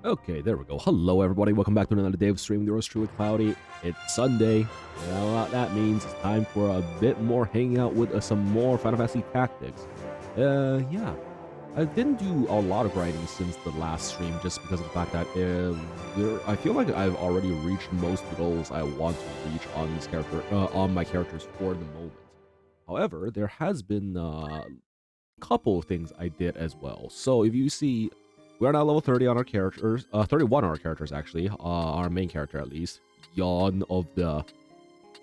Okay, there we go. Hello, everybody. Welcome back to another day of streaming. Yours truly, Cloudy. It's Sunday. Well, what that means it's time for a bit more hanging out with some more Final Fantasy Tactics. Yeah. I didn't do a lot of grinding since the last stream just because of the fact that I feel like I've already reached most of the goals I want to reach on on my characters for the moment. However, there has been a couple of things I did as well. So if you see, we are now level 30 on our characters, 31 on our characters actually, our main character at least, Yawn of the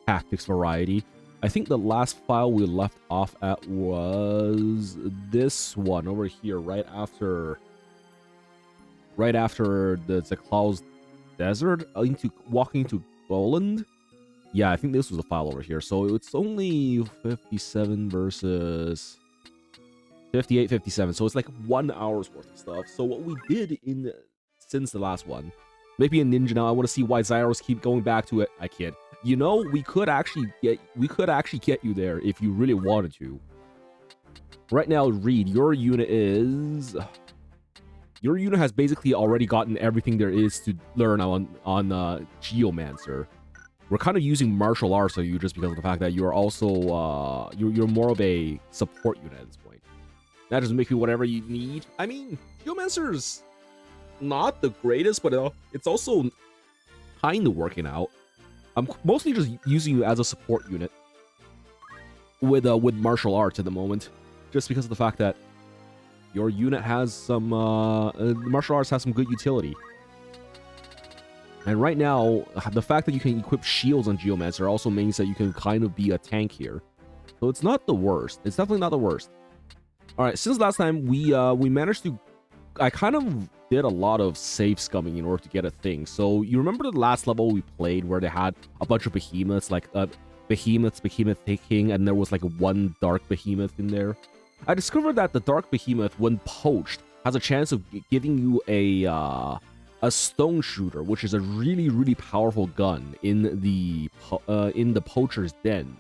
Tactics variety. I think the last file we left off at was this one over here, right after the Clouds Desert, walking to Goland. Yeah, I think this was a file over here. So it's only 57 versus 58, 57. So it's like 1 hour's worth of stuff. So what we did since the last one, maybe a ninja now. I want to see why Zyros keep going back to it. I kid. You know, we could actually get you there if you really wanted to. Right now, Reed, your unit has basically already gotten everything there is to learn on Geomancer. We're kind of using martial arts on you just because of the fact that you're also you're more of a support unit at this point. That just makes me whatever you need. I mean, Geomancer's not the greatest, but it's also kind of working out. I'm mostly just using you as a support unit with martial arts at the moment, just because of the fact that your unit has some martial arts has some good utility. And right now, the fact that you can equip shields on Geomancer also means that you can kind of be a tank here. So it's not the worst. It's definitely not the worst. All right, since last time we managed to, I kind of did a lot of save scumming in order to get a thing. So you remember the last level we played where they had a bunch of behemoths, like behemoth king, and there was like one dark behemoth in there. I discovered that the dark behemoth, when poached, has a chance of giving you a stone shooter, which is a really powerful gun in the poacher's den.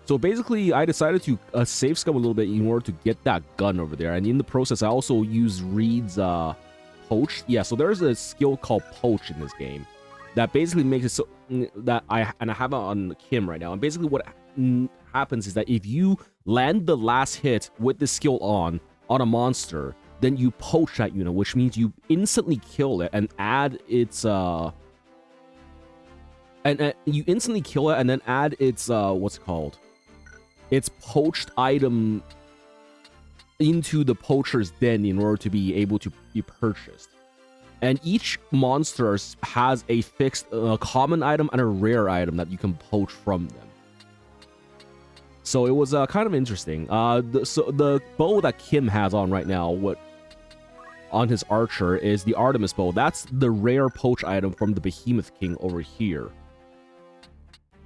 So basically, I decided to save scum a little bit in order to get that gun over there. And in the process, I also used Reed's poach. Yeah, so there's a skill called poach in this game that basically makes it so that I have it on Kim right now. And basically what happens is that if you land the last hit with the skill on a monster, then you poach that unit, which means you instantly kill it and add its you instantly kill it and then add its what's it called? Its poached item into the poacher's den in order to be able to be purchased. And each monster has a fixed common item and a rare item that you can poach from them. So it was kind of interesting. The bow that Kim has on right now, on his archer, is the Artemis bow. That's the rare poach item from the Behemoth King over here.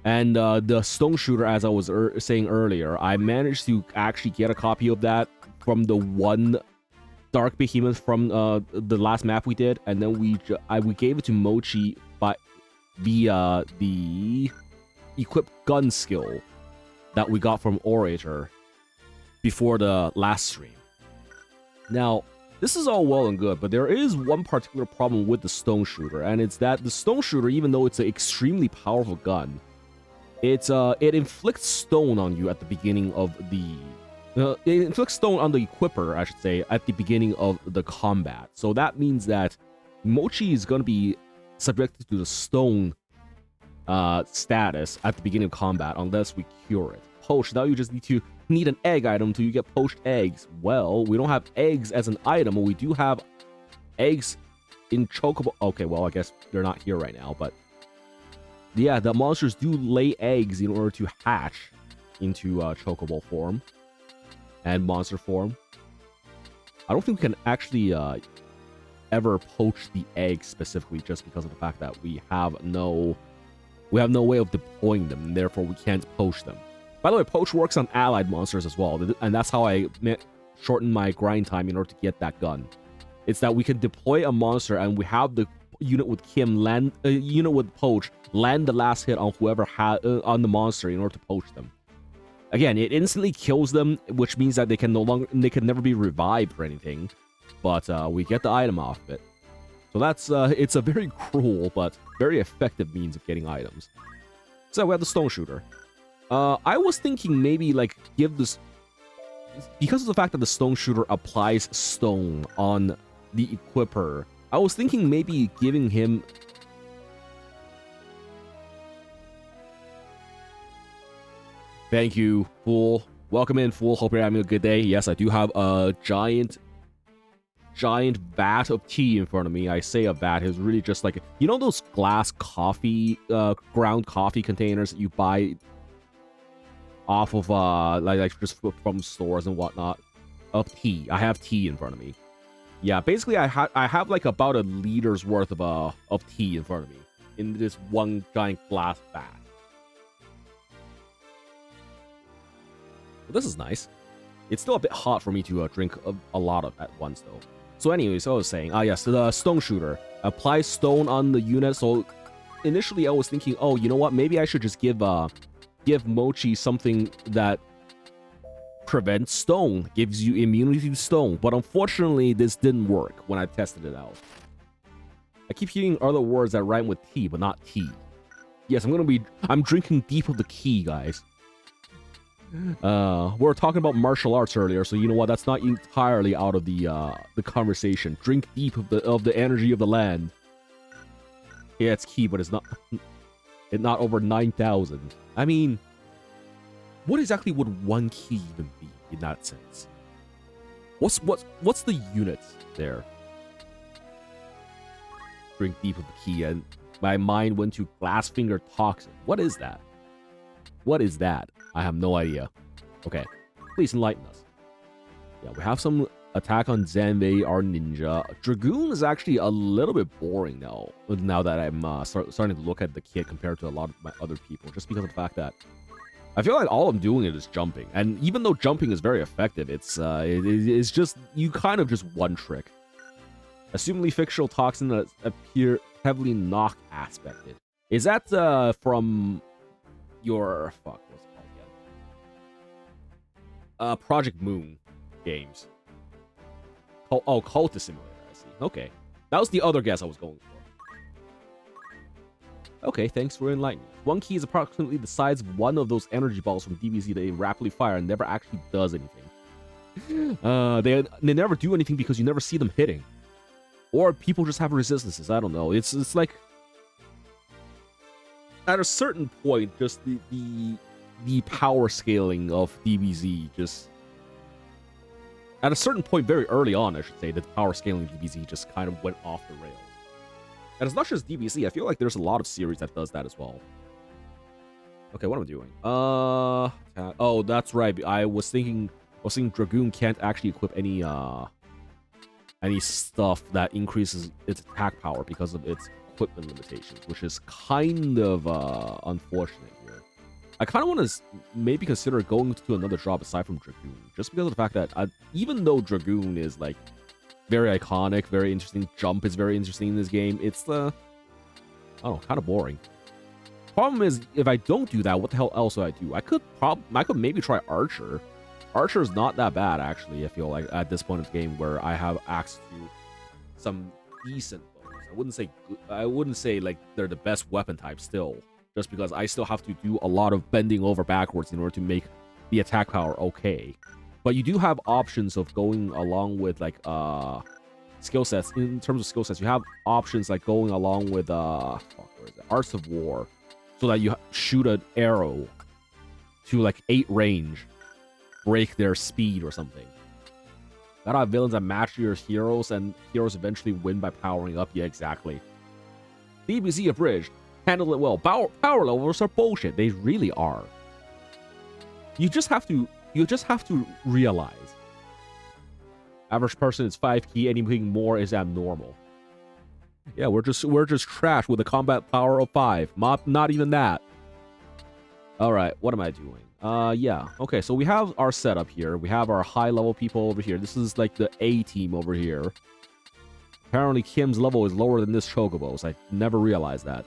And the stone shooter, as I was saying earlier, I managed to actually get a copy of that from the one dark behemoth from the last map we did, and then we gave it to Mochi via the equipped gun skill that we got from Orator before the last stream. Now, this is all well and good, but there is one particular problem with the stone shooter, and it's that the stone shooter, even though it's an extremely powerful gun, it inflicts stone on you at the beginning of the it inflicts stone on the equipper, I should say, at the beginning of the combat. So that means that Mochi is going to be subjected to the stone status at the beginning of combat unless we cure it. Poach, now you just need an egg item till you get poached eggs. Well, we don't have eggs as an item, but we do have eggs in Chocobo. Okay, well, I guess they're not here right now, but yeah, the monsters do lay eggs in order to hatch into Chocobo form and monster form. I don't think we can actually ever poach the eggs specifically, just because of the fact that we have no way of deploying them, and therefore we can't poach them. By the way, poach works on allied monsters as well, and that's how I shortened my grind time in order to get that gun. It's that we can deploy a monster, and we have the unit with Kim land unit with poach land the last hit on whoever on the monster in order to poach them. Again, it instantly kills them, which means that they can never be revived or anything, but we get the item off of it. So that's it's a very cruel but very effective means of getting items. So we have the stone shooter. I was thinking maybe like give this, because of the fact that the stone shooter applies stone on the equipper, I was thinking maybe giving him... Thank you, Fool. Welcome in, Fool. Hope you're having a good day. Yes, I do have a giant vat of tea in front of me. I say a vat is really just like, you know those glass coffee, ground coffee containers that you buy off of like just from stores and whatnot, of tea. I have tea in front of me. Yeah, basically I have like about a liter's worth of tea in front of me in this one giant glass vat. Well, this is nice. It's still a bit hot for me to drink a lot of at once though. So anyways, I was saying, yes, the stone shooter applies stone on the unit. So initially I was thinking, oh, you know what? Maybe I should just give Mochi something that prevents stone, gives you immunity to stone. But unfortunately, this didn't work when I tested it out. I keep hearing other words that rhyme with tea, but not tea. Yes, I'm drinking deep of the key, guys. We're talking about martial arts earlier, so you know what? That's not entirely out of the conversation. Drink deep of the energy of the land. Yeah, it's key, but it's not over 9,000. I mean, what exactly would one key even be in that sense? What's the unit there? Drink deep of the key, and my mind went to glass finger toxin. What is that? What is that? I have no idea. Okay, please enlighten us. Yeah, we have some attack on Zanvei, our ninja. Dragoon is actually a little bit boring now that I'm starting to look at the kit compared to a lot of my other people, just because of the fact that I feel like all I'm doing is jumping. And even though jumping is very effective, it's just, you kind of just one trick. Assumingly fictional toxin that appear heavily knock aspected. Is that from your... Fuck, what's it called again? Project Moon games. Oh, Cultist Simulator, I see. Okay. That was the other guess I was going for. Okay, thanks for enlightening. One key is approximately the size of one of those energy balls from DBZ that they rapidly fire and never actually does anything. They never do anything because you never see them hitting. Or people just have resistances. I don't know. It's like... At a certain point, just the power scaling of DBZ just... At a certain point, very early on, I should say, the power scaling of DBZ just kind of went off the rails. And it's not just DBZ. I feel like there's a lot of series that does that as well. Okay, what am I doing? Oh, that's right. I was thinking Dragoon can't actually equip any stuff that increases its attack power because of its equipment limitations, which is kind of unfortunate here. I kind of want to maybe consider going to another job aside from Dragoon, just because of the fact that even though Dragoon is like very iconic, very interesting, Jump is very interesting in this game, it's I don't know, kind of boring. Problem is, if I don't do that, what the hell else would I do? I could maybe try Archer. Archer is not that bad, actually. I feel like at this point in the game where I have access to some decent bows. I wouldn't say like they're the best weapon type still, just because I still have to do a lot of bending over backwards in order to make the attack power okay. But you do have options of going along with like skill sets. In terms of skill sets, you have options like going along with where is it? Arts of War, so that you shoot an arrow to like 8 range, break their speed or something. Gotta have villains that match your heroes, and heroes eventually win by powering up. Yeah, exactly. DBZ abridged. Handle it well. Power levels are bullshit. They really are. You just have to realize. Average person is 5 key. Anything more is abnormal. Yeah, we're just trash with a combat power of 5. Not even that. All right, what am I doing? Yeah. Okay, so we have our setup here. We have our high-level people over here. This is like the A team over here. Apparently, Kim's level is lower than this Chocobo's. I never realized that.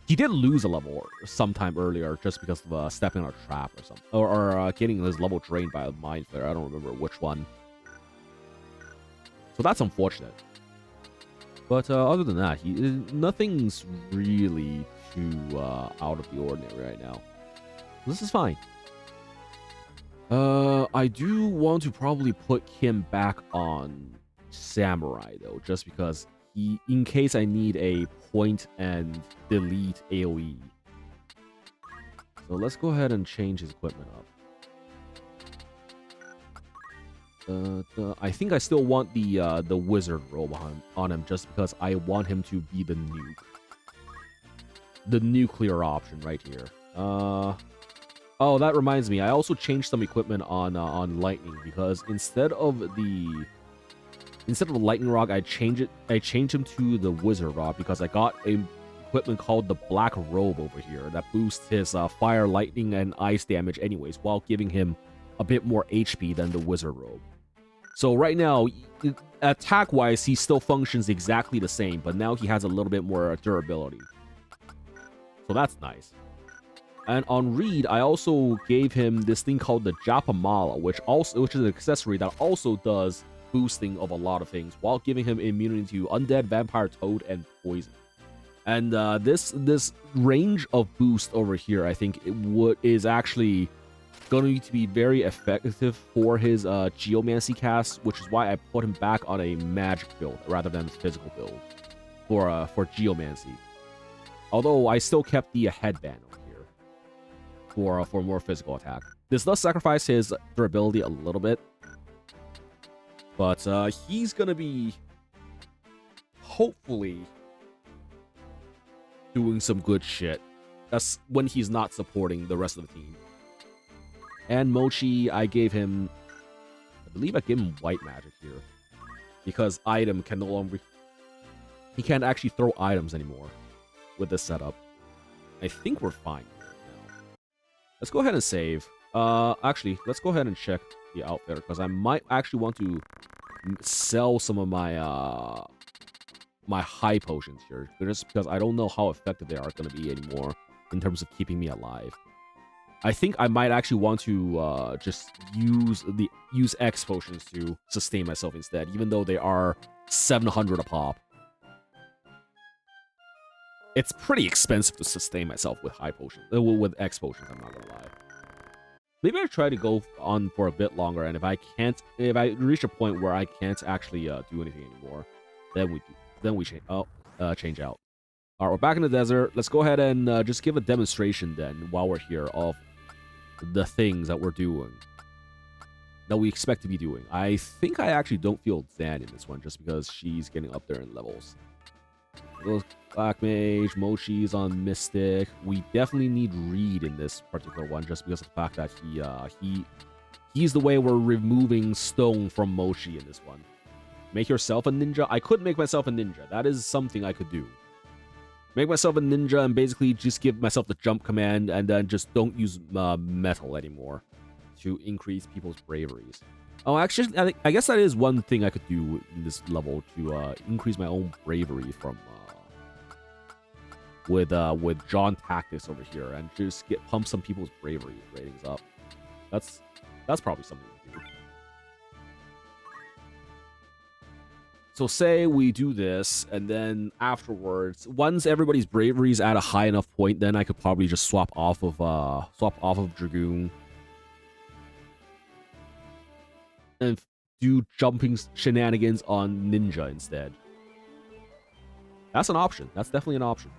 He did lose a level sometime earlier just because of stepping on a trap or something. Or getting his level drained by a Mind Flare. I don't remember which one. So that's unfortunate. But other than that, nothing's really too out of the ordinary right now. This is fine. I do want to probably put him back on Samurai though, just because in case I need a point and delete AoE. So let's go ahead and change his equipment up. I think I still want the wizard robe on him just because I want him to be the nuke. The nuclear option right here. Oh, that reminds me. I also changed some equipment on lightning because instead of the lightning rod, I changed him to the wizard rod because I got a equipment called the black robe over here that boosts his fire, lightning, and ice damage anyways, while giving him a bit more HP than the wizard robe. So right now, attack-wise, he still functions exactly the same, but now he has a little bit more durability. So that's nice. And on Reed, I also gave him this thing called the Japamala, which is an accessory that also does boosting of a lot of things, while giving him immunity to undead, vampire, toad, and poison. And this range of boost over here, I think, is actually going to be very effective for his Geomancy cast, which is why I put him back on a magic build rather than physical build for Geomancy. Although I still kept the headband over here for more physical attack. This does sacrifice his durability a little bit, but he's gonna be hopefully doing some good shit. That's when he's not supporting the rest of the team. And Mochi, I believe I gave him white magic here. Because item can no longer... He can't actually throw items anymore with this setup. I think we're fine here now. Let's go ahead and save. Actually, let's go ahead and check the outfitter, because I might actually want to sell some of my my high potions here, just because I don't know how effective they are going to be anymore in terms of keeping me alive. I think I might actually want to just use X potions to sustain myself instead, even though they are 700 a pop. It's pretty expensive to sustain myself with high potions, with X potions. I'm not gonna lie. Maybe I try to go on for a bit longer, and if I reach a point where I can't actually do anything anymore, then we change out. All right, we're back in the desert. Let's go ahead and just give a demonstration then while we're here of the things that we're doing, that we expect to be doing. I think I actually don't feel Zan in this one just because she's getting up there in levels. Black Mage, Mochi's on Mystic. We definitely need Reed in this particular one just because of the fact that he's the way we're removing stone from Mochi in this one. Make yourself a ninja? I could make myself a ninja. That is something I could do. Make myself a ninja and basically just give myself the jump command and then just don't use metal anymore to increase people's braveries. Oh, actually, I guess that is one thing I could do in this level to increase my own bravery from with John Tactics over here and just pump some people's bravery ratings up. That's probably something to do. So say we do this, and then afterwards, once everybody's bravery is at a high enough point, then I could probably just swap off of Dragoon and do jumping shenanigans on Ninja instead. That's an option. That's definitely an option.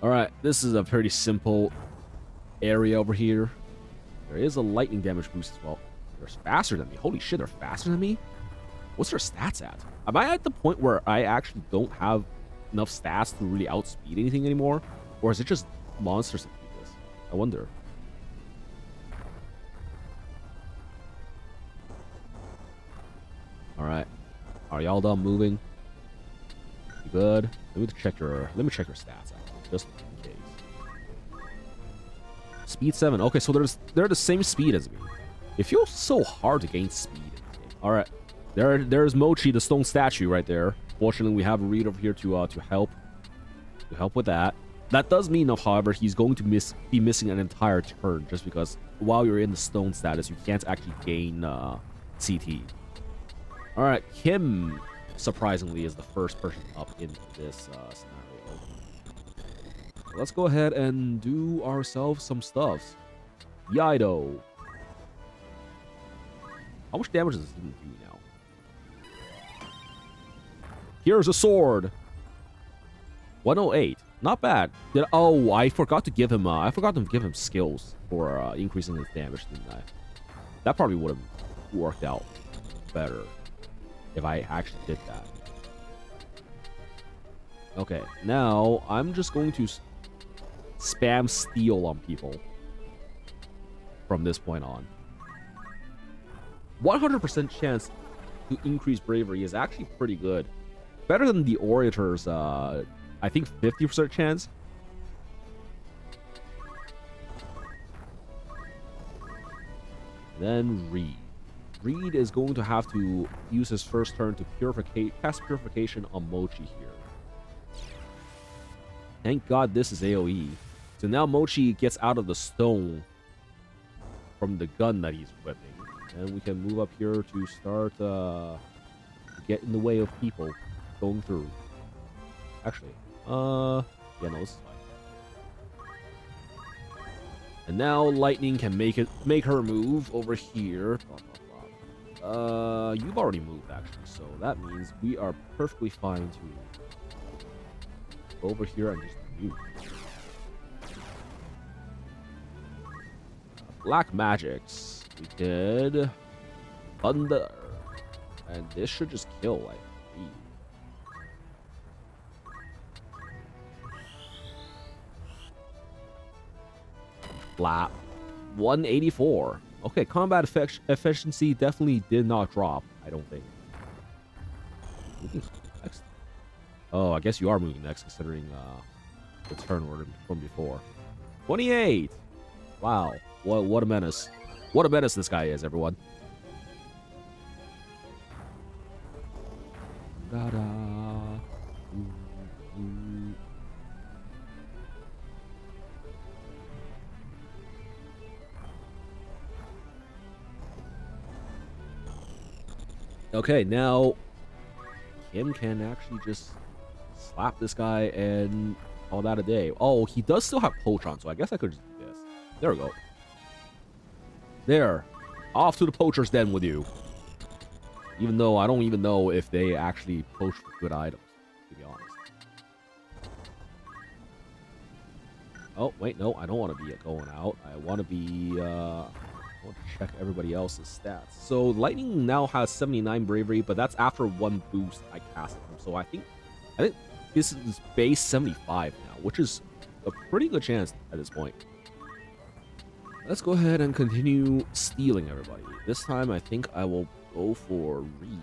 All right, this is a pretty simple area over here. There is a lightning damage boost as well. They're faster than me. Holy shit, they're faster than me? What's their stats at? Am I at the point where I actually don't have enough stats to really outspeed anything anymore? Or is it just monsters that do this? I wonder. Alright. Are y'all done moving? You good? Let me check your stats actually, just in case. Speed 7. Okay, so they're the same speed as me. It feels so hard to gain speed in this game. All right, there's Mochi, the stone statue right there. Fortunately, we have a Reed over here to help with that. That does mean, however, he's going to be missing an entire turn just because while you're in the stone status, you can't actually gain CT. All right, Kim, surprisingly, is the first person up in this scenario. Let's go ahead and do ourselves some stuffs. Yido. How much damage does this even do now? Here's a sword. 108. Not bad. Oh, I forgot to give him skills for increasing his damage, didn't I? That probably would have worked out better if I actually did that. Okay, now I'm just going to spam steal on people from this point on. 100% chance to increase bravery is actually pretty good. Better than the Orator's, I think 50% chance. Then Reed. Reed is going to have to use his first turn to cast Purification on Mochi here. Thank God this is AoE. So now Mochi gets out of the stone from the gun that he's whipping. And we can move up here to start get in the way of people going through. Actually, yeah, no, this is fine. And now Lightning can make her move over here. Blah, blah, blah. You've already moved actually, so that means we are perfectly fine to go over here and just move. Black magics. We did thunder, and this should just kill like. Flap. 184. Okay, combat efficiency definitely did not drop, I don't think. Next. Oh, I guess you are moving next, considering the turn order from before. 28. Wow. What a menace. What a menace this guy is, everyone. Da-da. Okay, now Kim can actually just slap this guy and call that a day. Oh, he does still have Poach on, so I guess I could just do this. There we go. There. Off to the poacher's den with you. Even though I don't even know if they actually poach for good items, to be honest. Oh, wait, no, I don't want to be going out. I want to be, I want to check everybody else's stats. So Lightning now has 79 bravery, but that's after one boost I casted him. So I think this is base 75 now, which is a pretty good chance at this point. Let's go ahead and continue stealing everybody. This time I think I will go for Reed.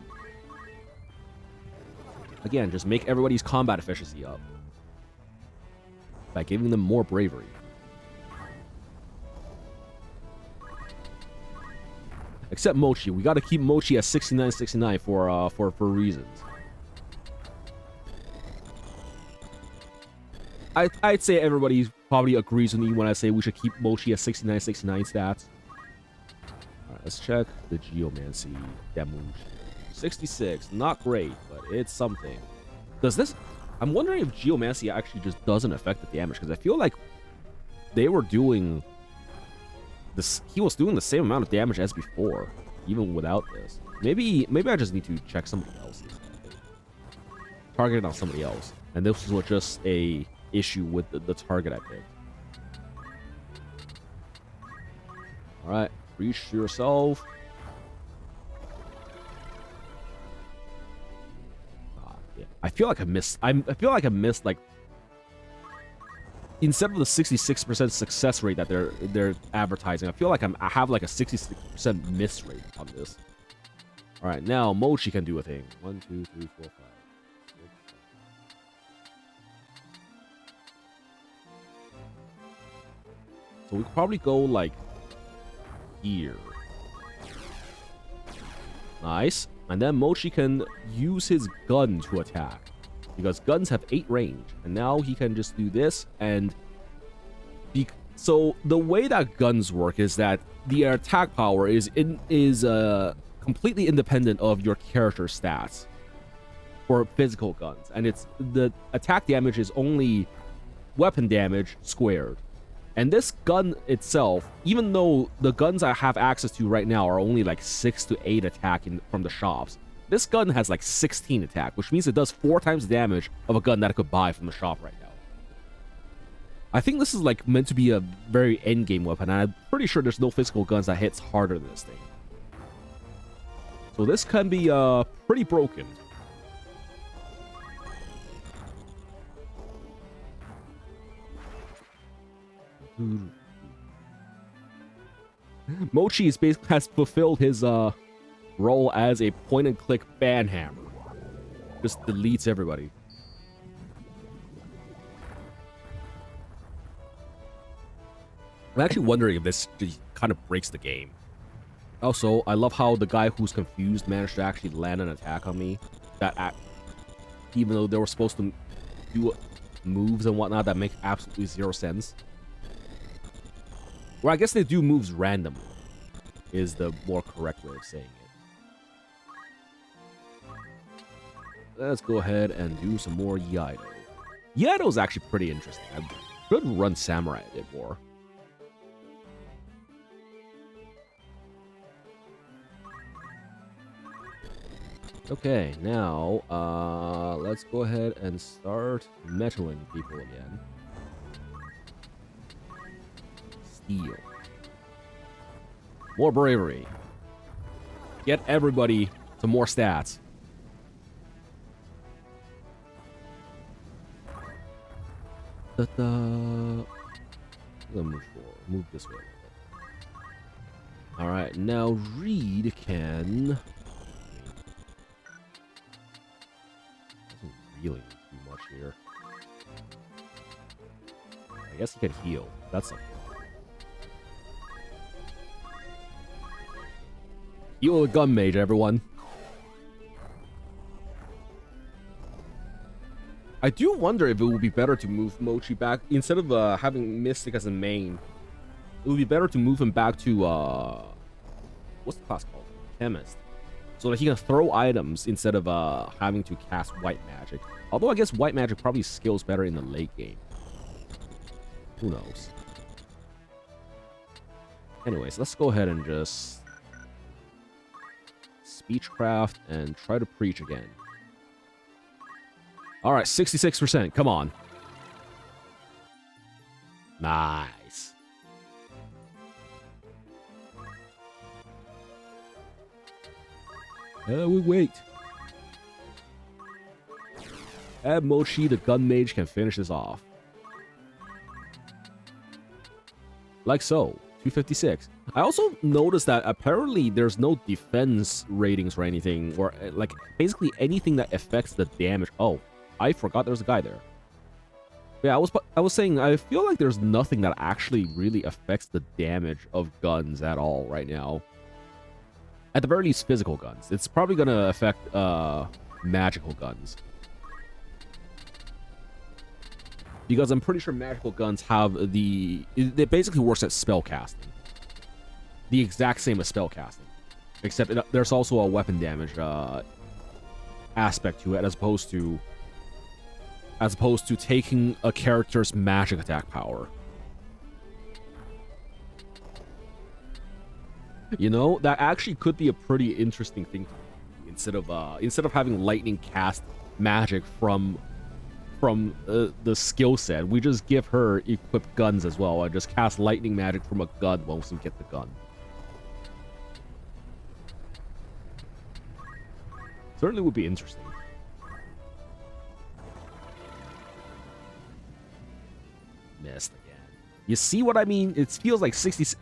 Again, just make everybody's combat efficiency up by giving them more bravery. Except Mochi. We got to keep Mochi at 69-69 for reasons. I'd say everybody probably agrees with me when I say we should keep Mochi at 69-69 stats. Alright, let's check the Geomancy damage. 66, not great, but it's something. Does this... I'm wondering if Geomancy actually just doesn't affect the damage, because I feel like they were doing... He was doing the same amount of damage as before, even without this. Maybe I just need to check somebody else. Target it on somebody else. And this was just a issue with the target I picked. Alright, reach yourself. Yeah. I feel like I missed like, instead of the 66% success rate that they're advertising, I feel like I have like a 66% miss rate on this. All right, now Mochi can do a thing. 1, 2, 3, 4, 5. 6, 7. So we could probably go like here. Nice. And then Mochi can use his gun to attack, because guns have 8 range, and now he can just do this, and So the way that guns work is that the attack power is completely independent of your character stats for physical guns, and it's the attack damage is only weapon damage squared. And this gun itself, even though the guns I have access to right now are only like 6 to 8 attack from the shops, this gun has like 16 attack, which means it does 4 times the damage of a gun that I could buy from the shop right now. I think this is like meant to be a very endgame weapon, and I'm pretty sure there's no physical guns that hits harder than this thing. So this can be pretty broken. Mochi is basically has fulfilled his role as a point-and-click ban hammer. Just deletes everybody. I'm actually wondering if this kind of breaks the game. Also, I love how the guy who's confused managed to actually land an attack on me. Even though they were supposed to do moves and whatnot that make absolutely zero sense. Well, I guess they do moves randomly, is the more correct way of saying it. Let's go ahead and do some more Yido. Yido is actually pretty interesting. I could run Samurai a bit more. Okay, now, let's go ahead and start metaling people again. Steel. More bravery. Get everybody to more stats. Ta-da. Let's move forward. Move this way. Alright, now Reed can... Doesn't really do too much here. I guess he can heal. That's something. Heal a gun mage, everyone. I do wonder if it would be better to move Mochi back instead of having Mystic as a main. It would be better to move him back to what's the class called? Chemist, so that he can throw items instead of having to cast white magic. Although I guess white magic probably scales better in the late game. Who knows? Anyways, let's go ahead and just Speechcraft and try to preach again. Alright, 66%. Come on. Nice. We wait. Add Mochi, the gun mage, can finish this off. Like so. 256. I also noticed that apparently there's no defense ratings or anything, or like basically anything that affects the damage. Oh, I forgot there's a guy there. Yeah, I was saying I feel like there's nothing that actually really affects the damage of guns at all right now. At the very least, physical guns. It's probably gonna affect magical guns. Because I'm pretty sure magical guns have the... It basically works at spell casting. The exact same as spell casting. Except there's also a weapon damage aspect to it, as opposed to taking a character's magic attack power. You know, that actually could be a pretty interesting thing to do. Instead of having lightning cast magic from the skill set, we just give her equipped guns as well and just cast lightning magic from a gun once we get the gun. Certainly would be interesting. Missed again. You see what I mean? It feels like 66%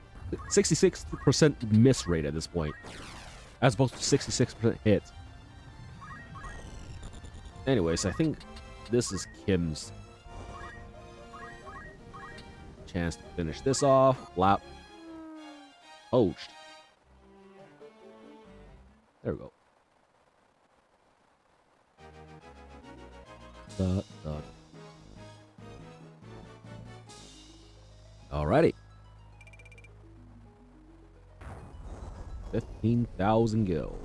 miss rate at this point, as opposed to 66% hit. Anyways, I think this is Kim's chance to finish this off. Lap. Poached. There we go. Alrighty. 15,000 gil.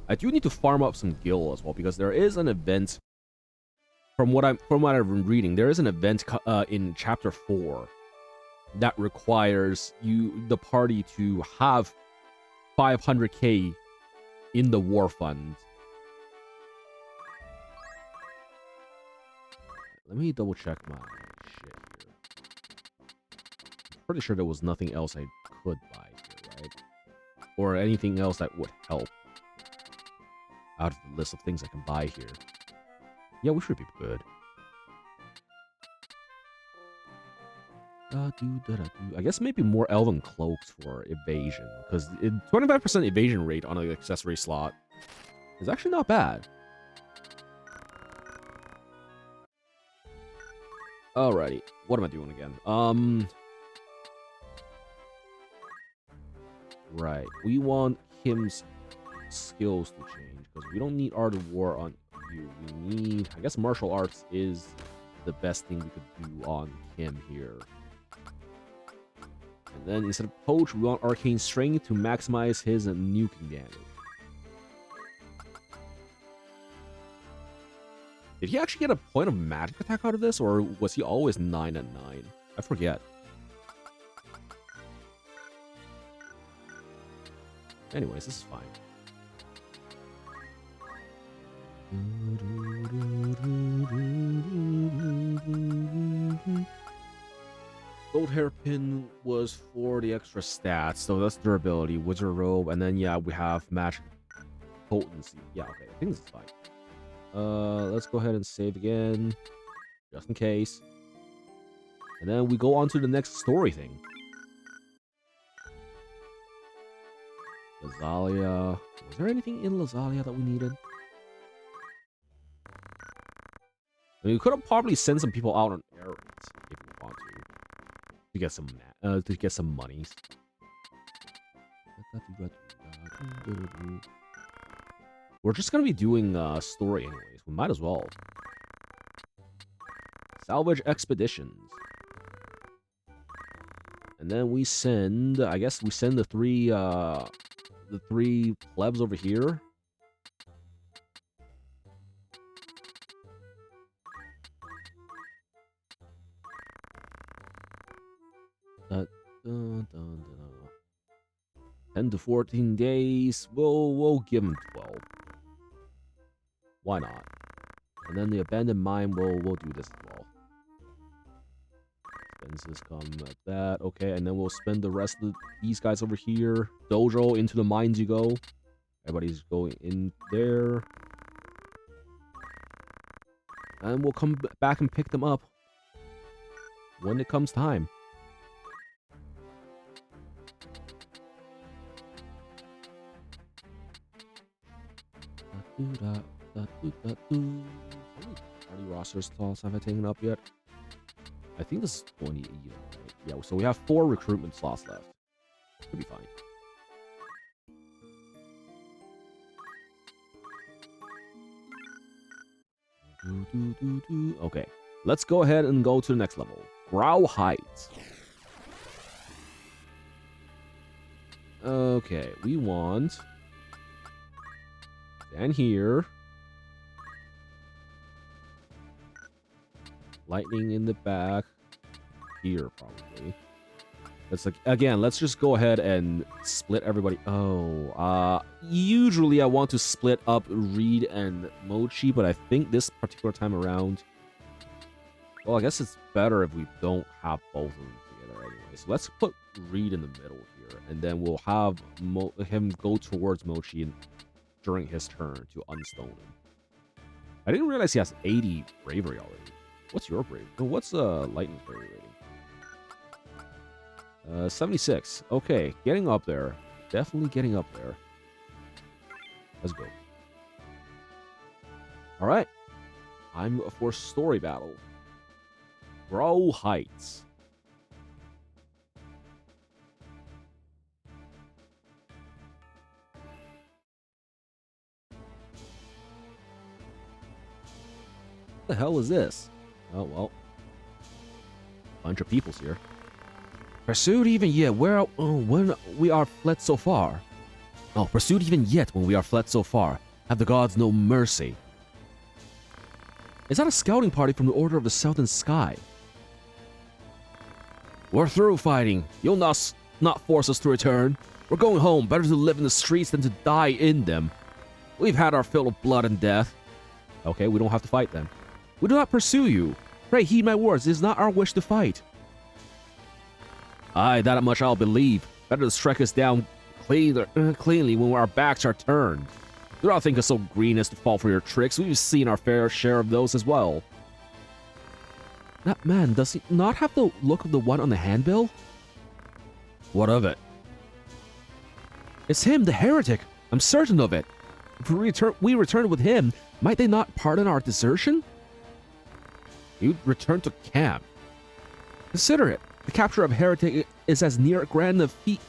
I do need to farm up some gil as well because there is an event. From what I've been reading, there is an event in chapter 4 that requires the party to have 500k in the war fund. Let me double check my shit here. I'm pretty sure there was nothing else I could buy here, right? Or anything else that would help out of the list of things I can buy here. Yeah, we should be good. I guess maybe more elven cloaks for evasion, because 25% evasion rate on an accessory slot is actually not bad. Alrighty, what am I doing again? Right, we want Kim's skills to change, because we don't need Art of War on you. We need, I guess martial arts is the best thing we could do on Kim here. And then instead of Poach, we want Arcane Strength to maximize his nuking damage. Did he actually get a point of magic attack out of this, or was he always 9 and 9? I forget. Anyways, this is fine. Gold hairpin was for the extra stats, so that's durability, wizard robe, and then yeah, we have magic potency. Yeah, okay, I think this is fine. Let's go ahead and save again, just in case. And then we go on to the next story thing. Lazalia. Was there anything in Lazalia that we needed? I mean, we could have probably sent some people out on errands if we want to get some monies. We're just gonna be doing story anyways. We might as well. Salvage expeditions, and then we send. I guess we send the three plebs over here. Dun, dun, dun, dun. 10 to 14 days. We'll give them 12. Why not? And then the abandoned mine, we'll do this as well. Expenses come at that. Okay, and then we'll spend the rest of these guys over here. Dojo, into the mines you go. Everybody's going in there. And we'll come back and pick them up when it comes time. How many party roster slots have I taken up yet? I think this is 20 even, right? Yeah, so we have 4 recruitment slots left. Should be fine. Okay, let's go ahead and go to the next level. Grow Heights. Okay, we want... Stand here. Lightning in the back. Here, probably. Let's let's just go ahead and split everybody. Oh, usually I want to split up Reed and Mochi, but I think this particular time around, well, I guess it's better if we don't have both of them together anyway. So let's put Reed in the middle here, and then we'll have him go towards Mochi during his turn to unstone him. I didn't realize he has 80 bravery already. What's your bravery? What's lightning bravery rating? 76. Okay, getting up there. Definitely getting up there. Let's go. All right. Time for story battle. Grow Heights. What the hell is this? Oh, well. Bunch of people's here. Pursued even yet, when we are fled so far. Oh, pursued even yet when we are fled so far. Have the gods no mercy. Is that a scouting party from the Order of the Southern Sky? We're through fighting. You'll not force us to return. We're going home. Better to live in the streets than to die in them. We've had our fill of blood and death. Okay, we don't have to fight then. We do not pursue you. Pray heed my words. It is not our wish to fight. Aye, that much I'll believe. Better to strike us down cleanly when our backs are turned. Do not think us so green as to fall for your tricks. We've seen our fair share of those as well. That man, does he not have the look of the one on the handbill? What of it? It's him, the heretic. I'm certain of it. If we return with him, might they not pardon our desertion? You'd return to camp. Consider it. The capture of a heretic is as near as grand a feat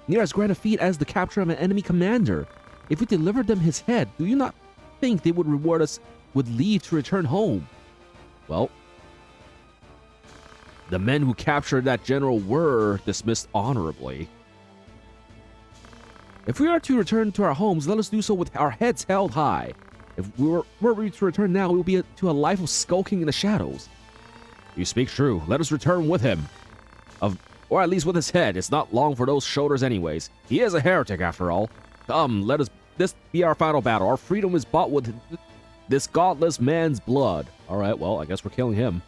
as the capture of an enemy commander. If we delivered them his head, do you not think they would reward us with leave to return home? Well, the men who captured that general were dismissed honorably. If we are to return to our homes, let us do so with our heads held high. If were we to return now, it will be to a life of skulking in the shadows. You speak true. Let us return with him. Or at least with his head. It's not long for those shoulders anyways. He is a heretic after all. Come, this be our final battle. Our freedom is bought with this godless man's blood. Alright, well, I guess we're killing him.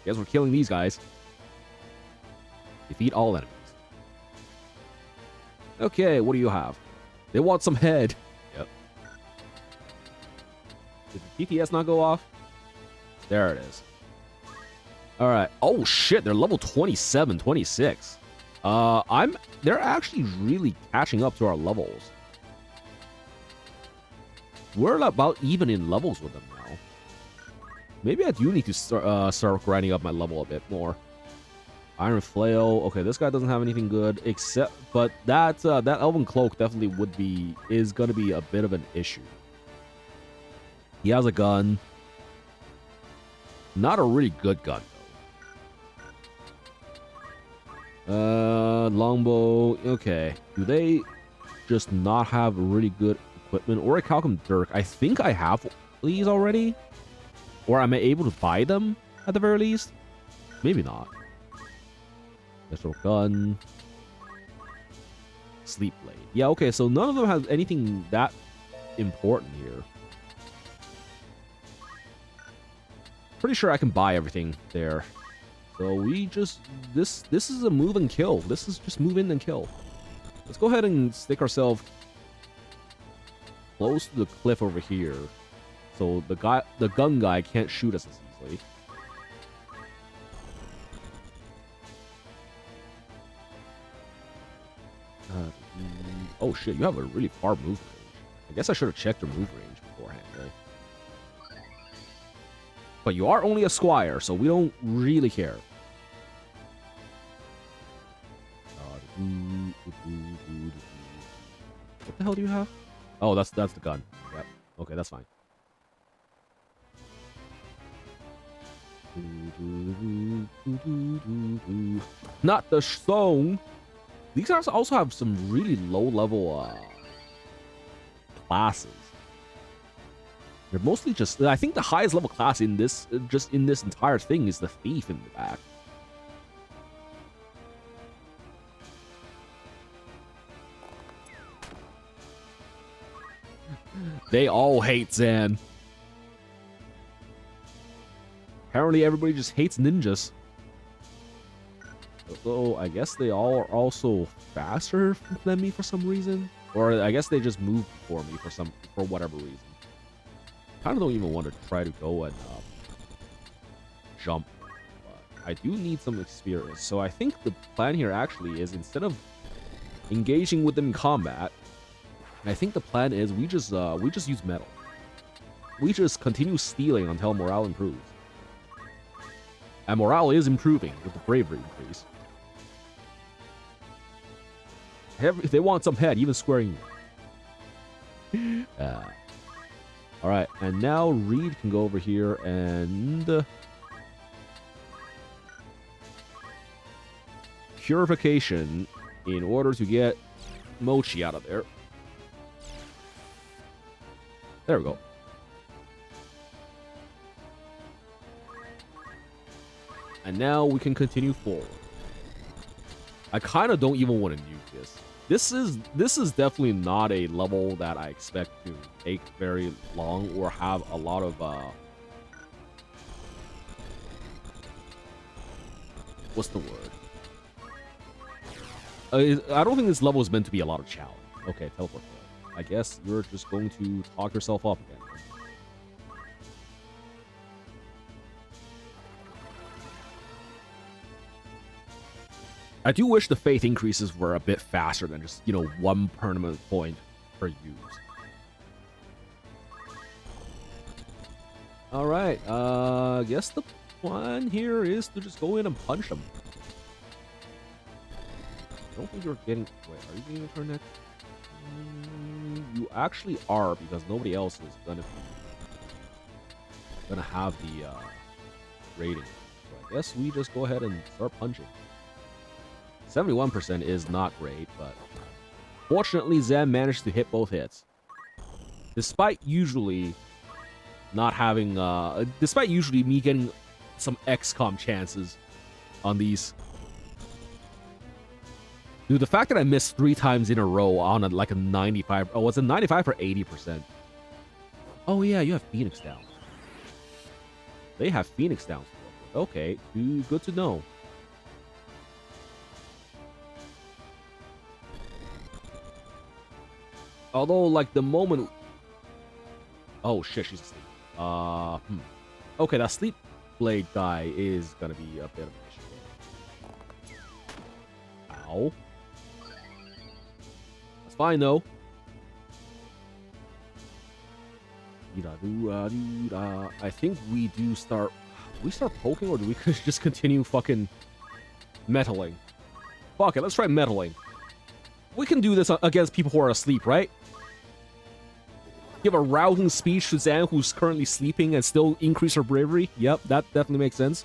I guess we're killing these guys. Defeat all enemies. Okay, what do you have? They want some head. Yep. Did the TTS not go off? There it is. Alright. Oh shit, they're level 27, 26. They're actually really catching up to our levels. We're about even in levels with them now. Maybe I do need to start grinding up my level a bit more. Iron Flail. Okay, this guy doesn't have anything good except, but that Elven Cloak definitely is gonna be a bit of an issue. He has a gun. Not a really good gun though. Longbow. Okay. Do they just not have really good equipment? Or a Calcum Dirk. I think I have these already. Or am I able to buy them at the very least? Maybe not. Special gun. Sleep blade. Yeah, okay, so none of them has anything that important here. Pretty sure I can buy everything there. So we just this is a move and kill. This is just move in and kill. Let's go ahead and stick ourselves close to the cliff over here. So the gun guy can't shoot us as easily. Oh shit, you have a really far move range. I guess I should have checked your move range beforehand, right? But you are only a squire, so we don't really care. What the hell do you have? Oh, that's the gun. Yep. Okay, that's fine. Not the song. These guys also have some really low-level classes. They're mostly just... I think the highest level class in this entire thing is the Thief in the back. They all hate Zan. Apparently everybody just hates ninjas. Although, I guess they all are also faster than me for some reason. Or I guess they just move for me for whatever reason. Kind of don't even want to try to go and jump. But I do need some experience. So I think the plan here actually is, instead of engaging with them in combat, I think the plan is we just use metal. We just continue stealing until morale improves. And morale is improving with the bravery increase. If they want some head, even squaring. Alright, and now Reed can go over here and purification in order to get Mochi out of there. There we go. And now we can continue forward. I kind of don't even want to nuke this. This is definitely not a level that I expect to take very long or have a lot of what's the word? I don't think this level is meant to be a lot of challenge. Okay, teleport. I guess you're just going to talk yourself up again. I do wish the faith increases were a bit faster than just, you know, 1 permanent point per use. Alright, I guess the plan here is to just go in and punch them. I don't think you're getting... Wait, are you getting a turn next? You actually are, because nobody else is gonna have the rating. So I guess we just go ahead and start punching. 71% is not great, but fortunately Zen managed to hit both hits. Despite usually not having despite usually me getting some XCOM chances on these. Dude, the fact that I missed 3 times in a row on like a 95... Oh, was it 95 or 80%? Oh, yeah, you have Phoenix down. They have Phoenix down. Okay, good to know. Although, like, the moment... Oh, shit, she's asleep. Okay, that Sleep Blade guy is gonna be a bit of an issue. Ow. Fine though. I think we do start. Do we start poking, or do we just continue fucking metaling? Fuck it, let's try metaling. We can do this against people who are asleep, right? Give a rousing speech to Zan, who's currently sleeping, and still increase her bravery. Yep, that definitely makes sense.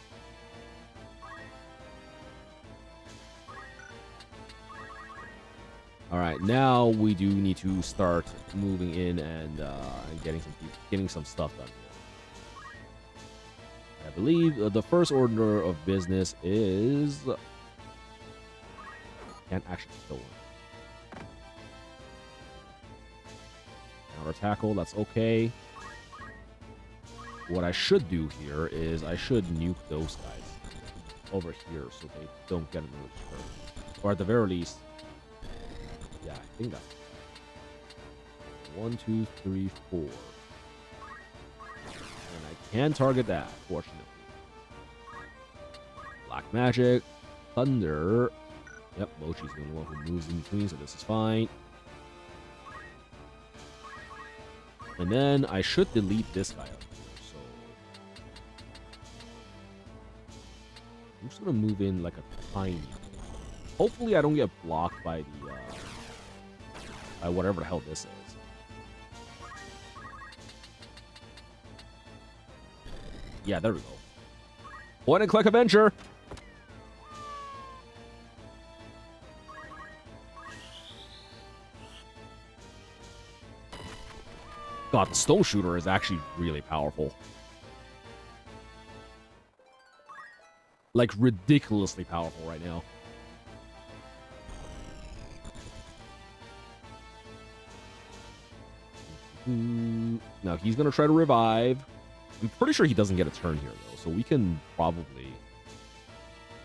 All right, now we do need to start moving in and getting some stuff done here. I believe the first order of business is can't actually kill one. Counter tackle, that's okay. What I should do here is I should nuke those guys over here so they don't get another turn, or at the very least. Yeah, I think that's 1, 2, 3, 4. And I can target that, fortunately. Black Magic, Thunder. Yep, Mochi's the only one who moves in between, so this is fine. And then I should delete this guy up here, so... I'm just gonna move in like a tiny... Hopefully I don't get blocked by the, whatever the hell this is. Yeah, there we go. Point and click adventure. God, the Stone Shooter is actually really powerful. Like, ridiculously powerful right now. Now he's gonna try to revive. I'm pretty sure he doesn't get a turn here though, so we can probably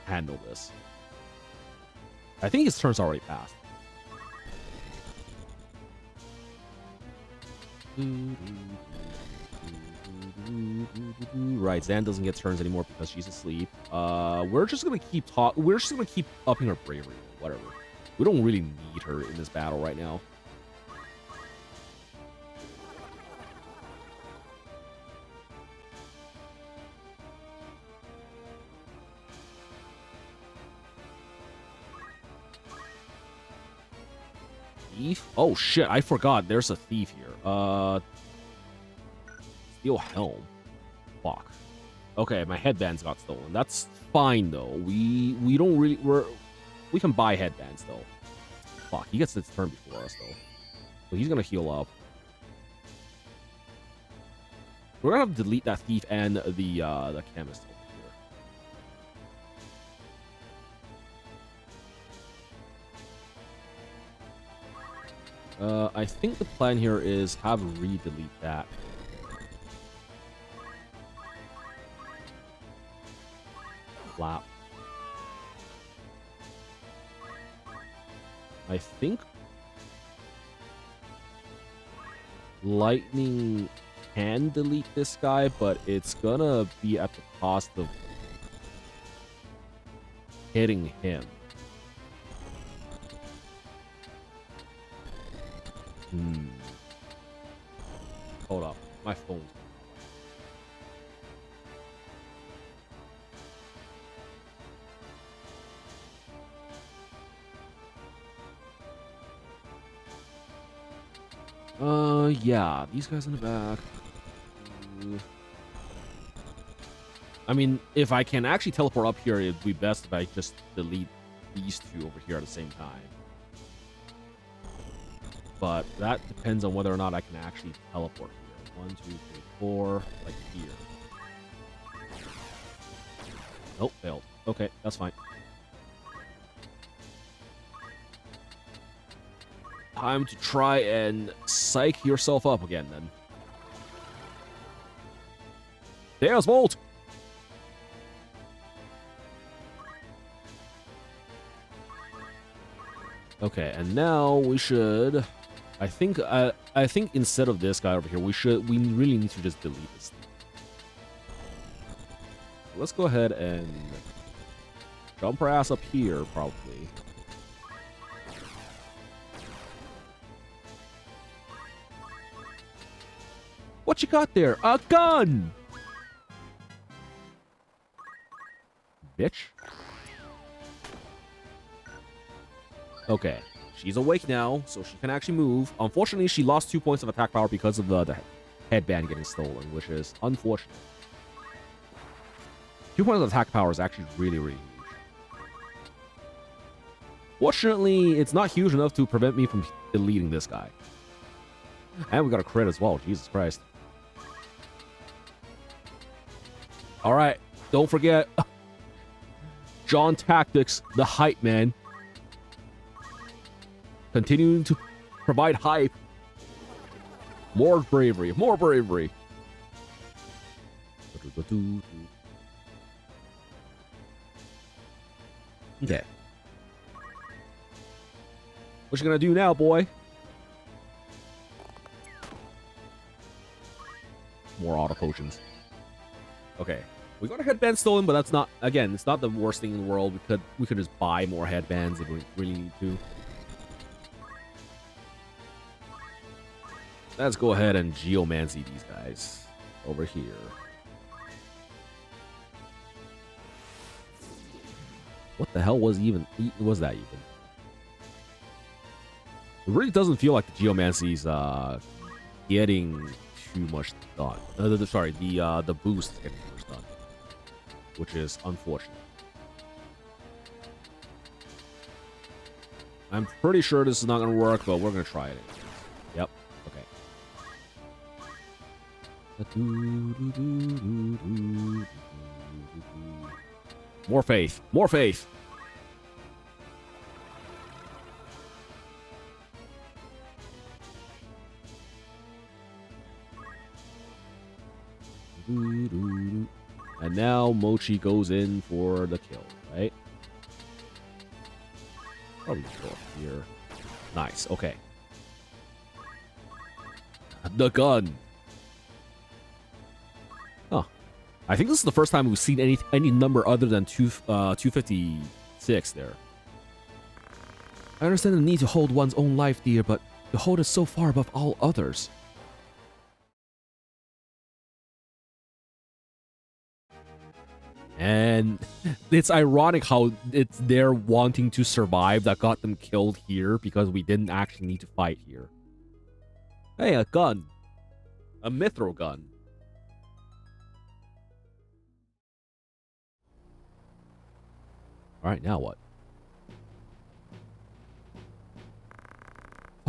handle this. I think his turn's already passed. Right, Zan doesn't get turns anymore because she's asleep. We're just gonna keep upping her bravery. Whatever. We don't really need her in this battle right now. Thief? Oh shit, I forgot there's a thief here. Steel helm. Fuck. Okay, my headband's got stolen. That's fine though. We don't really we can buy headbands though. Fuck, he gets his turn before us though. So he's gonna heal up. We're gonna have to delete that thief and the chemist over here. I think the plan here is have re-delete that. Flap. I think lightning can delete this guy, but it's gonna be at the cost of hitting him. Hold up, my phone. Yeah, these guys in the back. I mean, if I can actually teleport up here, it'd be best if I just delete these two over here at the same time. But that depends on whether or not I can actually teleport here. 1, 2, 3, 4, like here. Nope, failed. Okay, that's fine. Time to try and psych yourself up again, then. There's Volt! Okay, and now we should... I think instead of this guy over here, we really need to just delete this thing. Let's go ahead and jump our ass up here, probably. What you got there? A gun! Bitch. Okay. She's awake now, so she can actually move. Unfortunately, she lost 2 points of attack power because of the headband getting stolen, which is unfortunate. 2 points of attack power is actually really, really huge. Fortunately, it's not huge enough to prevent me from deleting this guy. And we got a crit as well. Jesus Christ. Alright, don't forget John Tactics, the hype man. Continuing to provide hype. More bravery, more bravery. Okay. What you gonna do now, boy? More auto potions. Okay. We got a headband stolen, but that's not, again, it's not the worst thing in the world. We could just buy more headbands if we really need to. Let's go ahead and geomancy these guys over here. What the hell was that even? It really doesn't feel like the geomancy's getting too much done. Sorry, the boost is getting too much done, which is unfortunate. I'm pretty sure this is not going to work, but we're going to try it anyways. Yep. Okay. More faith. More faith. And now Mochi goes in for the kill, right? Probably go up here. Nice, okay. The gun. Huh. I think this is the first time we've seen any number other than 256 there. I understand the need to hold one's own life dear, but to hold it so far above all others. And it's ironic how it's their wanting to survive that got them killed here because we didn't actually need to fight here. Hey, a gun. A mithril gun. Alright, now what?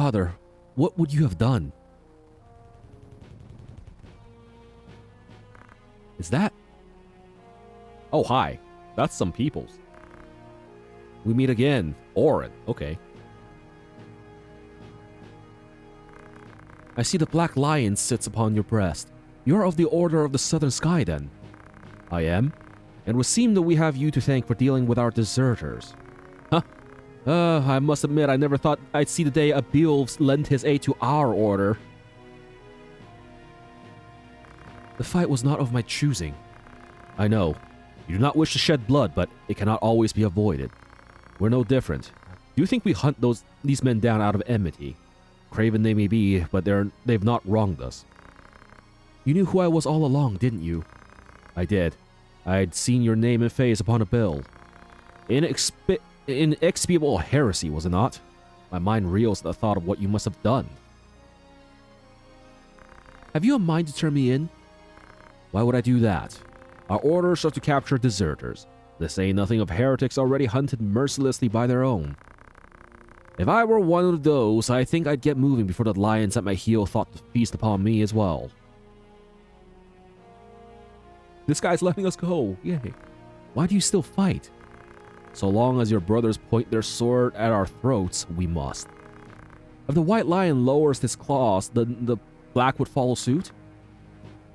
Father, what would you have done? Is that... Oh, hi. That's some people's. We meet again. Orin. Okay. I see the black lion sits upon your breast. You are of the Order of the Southern Sky, then? I am. And it would seem that we have you to thank for dealing with our deserters. Huh? I must admit, I never thought I'd see the day a Beowulf lent his aid to our order. The fight was not of my choosing. I know. You do not wish to shed blood, but it cannot always be avoided. We're no different. Do you think we hunt these men down out of enmity? Craven they may be, but they've not wronged us. You knew who I was all along, didn't you? I did. I'd seen your name and face upon a bill. Inexpiable heresy, was it not? My mind reels at the thought of what you must have done. Have you a mind to turn me in? Why would I do that? Our orders are to capture deserters. To say nothing of heretics already hunted mercilessly by their own. If I were one of those, I think I'd get moving before the lions at my heel thought to feast upon me as well. This guy's letting us go. Yay. Why do you still fight? So long as your brothers point their sword at our throats, we must. If the white lion lowers his claws, the black would follow suit?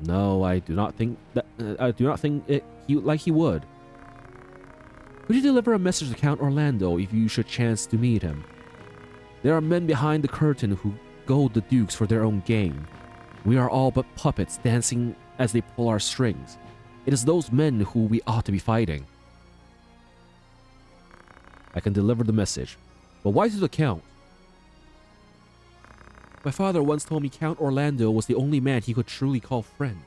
No, I do not think he would. Would you deliver a message to Count Orlando if you should chance to meet him? There are men behind the curtain who goad the dukes for their own gain. We are all but puppets dancing as they pull our strings. It is those men who we ought to be fighting. I can deliver the message, but why to the Count? My father once told me Count Orlando was the only man he could truly call friend.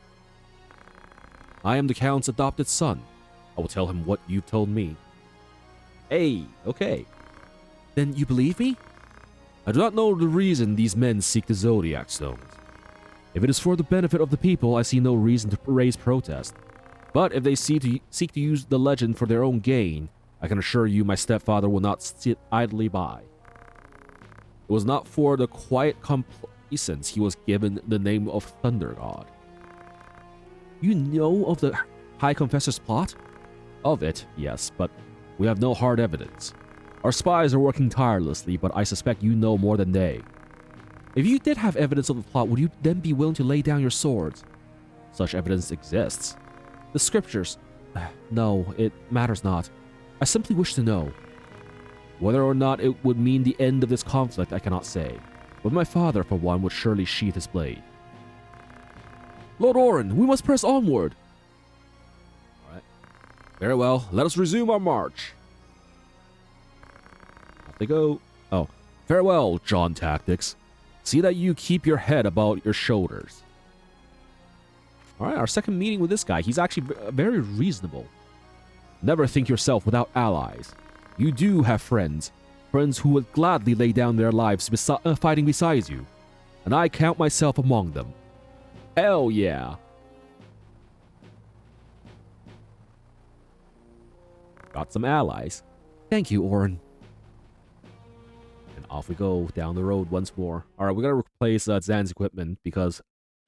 I am the Count's adopted son. I will tell him what you've told me. Hey, okay. Then you believe me? I do not know the reason these men seek the Zodiac Stones. If it is for the benefit of the people, I see no reason to raise protest. But if they seek to use the legend for their own gain, I can assure you my stepfather will not sit idly by. It was not for the quiet complacence he was given the name of Thunder God. You know of the High Confessor's plot? Of it, yes, but we have no hard evidence. Our spies are working tirelessly, but I suspect you know more than they. If you did have evidence of the plot, would you then be willing to lay down your swords? Such evidence exists. The scriptures... No, it matters not. I simply wish to know. Whether or not it would mean the end of this conflict, I cannot say. But my father, for one, would surely sheath his blade. Lord Orin, we must press onward! Alright. Very well, let us resume our march. Off they go. Oh, farewell, John Tactics. See that you keep your head about your shoulders. Alright, our second meeting with this guy. He's actually very reasonable. Never think yourself without allies. You do have friends. Friends who would gladly lay down their lives fighting beside you. And I count myself among them. Hell yeah. Got some allies. Thank you, Orin. And off we go down the road once more. Alright, we gotta replace Zan's equipment because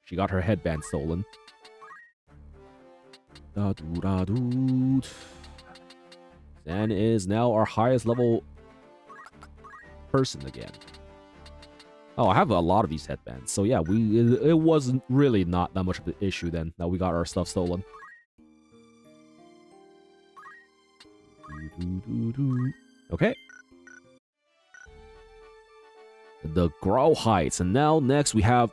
she got her headband stolen. Zan is now our highest level person again. Oh, I have a lot of these headbands. So yeah, it wasn't really not that much of an issue then that we got our stuff stolen. Okay. The Grow Heights. And now next we have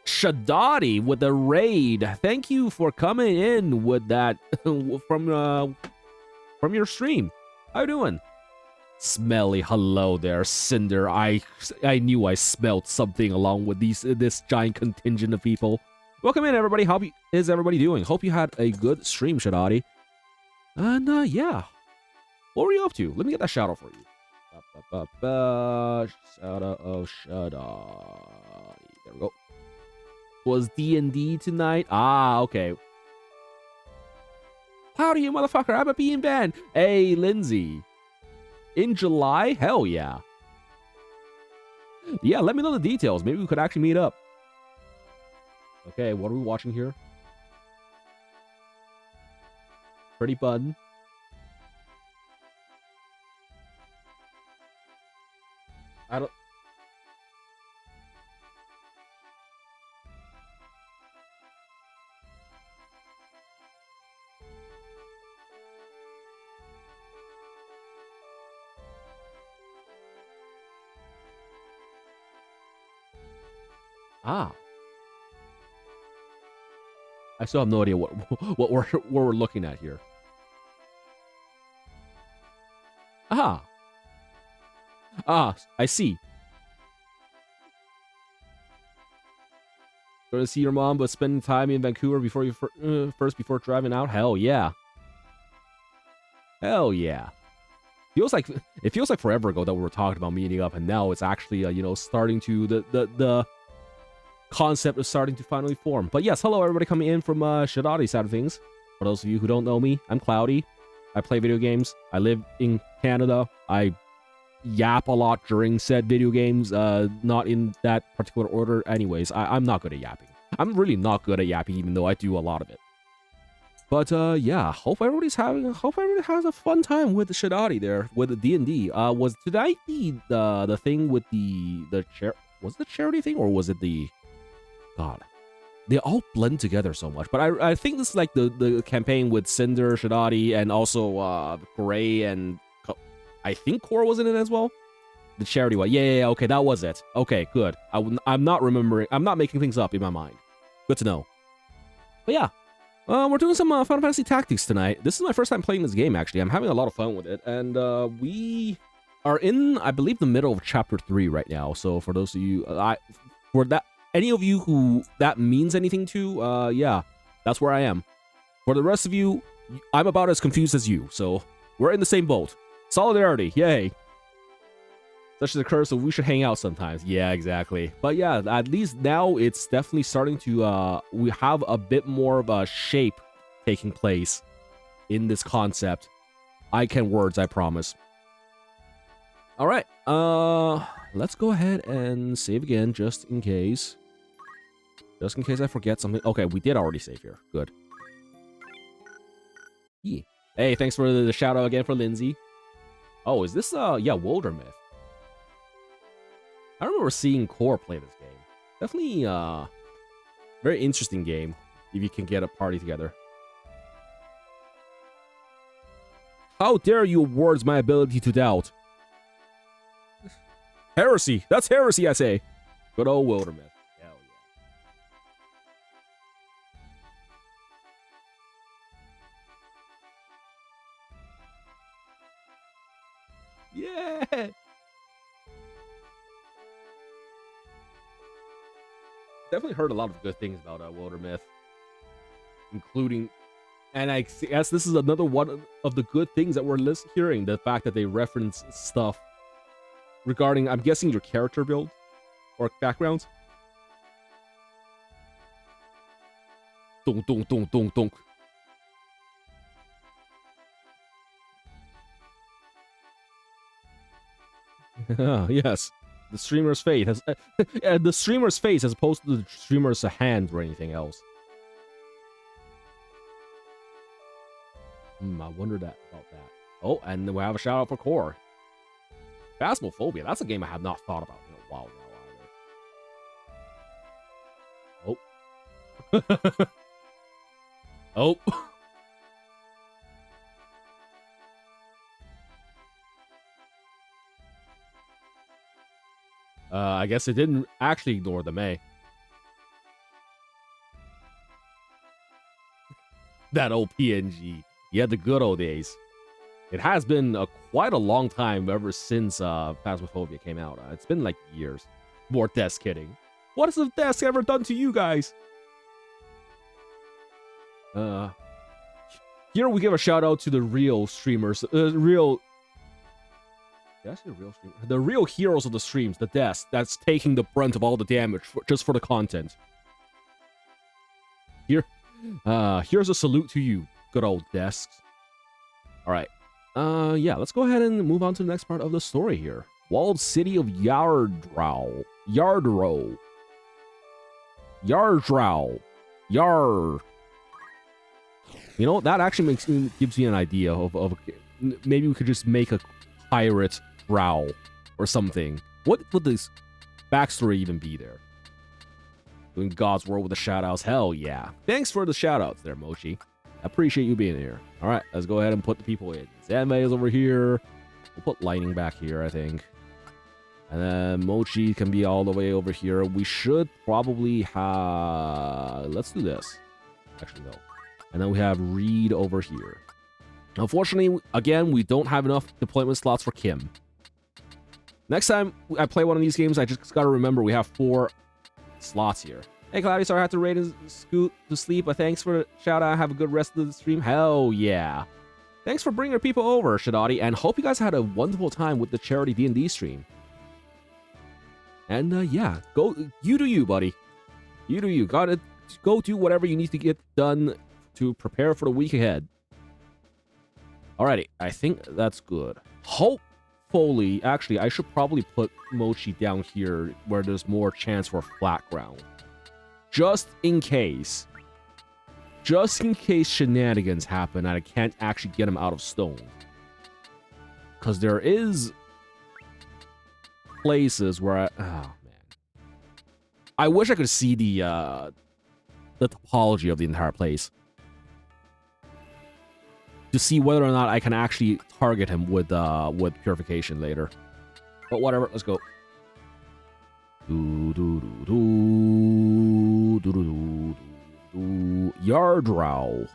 Shadati with the raid. Thank you for coming in with that from your stream. How you doing? Smelly, hello there, Cinder. I knew I smelled something along with this giant contingent of people. Welcome in, everybody. How is everybody doing? Hope you had a good stream, Shadati. And yeah, what were you up to? Let me get that shout out for you. Shout out of Shadati. There we go. Was D&D tonight? Ah, okay. Howdy, you motherfucker. I'm a being band. Hey, Lindsay. In July? Hell yeah. Yeah, let me know the details. Maybe we could actually meet up. Okay, what are we watching here? Pretty Bun. I don't... Ah. I still have no idea what we're looking at here. Ah. Ah, I see. Going to see your mom, but spending time in Vancouver before you before driving out? Hell yeah. Hell yeah. It feels like forever ago that we were talking about meeting up, and now it's actually you know, starting to the concept is starting to finally form. But yes, hello everybody coming in from Shadati side of things. For those of you who don't know me, I'm Cloudy. I play video games. I live in Canada. I yap a lot during said video games, not in that particular order. Anyways, I'm not good at yapping. I'm really not good at yapping, even though I do a lot of it. But yeah, hope everybody has a fun time with the Shadati there with the D&D. Was tonight the thing with the was it the charity thing, or was it the... God, they all blend together so much. But I think this is like the campaign with Cinder, Shadati, and also Gray, and I think Core was in it as well. The charity one. Yeah, okay, that was it. Okay, good. I'm not remembering. I'm not making things up in my mind. Good to know. But yeah, we're doing some Final Fantasy Tactics tonight. This is my first time playing this game, actually. I'm having a lot of fun with it. And we are in, I believe, the middle of Chapter 3 right now. So for those of you... any of you who that means anything to, yeah, that's where I am. For the rest of you, I'm about as confused as you, so we're in the same boat. Solidarity, yay. Such as the curse, so we should hang out sometimes. Yeah, exactly. But yeah, at least now it's definitely starting to, we have a bit more of a shape taking place in this concept. I can words, I promise. All right, let's go ahead and save again, just in case. Just in case I forget something. Okay, we did already save here. Good. Yeah. Hey, thanks for the shout out again for Lindsay. Oh, is this, yeah, Wildermyth. I remember seeing Core play this game. Definitely, very interesting game, if you can get a party together. How dare you awards my ability to doubt? Heresy! That's heresy, I say! Good old Wildermyth. Hell yeah! Yeah! Definitely heard a lot of good things about Wildermyth, including, and I guess this is another one of the good things that we're hearing, the fact that they reference stuff regarding, I'm guessing, your character build or background. Dunk, dunk, dunk, dunk, dunk. Yes. The streamer's fate has the streamer's face as opposed to the streamer's hand or anything else. I wonder about that. Oh, and then we have a shout out for Core. Phasmophobia. That's a game I have not thought about in a while now either. Oh. Oh. I guess it didn't actually ignore them, eh? That old PNG. Yeah, the good old days. It has been quite a long time ever since Phasmophobia came out. It's been like years. More desk kidding. What has the desk ever done to you guys? Here we give a shout out to the real streamers. Did I say real streamer? The real heroes of the streams, the desk that's taking the brunt of all the damage just for the content. Here's a salute to you, good old desks. All right. Yeah, let's go ahead and move on to the next part of the story here. Walled city of Yardrow. Yardrow. Yardrow. Yar. You know, that actually gives me an idea of maybe we could just make a pirate drow or something. What would this backstory even be there? Doing God's world with the shoutouts. Hell yeah. Thanks for the shoutouts there, Mochi. I appreciate you being here. All right, let's go ahead and put the people in. Zanmei is over here. We'll put Lightning back here, I think. And then Mochi can be all the way over here. We should probably have... Let's do this. Actually, no. And then we have Reed over here. Unfortunately, again, we don't have enough deployment slots for Kim. Next time I play one of these games, I just gotta remember we have 4 slots here. Hey, Cloudy, sorry I had to raid and scoot to sleep, but thanks for the shout out. Have a good rest of the stream. Hell yeah. Thanks for bringing people over, Shadati, and hope you guys had a wonderful time with the charity D&D stream. And yeah, you do you, buddy. You do you. Gotta go do whatever you need to get done to prepare for the week ahead. Alrighty, I think that's good. Hopefully, actually, I should probably put Mochi down here where there's more chance for flat ground. Just in case. Just in case shenanigans happen and I can't actually get him out of stone. Because there is places where I... Oh, man. I wish I could see the topology of the entire place. To see whether or not I can actually target him with purification later. But whatever, let's go. Yardrow.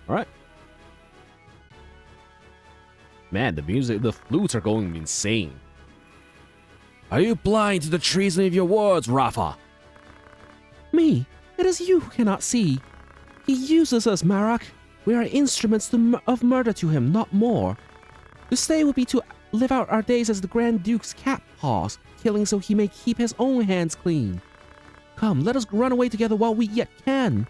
Alright. Man, the music, the flutes are going insane. Are you blind to the treason of your words, Rafa? Me? It is you who cannot see. He uses us, Marak. We are instruments of murder to him, not more. To stay would be to live out our days as the Grand Duke's cat paws, killing so he may keep his own hands clean. Come, let us run away together while we yet can.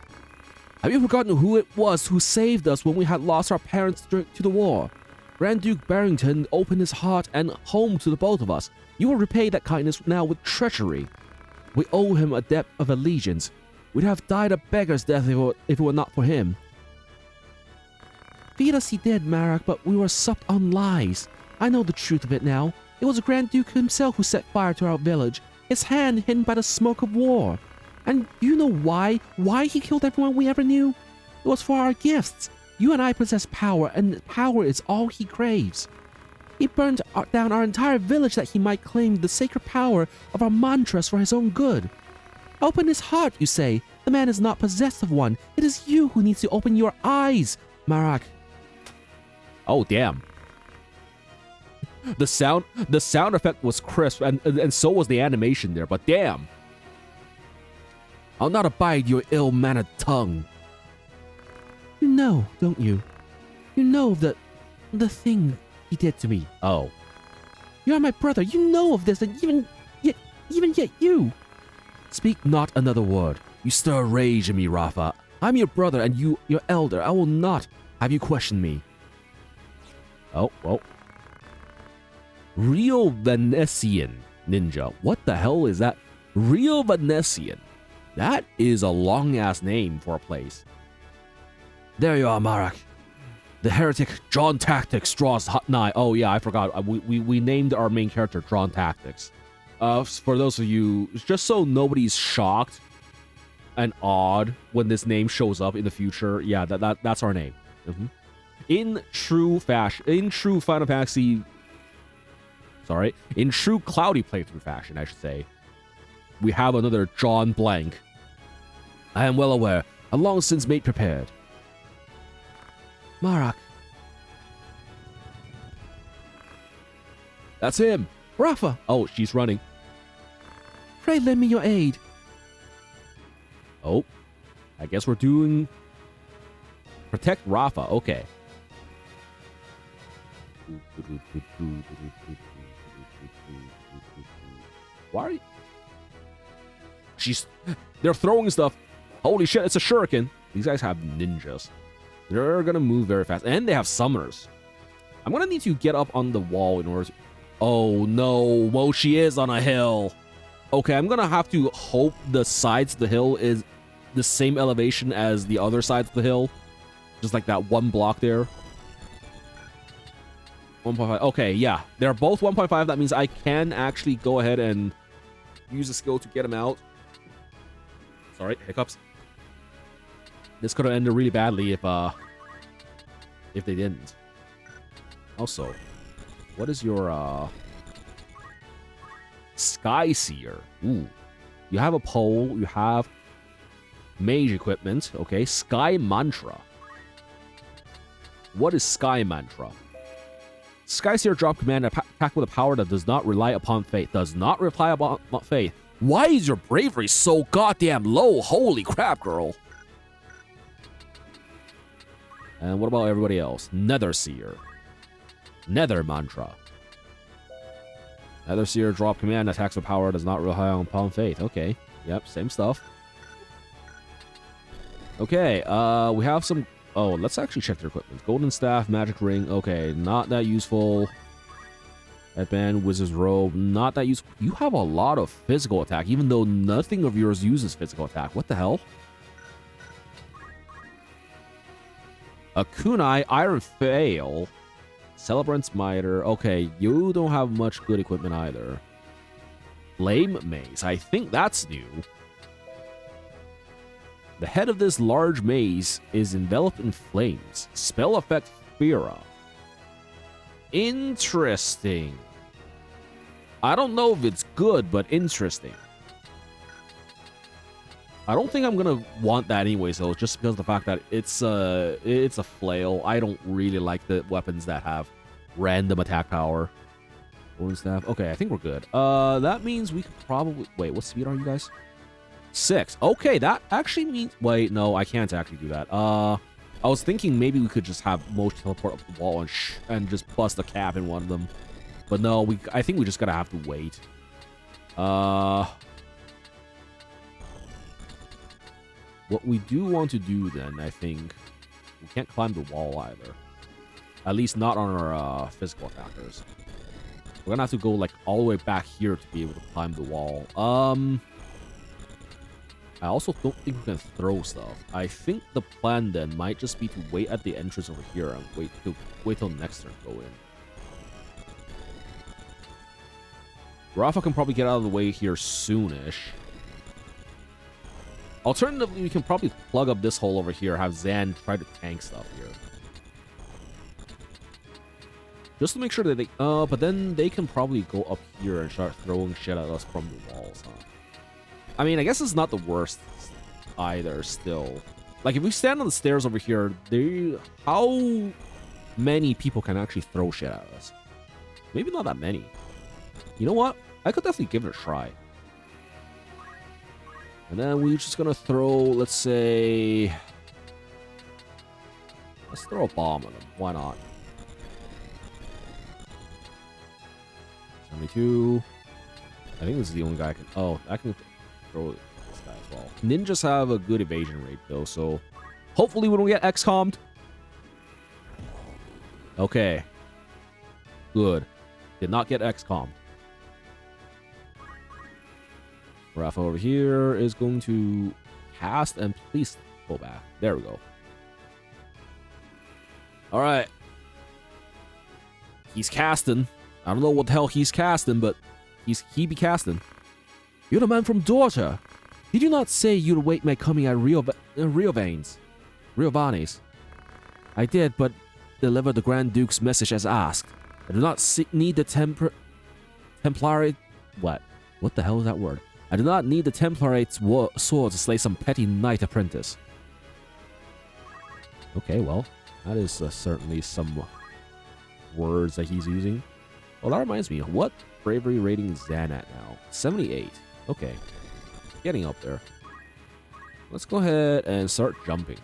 Have you forgotten who it was who saved us when we had lost our parents to the war? Grand Duke Barrington opened his heart and home to the both of us. You will repay that kindness now with treachery. We owe him a debt of allegiance. We'd have died a beggar's death if it were not for him. Feed us he did, Marak, but we were supped on lies. I know the truth of it now. It was the Grand Duke himself who set fire to our village, his hand hidden by the smoke of war. And you know why? Why he killed everyone we ever knew? It was for our gifts. You and I possess power, and power is all he craves. He burned down our entire village that he might claim the sacred power of our mantras for his own good. Open his heart, you say. The man is not possessed of one. It is you who needs to open your eyes, Marak. Oh, damn. The sound effect was crisp, and so was the animation there, but damn. I'll not abide your ill-mannered tongue. You know, don't you? You know the thing he did to me. Oh. You are my brother. You know of this, and even yet you. Speak not another word. You stir rage in me, Rafa. I'm your brother and you your elder. I will not have you question me. Oh, well. Real Venetian ninja. What the hell is that? Real Venetian. That is a long-ass name for a place. There you are, Marak. The heretic John Tactics draws hot nigh. Oh yeah, I forgot. We named our main character John Tactics. For those of you, just so nobody's shocked and awed when this name shows up in the future, yeah, that's our name. In true fashion, in true Final Fantasy, in true Cloudy playthrough fashion, I should say, we have another John Blank. I am well aware. I've long since made prepared. Marak. That's him. Rafa. Oh, she's running. Pray lend me your aid. Oh, I guess we're doing... Protect Rafa. Okay. Why are you... They're throwing stuff. Holy shit, it's a shuriken. These guys have ninjas. They're gonna move very fast. And they have summoners. I'm gonna need to get up on the wall in order to... Oh no, Mochi is on a hill. Okay, I'm gonna have to hope the sides of the hill is the same elevation as the other sides of the hill. Just like that one block there. 1.5. Okay, yeah. They're both 1.5. That means I can actually go ahead and use a skill to get him out. Sorry, hiccups. This could have ended really badly if they didn't. Also, what is your Sky Seer? Ooh. You have a pole, you have mage equipment, okay? Sky Mantra. What is Sky Mantra? Sky Seer drop command attack with a power that does not rely upon faith. Does not rely upon faith. Why is your bravery so goddamn low? Holy crap, girl. And what about everybody else? Nether Seer. Nether Mantra. Nether Seer drop command attacks with power does not rely upon faith. Okay. Yep, same stuff. Okay, we have some... Oh, let's actually check their equipment. Golden Staff, Magic Ring. Okay, not that useful. Headband, Wizard's Robe. Not that useful. You have a lot of physical attack, even though nothing of yours uses physical attack. What the hell? A Kunai, Iron Fail. Celebrant's Miter. Okay, you don't have much good equipment either. Flame Maze. I think that's new. The head of this large maze is enveloped in flames. Spell effect Fira. Interesting. I don't know if it's good, but interesting. I don't think I'm gonna want that anyways, though, just because of the fact that it's a flail. I don't really like the weapons that have random attack power. Golden Staff. Okay, I think we're good. That means we could probably... Wait, what speed are you guys? 6. Okay, that actually means... Wait, no, I can't actually do that. I was thinking maybe we could just have Mochi teleport up the wall and just bust a cap in one of them. But no, I think we just gotta have to wait. What we do want to do then, I think... We can't climb the wall either. At least not on our physical attackers. We're gonna have to go like all the way back here to be able to climb the wall. I also don't think we can throw stuff. I think the plan then might just be to wait at the entrance over here and wait till next turn to go in. Rafa can probably get out of the way here soonish. Alternatively, we can probably plug up this hole over here, have Zan try to tank stuff here. Just to make sure that they... but then they can probably go up here and start throwing shit at us from the walls, huh? I mean, I guess it's not the worst either, still. Like, if we stand on the stairs over here, how many people can actually throw shit at us? Maybe not that many. You know what? I could definitely give it a try. And then we're just gonna throw, let's say... Let's throw a bomb at them. Why not? 72. I think this is the only guy I can... Oh, I can throw this guy as well. Ninjas have a good evasion rate, though, so... Hopefully we don't get XCOM'd. Okay. Good. Did not get XCOM'd. Rafa over here is going to cast and please go back. There we go. Alright. He's casting. I don't know what the hell he's casting, but he be casting. You're the man from Daughter. Did you not say you'd await my coming at Riovanes? I did, but delivered the Grand Duke's message as asked. I do not need the Templari... What? What the hell is that word? I do not need the Templari's sword to slay some petty knight apprentice. Okay, well, that is certainly some words that he's using. Well, that reminds me, what bravery rating is Zan at now? 78. Okay. Getting up there. Let's go ahead and start jumping.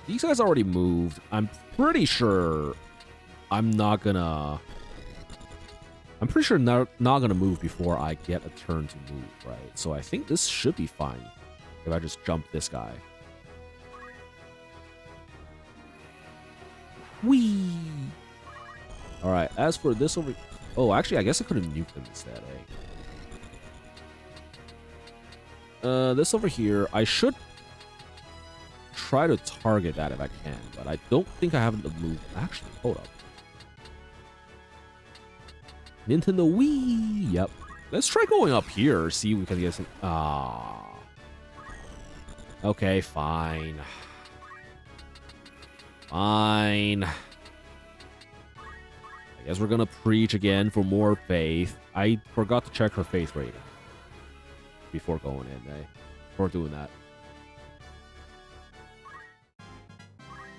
These guys already moved. I'm pretty sure I'm not gonna I'm pretty sure not gonna move before I get a turn to move, right? So I think this should be fine if I just jump this guy. Whee! All right, as for this over... Oh, actually, I guess I could have nuked him instead, eh? This over here, I should try to target that if I can, but I don't think I have the move. Actually, hold up. Nintendo Wii. Yep. Let's try going up here. See if we can get some. Ah. Okay, fine. Fine. I guess we're gonna preach again for more faith. I forgot to check her faith rating before going in, eh? Before doing that.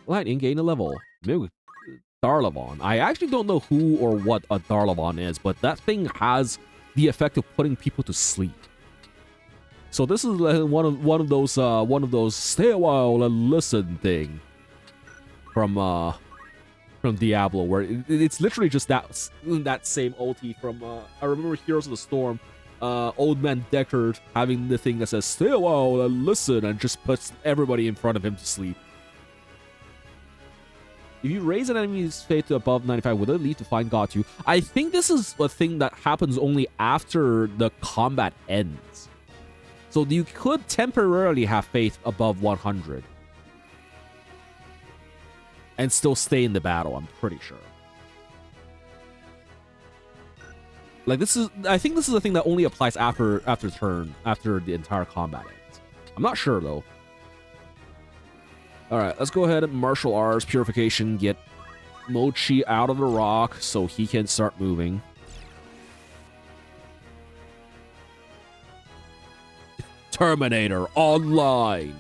Lightning gain a level. Maybe Darlavon. I actually don't know who or what a Darlavon is, but that thing has the effect of putting people to sleep. So this is one of those stay a while and listen thing from Diablo, where it's literally just that same OT from I remember Heroes of the Storm. Old man Deckard having the thing that says stay a while and listen and just puts everybody in front of him to sleep. If you raise an enemy's fate to above 95, will it lead to find God 2? I think this is a thing that happens only after the combat ends. So you could temporarily have faith above 100. And still stay in the battle, I'm pretty sure. Like I think this is a thing that only applies after the entire combat ends. I'm not sure though. All right, let's go ahead and martial arts purification, get Mochi out of the rock so he can start moving. Terminator online.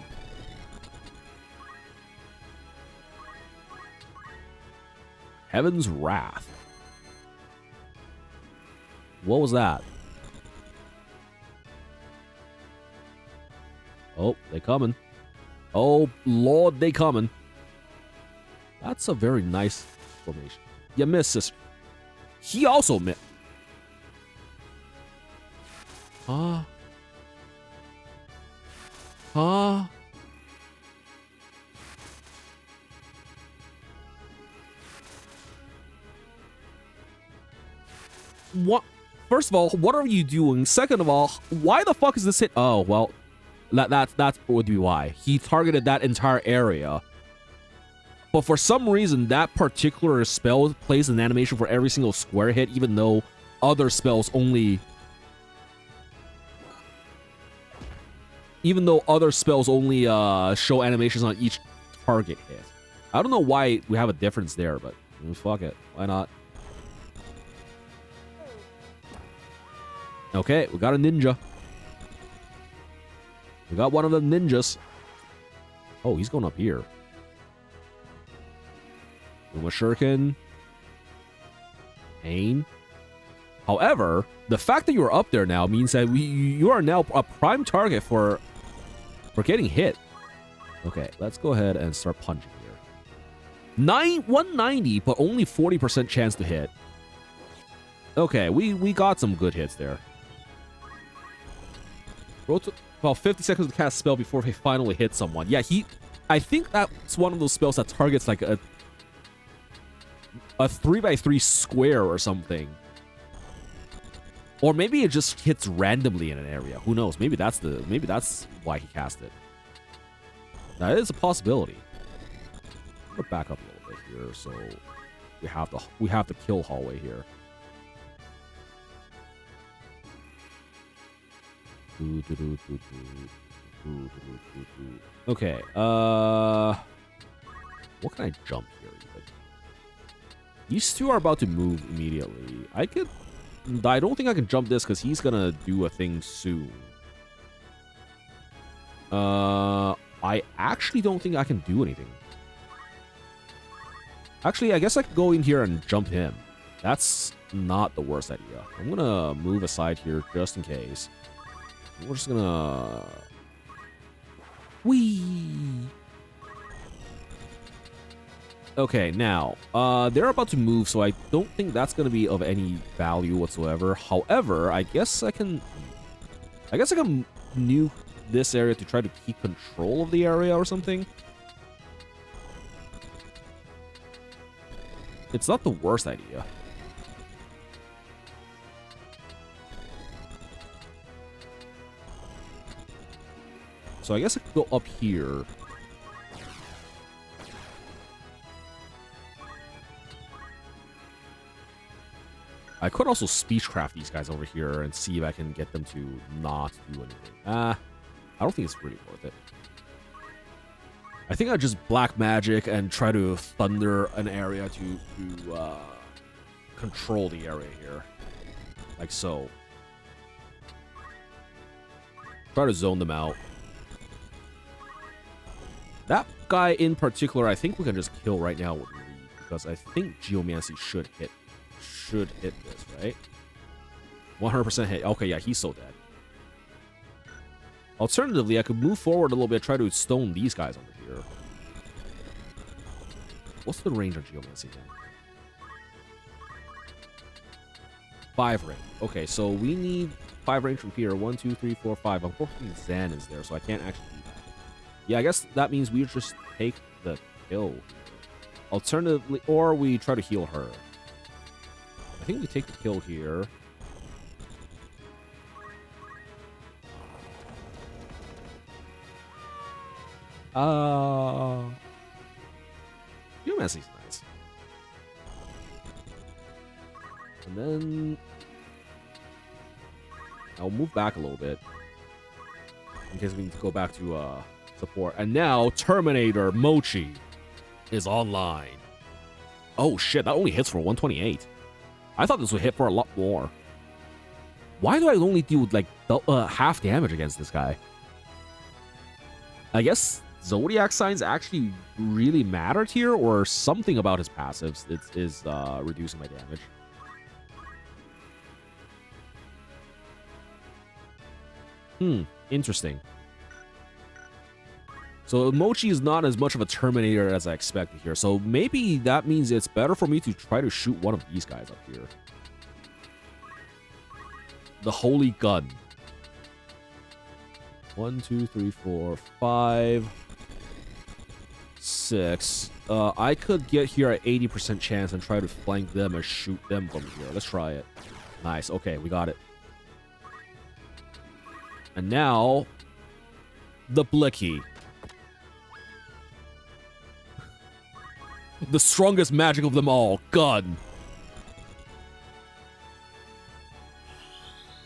Heaven's Wrath. What was that? Oh, they coming. Oh, Lord, they coming. That's a very nice formation. You missed, sister. He also missed. Huh? Huh? What? First of all, what are you doing? Second of all, why the fuck is this hit? Oh, well, that would be why. He targeted that entire area. But for some reason, that particular spell plays an animation for every single square hit, even though other spells only... show animations on each target hit. I don't know why we have a difference there, but fuck it. Why not? Okay, we got a ninja. We got one of the ninjas. Oh, he's going up here. Uma Shuriken. Pain. However, the fact that you're up there now means that you are now a prime target for getting hit. Okay, let's go ahead and start punching here. 190, but only 40% chance to hit. Okay, we got some good hits there. About 50 seconds to cast a spell before he finally hits someone. Yeah, I think that's one of those spells that targets like a 3x3 square or something. Or maybe it just hits randomly in an area. Who knows? Maybe that's why he cast it. That is a possibility. I'm gonna back up a little bit here, so we have to kill hallway here. Okay, what can I jump here even? These two are about to move immediately. I don't think I can jump this because he's gonna do a thing soon. I actually don't think I can do anything. Actually, I guess I could go in here and jump him. That's not the worst idea. I'm gonna move aside here just in case. We're just gonna... Whee! Okay, now, they're about to move, so I don't think that's going to be of any value whatsoever. However, I guess I can nuke this area to try to keep control of the area or something. It's not the worst idea. So I guess I could go up here. I could also speechcraft these guys over here and see if I can get them to not do anything. I don't think it's really worth it. I think I'd just black magic and try to thunder an area to control the area here. Like so. Try to zone them out. That guy in particular, I think we can just kill right now with Reed, because I think Geomancy should hit this, right? 100% hit. Okay, yeah, he's so dead. Alternatively, I could move forward a little bit, try to stone these guys over here. What's the range on Geomancy then? 5 range. Okay, so we need 5 range from here. 1, 2, 3, 4, 5. Unfortunately, Zan is there, so I can't actually do that. Yeah, I guess that means we just take the kill. Alternatively, or we try to heal her. I think we take the kill here. Geomancy's nice. And then I'll move back a little bit in case we need to go back to support. And now Terminator Mochi is online. Oh shit, that only hits for 128. I thought this would hit for a lot more. Why do I only do like half damage against this guy? I guess Zodiac signs actually really mattered here, or something about his passives is reducing my damage. Interesting. So Mochi is not as much of a Terminator as I expected here. So maybe that means it's better for me to try to shoot one of these guys up here. The Holy Gun. 1, 2, 3, 4, 5, 6. I could get here at 80% chance and try to flank them and shoot them from here. Let's try it. Nice. Okay, we got it. And now, the Blicky. The strongest magic of them all. Gun.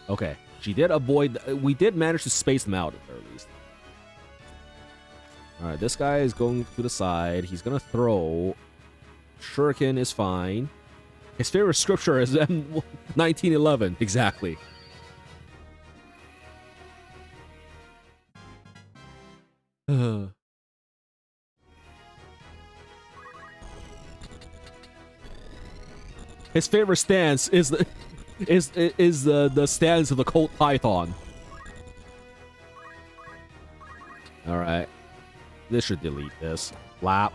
Okay. She did avoid... We did manage to space them out, at the very least. Alright, this guy is going to the side. He's going to throw. Shuriken is fine. His favorite scripture is 1911. Exactly. His favorite stance is the stance of the Colt Python. All right, this should delete this. Lap.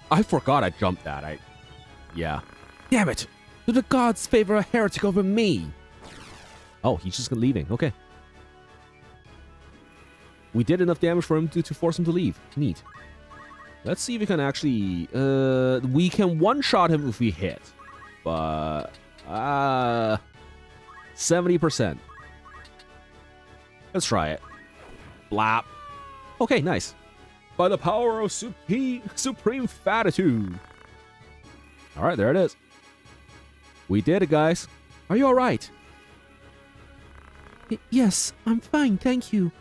I forgot I jumped that. Yeah. Damn it! Do the gods favor a heretic over me? Oh, he's just leaving. Okay. We did enough damage for him to force him to leave. Neat. Let's see if we can actually... we can one-shot him if we hit. But... 70%. Let's try it. Blap. Okay, nice. By the power of supreme fatitude. Alright, there it is. We did it, guys. Are you alright? Yes, I'm fine, thank you.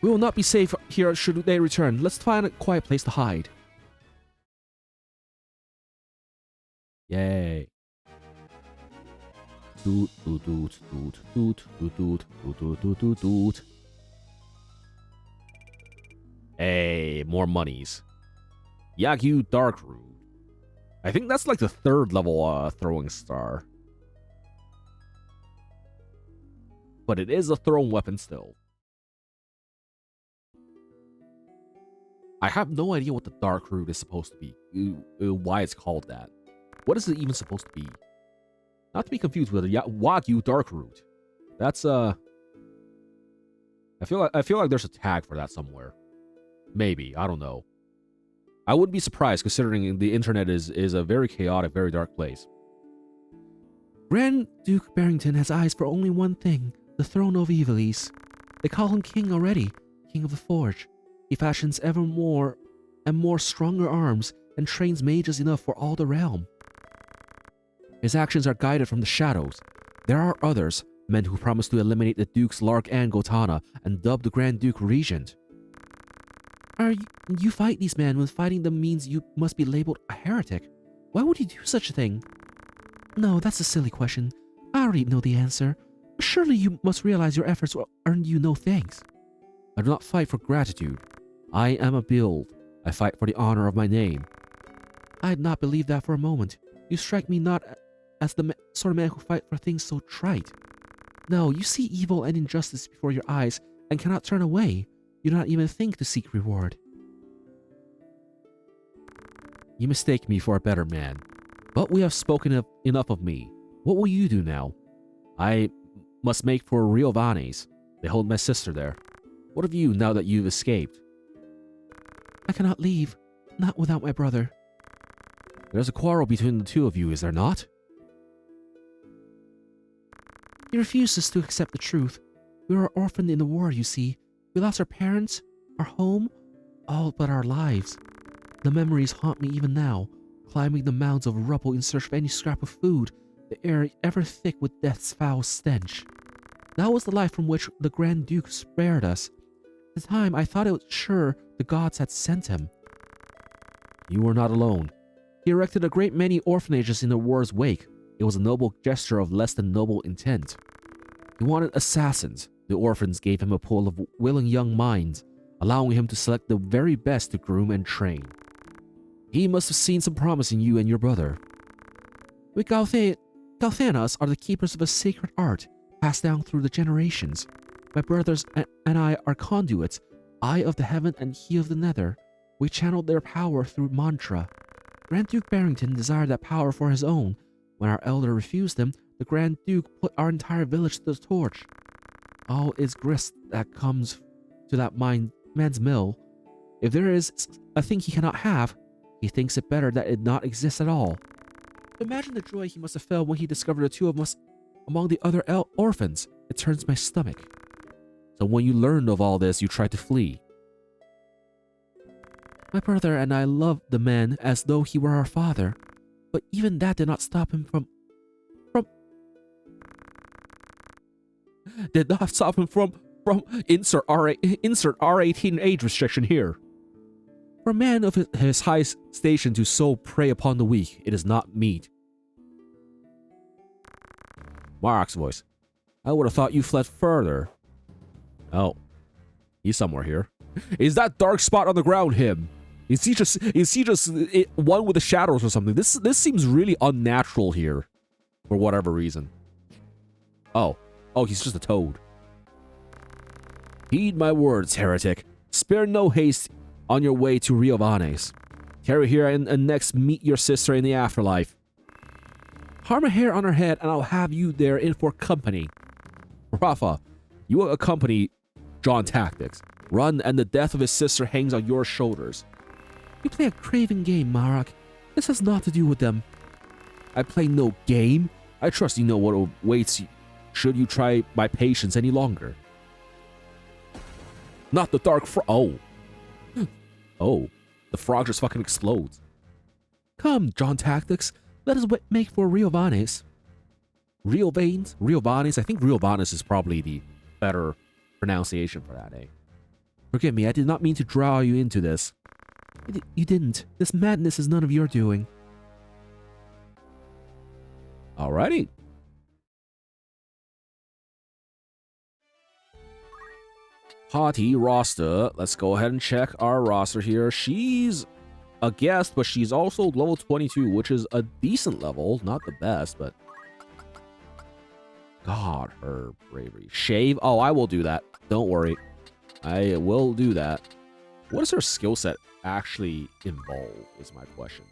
We will not be safe here should they return. Let's find a quiet place to hide. Yay. Doot, doot, doot, doot, doot, doot, doot, doot, doot, doot, doot. Hey, more monies. Yagyu Dark Root. I think that's like the 3rd level throwing star. but it is a thrown weapon still. I have no idea what the Dark Root is supposed to be, why it's called that. What is it even supposed to be? Not to be confused with the Wagyu Dark Root. That's I feel like there's a tag for that somewhere. Maybe, I don't know. I wouldn't be surprised considering the internet is a very chaotic, very dark place. Grand Duke Barrington has eyes for only one thing, the throne of Evilise. They call him king already, king of the forge. He fashions ever more and more stronger arms and trains mages enough for all the realm. His actions are guided from the shadows. There are others, men who promise to eliminate the Duke's Lark and Gotana and dub the Grand Duke regent. You fight these men when fighting them means you must be labeled a heretic. Why would you do such a thing? No, that's a silly question. I already know the answer. Surely you must realize your efforts will earn you no thanks. I do not fight for gratitude. I am a build. I fight for the honor of my name. I'd not believe that for a moment. You strike me not as the sort of man who fight for things so trite. No, you see evil and injustice before your eyes and cannot turn away. You do not even think to seek reward. You mistake me for a better man. But we have spoken enough of me. What will you do now? I must make for Riovanes. They hold my sister there. What of you now that you've escaped? I cannot leave, not without my brother. There's a quarrel between the two of you, is there not? He refuses to accept the truth. We were orphaned in the war, you see. We lost our parents, our home, all but our lives. The memories haunt me even now, climbing the mounds of rubble in search of any scrap of food, the air ever thick with death's foul stench. That was the life from which the Grand Duke spared us. At the time, I thought it was sure the gods had sent him. You were not alone. He erected a great many orphanages in the war's wake. It was a noble gesture of less than noble intent. He wanted assassins. The orphans gave him a pool of willing young minds, allowing him to select the very best to groom and train. He must have seen some promise in you and your brother. We Galthanas are the keepers of a sacred art, passed down through the generations. My brothers and I are conduits, I of the heaven and he of the nether. We channeled their power through mantra. Grand Duke Barrington desired that power for his own. When our elder refused him, the Grand Duke put our entire village to the torch. All is grist that comes to that man's mill. If there is a thing he cannot have, he thinks it better that it not exist at all. Imagine the joy he must have felt when he discovered the two of us among the other orphans. It turns my stomach. So when you learned of all this, you tried to flee. My brother and I loved the man as though he were our father, but even that did not stop him from insert R18 age restriction here. For a man of his high station to so prey upon the weak, it is not meet. Mark's voice. I would have thought you fled further. Oh, he's somewhere here. Is that dark spot on the ground him? Is he just one with the shadows or something? This seems really unnatural here, for whatever reason. Oh, he's just a toad. Heed my words, heretic. Spare no haste on your way to Riovanes. Tarry here and next meet your sister in the afterlife. Harm a hair on her head and I'll have you there in for company. Rafa, you will accompany John Tactics. Run and the death of his sister hangs on your shoulders. You play a craven game, Marak. This has naught to do with them. I play no game. I trust you know what awaits you should you try my patience any longer. Not the dark frog. Oh, the frog just fucking explodes. Come, John Tactics. Let us make for Riovanes. Riovanes? I think Riovanes is probably the better pronunciation for that, eh? Forgive me, I did not mean to draw you into this. You didn't. This madness is none of your doing. Alrighty. Party roster. Let's go ahead and check our roster here. She's a guest, but she's also level 22, which is a decent level. Not the best, but... God, her bravery. Shave? Oh, I will do that. Don't worry. I will do that. What does her skill set actually involve, is my question.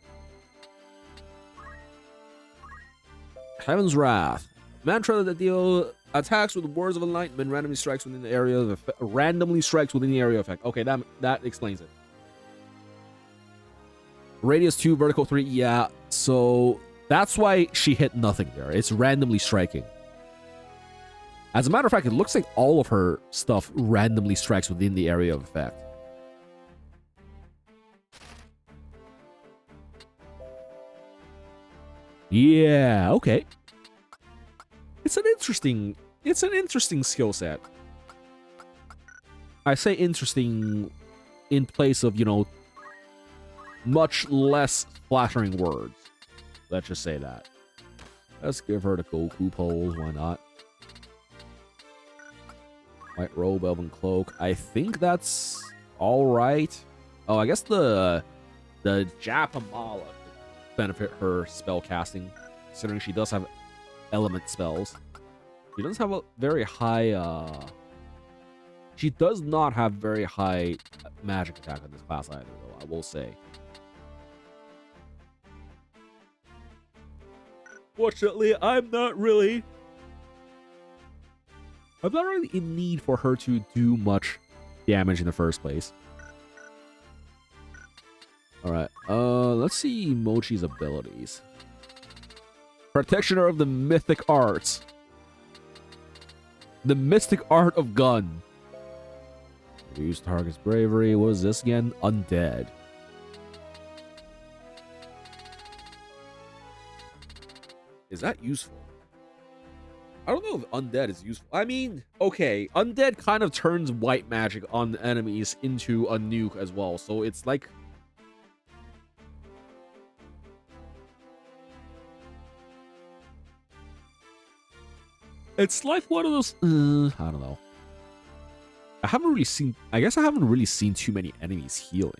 Heaven's Wrath. Mantra that deal attacks with words of enlightenment randomly strikes within the area of effect. Randomly strikes within the area of effect. Okay, that explains it. Radius 2, vertical 3. Yeah, so that's why she hit nothing there. It's randomly striking. As a matter of fact, it looks like all of her stuff randomly strikes within the area of effect. Yeah, okay. It's an interesting skill set. I say interesting in place of, much less flattering words. Let's just say that. Let's give her the Goku pose, why not? White robe, elven cloak. I think that's alright. Oh, I guess the Japamala could benefit her spell casting, considering she does have element spells. She doesn't have a very high, she does not have very high magic attack in this class either, though, I will say. Fortunately, I'm not really in need for her to do much damage in the first place. Alright, let's see Mochi's abilities. Practitioner of the Mythic Arts. The Mystic Art of Gun. Use target's bravery. What is this again? Undead. Is that useful? I don't know if undead is useful. I mean, okay, undead kind of turns white magic on enemies into a nuke as well, so it's like... It's like one of those... I don't know. I guess I haven't really seen too many enemies healing.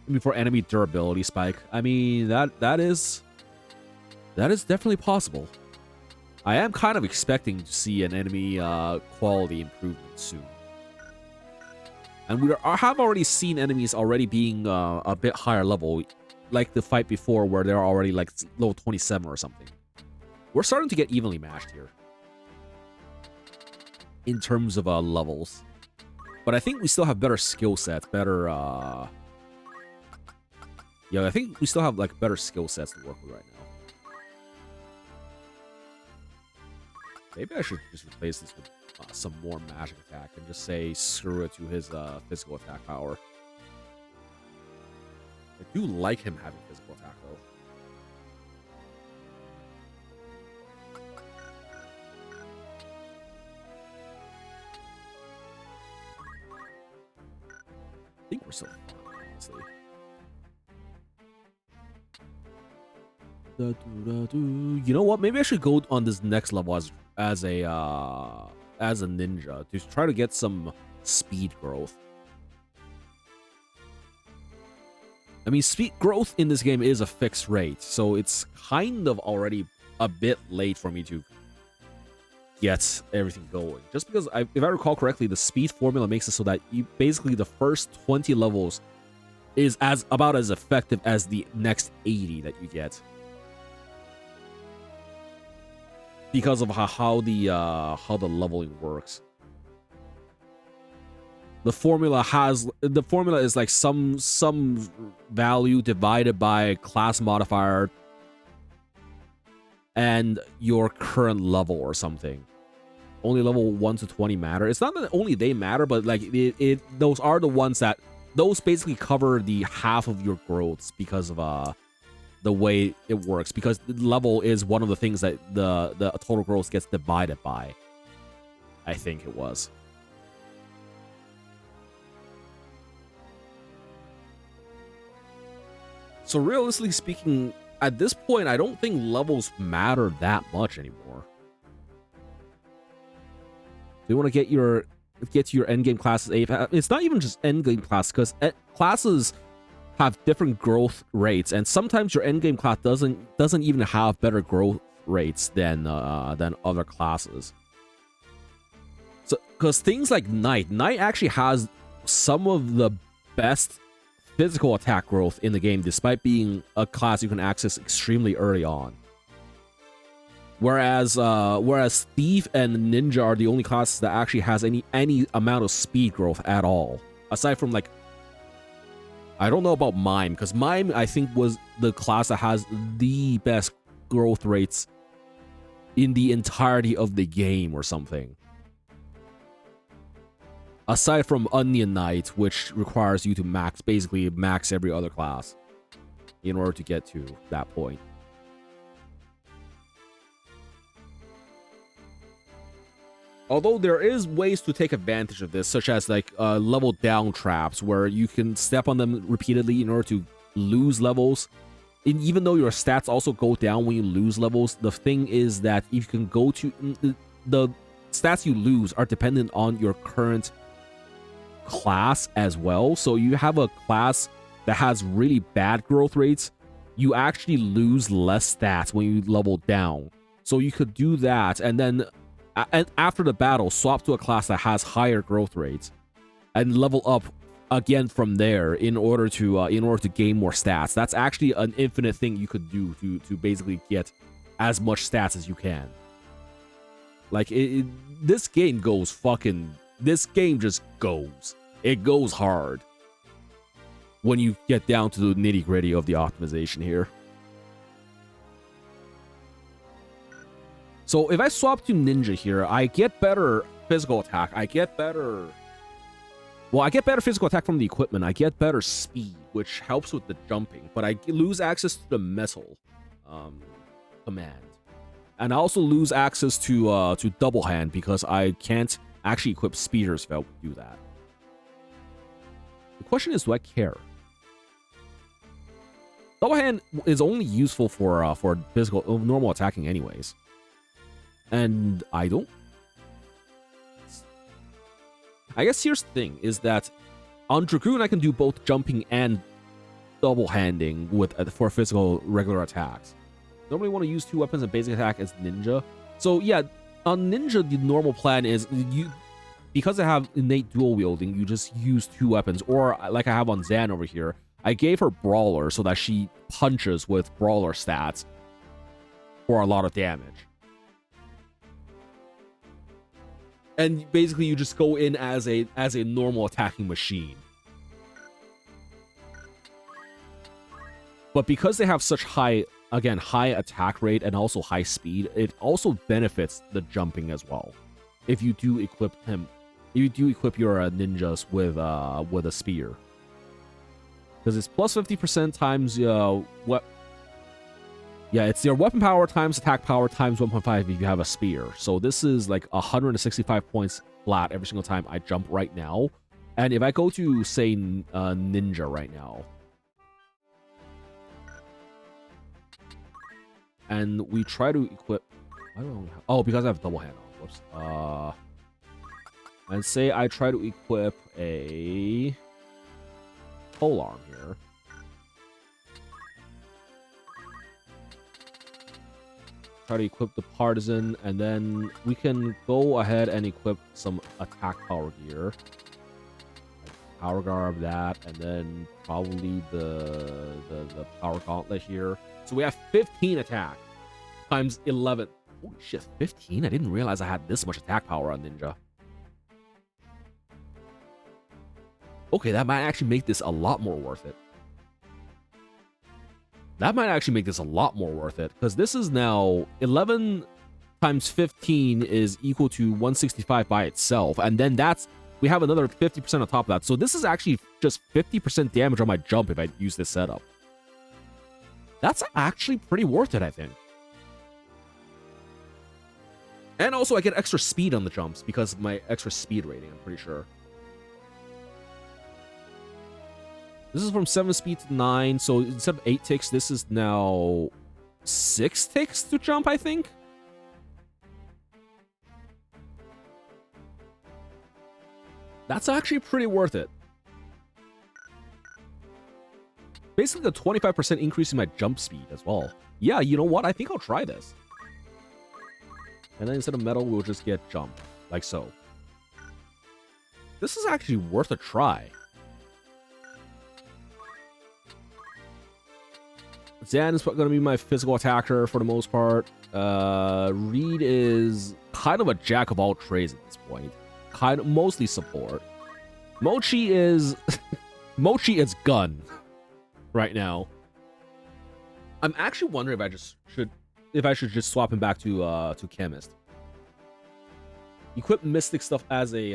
I mean, for enemy durability spike, I mean, that is definitely possible. I am kind of expecting to see an enemy quality improvement soon. And we have already seen enemies already being a bit higher level, like the fight before where they're already like level 27 or something. We're starting to get evenly matched here in terms of levels. But I think we still have better skill sets, better... Yeah, I think we still have like better skill sets to work with right now. Maybe I should just replace this with some more magic attack and just say screw it to his physical attack power. I do like him having physical attack though. I think we're still fine, honestly. You know what? Maybe I should go on this next level as a ninja to try to get some speed growth. I mean, speed growth in this game is a fixed rate, so it's kind of already a bit late for me to get everything going. Just because, if I recall correctly, the speed formula makes it so that basically the first 20 levels is about as effective as the next 80 that you get. Because of how the leveling works. The formula is like some value divided by class modifier and your current level or something. Only level 1 to 20 matter. It's not that only they matter, but like those are the ones that those basically cover the half of your growths because of the way it works, because the level is one of the things that the total growth gets divided by. I think it was. So realistically speaking, at this point, I don't think levels matter that much anymore. You want to get your endgame classes. It's not even just endgame class, because classes have different growth rates, and sometimes your endgame class doesn't even have better growth rates than other classes. So, because things like Knight actually has some of the best physical attack growth in the game, despite being a class you can access extremely early on. Whereas Thief and Ninja are the only classes that actually has any amount of speed growth at all. Aside from, like, I don't know about Mime, because Mime, I think, was the class that has the best growth rates in the entirety of the game or something. Aside from Onion Knight, which requires you to basically max every other class in order to get to that point. Although there is ways to take advantage of this, such as like level down traps, where you can step on them repeatedly in order to lose levels. And even though your stats also go down when you lose levels, the thing is that if you can go to... the stats you lose are dependent on your current class as well. So you have a class that has really bad growth rates, you actually lose less stats when you level down. So you could do that, and then after the battle, swap to a class that has higher growth rates and level up again from there in order to gain more stats. That's actually an infinite thing you could do to basically get as much stats as you can. Like, this game goes fucking... This game just goes. It goes hard when you get down to the nitty-gritty of the optimization here. So if I swap to Ninja here, I get better physical attack. I get better physical attack from the equipment. I get better speed, which helps with the jumping. But I lose access to the missile command. And I also lose access to double hand because I can't actually equip speeders if I do that. The question is, do I care? Double hand is only useful for physical normal attacking anyways. And I don't... I guess here's the thing, is that on Dragoon I can do both jumping and double handing for physical regular attacks. Normally want to use 2 weapons and basic attack as Ninja. So yeah, on Ninja the normal plan is because I have innate dual wielding, you just use 2 weapons, or like I have on Zan over here, I gave her Brawler so that she punches with Brawler stats for a lot of damage. And basically you just go in as a normal attacking machine. But because they have such high attack rate and also high speed, it also benefits the jumping as well. If you do equip your ninjas with a spear. Because it's plus 50% times what? Yeah, it's your weapon power times attack power times 1.5 if you have a spear. So this is like 165 points flat every single time I jump right now. And if I go to, say, Ninja right now, and we try to equip... I don't know. Oh, because I have double hand on. Whoops. And say I try to equip a polearm here. Try to equip the partisan, and then we can go ahead and equip some attack power gear. Like power garb, that, and then probably the power gauntlet here. So we have 15 attack times 11. Holy shit, 15? I didn't realize I had this much attack power on Ninja. Okay, that might actually make this a lot more worth it. That might actually make this a lot more worth it, because this is now 11 times 15 is equal to 165 by itself, and then we have another 50% on top of that. So this is actually just 50% damage on my jump if I use this setup. That's actually pretty worth it, I think. And also I get extra speed on the jumps because of my extra speed rating, I'm pretty sure. This is from 7 speed to 9, so instead of 8 ticks, this is now 6 ticks to jump, I think? That's actually pretty worth it. Basically a 25% increase in my jump speed as well. Yeah, you know what? I think I'll try this. And then instead of metal, we'll just get jump, like so. This is actually worth a try. Zan is going to be my physical attacker for the most part. Reed is kind of a jack of all trades at this point. Kind of mostly support. Mochi is Mochi is gun right now. I'm actually wondering if I should just swap him back to chemist. Equip mystic stuff as a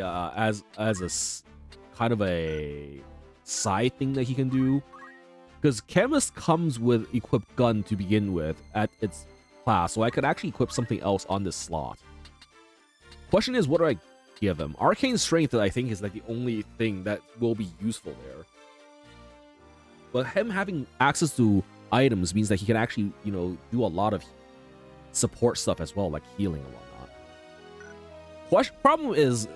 kind of a side thing that he can do. Because chemist comes with equipped gun to begin with at its class, so I could actually equip something else on this slot. Question is, what do I give him? Arcane strength, I think, is like the only thing that will be useful there. But him having access to items means that he can actually, you know, do a lot of support stuff as well, like healing and whatnot. Problem is,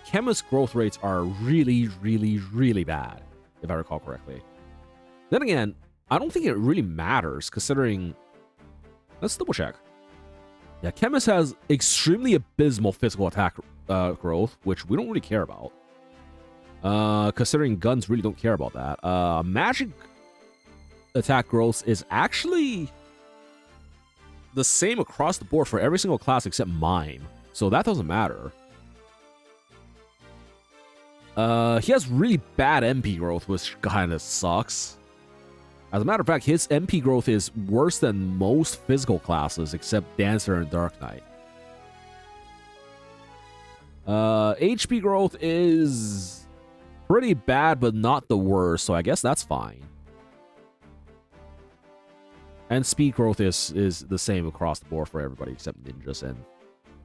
chemist growth rates are really, really, really bad, if I recall correctly. Then again, I don't think it really matters, considering... Let's double check. Yeah, chemist has extremely abysmal physical attack growth, which we don't really care about. Considering guns really don't care about that. Magic attack growth is actually the same across the board for every single class except mime. So that doesn't matter. He has really bad MP growth, which kind of sucks. As a matter of fact, his MP growth is worse than most physical classes except Dancer and Dark Knight. HP growth is pretty bad, but not the worst, so I guess that's fine. And speed growth is the same across the board for everybody except ninjas and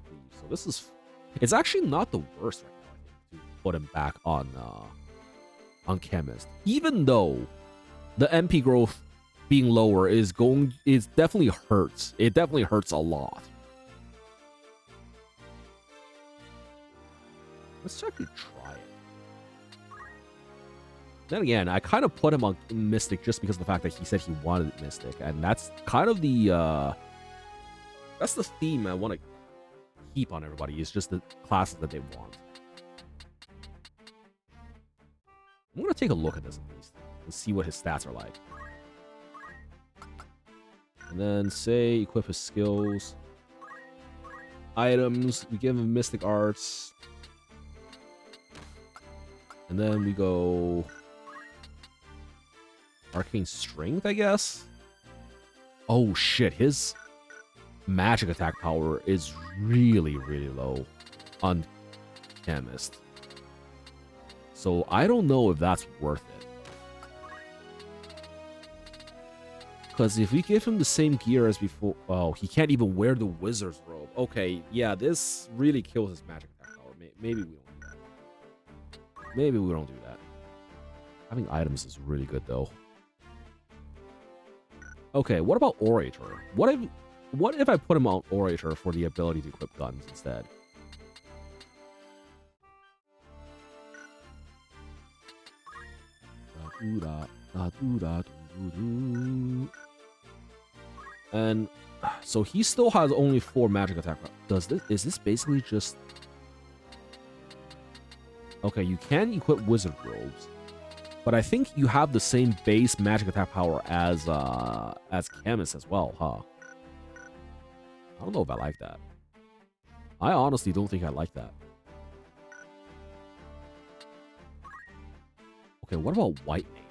thieves. So this is... It's actually not the worst right now, I think, to put him back on chemist. Even though the MP growth being lower is definitely hurts. It definitely hurts a lot. Let's actually try it. Then again, I kind of put him on Mystic just because of the fact that he said he wanted Mystic, and that's kind of the that's the theme I want to keep on everybody, is just the classes that they want. I'm gonna take a look at this at least and see what his stats are like. And then say equip his skills. Items, we give him Mystic Arts. And then we go Arcane Strength, I guess? Oh shit, his magic attack power is really, really low on Chemist. So I don't know if that's worth it. Because if we give him the same gear as before... Oh, he can't even wear the Wizard's Robe. Okay, yeah, this really kills his magic attack power. Maybe we don't do that. Maybe we don't do that. Having items is really good, though. Okay, what about Orator? What if I put him on Orator for the ability to equip guns instead? And so he still has only 4 magic attack. Is this basically just... Okay, you can equip wizard robes, but I think you have the same base magic attack power as Chemist as well, huh? I don't know if I like that. I honestly don't think I like that. Okay, what about White Mage?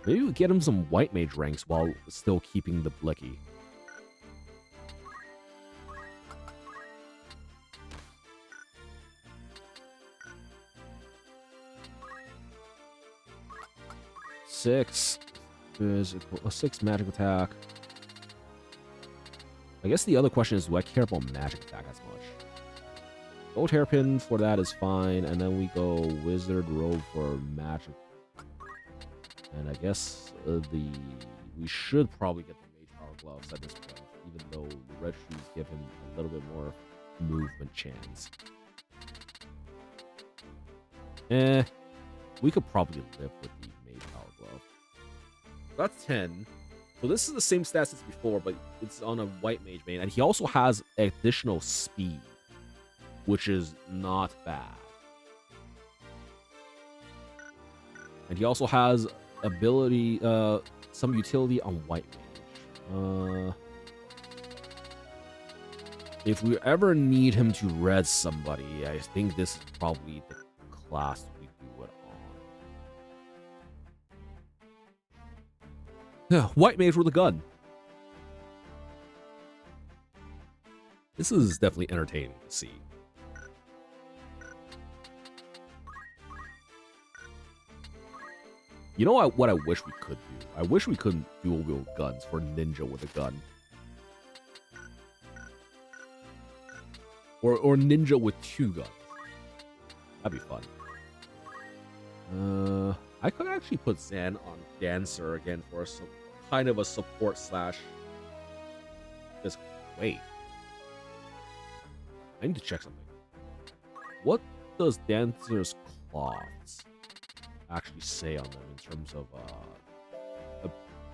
Maybe we get him some White Mage ranks while still keeping the Blicky. Six physical, 6 magic attack. I guess the other question is, do I care about magic attack as much? Gold Hairpin for that is fine, and then we go Wizard Robe for magic. And I guess we should probably get the Mage Power Gloves at this point, even though the red shoes give him a little bit more movement chance. We could probably live with the Mage Power Glove. That's 10. So this is the same stats as before, but it's on a white mage main, and he also has additional speed, which is not bad. And he also has ability, some utility on white mage. If we ever need him to res somebody, I think this is probably the class we do it on. Yeah, white mage with a gun. This is definitely entertaining to see. You know what I wish we could do? I wish we could dual wield guns for ninja with a gun. Or ninja with 2 guns. That'd be fun. I could actually put Zan on Dancer again for some kind of a support slash. This wait. I need to check something. What does Dancer's cloths actually say on them in terms of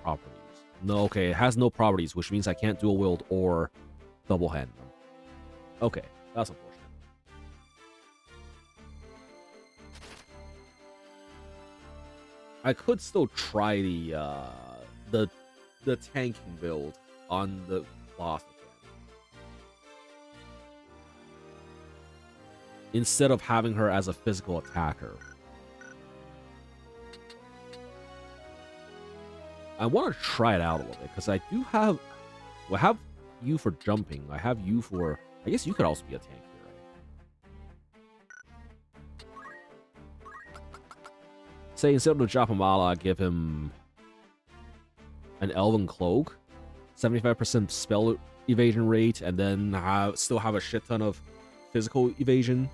properties? No, okay, it has no properties, which means I can't dual wield or double hand them. Okay, that's unfortunate. I could still try the tanking build on the boss again, instead of having her as a physical attacker. I want to try it out a little bit because I do have, well, I have you for jumping. I have you for, I guess you could also be a tank here, right? Say instead of the Japamala, I give him an Elven Cloak, 75% spell evasion rate, and then still have a shit ton of physical evasion.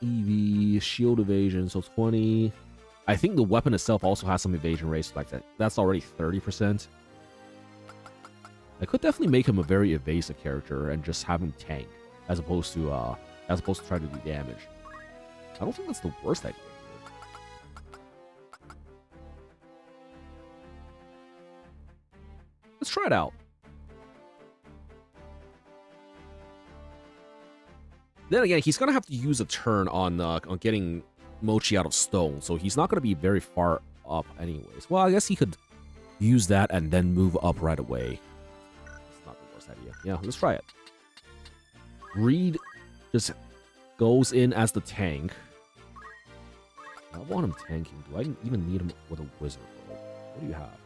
EV, shield evasion, so 20. I think the weapon itself also has some evasion rates like that. That's already 30%. I could definitely make him a very evasive character and just have him tank as opposed to try to do damage. I don't think that's the worst idea here. Let's try it out. Then again, he's gonna have to use a turn on getting Mochi out of stone, so he's not gonna be very far up anyways. Well, I guess he could use that and then move up right away. That's not the worst idea. Yeah, let's try it. Reed just goes in as the tank. I want him tanking. Do I even need him with a wizard roll? What do you have?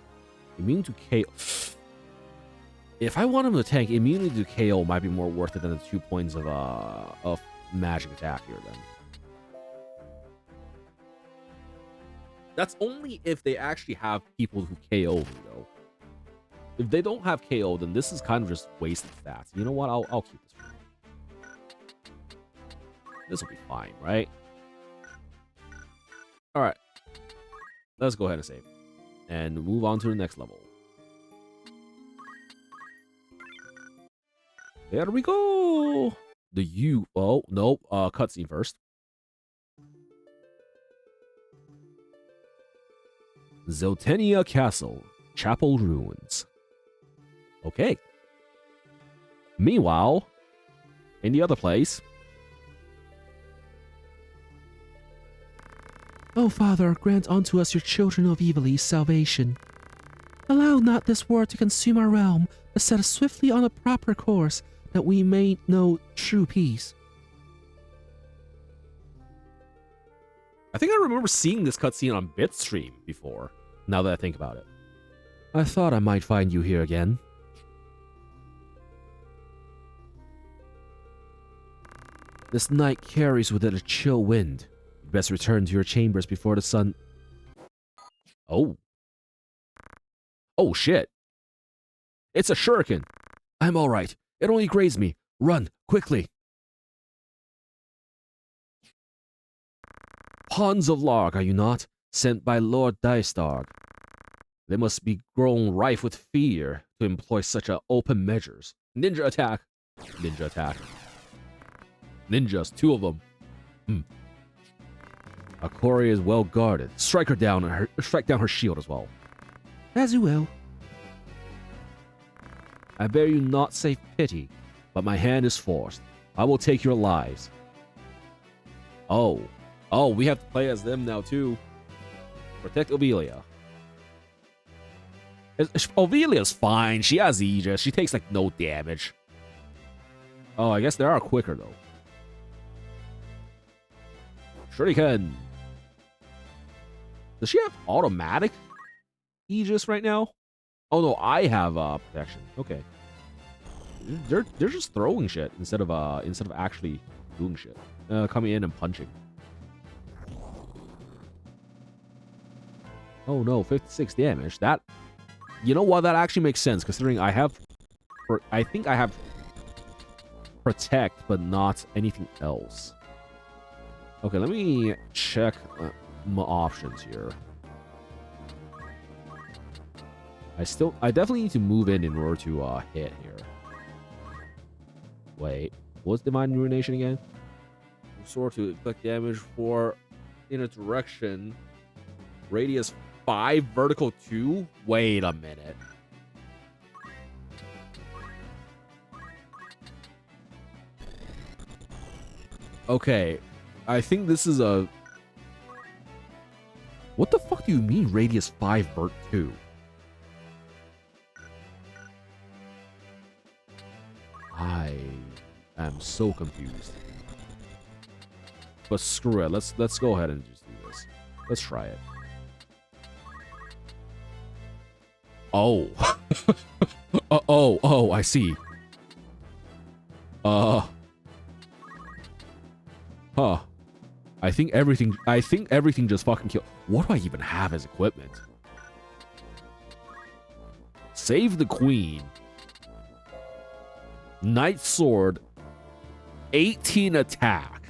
Immune to KO. If I want him to tank, immunity to KO might be more worth it than the 2 points of magic attack here then. That's only if they actually have people who KO me, though. If they don't have KO, then this is kind of just wasted stats. You know what? I'll keep this for now. This will be fine, right? Alright. Let's go ahead and save. And move on to the next level. There we go! Oh, no, cutscene first. Zeltenia Castle, Chapel Ruins. Okay. Meanwhile, in the other place. O Father, grant unto us your children of Evilise salvation. Allow not this war to consume our realm, but set us swiftly on a proper course, that we may know true peace. I think I remember seeing this cutscene on Bitstream before, now that I think about it. I thought I might find you here again. This night carries with it a chill wind. You'd best return to your chambers before the sun... Oh. Oh, shit. It's a shuriken. I'm all right. It only grazed me. Run, quickly. Pawns of Larg, are you not? Sent by Lord Dystarg. They must be grown rife with fear to employ such open measures. Ninja attack. Ninja attack. Ninjas, 2 of them. Akori is well guarded. Strike down her shield as well. As you will. I bear you not safe pity, but my hand is forced. I will take your lives. Oh. Oh, we have to play as them now, too. Protect Ovelia. Ovelia's fine. She has Aegis. She takes, like, no damage. Oh, I guess they are quicker, though. Shuriken. Does she have automatic Aegis right now? Oh, no, I have protection. Okay. They're just throwing shit instead of actually doing shit. Coming in and punching. Oh no, 56 damage. That, you know what? That actually makes sense considering I think I have protect, but not anything else. Okay, let me check my options here. I definitely need to move in order to hit here. Wait, what's Divine Ruination again? Restore to inflict damage for in a direction. Radius 5, vertical 2? Wait a minute. Okay, I think this is a... What the fuck do you mean radius 5, vert 2? I am so confused. But screw it. Let's go ahead and just do this. Let's try it. Oh. Oh, I see. Huh. I think everything just fucking killed. What do I even have as equipment? Save the Queen. Knight Sword. 18 attack.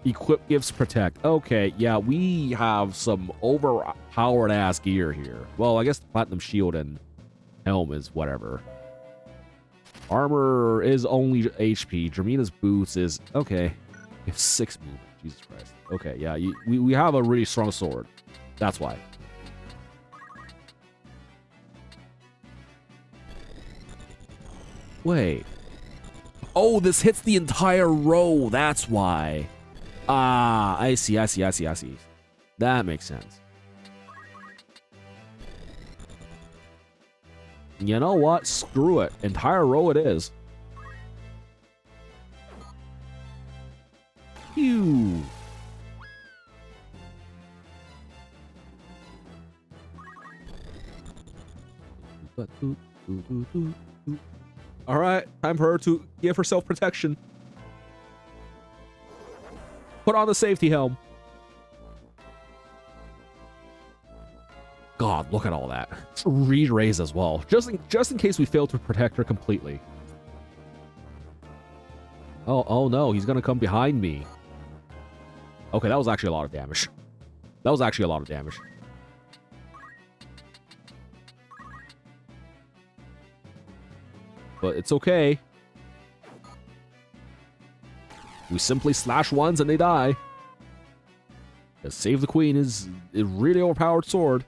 Equip gives protect. Okay, yeah, we have some overpowered ass gear here. Well, I guess the Platinum Shield and Helm is whatever. Armor is only HP. Jermina's boots is okay. It's 6 movement. Jesus Christ. Okay, yeah, we have a really strong sword. That's why. Wait. Oh, this hits the entire row. That's why. Ah, I see. That makes sense. You know what? Screw it. Entire row it is. Phew. All right, time for her to give herself protection. Put on the safety helm. God, look at all that. Re-raise as well, just in case we fail to protect her completely. Oh no, he's gonna come behind me. Okay, that was actually a lot of damage. But it's okay. We simply slash ones and they die. Because Save the Queen is a really overpowered sword.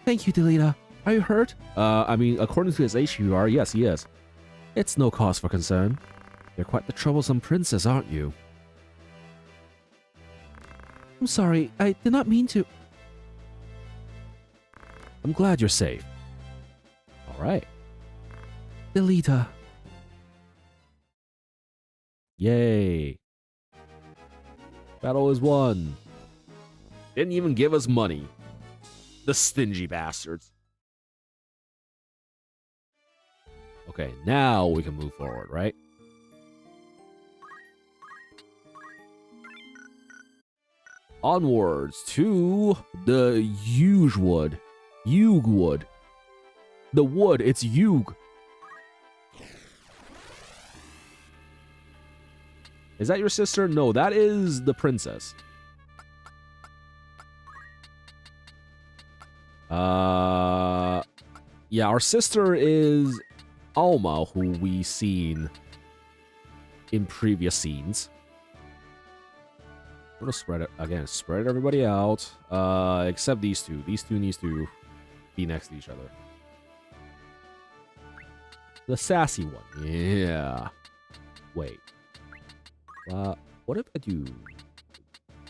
Thank you, Delita. Are you hurt? I mean, according to his HUR, yes, he is. It's no cause for concern. You're quite the troublesome princess, aren't you? I'm sorry, I did not mean to. I'm glad you're safe. All right. Delita. Yay. Battle is won. Didn't even give us money. The stingy bastards. Okay, now we can move forward, right? Onwards to the Yuge Wood. The wood, it's Yuge. Is that your sister? No, that is the princess. Yeah, our sister is Alma, who we seen in previous scenes. I'm gonna spread it again. Spread everybody out. Except these two. These two needs to be next to each other. The sassy one. Yeah. Wait. What if I do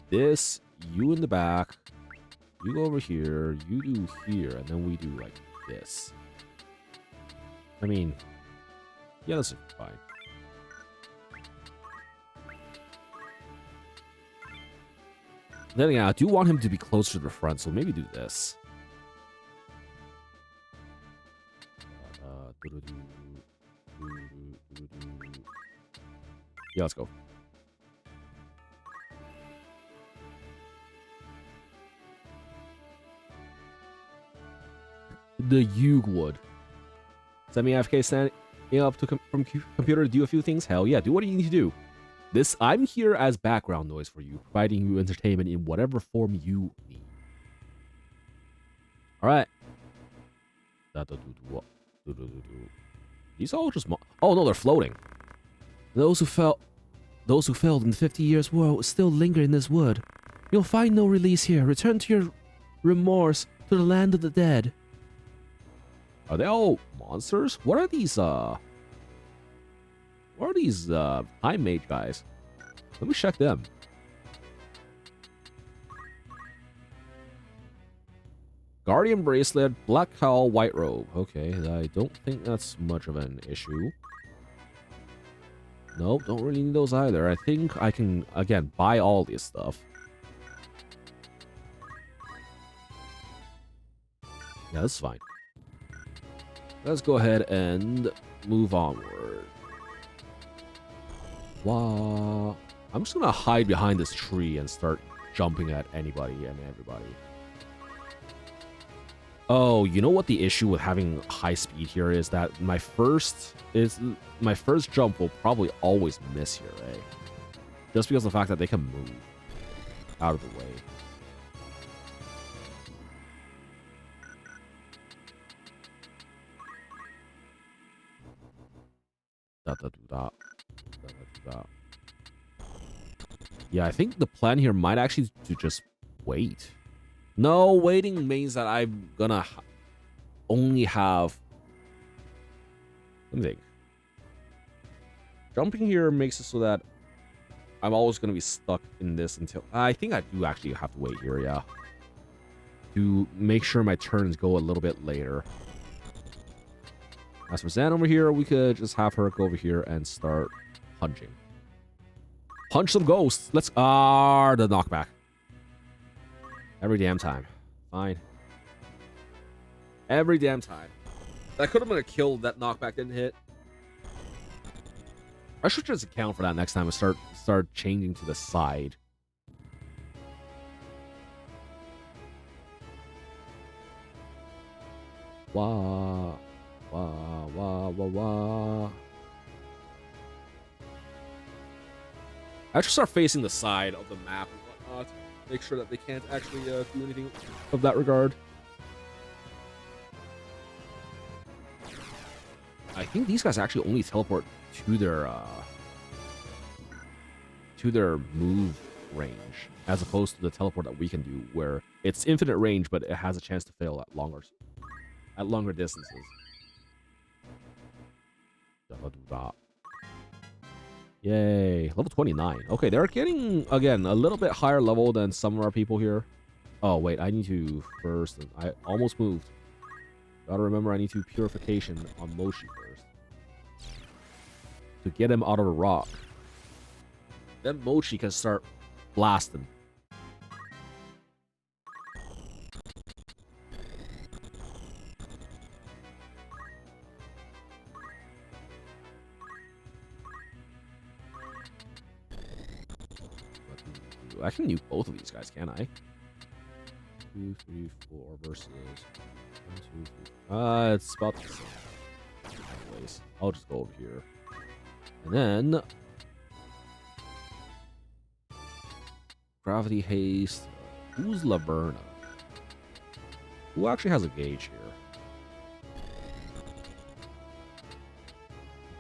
this? You in the back. You go over here. You do here, and then we do like this. I mean, yeah, that's fine. Then again, I do want him to be closer to the front, so maybe do this. Yeah, let's go. The Yug would. Semi AFK standing up to from computer to do a few things. Hell yeah, do what you need to do. I'm here as background noise for you, providing you entertainment in whatever form you need. All right. These all just oh no, they're floating. Those who failed in the 50 Years' War still linger in this wood. You'll find no release here. Return to your remorse to the land of the dead. Are they all monsters? What are these time mage guys? Let me check them. Guardian bracelet, black cowl, white robe. Okay, I don't think that's much of an issue. Nope, don't really need those either. I think I can, again, buy all this stuff. Yeah, that's fine. Let's go ahead and move onward. Wow. I'm just gonna hide behind this tree and start jumping at anybody and everybody. Oh, you know what the issue with having high speed here is? That my first jump will probably always miss here, eh? Just because of the fact that they can move out of the way. Yeah, I think the plan here might actually to just wait. No, waiting means that I'm gonna only have... Let me think. Jumping here makes it so that I'm always gonna be stuck in this until... I think I do actually have to wait here, yeah. To make sure my turns go a little bit later. As for Zan over here, we could just have her go over here and start punching. Punch some ghosts. Let's... the knockback. Every damn time. Fine. Every damn time. That could have been a kill. That knockback didn't hit. I should just account for that next time and start changing to the side. Wah. Wah, wah, wah, wah. I should start facing the side of the map and whatnot. Make sure that they can't actually do anything of that regard. I think these guys actually only teleport to their move range, as opposed to the teleport that we can do, where it's infinite range, but it has a chance to fail at longer distances. Yay, level 29. Okay, they're getting, again, a little bit higher level than some of our people here. Oh, wait, I need to first... I almost moved. Gotta remember I need to purification on Moshi first. To get him out of the rock. Then Mochi can start blasting. I can nuke both of these guys, can I? 2, 3, 4 versus 1, 2, 3. It's about the same. Anyways, I'll just go over here. And then gravity haste. Who's Laverna? Who actually has a gauge here?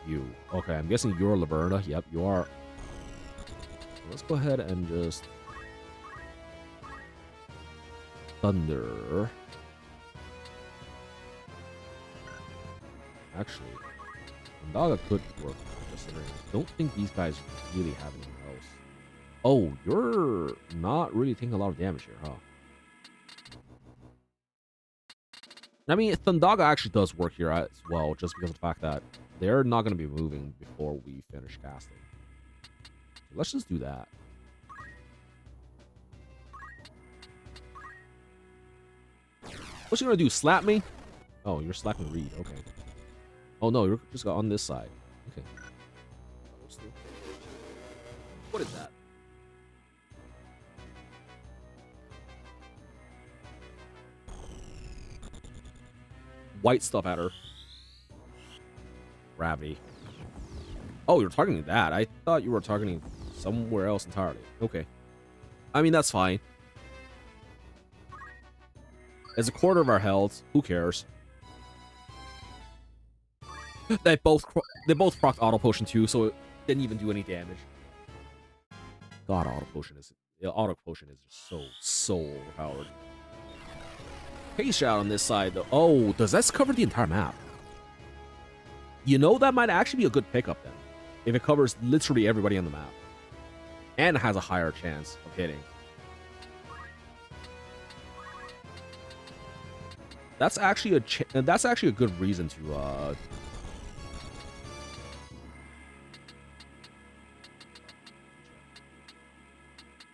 You. Okay, I'm guessing you're Laverna. Yep, you are. Let's go ahead and just Thunder. Actually, Thundaga could work, considering I don't think these guys really have anything else. Oh, you're not really taking a lot of damage here, huh? I mean, Thundaga actually does work here as well, just because of the fact that they're not going to be moving before we finish casting. So let's just do that. What's you going to do, slap me? Oh, you're slapping Reed, okay. Oh no, you're just on this side. Okay. What is that? White stuff at her. Gravity. Oh, you're targeting that. I thought you were targeting somewhere else entirely. Okay. I mean, that's fine. It's a quarter of our health. Who cares? They both procced auto potion too, so it didn't even do any damage. God, auto potion is just so overpowered. Haze shot on this side though. Oh, does that cover the entire map? You know, that might actually be a good pickup then, if it covers literally everybody on the map and has a higher chance of hitting. That's actually a good reason to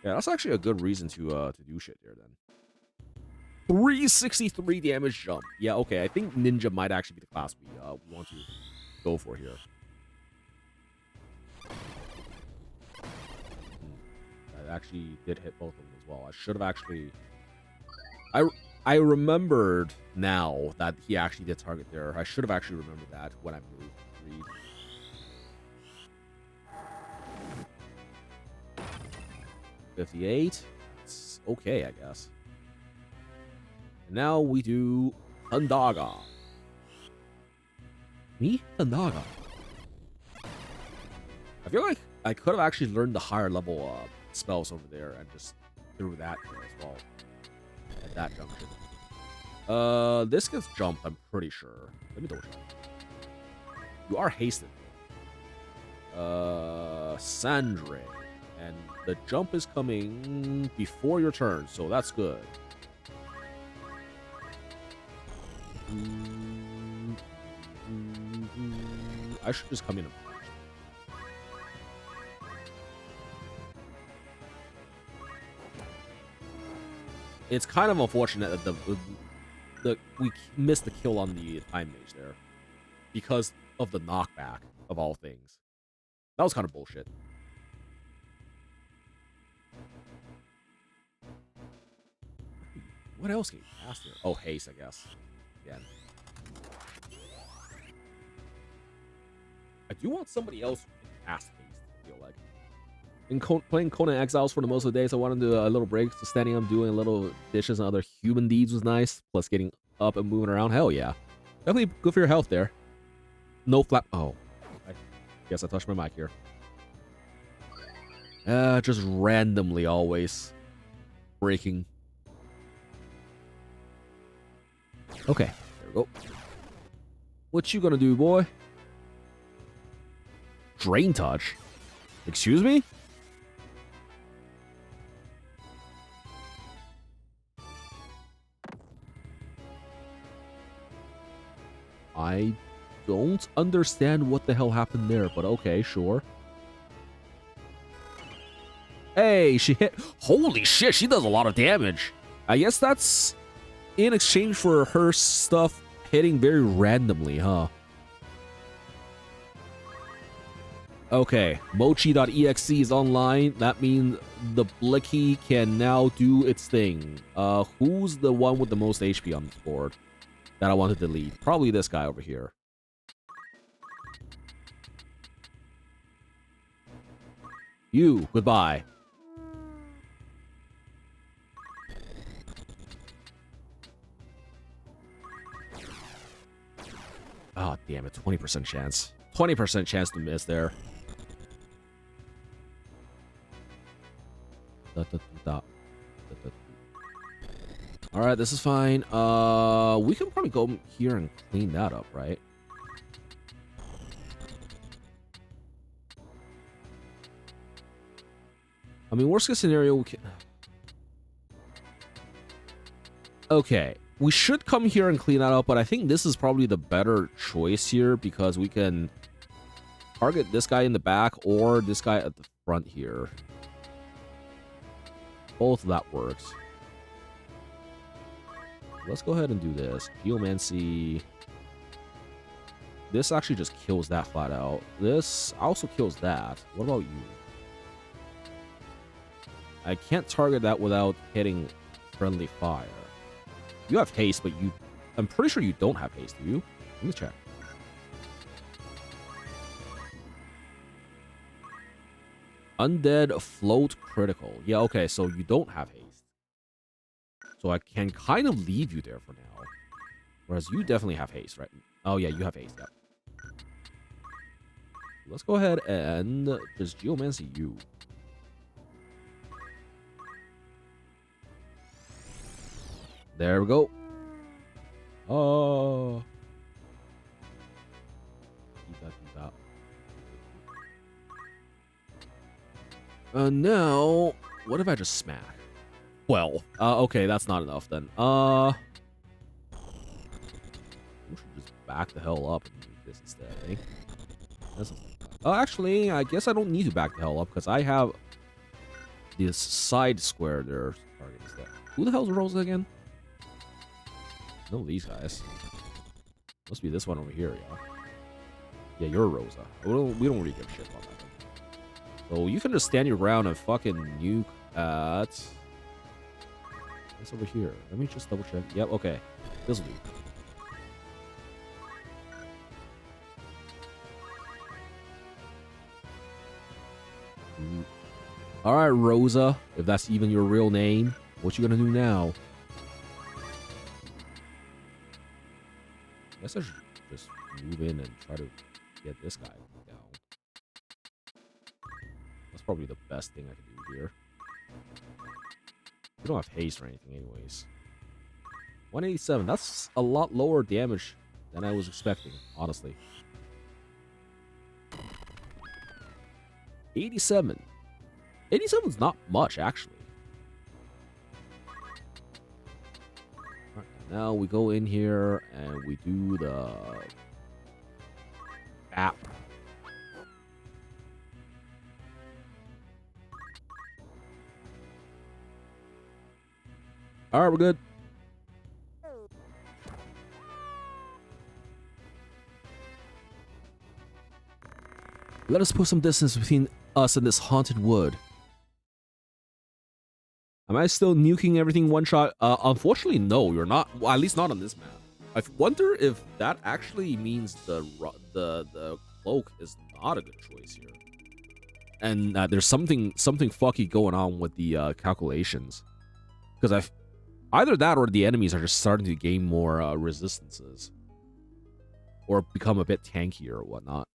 yeah, that's actually a good reason to do shit there then. 363 damage jump. Yeah, okay. I think Ninja might actually be the class we want to go for here. That actually did hit both of them as well. I should have actually... I remembered now that he actually did target there. I should have actually remembered that when I moved Reed. 58. It's okay, I guess. And now we do Thundaga. Me? Thundaga. I feel like I could have actually learned the higher level spells over there and just threw that there as well. At that junction. This gets jumped, I'm pretty sure. Let me double check. You are hasted. Sandre. And the jump is coming before your turn, so that's good. I should just come in and punch. It's kind of unfortunate that we missed the kill on the time mage there because of the knockback of all things. That was kind of bullshit. What else can you cast here? Oh, haste, I guess. Again. I do want somebody else who can cast haste, I feel like. In playing Conan Exiles for the most of the days, I wanted to do a little break, so standing up, doing little dishes and other human deeds was nice. Plus getting up and moving around, hell yeah. Definitely good for your health there. No flap. Oh, I guess I touched my mic here. Just randomly always breaking. Okay, there we go. What you gonna do, boy? Drain touch? Excuse me? I don't understand what the hell happened there, but okay, sure. Hey, she hit. Holy shit, she does a lot of damage. I guess that's in exchange for her stuff hitting very randomly, huh? Okay, Mochi.exe is online. That means the Blicky can now do its thing. Who's the one with the most HP on this board that I want to delete? Probably this guy over here. You, goodbye. Oh, damn it. 20% chance. 20% chance to miss there. All right, this is fine. We can probably go here and clean that up, right? I mean, worst case scenario, we can... Okay, we should come here and clean that up, but I think this is probably the better choice here because we can target this guy in the back or this guy at the front here. Both of that works. Let's go ahead and do this. Geomancy. This actually just kills that flat out. This also kills that. What about you? I can't target that without hitting friendly fire. You have haste, but I'm pretty sure you don't have haste, do you? Let me check. Undead float critical. Yeah, okay, so you don't have haste. So I can kind of leave you there for now. Whereas you definitely have haste, right? Oh yeah, you have haste, yeah. Let's go ahead and just Geomancy you. There we go. Oh. Now, what if I just smack? Well, okay, that's not enough then. We should just back the hell up and do this instead, eh? Actually, I guess I don't need to back the hell up because I have this side square there. Target instead. Who the hell's Rosa again? No, these guys. Must be this one over here, yeah. Yeah, you're Rosa. We don't really give a shit about that. So you can just stand your ground and fucking nuke at... What's over here? Let me just double check. Yep, okay. This'll do. Alright, Rosa. If that's even your real name, what you gonna do now? I guess I should just move in and try to get this guy down. That's probably the best thing I can do here. We don't have haste or anything anyways. 187. That's a lot lower damage than I was expecting, honestly. 87. 87 is not much, actually. Right, now we go in here and we do the app. All right, we're good. Let us put some distance between us and this haunted wood. Am I still nuking everything one shot? Unfortunately, no, you're not. Well, at least not on this map. I wonder if that actually means the cloak is not a good choice here, and there's something fucky going on with the calculations, because either that or the enemies are just starting to gain more resistances, or become a bit tankier or whatnot.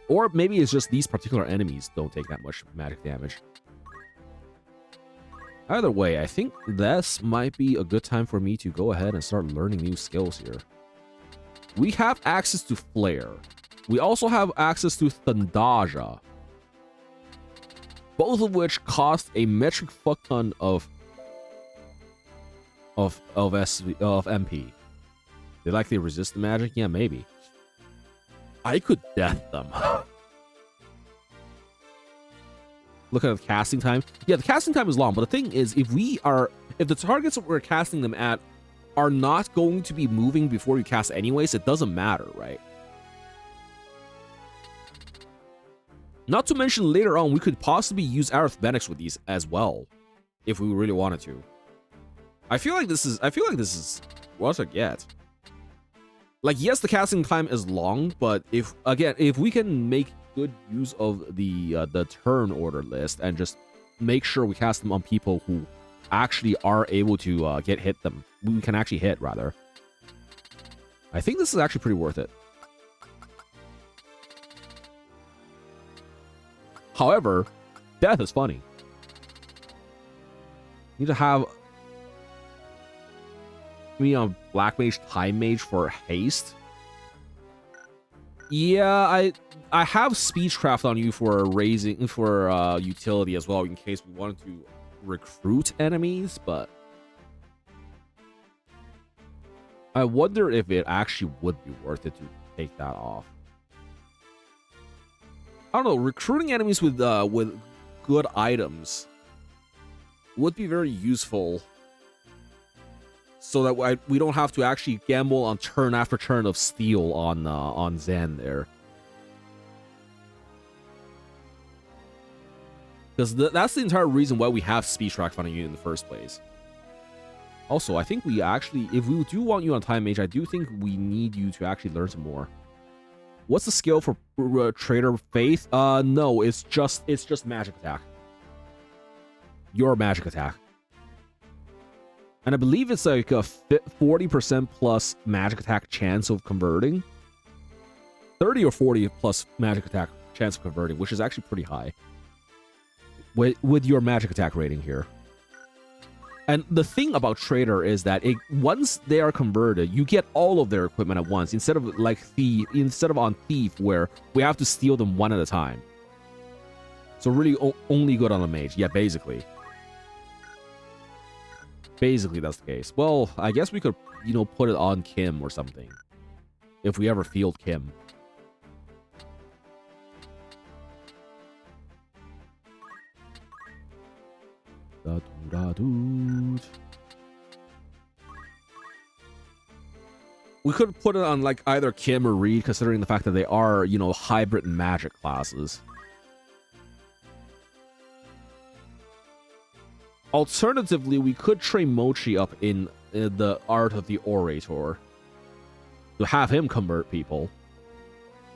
Or maybe it's just these particular enemies don't take that much magic damage. Either way, I think this might be a good time for me to go ahead and start learning new skills here. We have access to Flare. We also have access to Thandaja. Both of which cost a metric fuck ton of MP. They likely resist the magic? Yeah, maybe. I could death them. Look at the casting time. Yeah, the casting time is long, but the thing is, if the targets that we're casting them at are not going to be moving before you cast anyways, it doesn't matter, right? Not to mention later on, we could possibly use arithmetics with these as well, if we really wanted to. I feel like this is what I get. Like, yes, the casting time is long, but if we can make good use of the turn order list and just make sure we cast them on people who actually are able to we can actually hit, rather. I think this is actually pretty worth it. However, death is funny. You need to have me on Black Mage, Time Mage for haste. Yeah, I have Speechcraft on you for utility as well in case we wanted to recruit enemies, but I wonder if it actually would be worth it to take that off. I don't know, recruiting enemies with good items would be very useful, so that we don't have to actually gamble on turn after turn of steal on Zen there. Because that's the entire reason why we have speech track on you in the first place. Also, I think we actually, if we do want you on Time Mage, I do think we need you to actually learn some more. What's the skill for Trader Faith? No, it's just magic attack. Your magic attack. And I believe it's like a 40% plus magic attack chance of converting. 30 or 40 plus magic attack chance of converting, which is actually pretty high. With your magic attack rating here. And the thing about Trader is that once they are converted, you get all of their equipment at once, instead of on Thief, where we have to steal them one at a time. So really only good on a mage. Yeah, basically. Basically, that's the case. Well, I guess we could, put it on Kim or something. If we ever field Kim. We could put it on like either Kim or Reed, considering the fact that they are, hybrid magic classes. Alternatively, we could train Mochi up in the art of the Orator to have him convert people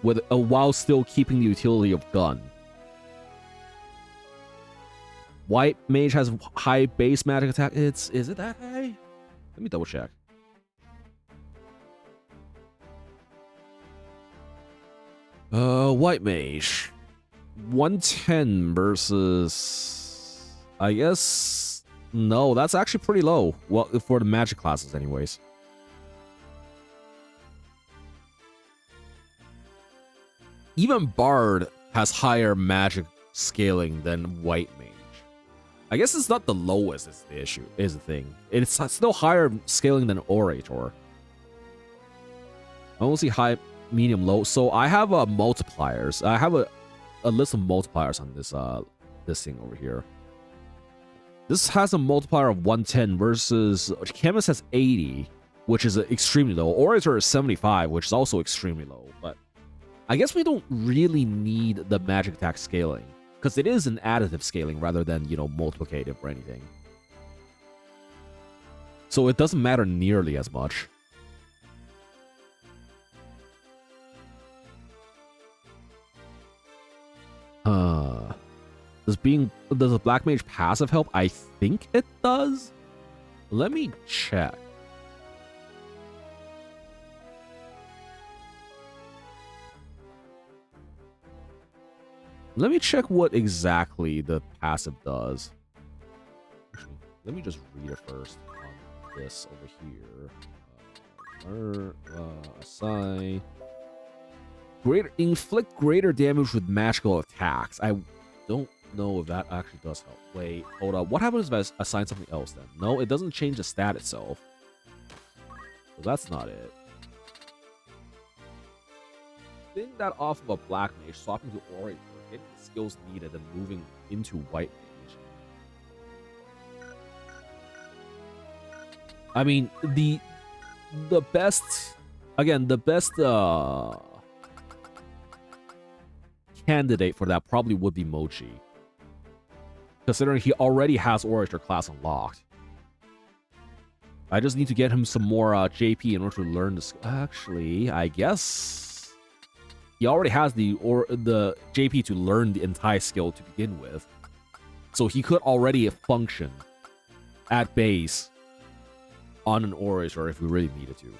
while still keeping the utility of gun. White Mage has high base magic attack. Is it that high? Let me double check. White Mage. 110 versus... I guess... No, that's actually pretty low. Well, for the magic classes anyways. Even Bard has higher magic scaling than White Mage. I guess it's not the lowest is the issue, is the thing. It's still higher scaling than Orator. I only see high, medium, low. So I have multipliers. I have a list of multipliers on this thing over here. This has a multiplier of 110 versus Chemist has 80, which is extremely low. Orator is 75, which is also extremely low. But I guess we don't really need the magic attack scaling, because it is an additive scaling rather than, multiplicative or anything. So it doesn't matter nearly as much. Does a Black Mage passive help? I think it does. Let me check. Let me check what exactly the passive does. Actually, let me just read it first on this over here. Assign. Inflict greater damage with magical attacks. I don't know if that actually does help. Wait, hold up. What happens if I assign something else then? No, it doesn't change the stat itself. So that's not it. Getting that off of a Black Mage, swapping to Orator, getting the skills needed, and moving into White Mage. I mean, the best candidate for that probably would be Mochi, considering he already has Orator class unlocked. I just need to get him some more JP in order to learn this. Actually, I guess he already has the JP to learn the entire skill to begin with, so he could already function at base on an Orator if we really needed to.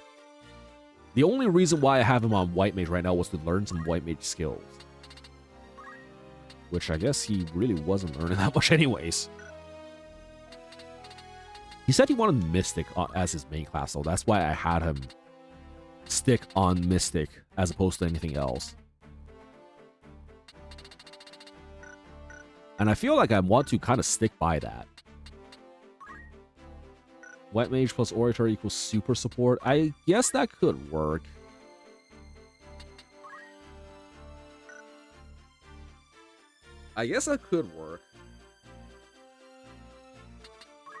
The only reason why I have him on White Mage right now was to learn some White Mage skills, which I guess he really wasn't learning that much anyways. He said he wanted Mystic as his main class, so that's why I had him stick on Mystic as opposed to anything else. And I feel like I want to kind of stick by that. White Mage plus Orator equals super support. I guess that could work. I guess that could work.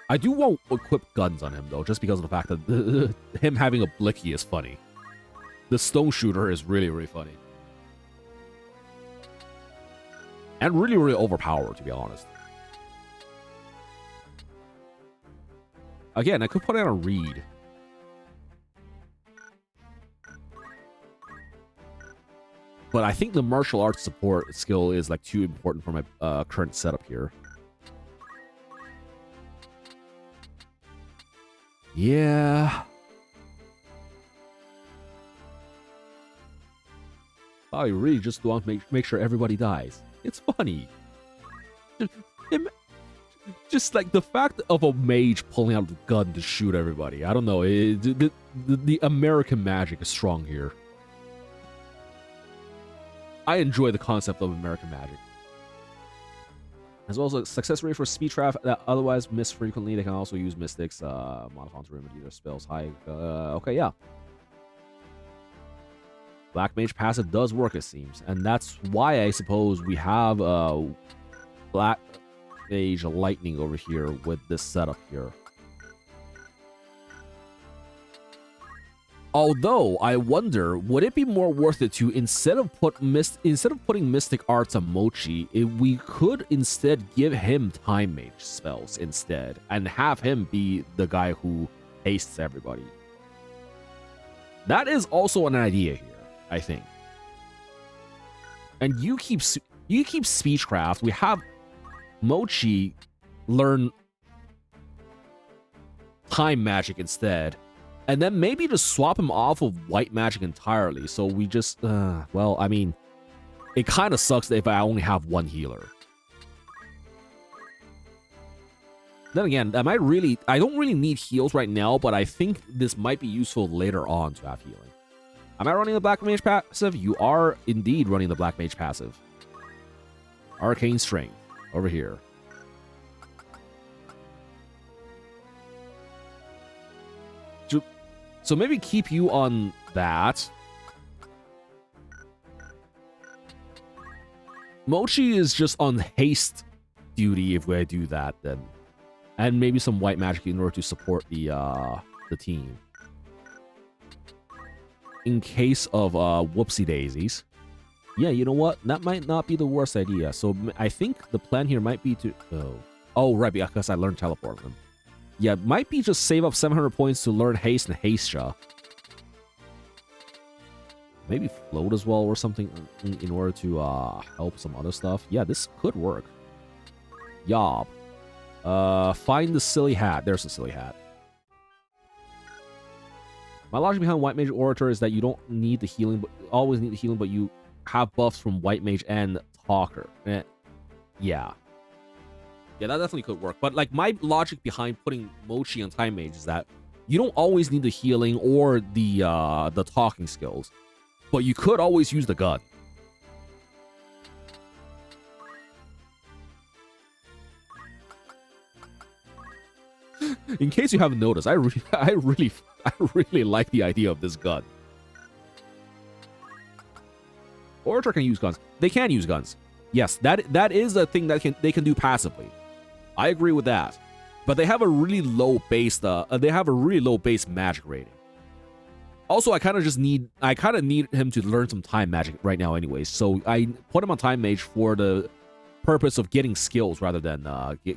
I do want to equip guns on him, though, just because of the fact that him having a Blicky is funny. The Stone Shooter is really, really funny. And really, really overpowered, to be honest. Again, I could put it on a Reed. But I think the martial arts support skill is like too important for my current setup here. Yeah. I really just want to make sure everybody dies. It's funny. Just like the fact of a mage pulling out a gun to shoot everybody. I don't know. The American magic is strong here. I enjoy the concept of American magic. As well as a success rate for speed trap that otherwise miss frequently. They can also use mystics, modifiers to remedy their spells high. Okay, yeah. Black Mage passive does work, it seems. And that's why I suppose we have Black Mage Lightning over here with this setup here. Although I wonder, would it be more worth it to instead of putting Mystic Arts on Mochi, we could instead give him Time Mage spells instead, and have him be the guy who hastes everybody. That is also an idea here, I think. And you keep Speechcraft. We have Mochi learn Time Magic instead. And then maybe just swap him off of White Magic entirely. So we just, well, I mean, it kind of sucks if I only have one healer. Then again, I don't really need heals right now, but I think this might be useful later on to have healing. Am I running the Black Mage passive? You are indeed running the Black Mage passive. Arcane Strength over here. So maybe keep you on that. Mochi is just on haste duty if we do that then. And maybe some white magic in order to support the team. In case of whoopsie daisies. Yeah, you know what? That might not be the worst idea. So I think the plan here might be to... Oh, right, because I learned teleport them. Yeah, might be just save up 700 points to learn Haste and Haste-Sha. Maybe Float as well or something in order to help some other stuff. Yeah, this could work. Yob. Find the silly hat. There's the silly hat. My logic behind White Mage Orator is that you don't need the healing, but always need the healing, but you have buffs from White Mage and Talker. Yeah. Yeah, that definitely could work. But like my logic behind putting Mochi on Time Mage is that you don't always need the healing or the talking skills, but you could always use the gun. In case you haven't noticed, I really like the idea of this gun. Orator can use guns. They can use guns. Yes, that is a thing that they can do passively. I agree with that, but they have a really low base. They have a really low base magic rating. Also, I kind of need him to learn some time magic right now, anyways. So I put him on Time Mage for the purpose of getting skills rather than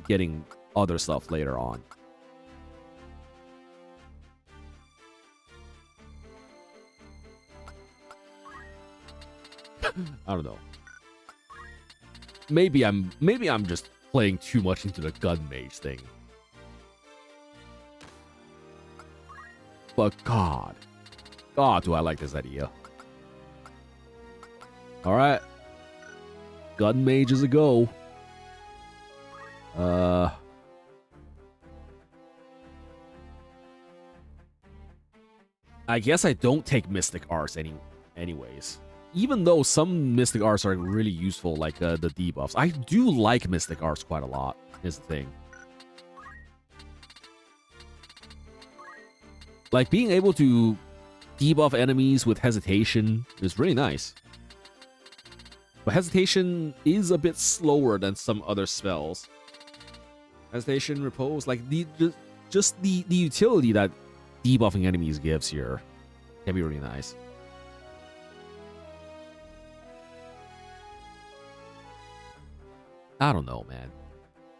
getting other stuff later on. I don't know. Maybe I'm just playing too much into the gun mage thing. But God, do I like this idea. Alright. Gun mage is a go. I guess I don't take Mystic Arts anyways. Even though some Mystic Arts are really useful, like the debuffs. I do like Mystic Arts quite a lot, is the thing. Like, being able to debuff enemies with Hesitation is really nice. But Hesitation is a bit slower than some other spells. Hesitation, Repose, like, just the utility that debuffing enemies gives here can be really nice. I don't know, man.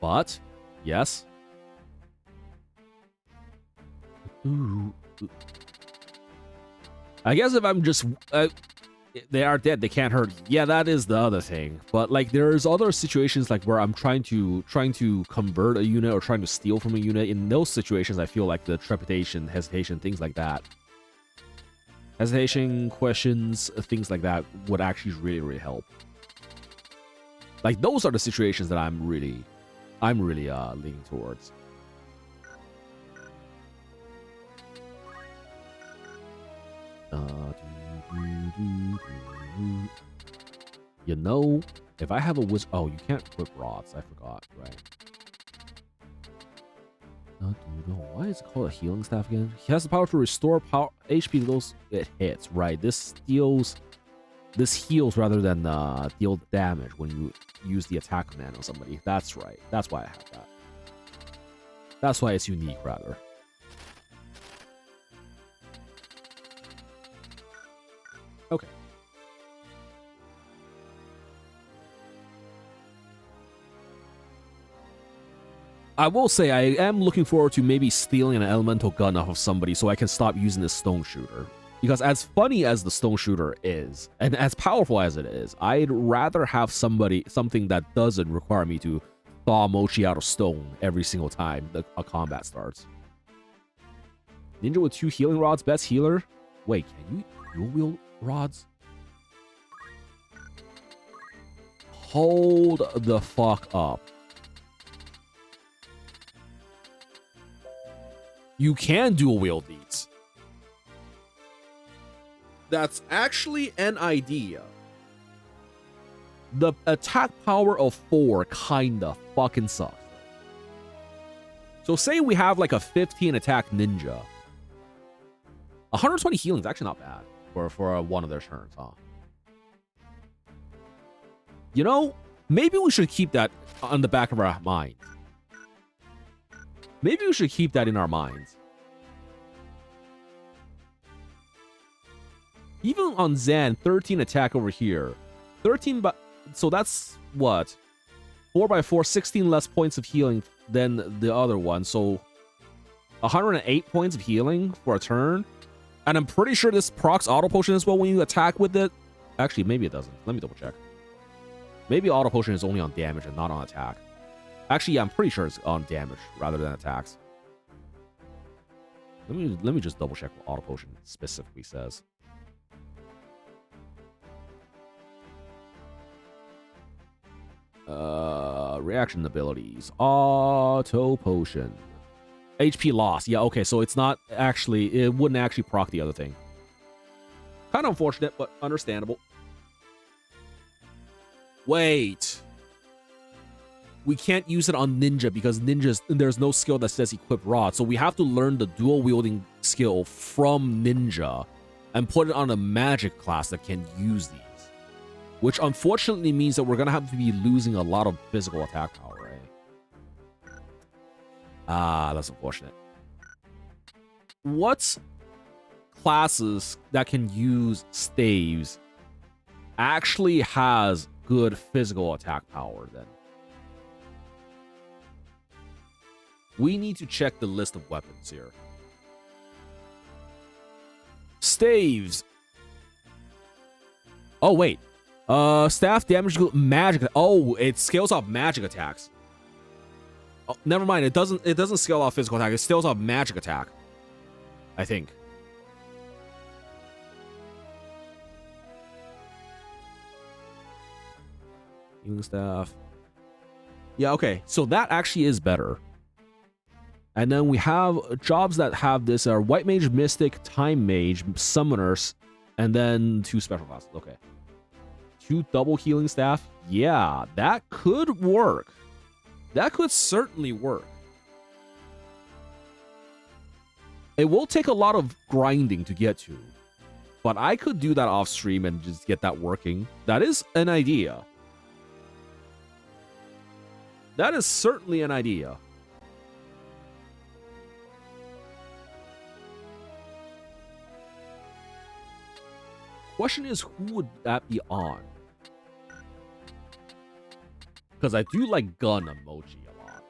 But, yes. Ooh. I guess if I'm just... they are dead, they can't hurt. Yeah, that is the other thing. But, like, there's other situations, like, where I'm trying to convert a unit or trying to steal from a unit. In those situations, I feel like the trepidation, hesitation, things like that. Hesitation, questions, things like that would actually really, really help. Like, those are the situations that I'm really leaning towards. You know, if I have a wizard... Oh, you can't equip rods. I forgot, right? Why is it called a healing staff again? He has the power to restore power HP to those it hits. Right, this heals rather than deal damage when you use the attack command on somebody. That's right. That's why I have that. That's why it's unique, rather. Okay. I will say I am looking forward to maybe stealing an elemental gun off of somebody so I can stop using this stone shooter. Because as funny as the stone shooter is, and as powerful as it is, I'd rather have something that doesn't require me to thaw mochi out of stone every single time a combat starts. Ninja with 2 healing rods, best healer? Wait, can you dual wield rods? Hold the fuck up. You can dual wield these. That's actually an idea. The attack power of 4 kinda fucking sucks. So say we have like a 15 attack ninja. 120 healing is actually not bad for one of their turns, huh? You know, maybe we should keep that on the back of our mind. Maybe we should keep that in our minds. Even on Zan, 13 attack over here. 13, but so that's what? 4x4, 16 less points of healing than the other one. So 108 points of healing for a turn. And I'm pretty sure this procs auto potion as well when you attack with it. Actually, maybe it doesn't. Let me double check. Maybe auto potion is only on damage and not on attack. Actually, yeah, I'm pretty sure it's on damage rather than attacks. Let me just double check what auto potion specifically says. Reaction abilities. Auto potion. HP loss. Yeah, okay, so it's not actually, it wouldn't actually proc the other thing. Kind of unfortunate, but understandable. Wait. We can't use it on ninja because ninjas, there's no skill that says equip rod. So we have to learn the dual wielding skill from ninja and put it on a magic class that can use these. Which unfortunately means that we're going to have to be losing a lot of physical attack power, eh? Ah, that's unfortunate. What classes that can use staves actually has good physical attack power then? We need to check the list of weapons here. Staves. Oh, wait. Staff damage magic. Oh, it scales off magic attacks. Oh, never mind. It doesn't scale off physical attack. It scales off magic attack. I think. Healing staff. Yeah, okay. So that actually is better. And then we have jobs that have this are White Mage, Mystic, Time Mage, Summoners, and then 2 special classes. Okay. 2 double healing staff. Yeah, that could work. That could certainly work. It will take a lot of grinding to get to, but I could do that off stream and just get that working. That is an idea. That is certainly an idea. Question is, who would that be on? Because I do like gun emoji a lot.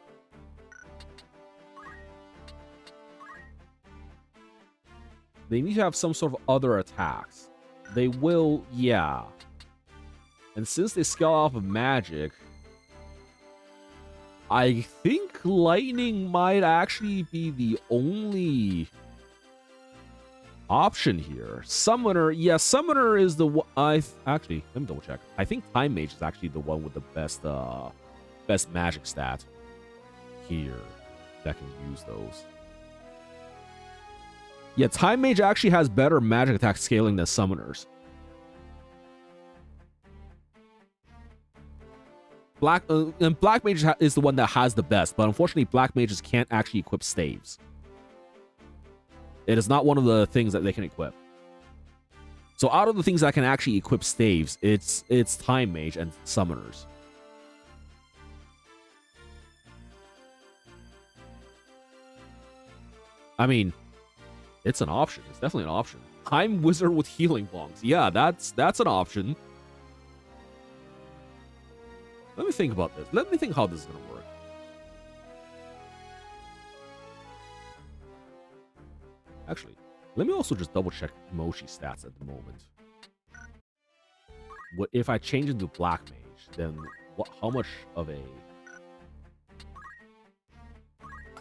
They need to have some sort of other attacks. They will, yeah. And since they scale off of magic, I think lightning might actually be the only option here. Summoner, yeah, Summoner is the one. Actually, let me double check. I think Time Mage is actually the one with the best magic stat here that can use those. Yeah, Time Mage actually has better magic attack scaling than Summoners. And Black Mage is the one that has the best, but unfortunately, Black Mages can't actually equip staves. It is not one of the things that they can equip. So out of the things that can actually equip staves, it's Time Mage and Summoners. I mean, it's an option. It's definitely an option. Time Wizard with healing bongs. Yeah, that's an option. Let me think about this. Let me think how this is going to work. Actually, let me also just double check Moshi stats at the moment. What if I change into Black Mage, then what, how much of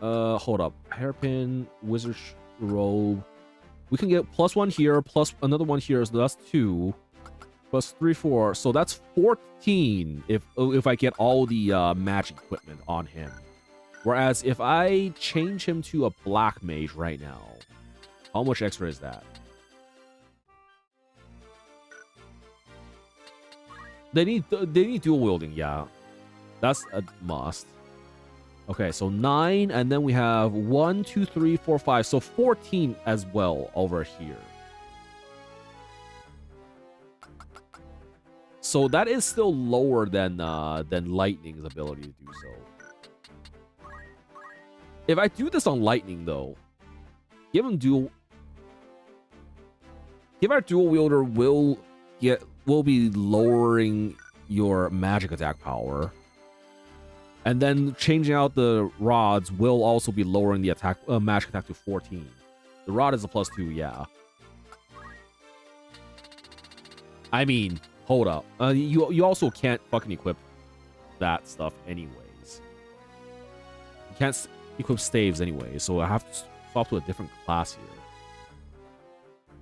a hold up. Hairpin, Wizard Robe. We can get +1 here, plus another one here, so that's 2. Plus 3, 4. So that's 14 if I get all the magic equipment on him. Whereas if I change him to a Black Mage right now, how much extra is that? They need dual wielding, yeah. That's a must. Okay, so 9, and then we have 1, 2, 3, 4, 5. So 14 as well over here. So that is still lower than Lightning's ability to do so. If I do this on Lightning, though, give our dual wielder will be lowering your magic attack power, and then changing out the rods will also be lowering the magic attack to 14. The rod is a +2, yeah. I mean, hold up. You also can't fucking equip that stuff anyways. You can't equip staves anyway, so I have to swap to a different class here.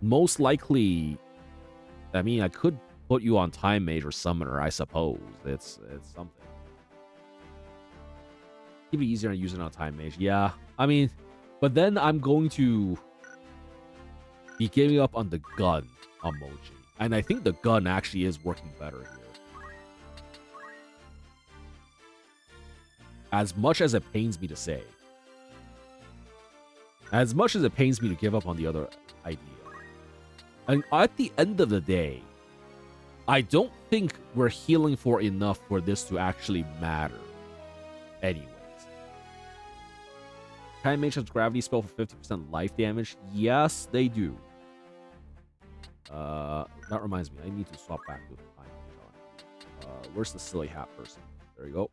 Most likely, I mean, I could put you on Time Mage or Summoner, I suppose. It's something. It'd be easier to use it on Time Mage. Yeah, I mean, but then I'm going to be giving up on the gun emoji. And I think the gun actually is working better here. As much as it pains me to say. As much as it pains me to give up on the other idea. And at the end of the day, I don't think we're healing for enough for this to actually matter. Anyways. Time Mage has gravity spell for 50% life damage. Yes, they do. That reminds me, I need to swap back to the Time Mage on. Where's the silly hat person? There you go.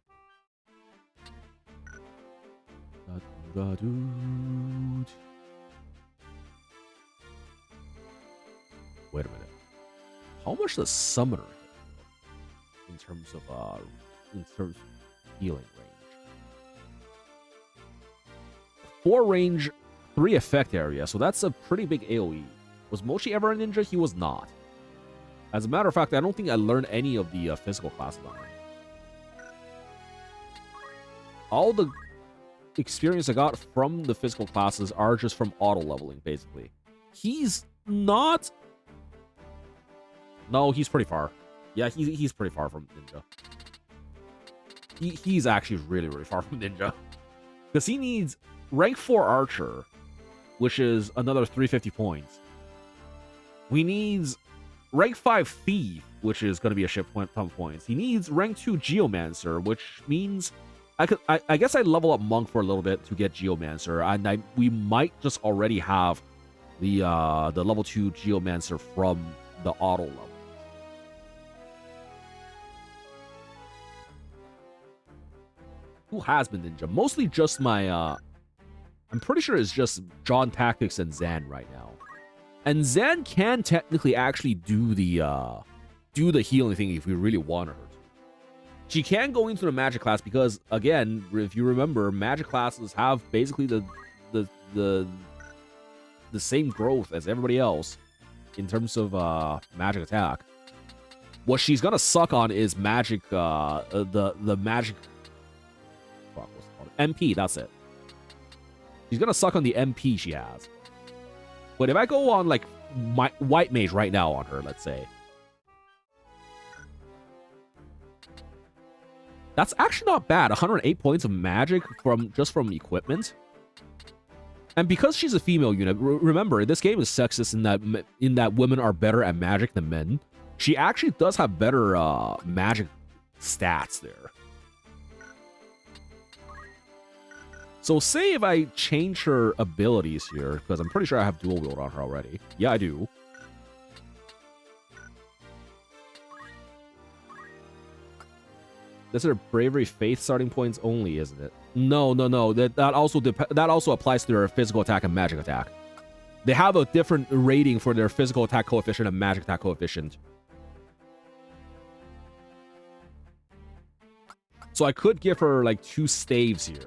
Wait a minute. How much does Summoner hit in terms of healing range? 4 range, 3 effect area, so that's a pretty big AoE. Was Mochi ever a ninja? He was not. As a matter of fact, I don't think I learned any of the physical classes on him. experience I got from the physical classes are just from auto leveling, basically. He's not... No, he's pretty far. Yeah, he's pretty far from Ninja. He's actually really, really far from Ninja. Because he needs rank 4 Archer, which is another 350 points. We needs rank 5 Thief, which is going to be a shit ton of points. He needs rank 2 Geomancer, which means I guess I level up Monk for a little bit to get Geomancer, and we might just already have the level 2 Geomancer from the auto level. Who has been Ninja? Mostly just my, I'm pretty sure it's just John Tactics and Zan right now. And Zan can technically actually do the healing thing if we really want her to. She can go into the magic class because, again, if you remember, magic classes have basically the same growth as everybody else in terms of magic attack. What she's gonna suck on is magic, the magic. Fuck, what's it called? MP, that's it. She's gonna suck on the MP she has. But if I go on, like, my White Mage right now on her, let's say. That's actually not bad. 108 points of magic just from equipment. And because she's a female unit, remember, this game is sexist in that women are better at magic than men. She actually does have better magic stats there. So say if I change her abilities here, because I'm pretty sure I have dual wield on her already. Yeah, I do. This is her bravery faith starting points only, isn't it? No. That also applies to their physical attack and magic attack. They have a different rating for their physical attack coefficient and magic attack coefficient. So I could give her like 2 staves here.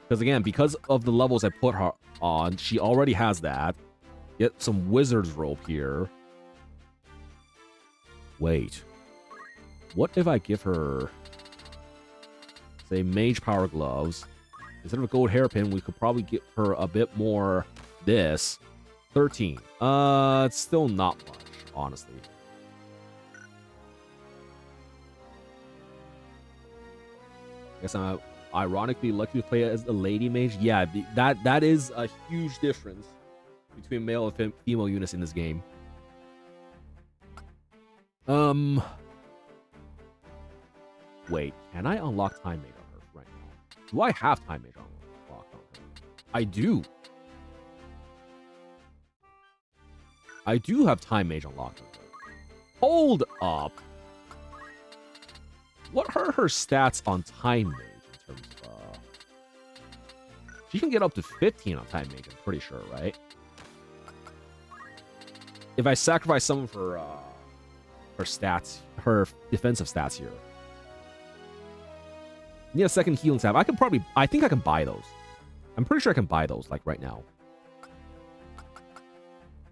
Because again, because of the levels I put her on, she already has that. Get some wizard's rope here. Wait. What if I give her, say, mage power gloves? Instead of a gold hairpin, we could probably give her a bit more this. 13. It's still not much, honestly. Guess I'm ironically lucky to play as a lady mage. Yeah, that is a huge difference between male and female units in this game. Wait, can I unlock Time Mage on her right now? Do I have Time Mage unlocked on her? I do. I do have Time Mage unlocked on her. Hold up. What are her stats on Time Mage in terms of... She can get up to 15 on Time Mage, I'm pretty sure, right? If I sacrifice some of her stats, her defensive stats here. Need a second healing staff. I think I can buy those. I'm pretty sure I can buy those, like, right now.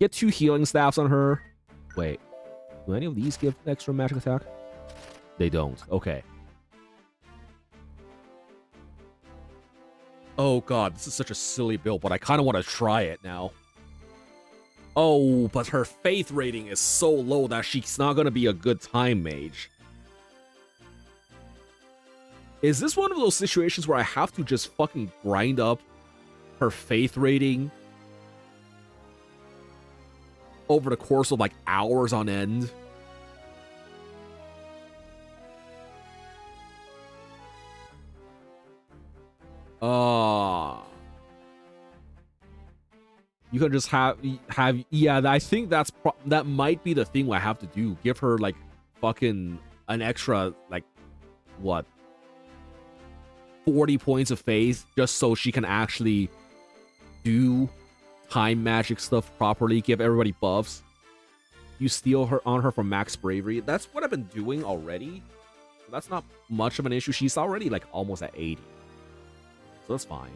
Get 2 healing staffs on her. Wait. Do any of these give extra magic attack? They don't. Okay. Oh, God. This is such a silly build, but I kind of want to try it now. Oh, but her faith rating is so low that she's not going to be a good time mage. Is this one of those situations where I have to just fucking grind up her faith rating over the course of, like, hours on end? You can just have yeah, I think that might be the thing I have to do. Give her, like, fucking an extra, like, what, 40 points of faith just so she can actually do time magic stuff properly, give everybody buffs. You steal her on her from max bravery. That's what I've been doing already. That's not much of an issue. She's already, like, almost at 80. So that's fine.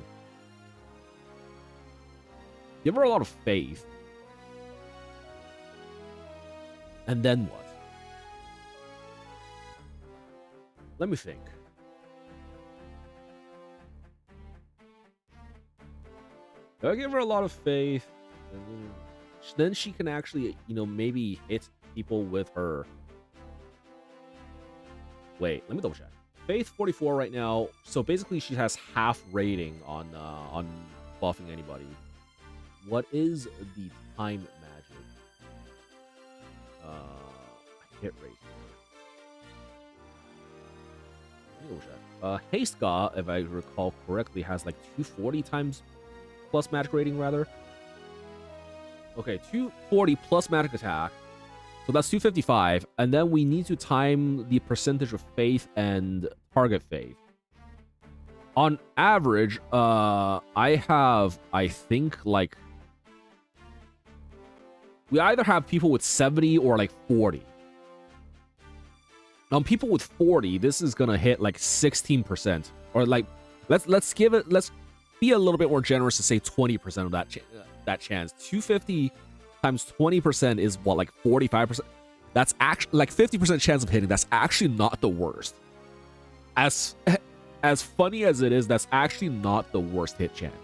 Give her a lot of faith. And then what? Let me think. I give her a lot of faith, and then she can actually, maybe hit people with her. Wait, let me double check. Faith 44 right now. So basically, she has half rating on buffing anybody. What is the time magic? Hit rate. Let me double check. Hastegar, if I recall correctly, has like 240 times plus magic rating rather. Okay, 240 plus magic attack. So that's 255, and then we need to time the percentage of faith and target faith. On average, I think, like, we either have people with 70 or like 40. On people with 40, this is gonna hit like 16%, or like, let's be a little bit more generous to say 20% of that chance. 250 times 20% is what, like 45%? That's actually like 50% chance of hitting. That's actually not the worst. As funny as it is, that's actually not the worst hit chance.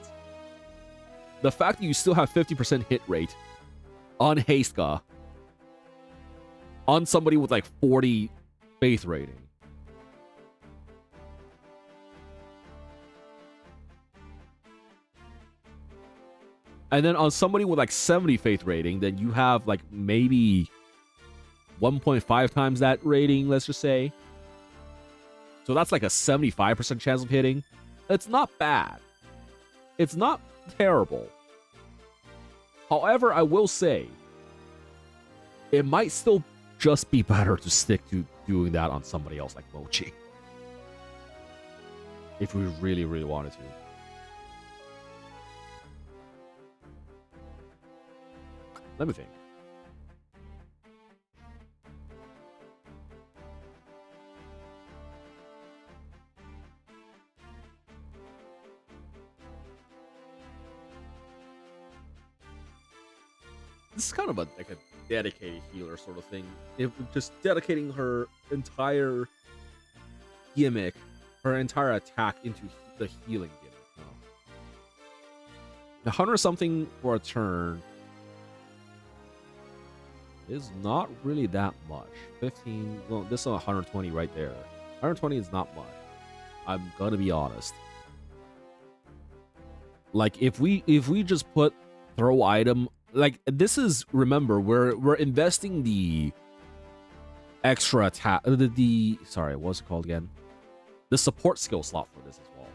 The fact that you still have 50% hit rate on Hastegar on somebody with like 40 faith rating. And then on somebody with like 70 faith rating, then you have like maybe 1.5 times that rating, let's just say. So that's like a 75% chance of hitting. It's not bad. It's not terrible. However, I will say, it might still just be better to stick to doing that on somebody else like Mochi. If we really, really wanted to. Let me think. This is kind of like a dedicated healer sort of thing. If just dedicating her entire gimmick, her entire attack into the healing gimmick. No. 100 something for a turn is not really that much. 15, well, this is 120 right there. 120 is not much. I'm gonna be honest. Like, if we just put throw item, like, this is, remember, we're investing the extra attack, sorry, what's it called again? The support skill slot for this as well.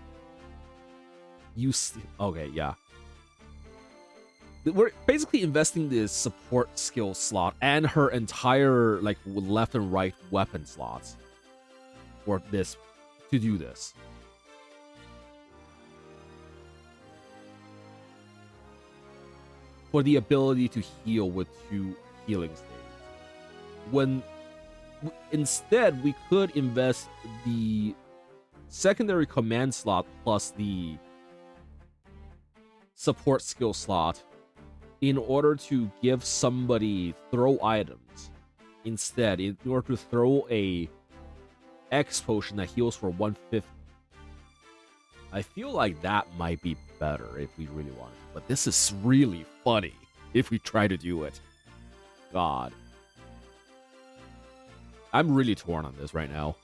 Okay, yeah. We're basically investing the support skill slot and her entire, like, left and right weapon slots for this, to do this. For the ability to heal with 2 healing states. When instead we could invest the secondary command slot plus the support skill slot in order to give somebody throw items instead, in order to throw a X potion that heals for 150. I feel like that might be better if we really wanted to, but this is really funny if we try to do it. God. I'm really torn on this right now.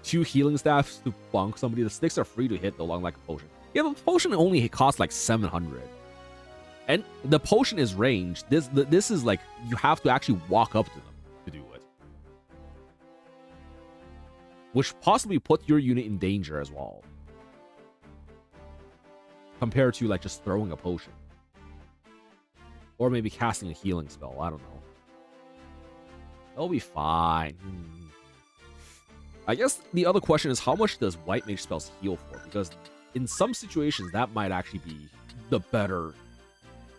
2 healing staffs to bonk somebody. The sticks are free to hit along like a potion. Yeah, the potion only costs like 700. And the potion is ranged. This is like, you have to actually walk up to them to do it. Which possibly put your unit in danger as well. Compared to like just throwing a potion. Or maybe casting a healing spell. I don't know. They'll be fine. I guess the other question is, how much does white mage spells heal for? Because in some situations that might actually be the better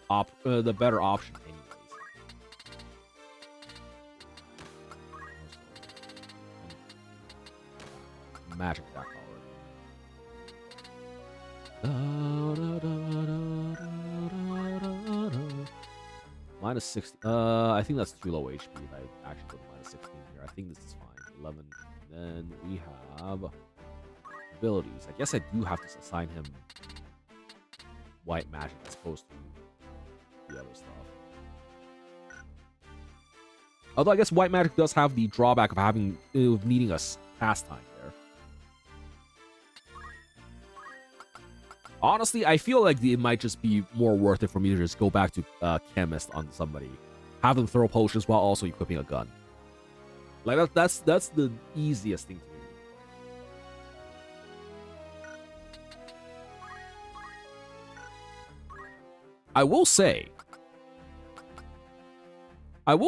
option anyways. Magic attack already. Minus 60. I think that's too low HP if I actually put minus 16 here. I think this is fine. 11. Then we have abilities. I guess I do have to assign him white magic as opposed to the other stuff. Although I guess white magic does have the drawback of having needing a pastime there. Honestly, I feel like it might just be more worth it for me to just go back to chemist on somebody, have them throw potions while also equipping a gun. Like that's the easiest thing to do. I will say, time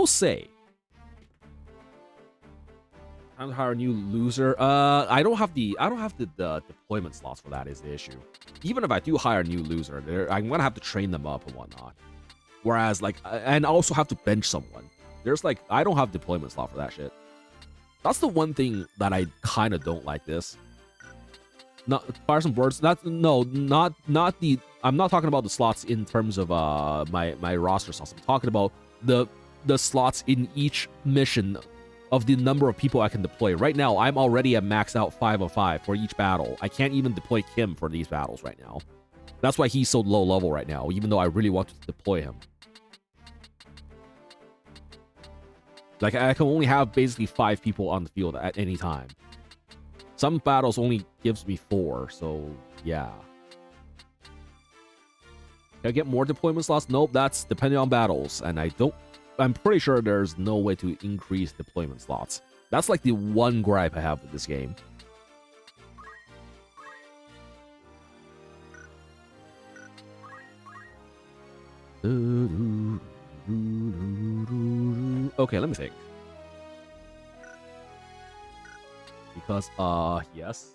to hire a new loser. I don't have the deployment slots for that is the issue. Even if I do hire a new loser, I'm gonna have to train them up and whatnot. Whereas like, and also have to bench someone. There's like, I don't have deployment slot for that shit. That's the one thing that I kind of don't like this. Not fire some words. Not the. I'm not talking about the slots in terms of my roster slots. I'm talking about the slots in each mission of the number of people I can deploy. Right now, I'm already at max out 5 of 5 for each battle. I can't even deploy Kim for these battles right now. That's why he's so low level right now, even though I really want to deploy him. Like, I can only have basically 5 people on the field at any time. Some battles only gives me 4, so yeah. Can I get more deployment slots? Nope, that's depending on battles, and I'm pretty sure there's no way to increase deployment slots. That's like the one gripe I have with this game. Okay, let me think. Because, yes.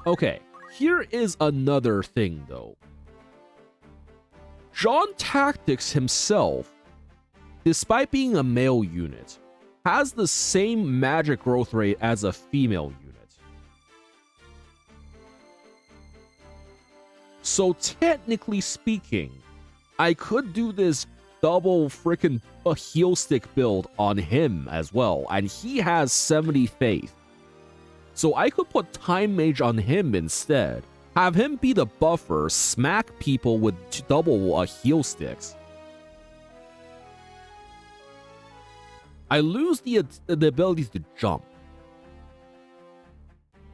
Okay, here is another thing, though. John Tactics himself, despite being a male unit, has the same magic growth rate as a female unit. So technically speaking, I could do this double freaking heal stick build on him as well, and he has 70 faith. So I could put Time Mage on him instead. Have him be the buffer, smack people with double heal sticks. I lose the ability to jump.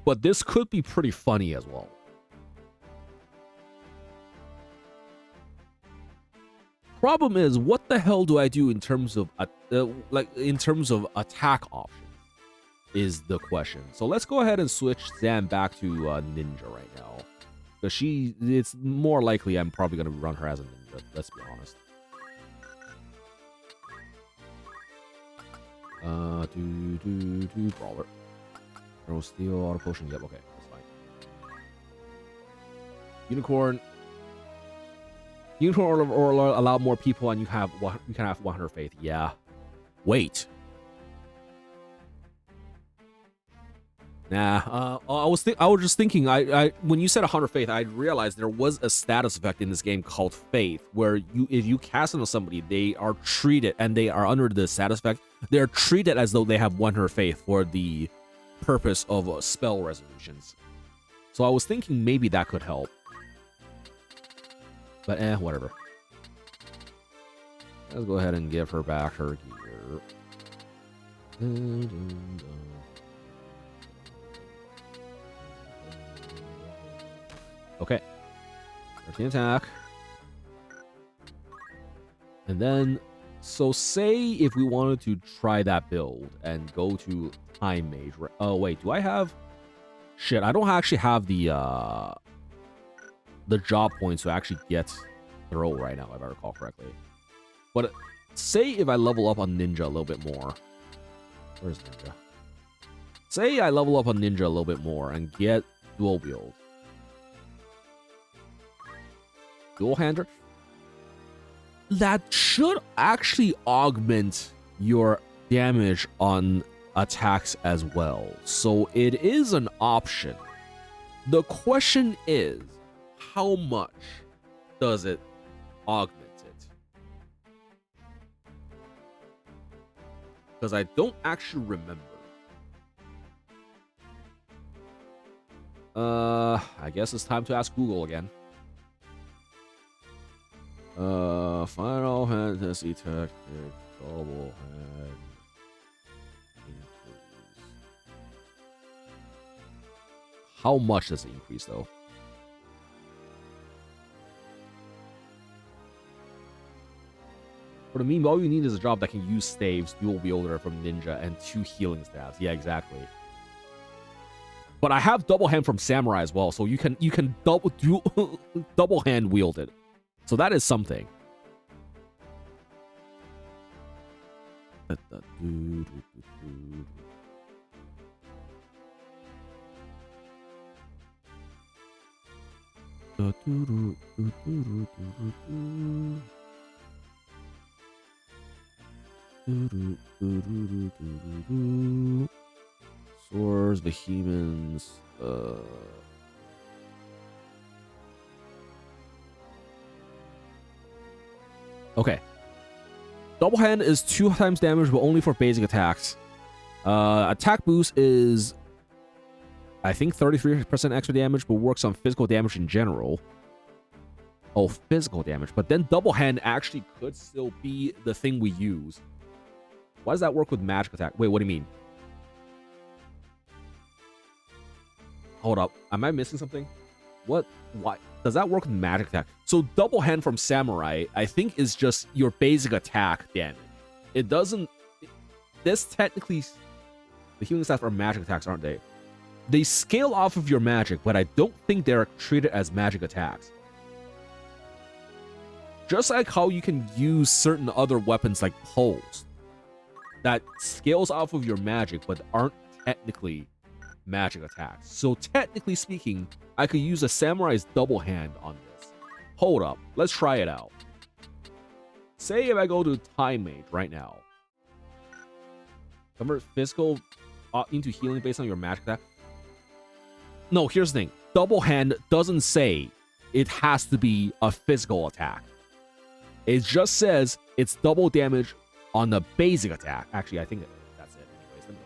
But this could be pretty funny as well. Problem is, what the hell do I do in terms of attack options? Is the question. So let's go ahead and switch Zan back to Ninja right now. Because it's more likely I'm probably going to run her as a Ninja, let's be honest. Brawler. No Steel, Auto Potion, yep, okay, that's fine. Unicorn or allow more people and you can have 100 faith, yeah. Wait. Nah, I was just thinking. I when you said 100 faith, I realized there was a status effect in this game called faith, where if you cast it on somebody, they are treated and they are under the status effect. They are treated as though they have 100 faith for the purpose of spell resolutions. So I was thinking maybe that could help, but whatever. Let's go ahead and give her back her gear. Okay. 13 attack. And then, so say if we wanted to try that build and go to Time Mage. Oh, wait, do I have... Shit, I don't actually have the job points to actually get Throw right now, if I recall correctly. But say if I level up on Ninja a little bit more. Where's Ninja? Say I level up on Ninja a little bit more and get Dual Wield. Dual Hander. That should actually augment your damage on attacks as well. So it is an option. The question is, how much does it augment it? Because I don't actually remember. I guess it's time to ask Google again. Final Fantasy Tactics double hand increase. How much does it increase though? For the meme, all you need is a job that can use staves, dual wielder from Ninja, and 2 healing stabs. Yeah, exactly. But I have double hand from Samurai as well, so you can double hand wield it. So that is something. Swords, Vehemens, okay. Double hand is 2 times damage, but only for basic attacks. Attack boost is, I think, 33% extra damage, but works on physical damage in general. Oh, physical damage. But then double hand actually could still be the thing we use. Why does that work with magic attack? Wait, what do you mean? Hold up. Am I missing something? What? Why? Does that work with magic attack? So double hand from Samurai, I think, is just your basic attack damage. It doesn't... This technically... The healing stats are magic attacks, aren't they? They scale off of your magic, but I don't think they're treated as magic attacks. Just like how you can use certain other weapons like poles that scales off of your magic, but aren't technically magic attacks. So technically speaking, I could use a Samurai's double hand on this. Hold up, let's try it out. Say if I go to Time Mage right now. Convert physical into healing based on your magic attack. No, here's the thing. Double hand doesn't say it has to be a physical attack. It just says it's double damage on the basic attack. Actually, I think that's it. Anyways,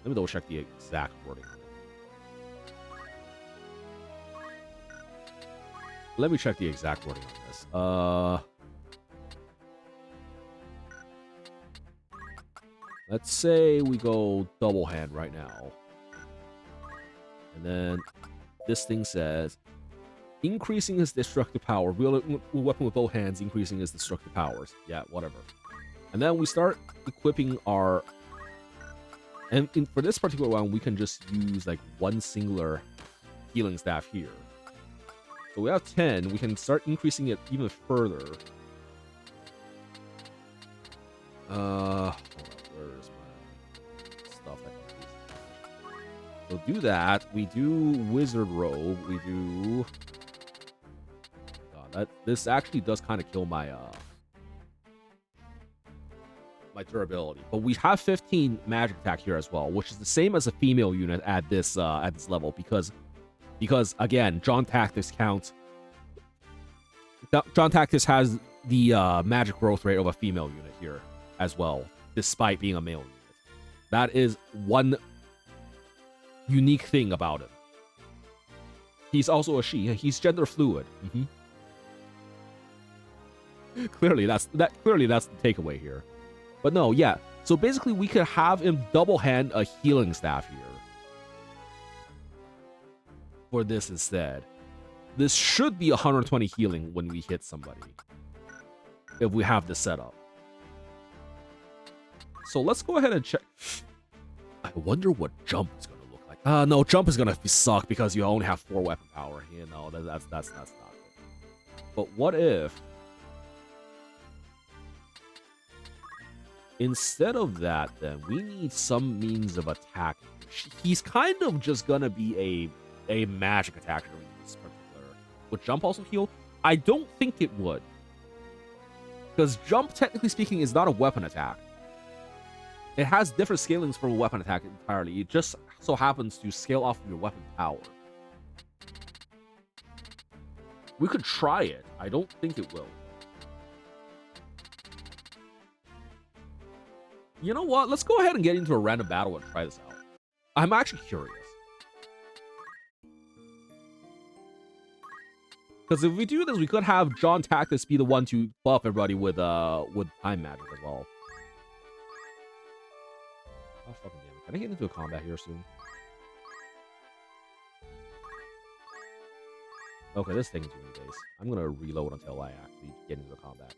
let me double check the exact wording. Let me check the exact wording on this. Let's say we go double hand right now. And then this thing says, increasing his destructive power. Wielding a weapon with both hands, increasing his destructive powers. Yeah, whatever. And then we start equipping our... And for this particular one, we can just use like one singular healing staff here. So we have 10. We can start increasing it even further. Hold on, where is my stuff that can use? So do that. We do Wizard Robe. We do... God, this actually does kind of kill my my durability. But we have 15 magic attack here as well, which is the same as a female unit at this level because again, John Tactics counts. John Tactics has the magic growth rate of a female unit here as well, despite being a male unit. That is one unique thing about him. He's also a she. He's gender fluid. Clearly, that's the takeaway here. But no, yeah. So basically, we could have him double hand a healing staff here for this instead. This should be 120 healing when we hit somebody if we have this set up. So let's go ahead and check. I wonder what jump is going to look like. No, jump is going to suck because you only have 4 weapon power. You know, that's not good. But what if instead of that, then we need some means of attack. He's kind of just gonna be a magic attacker in this particular. Would jump also heal? I don't think it would, because jump, technically speaking, is not a weapon attack. It has different scalings from a weapon attack entirely. It just so happens to scale off of your weapon power. We could try it. I don't think it will. You know what? Let's go ahead and get into a random battle and try this out. I'm actually curious. Because if we do this, we could have John Tactus be the one to buff everybody with time magic as well. Oh fucking damn it! Can I get into a combat here soon? Okay, this thing's doing base. I'm gonna reload until I actually get into the combat.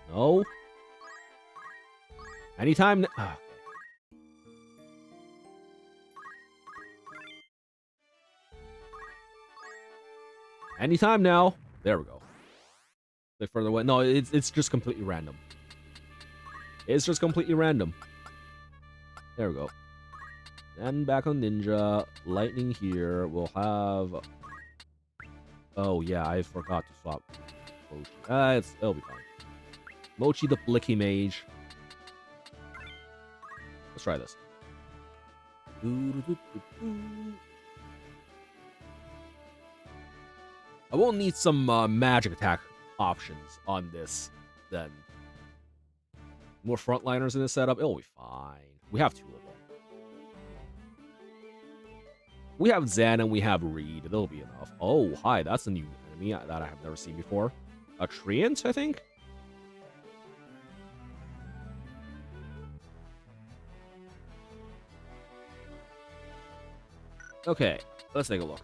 No. Anytime. Okay. Anytime now. There we go. A bit further away. No, it's just completely random. It's just completely random. There we go. Then back on Ninja. Lightning here. We'll have... Oh, yeah, I forgot to swap Mochi. It'll be fine. Mochi the Blicky Mage. Let's try this. I will need some magic attack options on this then. More frontliners in this setup. It'll be fine. We have 2 of them. We have Zen and we have Reed. It'll be enough. Oh, hi. That's a new enemy that I have never seen before. A Treant, I think? Okay, let's take a look.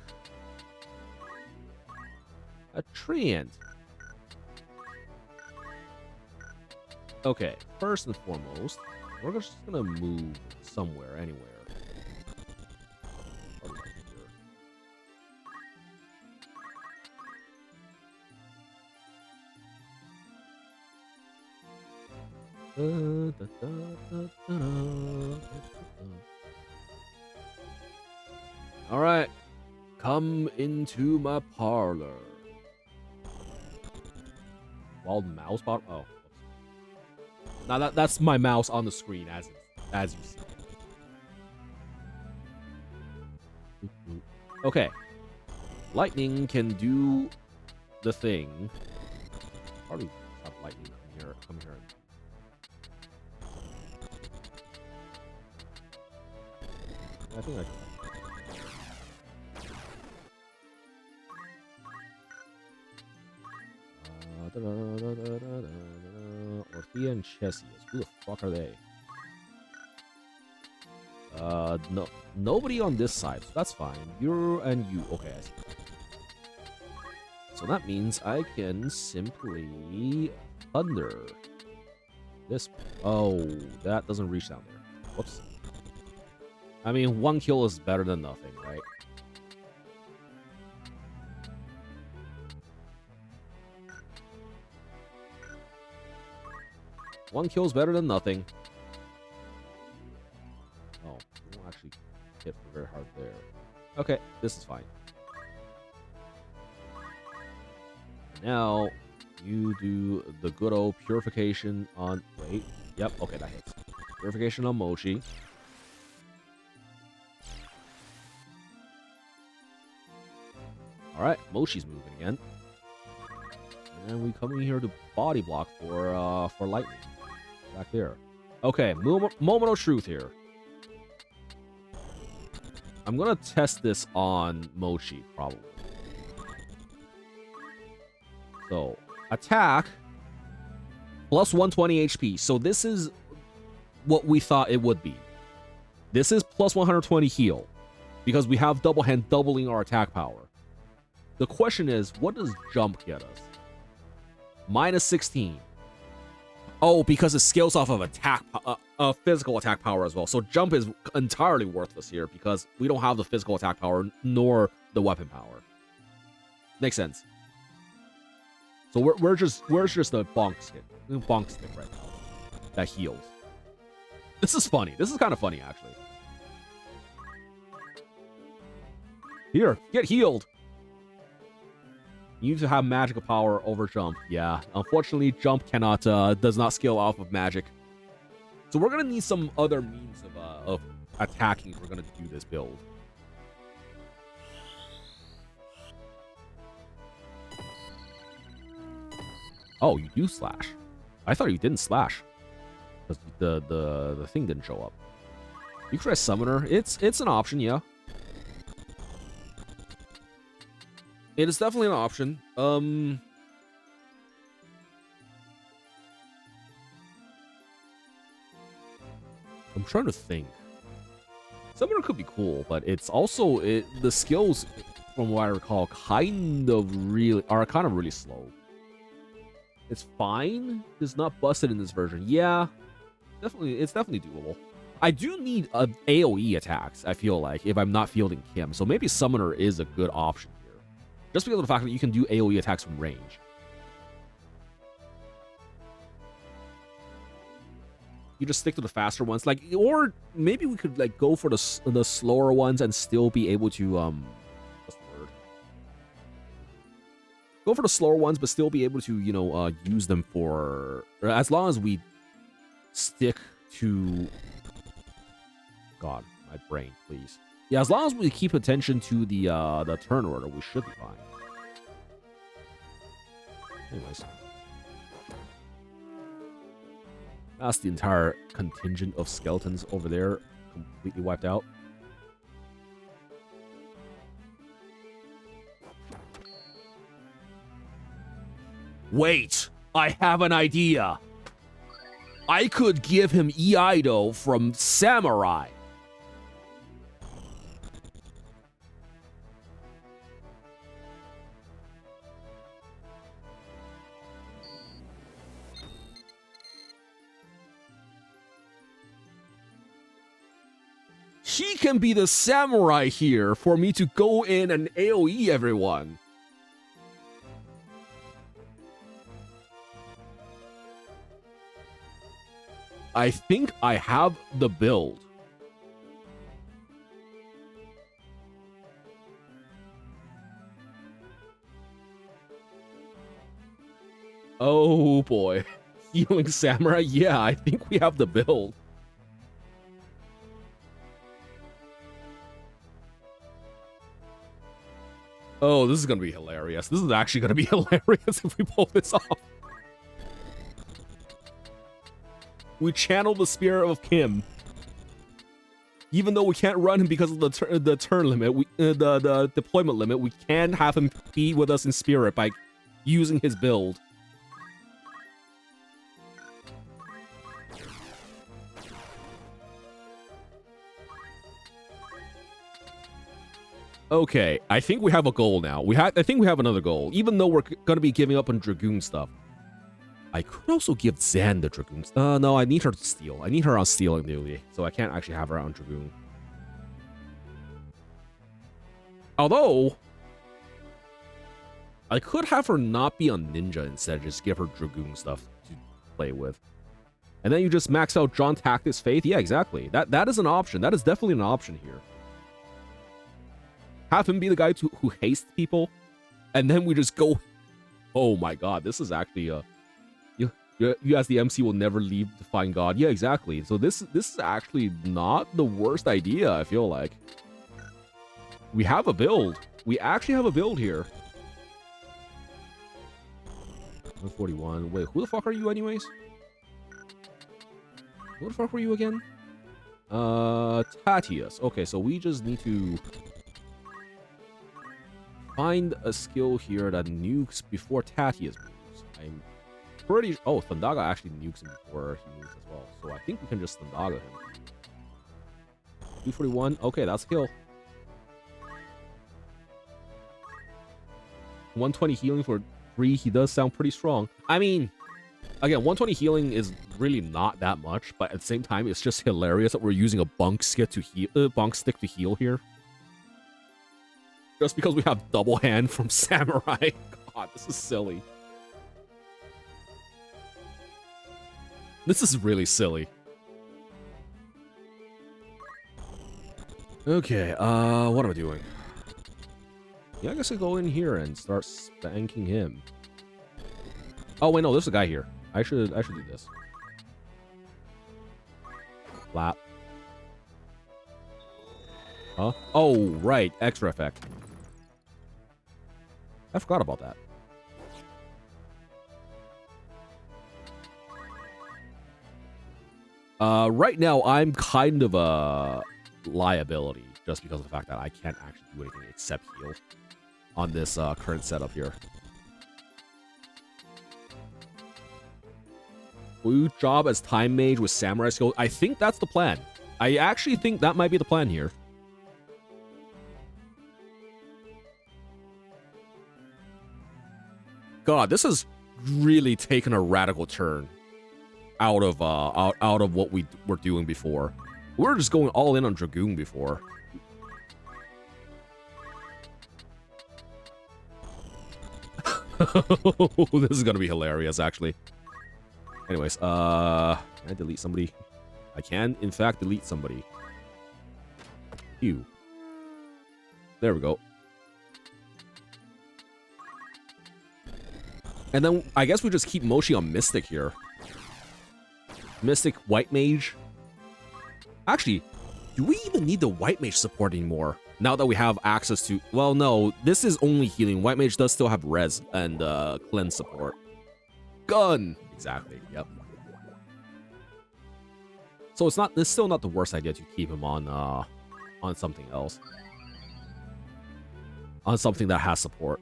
A Treant. Okay, first and foremost, we're just gonna move somewhere, anywhere. All right, come into my parlor. Wild mouse bot. Oh, now that's my mouse on the screen as you see. Okay, lightning can do the thing. How do you have lightning come here? Come here. I think I can. Orthea and Chessius. Who the fuck are they? No, nobody on this side, so that's fine. You and you. Okay, I see. So that means I can simply thunder this. Oh, that doesn't reach down there. Whoops. I mean, 1 kill is better than nothing, right? One kill is better than nothing. Oh, we won't actually hit very hard there. Okay, this is fine. Now, you do the good old purification on... Wait. Yep, okay, that hits. Purification on Mochi. Alright, Mochi's moving again. And we come in here to body block for lightning. Back there. Okay, moment of truth here. I'm gonna test this on Mochi, probably. So, attack, plus 120 HP. So this is what we thought it would be. This is plus 120 heal, because we have double hand doubling our attack power. The question is, what does jump get us? Minus 16. Oh, because it scales off of attack, physical attack power as well. So jump is entirely worthless here because we don't have the physical attack power nor the weapon power. Makes sense. So we're just a bonk stick right now that heals. This is funny. This is kind of funny actually. Here, get healed. You need to have magical power over jump. Yeah, unfortunately, jump cannot does not scale off of magic. So we're gonna need some other means of attacking if we're gonna do this build. Oh, you do slash. I thought you didn't slash. because the thing didn't show up. You can try Summoner. It's an option, yeah. It is definitely an option. I'm trying to think. Summoner could be cool, but it's also the skills, from what I recall, kind of really slow. It's fine. It's not busted in this version. Yeah, it's definitely doable. I do need AoE attacks, I feel like, if I'm not fielding Kim. So maybe Summoner is a good option here. Just because of the fact that you can do AoE attacks from range. You just stick to the faster ones, like, or maybe we could like go for the slower ones and still be able to what's the word? Go for the slower ones, but still be able to use them for, as long as we stick to. God, my brain, please. Yeah, as long as we keep attention to the turn order, we should be fine. Anyways. That's the entire contingent of skeletons over there, completely wiped out. Wait, I have an idea. I could give him Iaido from Samurai. She can be the samurai here for me to go in and AoE everyone. I think I have the build. Oh boy. Healing samurai? Yeah, I think we have the build. Oh, this is going to be hilarious. This is actually going to be hilarious if we pull this off. We channel the spirit of Kim. Even though we can't run him because of the turn limit, the deployment limit, we can have him be with us in spirit by using his build. Okay, I think we have a goal now. I think we have another goal, even though we're gonna be giving up on Dragoon stuff. I could also give Zan the Dragoon. No, I need her to steal. I need her on stealing duty, so I can't actually have her on Dragoon. Although, I could have her not be on Ninja instead, just give her Dragoon stuff to play with. And then you just max out John Tactics Faith. Yeah, exactly. That is an option. That is definitely an option here. Have him be the guy who hastes people, and then we just go. Oh my god, this is actually you as the MC will never leave to find God. Yeah, exactly. So this is actually not the worst idea, I feel like. We have a build. We actually have a build here. 141. Wait, who the fuck are you anyways? Who the fuck were you again? Tatius. Okay, so we just need to find a skill here that nukes before Tatius moves. I'm pretty... Oh, Thundaga actually nukes him before he moves as well. So I think we can just Thundaga him. 241. Okay, that's a kill. 120 healing for 3. He does sound pretty strong. I mean, again, 120 healing is really not that much, but at the same time, it's just hilarious that we're using a bunk stick to heal here. Just because we have double hand from Samurai. God, this is silly. This is really silly. Okay, what am I doing? Yeah, I guess I go in here and start spanking him. Oh wait, no, there's a guy here. I should do this. Flap. Huh? Oh, right, extra effect. I forgot about that. Right now, I'm kind of a liability just because of the fact that I can't actually do anything except heal on this current setup here. Blue job as time mage with samurai skills. I think that's the plan. I actually think that might be the plan here. God, this has really taken a radical turn out of what we were doing before. We were just going all in on Dragoon before. This is gonna be hilarious, actually. Anyways, can I delete somebody? I can, in fact, delete somebody. Phew. There we go. And then I guess we just keep Mochi on Mystic here. Mystic White Mage. Actually, do we even need the White Mage support anymore? Now that we have access to... Well, no, this is only healing. White Mage does still have res and cleanse support. Gun! Exactly, yep. So it's still not the worst idea to keep him on something else. On something that has support.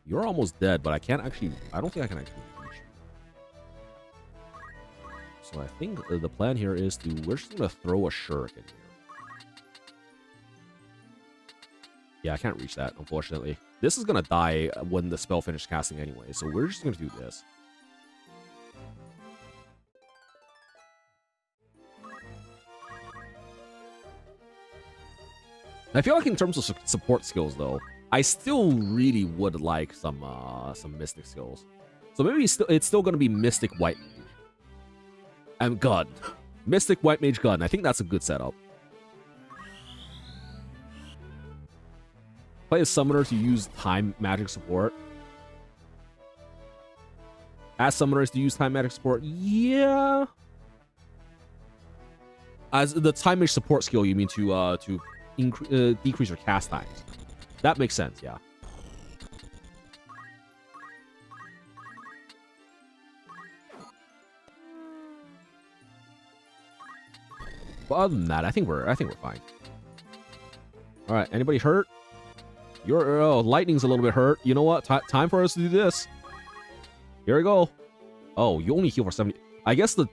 You're almost dead, but I don't think I can actually reach you. So I think the plan here is we're just gonna throw a shuriken here. Yeah, I can't reach that, unfortunately. This is gonna die when the spell finishes casting anyway, so we're just gonna do this. I feel like in terms of support skills, though, I still really would like some Mystic skills. So maybe it's still going to be Mystic White Mage. And Gun. Mystic White Mage Gun. I think that's a good setup. Play a summoner to use time magic support. Ask summoners to use time magic support. Yeah. As the time mage support skill, you mean to decrease your cast times. That makes sense, yeah. But other than that, I think we're fine. All right, anybody hurt? Lightning's a little bit hurt. You know what? Time for us to do this. Here we go. Oh, you only heal for 70. I guess the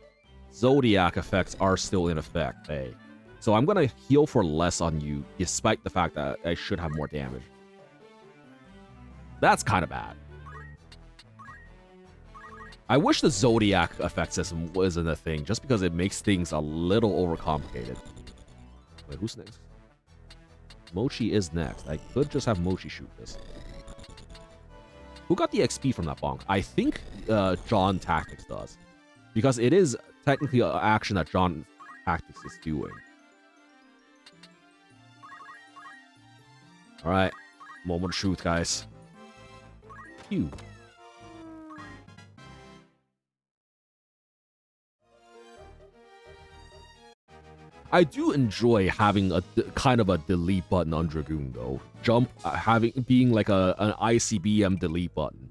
Zodiac effects are still in effect, hey. So I'm gonna heal for less on you, despite the fact that I should have more damage. That's kind of bad. I wish the Zodiac effect system wasn't a thing, just because it makes things a little overcomplicated. Wait, who's next? Mochi is next. I could just have Mochi shoot this. Who got the XP from that bonk? I think John Tactics does. Because it is technically an action that John Tactics is doing. Alright. Moment of truth, guys. Phew. I do enjoy having a kind of a delete button on Dragoon, though. Jump being like an ICBM delete button.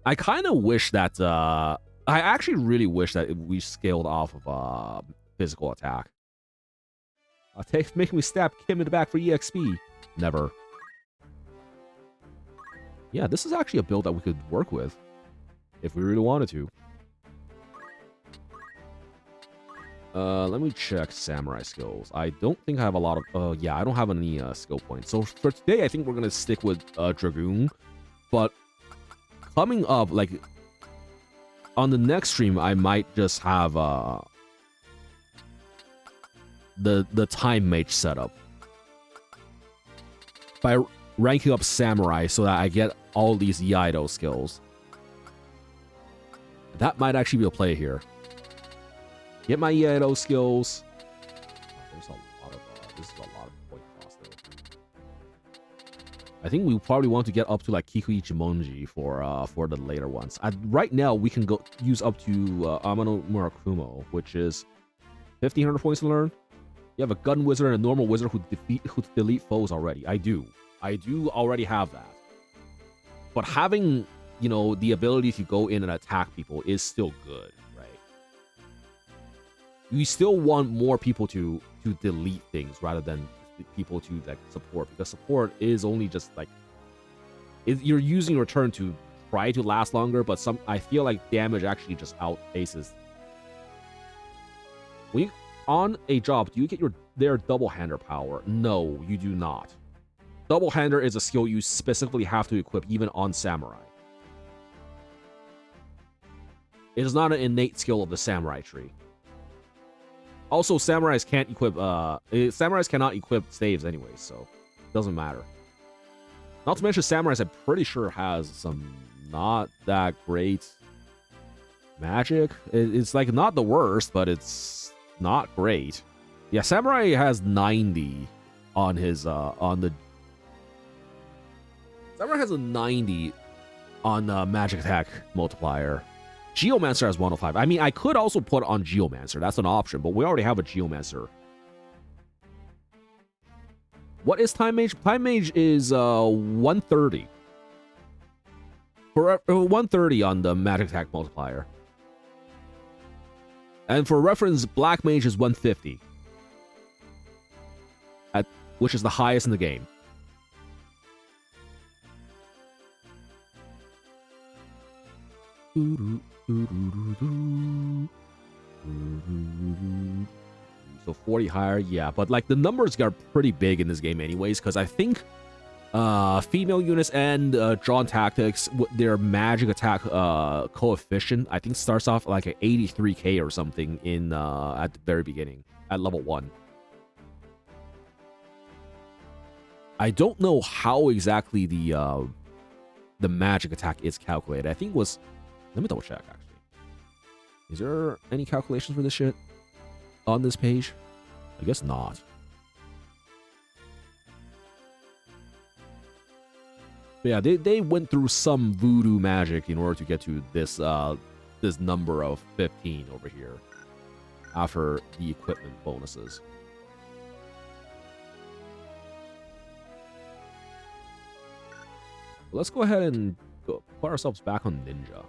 I kind of wish that I actually really wish that we scaled off of physical attack. Make me stab Kim in the back for EXP. Never. Yeah, this is actually a build that we could work with if we really wanted to. Let me check samurai skills. I don't think I have a lot of... yeah, I don't have any skill points. So for today, I think we're going to stick with Dragoon. But coming up, like, on the next stream, I might just have the time mage setup. By ranking up samurai so that I get all these Yaido skills. That might actually be a play here. Get my Yaido skills. There's a lot of this is a lot of point cost though. I think we probably want to get up to like Kiku Ichimonji for the later ones. Right now we can go use up to Amano Murakumo, which is 1,500 points to learn. You have a gun wizard and a normal wizard who delete foes already. I do already have that. but having, you know, the ability to go in and attack people is still good, right? You still want more people to delete things rather than people to like support, because support is only just like you're using your turn to try to last longer, but I feel like damage actually just outpaces. When you on a job, do you get their double-hander power? No, you do not. Double-hander is a skill you specifically have to equip even on samurai. It is not an innate skill of the samurai tree. Also, samurais can't equip samurais cannot equip staves anyways, so it doesn't matter. Not to mention samurais, I'm pretty sure has some not that great magic. It's like not the worst, but it's not great. Yeah, samurai has 90 on his samurai has a 90 on magic attack multiplier. Geomancer has 105. I mean, I could also put on Geomancer. That's an option, but we already have a Geomancer. What is Time Mage? Time Mage is 130. For 130 on the magic attack multiplier. And for reference, Black Mage is 150. Which is the highest in the game. So 40 higher, yeah, but like the numbers got pretty big in this game anyways, because I think female units and drawn tactics, their magic attack coefficient, I think starts off like at 83k or something in at the very beginning, at level 1. I don't know how exactly the magic attack is calculated. I think it was, let me double check actually. Is there any calculations for this shit on this page? I guess not. But yeah, they went through some voodoo magic in order to get to this this number of 15 over here after the equipment bonuses. Let's go ahead and put ourselves back on Ninja.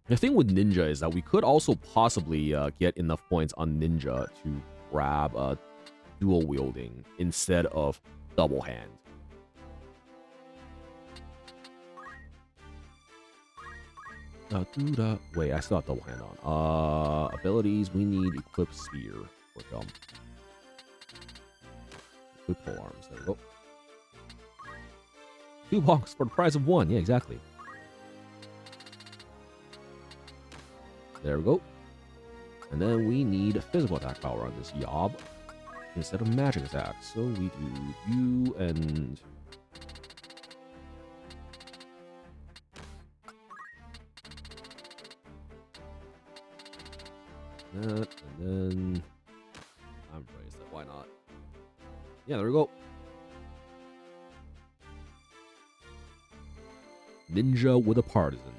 The thing with Ninja is that we could also possibly get enough points on Ninja to grab dual wielding instead of double hand. Wait, I still have double hand on. Abilities, we need equip spear for jump. Equip pole arms, there we go. 2 bonks for the price of 1, yeah, exactly. There we go. And then we need physical attack power on this Yob instead of magic attack. So we do you and... that, and then... I'm praised that, why not? Yeah, there we go. Ninja with a partisan.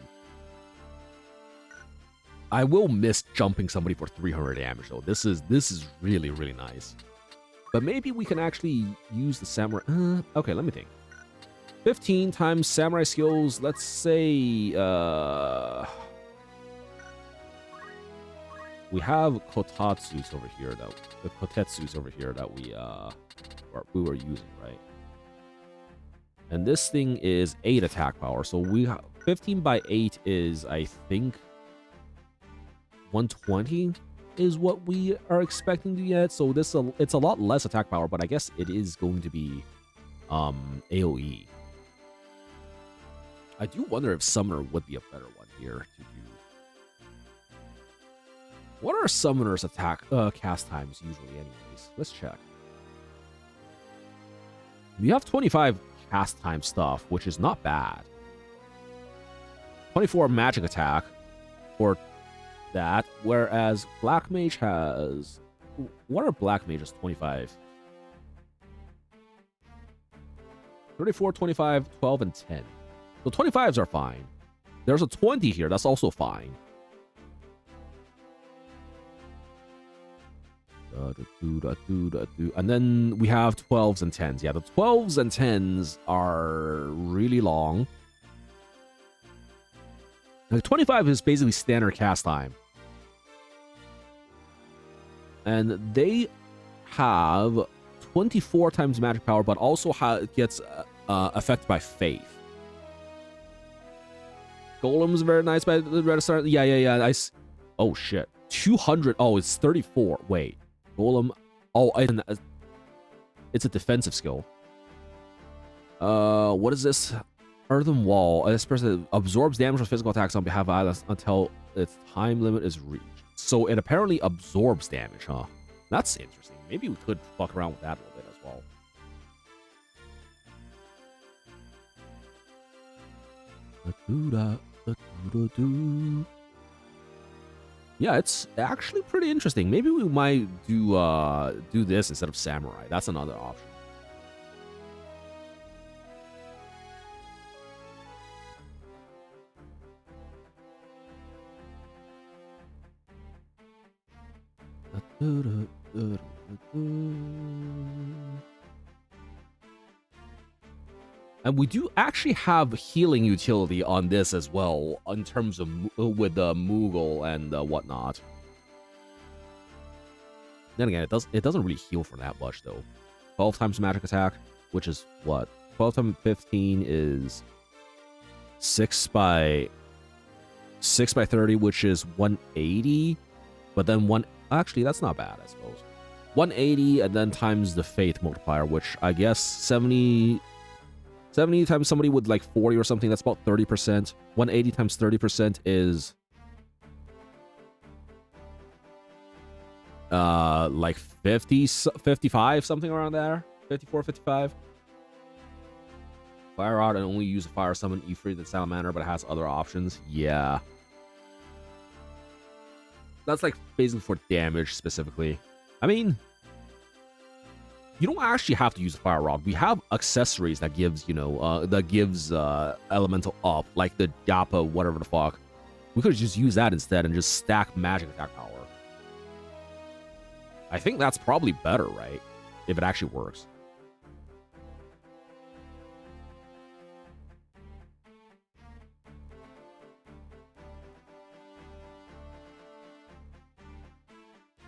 I will miss jumping somebody for 300 damage though. This is really, really nice. But maybe we can actually use the samurai. Okay, let me think. 15 times samurai skills. Let's say we have kotetsus over here that we were using, right? And this thing is 8 attack power. So 15 by 8 is, I think, 120 is what we are expecting to get. So it's a lot less attack power, but I guess it is going to be AoE. I do wonder if Summoner would be a better one here to do. What are Summoner's attack cast times usually anyways? Let's check. We have 25 cast time stuff, which is not bad. 24 magic attack or that, whereas Black Mage has... What are Black Mage's 25? 34, 25, 12, and 10. So 25s are fine. There's a 20 here. That's also fine. And then we have 12s and 10s. Yeah, the 12s and 10s are really long. Like 25 is basically standard cast time. And they have 24 times magic power, but also gets affected by faith. Golem's very nice by the red star. Yeah. Oh, shit. 200. Oh, it's 34. Wait. Golem. Oh, it's a defensive skill. What is this? Earthen Wall. This person absorbs damage from physical attacks on behalf of allies until its time limit is reached. So it apparently absorbs damage, huh? That's interesting. Maybe we could fuck around with that a little bit as well. Yeah, it's actually pretty interesting. Maybe we might do this instead of Samurai. That's another option. And we do actually have healing utility on this as well, in terms of with the Moogle and whatnot. Then again, it doesn't really heal for that much though. 12 times magic attack, which is what? 12 times 15 is 6 by 30, which is 180. But then actually that's not bad, I suppose. 180 and then times the faith multiplier, which I guess 70 times somebody with like 40 or something, that's about 30%. 180 times 30% is like 55, something around there. 54, 55. Fire Rod and only use a fire summon Ifrit and Salamander, but it has other options. Yeah. That's like basically for damage specifically. I mean, you don't actually have to use a fire rod. We have accessories that gives, elemental up, like the Yappa, whatever the fuck. We could just use that instead and just stack magic attack power. I think that's probably better, right? If it actually works.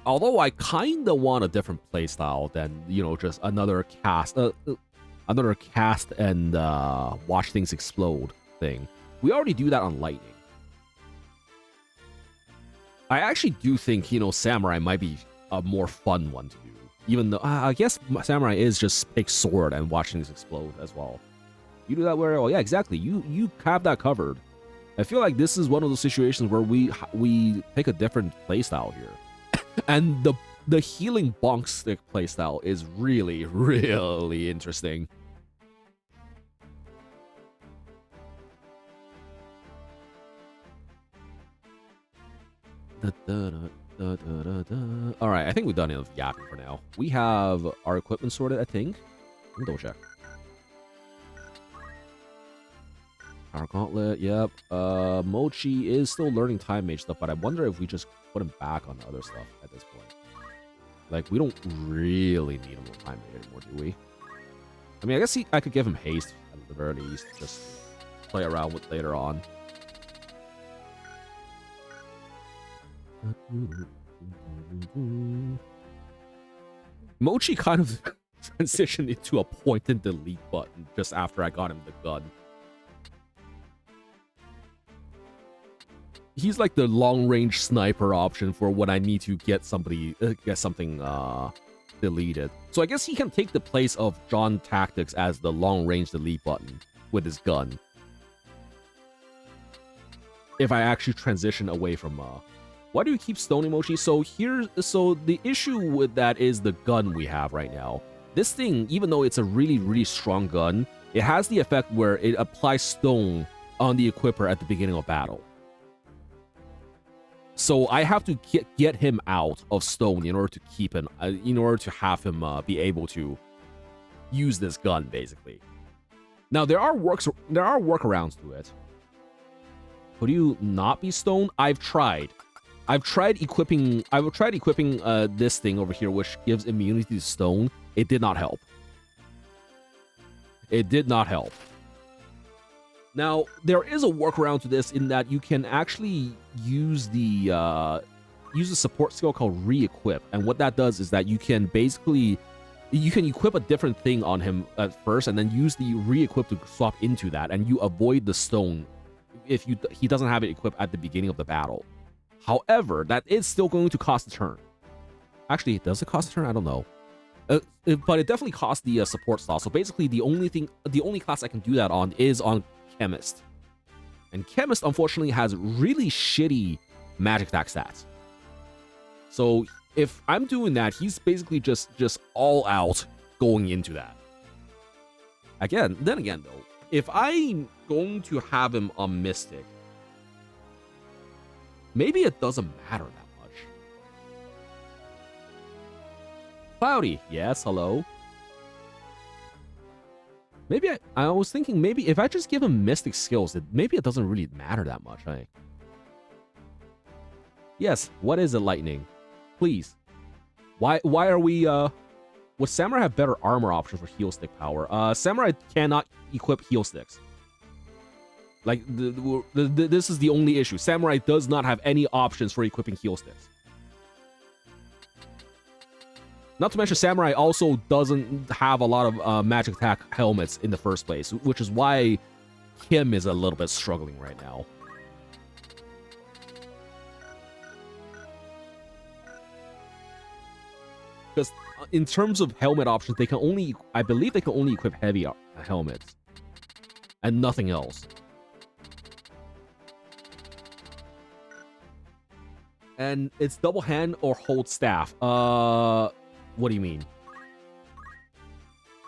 Although I kind of want a different playstyle than, just another cast and watch things explode thing. We already do that on Lightning. I actually do think, Samurai might be a more fun one to do. Even though, I guess Samurai is just pick sword and watch things explode as well. You do that very well. Yeah, exactly. You have that covered. I feel like this is one of those situations where we take a different playstyle here. And the healing bonk stick playstyle is really, really interesting. Alright, I think we've done enough yapping for now. We have our equipment sorted, I think. Let me double check. Our gauntlet, yep. Mochi is still learning time mage stuff, but I wonder if we just put him back on the other stuff at this point. Like, we don't really need him on time mage anymore, do we? I mean, I guess I could give him haste at the very least, just play around with later on. Mochi kind of transitioned into a point and delete button just after I got him the gun. He's like the long-range sniper option for when I need to get something deleted. So I guess he can take the place of John Tactics as the long-range delete button with his gun. If I actually transition away from why do we keep stone emoji? So the issue with that is the gun we have right now. This thing, even though it's a really, really strong gun, it has the effect where it applies stone on the equipper at the beginning of battle. So I have to get him out of stone in order to keep him, in order to have him be able to use this gun, basically. Now there are workarounds to it. Could you not be stone? I've tried. I've tried equipping this thing over here, which gives immunity to stone. It did not help. It did not help. Now, there is a workaround to this in that you can actually use the support skill called re-equip, and what that does is that you can basically equip a different thing on him at first, and then use the re-equip to swap into that, and you avoid the stone if he doesn't have it equipped at the beginning of the battle. However, that is still going to cost a turn. Actually, does it cost a turn? I don't know. But it definitely costs the support slot. So basically, the only class I can do that on is on Chemist. And Chemist, unfortunately, has really shitty magic attack stats. So if I'm doing that, he's basically just all out going into that. Then again, though, if I'm going to have him on Mystic, maybe it doesn't matter that much. Cloudy, yes, hello. Maybe I was thinking maybe if I just give him Mystic skills, maybe it doesn't really matter that much, right? Yes, what is it, Lightning? Please. Why are we, would Samurai have better armor options for heal stick power? Samurai cannot equip heal sticks. Like, this is the only issue. Samurai does not have any options for equipping heal sticks. Not to mention, Samurai also doesn't have a lot of magic attack helmets in the first place, which is why Kim is a little bit struggling right now. Because in terms of helmet options, they can only, I believe they can only equip heavy helmets and nothing else. And it's double hand or hold staff. What do you mean?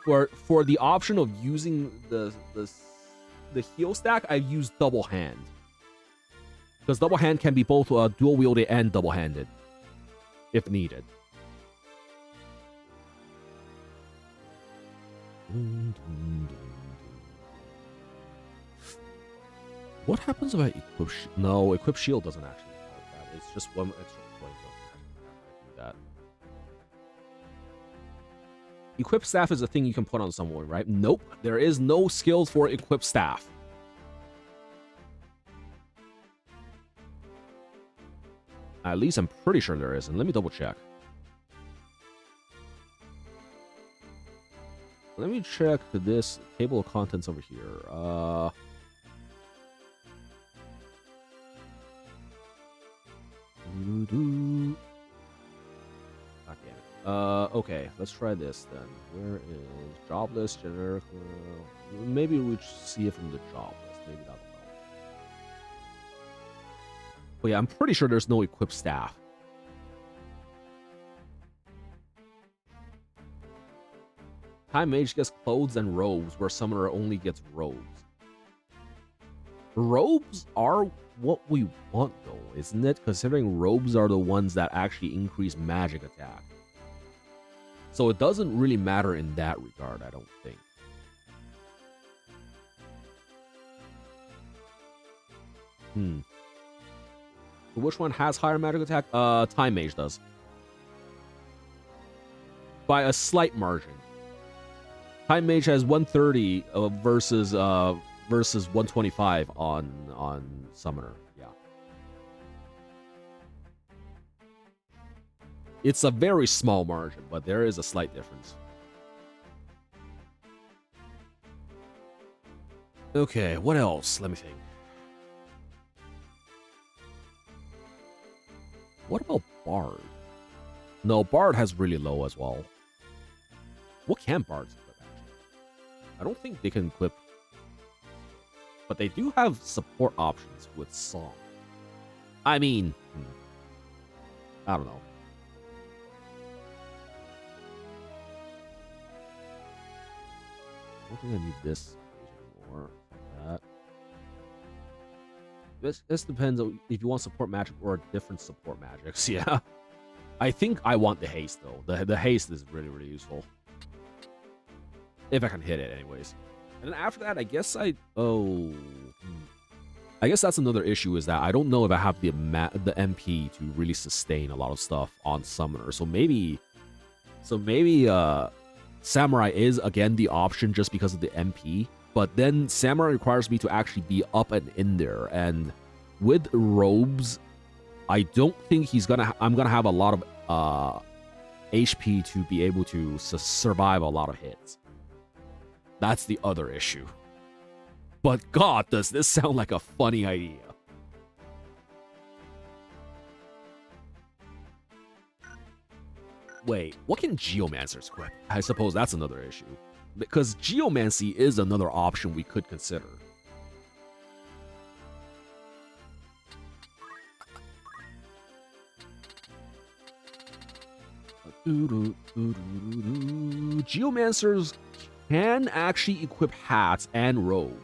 For the option of using the heal stack, I've used double hand. Because double hand can be both dual wielded and double handed, if needed. What happens if I equip? No, equip shield doesn't actually help that. It's just one extra point of that. Equip staff is a thing you can put on someone, right? Nope, there is no skill for equip staff. At least I'm pretty sure there isn't. Let me double check. Let me check this table of contents over here. God damn it. Okay, let's try this then. Where is job list, generic? Maybe we see it from the job list. Maybe that'll help. But yeah, I'm pretty sure there's no equipped staff. Time Mage gets clothes and robes, where Summoner only gets robes. Robes are what we want, though, isn't it? Considering robes are the ones that actually increase magic attack. So it doesn't really matter in that regard, I don't think. So which one has higher magic attack? Time Mage does. By a slight margin. Time Mage has 130 versus 125 on Summoner. Yeah. It's a very small margin, but there is a slight difference. Okay, what else? Let me think. What about Bard? No, Bard has really low as well. What can Bards equip, actually? I don't think they can equip... But they do have support options with Song. I mean... I don't know. I don't think I need this anymore. That. This depends on if you want support magic or different support magics. Yeah. I think I want the haste, though. The haste is really, really useful. If I can hit it, anyways. And then after that, I guess I... Oh... I guess that's another issue, is that I don't know if I have the MP to really sustain a lot of stuff on Summoner. So maybe Samurai is again the option just because of the MP. But then Samurai requires me to actually be up and in there, and with robes, I don't think I'm gonna have a lot of HP to be able to survive a lot of hits. That's the other issue. But God, does this sound like a funny idea. Wait, what can Geomancers equip? I suppose that's another issue. Because Geomancy is another option we could consider. Geomancers can actually equip hats and robes.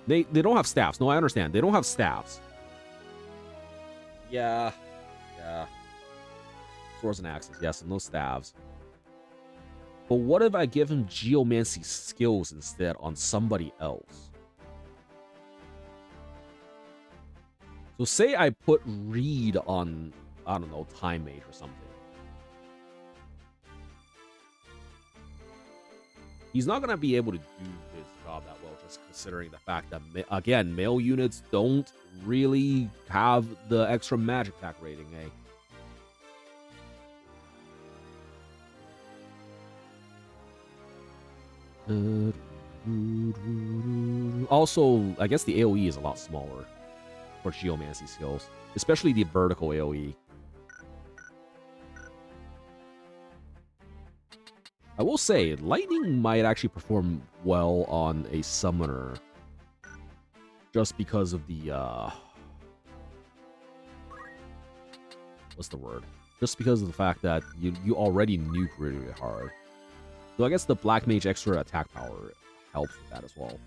They don't have staffs. No, I understand. They don't have staffs. Yeah. Swords and axes. Yes, no staves. But what if I give him Geomancy skills instead on somebody else? So say I put Reed on, I don't know, Time Mage or something. He's not going to be able to do his job that well, just considering the fact that, again, male units don't really have the extra magic attack rating, eh? Also, I guess the AoE is a lot smaller for Geomancy skills, especially the vertical AoE. I will say, Lightning might actually perform well on a Summoner, just because of the, what's the word? Just because of the fact that you already nuke really, really hard. So I guess the Black Mage extra attack power helps with that as well.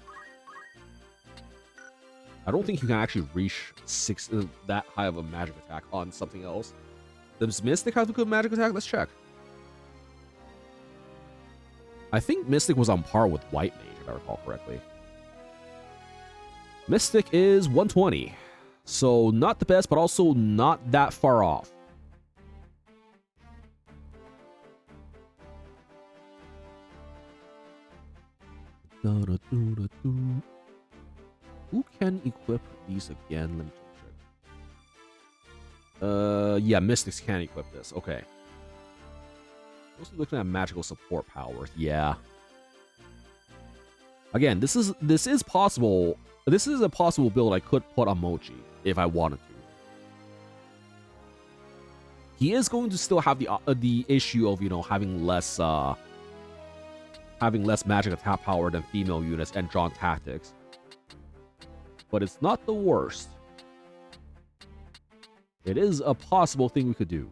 I don't think you can actually reach that high of a magic attack on something else. Does Mystic have a good magic attack? Let's check. I think Mystic was on par with White Mage, if I recall correctly. Mystic is 120. So not the best, but also not that far off. Who can equip these again? Let me check. Yeah, Mystics can equip this. Okay. Mostly looking at magical support power. Yeah. Again, this is possible. This is a possible build I could put on Mochi if I wanted to. He is going to still have the issue of, you know, having less magic attack power than female units and drawn tactics. But it's not the worst. It is a possible thing we could do.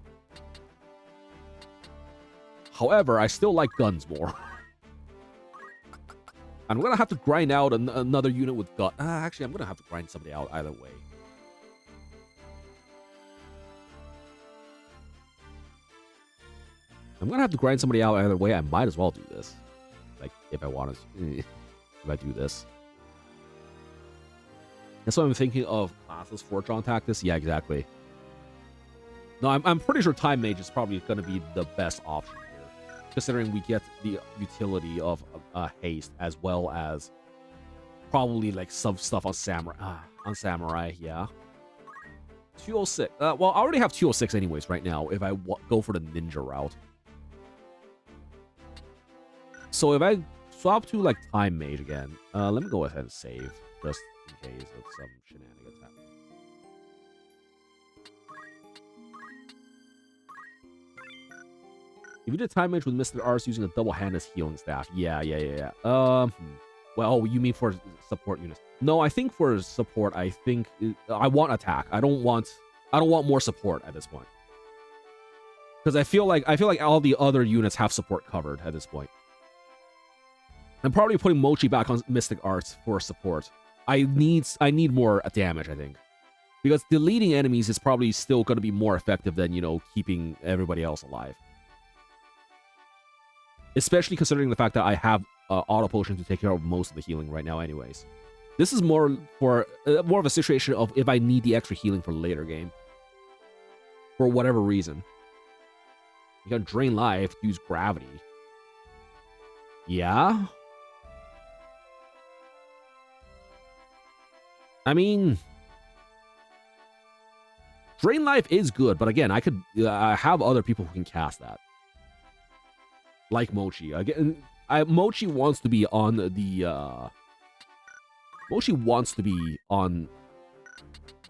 However, I still like guns more. I'm gonna have to grind out another unit with gun. Actually, I'm gonna have to grind somebody out either way. I'm gonna have to grind somebody out either way. I might as well do this. Like, if I wanted to. If I do this. That's why I'm thinking of classes for drawn tactics. Yeah, exactly. No, I'm pretty sure Time Mage is probably going to be the best option here, considering we get the utility of haste as well as probably like some stuff on Samurai. Yeah. 206. Well, I already have 206 anyways right now if I go for the ninja route. So if I swap to like Time Mage again, let me go ahead and save just in case of some shenanigans happening. If you did Time Mage with Mystic Arts using a double-handed healing staff, yeah. Well, you mean for support units? No, I think for support, I think I want attack. I don't want more support at this point, because I feel like all the other units have support covered at this point. I'm probably putting Mochi back on Mystic Arts for support. I need more damage, I think, because deleting enemies is probably still going to be more effective than, you know, keeping everybody else alive. Especially considering the fact that I have auto potion to take care of most of the healing right now anyways. This is more for more of a situation of if I need the extra healing for later game. For whatever reason. You can drain life, use gravity. Yeah? I mean, drain life is good, but again, I have other people who can cast that. Like Mochi. Again, Mochi wants to be on the Mochi wants to be on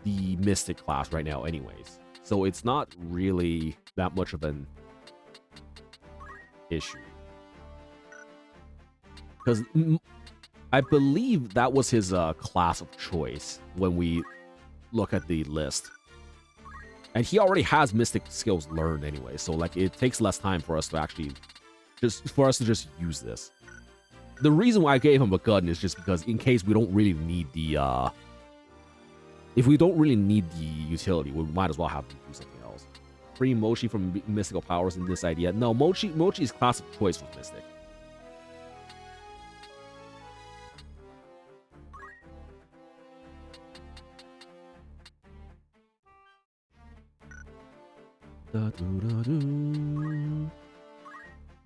the Mystic class right now anyways. So it's not really that much of an issue. Because I believe that was his class of choice when we look at the list. And he already has Mystic skills learned anyway, so like it takes less time for us to actually just use this. The reason why I gave him a gun is just because in case we don't really need the if we don't really need the utility, we might as well have him do something else. Free Mochi from mystical powers in this idea. No, Mochi's class of choice was Mystic. I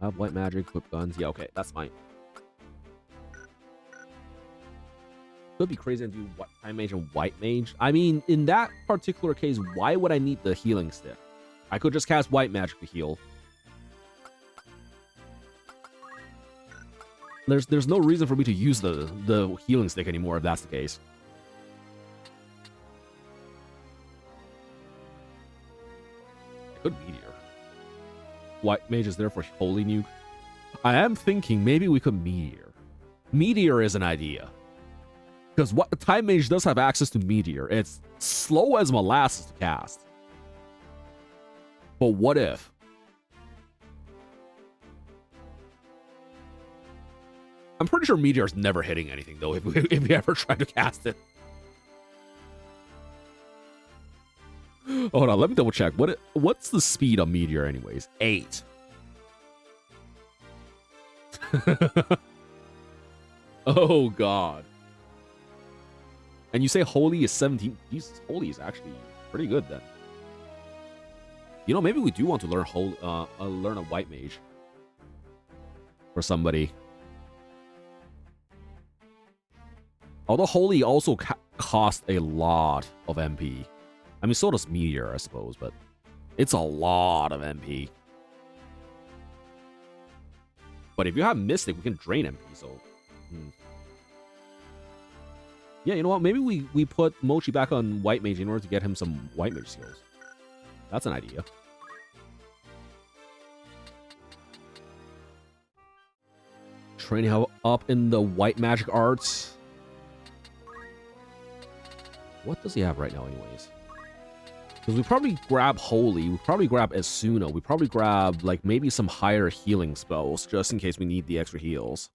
have white magic, equip guns. Yeah, okay, that's fine. Could be crazy and do time mage and white mage. I mean, in that particular case, why would I need the healing stick? I could just cast white magic to heal. There's no reason for me to use the healing stick anymore if that's the case. Good meteor. White mage is there for holy nuke. I am thinking maybe we could meteor. Meteor is an idea. Because what time mage does have access to meteor. It's slow as molasses to cast. But what if? I'm pretty sure meteor's never hitting anything though if we ever try to cast it. Hold on, let me double check. What's the speed on meteor anyways? 8. Oh god. And you say holy is 17. Jesus, holy is actually pretty good then. You know, maybe we do want to learn learn a white mage for somebody. Although holy also costs a lot of MP. I mean, so does meteor, I suppose, but it's a lot of MP. But if you have mystic, we can drain MP, so... Yeah, you know what? Maybe we put Mochi back on white mage in order to get him some white mage skills. That's an idea. Training up in the white magic arts. What does he have right now anyways? Because we probably grab Holy, we probably grab Esuna, we probably grab like maybe some higher healing spells just in case we need the extra heals.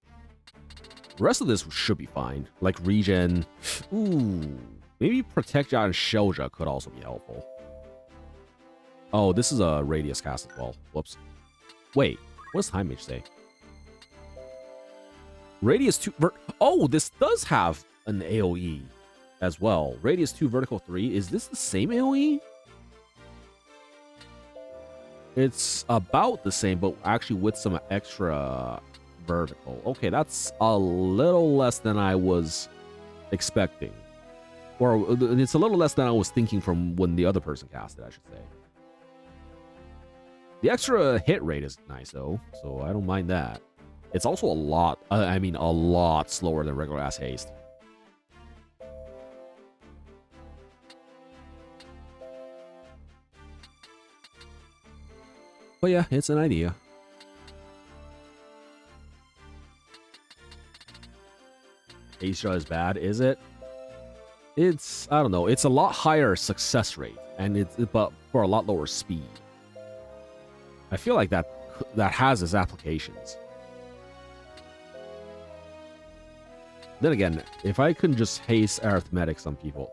The rest of this should be fine. Like regen. Ooh. Maybe Protectia and Shelja could also be helpful. Oh, this is a Radius cast as well. Whoops. Wait, what does Time Mage say? Radius 2... Oh, this does have an AoE as well. Radius 2, Vertical 3. Is this the same AoE? It's about the same, but actually with some extra vertical. Okay, that's a little less than I was expecting. Or it's a little less than I was thinking from when the other person cast it, I should say. The extra hit rate is nice, though, so I don't mind that. It's also a lot, I mean, a lot slower than regular ass haste. But yeah, it's an idea. Asia is bad, is it? It's, I don't know, it's a lot higher success rate, and but for a lot lower speed. I feel like that has its applications. Then again, if I can just haste arithmetics on people.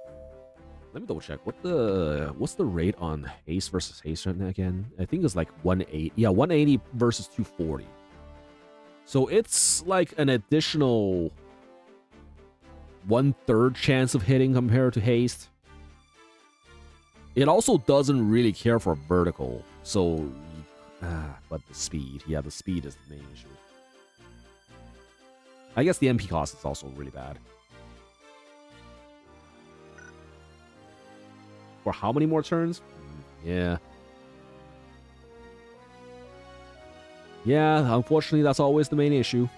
Let me double check. What's the rate on haste versus haste right now again? I think it's like 180. Yeah, 180 versus 240. So it's like an additional 1/3 chance of hitting compared to haste. It also doesn't really care for vertical, so but the speed, yeah, the speed is the main issue. I guess the MP cost is also really bad. For how many more turns? Yeah. Yeah, unfortunately, that's always the main issue.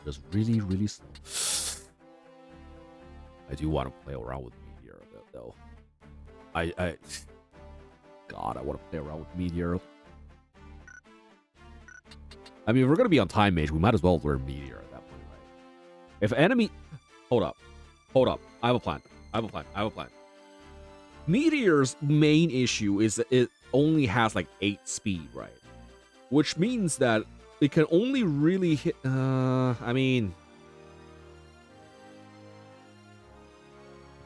It's really, really slow. I do want to play around with Meteor a bit, though. God, I want to play around with Meteor. I mean, if we're going to be on Time Mage, we might as well learn Meteor at that point, right? If enemy... Hold up. I have a plan. Meteor's main issue is that it only has like 8 speed, right? Which means that it can only really hit... I mean...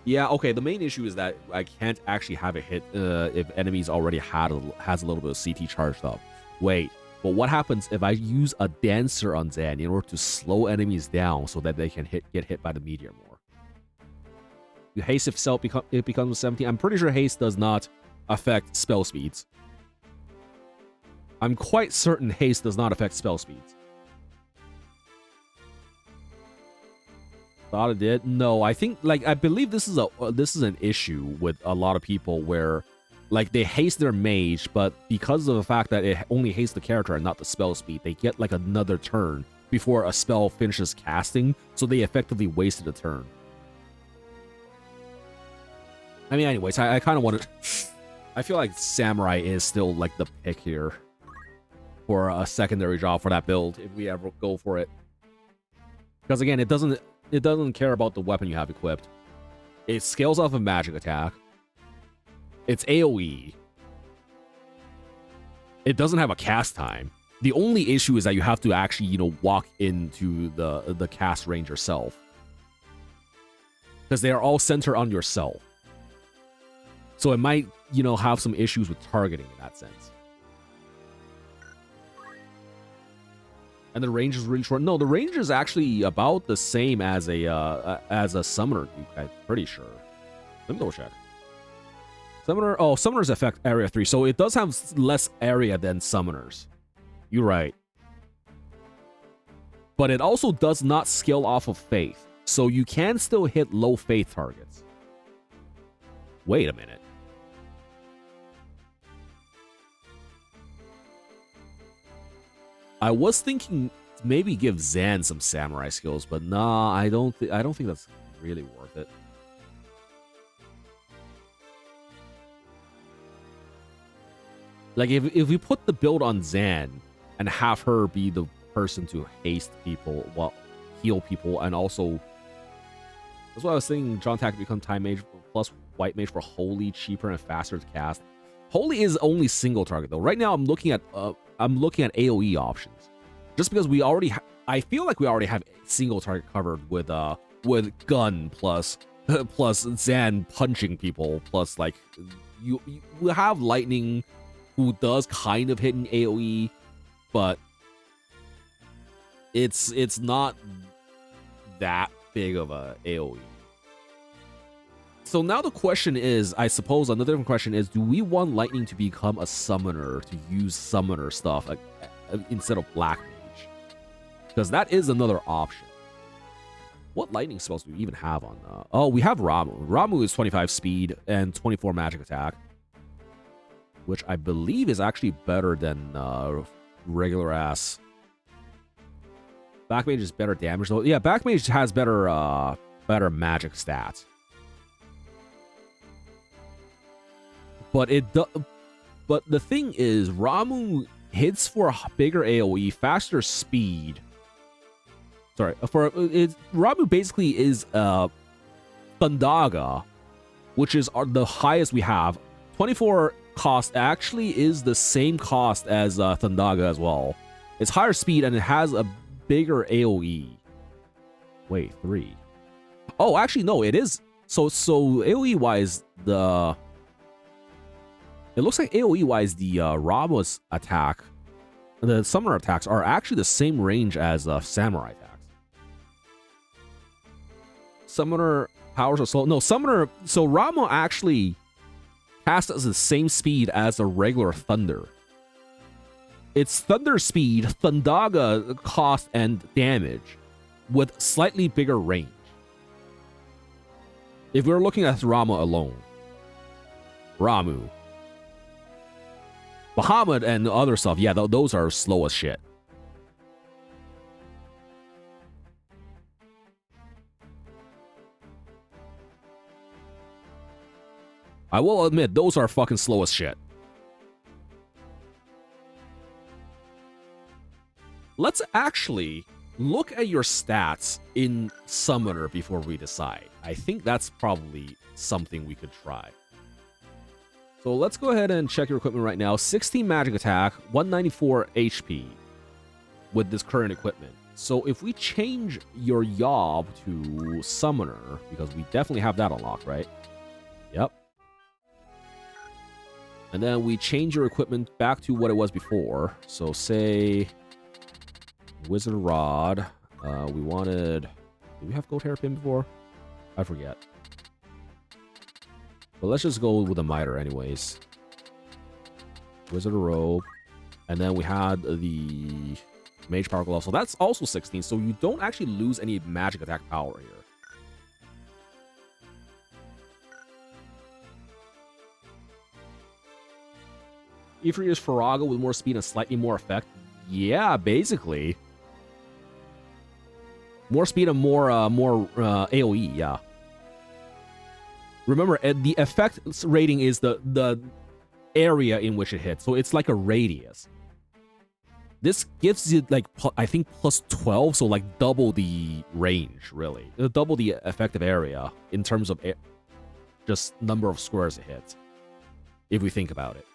Yeah, okay, the main issue is that I can't actually have it hit if enemies already has a little bit of CT charged up. Wait, but what happens if I use a Dancer on Zan in order to slow enemies down so that they can get hit by the Meteor more? Haste itself it becomes 17. I'm pretty sure haste does not affect spell speeds. I'm quite certain haste does not affect spell speeds. Thought it did. No, I think I believe this is an issue with a lot of people where like they haste their mage, but because of the fact that it only hastes the character and not the spell speed, they get like another turn before a spell finishes casting, so they effectively wasted a turn. I mean, anyways, I kind of want to... I feel like Samurai is still like the pick here for a secondary job for that build if we ever go for it. Because again, it doesn't care about the weapon you have equipped. It scales off a magic attack. It's AoE. It doesn't have a cast time. The only issue is that you have to actually, walk into the cast range yourself. Because they are all centered on yourself. So it might, have some issues with targeting in that sense. And the range is really short. No, the range is actually about the same as a summoner. I'm pretty sure. Let me double check. Summoners affect area 3, so it does have less area than summoners. You're right. But it also does not scale off of faith, so you can still hit low faith targets. Wait a minute. I was thinking maybe give Zan some samurai skills, but nah, I don't think that's really worth it. Like if we put the build on Zan and have her be the person to haste people, well, heal people, and also that's why I was thinking John Tack could become Time Mage plus White Mage for Holy, cheaper and faster to cast. Holy is only single target though. Right now I'm looking at AoE options, just because we already I feel like we already have single target covered with gun plus Zan punching people plus like you have lightning who does kind of hit an AoE, but it's not that big of a AoE. So now the question is, I suppose another different question is, do we want Lightning to become a summoner to use summoner stuff instead of Black Mage? Because that is another option. What lightning spells do we even have on? Oh, we have Ramu. Ramu is 25 speed and 24 magic attack, which I believe is actually better than regular ass. Black Mage is better damage though. Yeah, Black Mage has better magic stats. But but the thing is, Ramu hits for a bigger AoE, faster speed. Sorry, Ramu basically is Thundaga, which is the highest we have. 24 cost actually is the same cost as Thundaga as well. It's higher speed and it has a bigger AoE. Wait, 3. Oh, actually no, it is. So AoE wise, it looks like AoE wise the Ramu's attack, the summoner attacks are actually the same range as samurai attacks. Summoner powers are slow. No, Summoner... So Rama actually casts at the same speed as a regular Thunder. It's Thunder speed, Thundaga cost and damage, with slightly bigger range. If we're looking at Rama alone. Ramu. Bahamut and other stuff, yeah, those are slow as shit. I will admit, those are fucking slow as shit. Let's actually look at your stats in Summoner before we decide. I think that's probably something we could try. So let's go ahead and check your equipment right now. 16 magic attack, 194 HP with this current equipment. So if we change your Yob to Summoner, because we definitely have that unlocked, right? Yep. And then we change your equipment back to what it was before. So say Wizard Rod. We wanted... Did we have Gold Hairpin before? I forget. But let's just go with the Miter anyways. Wizard Robe. And then we had the Mage Power Glove. So that's also 16. So you don't actually lose any magic attack power here. If you use Faraga with more speed and slightly more effect, yeah, basically. More speed and more AoE, yeah. Remember, the effect rating is the area in which it hits, so it's like a radius. This gives you, like, I think plus 12, so like double the range, really. Double the effective area in terms of just number of squares it hits, if we think about it.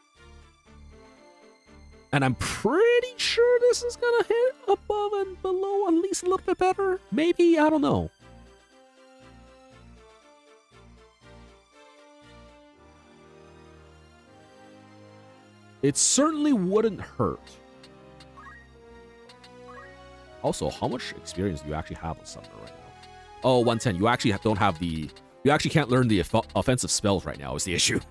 And I'm pretty sure this is gonna hit above and below at least a little bit better. Maybe, I don't know. It certainly wouldn't hurt. Also, how much experience do you actually have with Summoner right now? Oh, 110. You actually don't have the... You actually can't learn the offensive spells right now is the issue.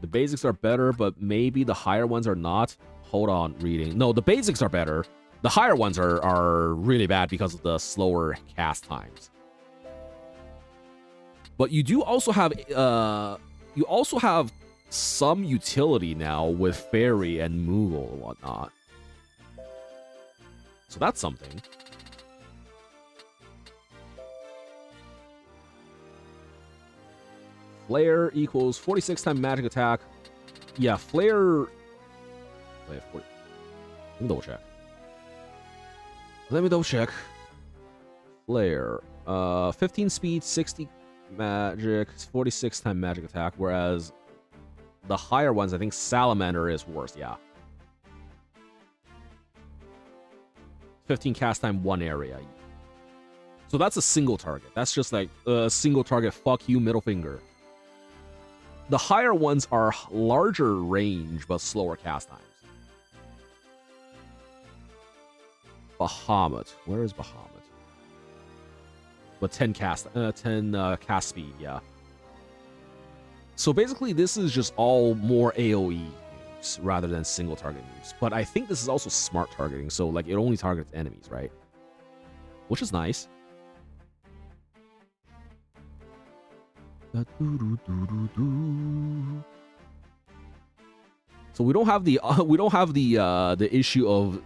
The basics are better, but maybe the higher ones are not. Hold on, reading. No, the basics are better. The higher ones are really bad because of the slower cast times. But you do also have some utility now with Fairy and Moogle and whatnot. So that's something. Flare equals 46 times magic attack. Yeah, Flare... Wait, 40... Let me double check. Let me double check. Flare. 15 speed, 60 magic, 46 times magic attack, whereas the higher ones, I think Salamander is worse, yeah. 15 cast time, 1 area. So that's a single target. That's just like a single target, fuck you, middle finger. The higher ones are larger range, but slower cast times. Bahamut. Where is Bahamut? But 10 cast speed, yeah. So basically, this is just all more AoE moves rather than single target moves. But I think this is also smart targeting, so like it only targets enemies, right? Which is nice. So we don't have the issue of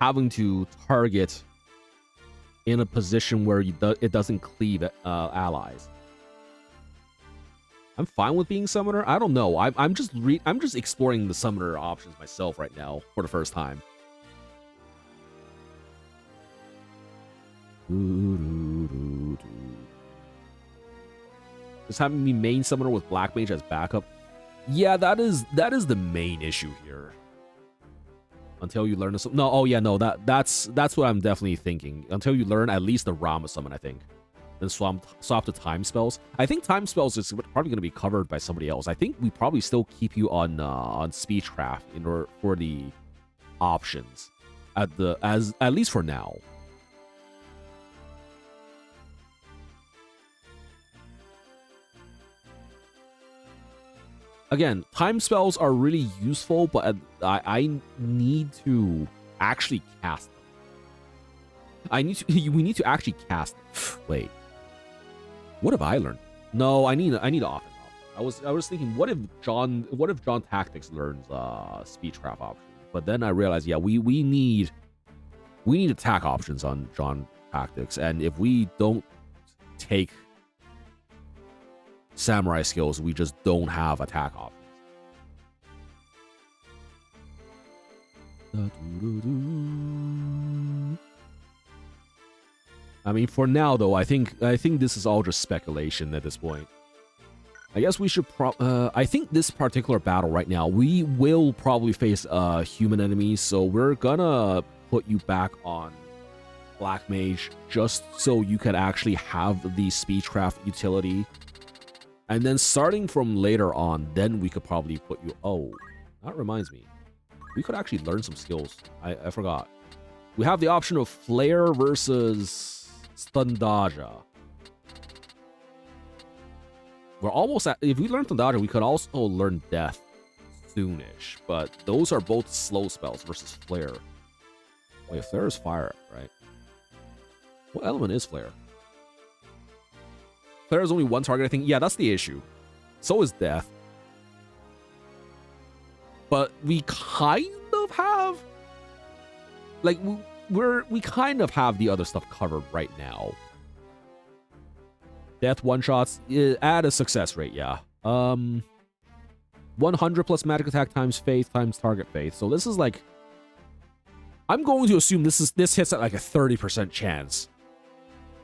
having to target in a position where it doesn't cleave allies. I'm fine with being Summoner. I don't know. I'm just exploring the Summoner options myself right now for the first time. Just having me main Summoner with Black Mage as backup. Yeah, that is the main issue here. Until you learn no, oh yeah, no, that's what I'm definitely thinking. Until you learn at least the Rama summon, I think. Then swap to time spells. I think time spells is probably going to be covered by somebody else. I think we probably still keep you on Speechcraft in order for the options at least for now. again, time spells are really useful, but I need to actually cast them. We need to actually cast them. Wait. What have I learned? No, I need offense. I was thinking, what if John Tactics learns speechcraft option? But then I realized, yeah, we need attack options on John Tactics, and if we don't take samurai skills, we just don't have attack options. I mean, for now though, I think this is all just speculation at this point. I guess we should I think this particular battle right now, we will probably face human enemies, so we're gonna put you back on Black Mage just so you can actually have the speechcraft utility. And then starting from later on, then we could probably put you... Oh, that reminds me. We could actually learn some skills. I forgot. We have the option of Flare versus Stundaja. We're almost at... If we learn Stundaja, we could also learn Death soonish. But those are both slow spells versus Flare. Wait, Flare is fire, right? What element is Flare? Flare is only one target, I think. Yeah, that's the issue. So is Death. But we kind of have... Like, we kind of have the other stuff covered right now. Death one-shots, add a success rate, yeah. 100 plus magic attack times faith times target faith. So this is like... I'm going to assume this hits at like a 30% chance.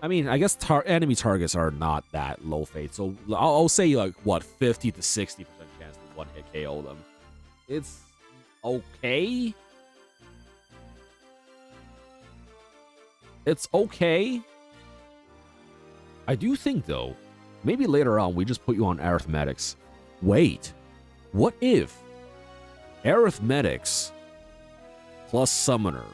I mean, I guess enemy targets are not that low faith, so I'll say like what 50 to 60% chance to one hit KO them. It's okay. It's okay. I do think though, maybe later on we just put you on arithmetics. Wait, what if arithmetics plus summoner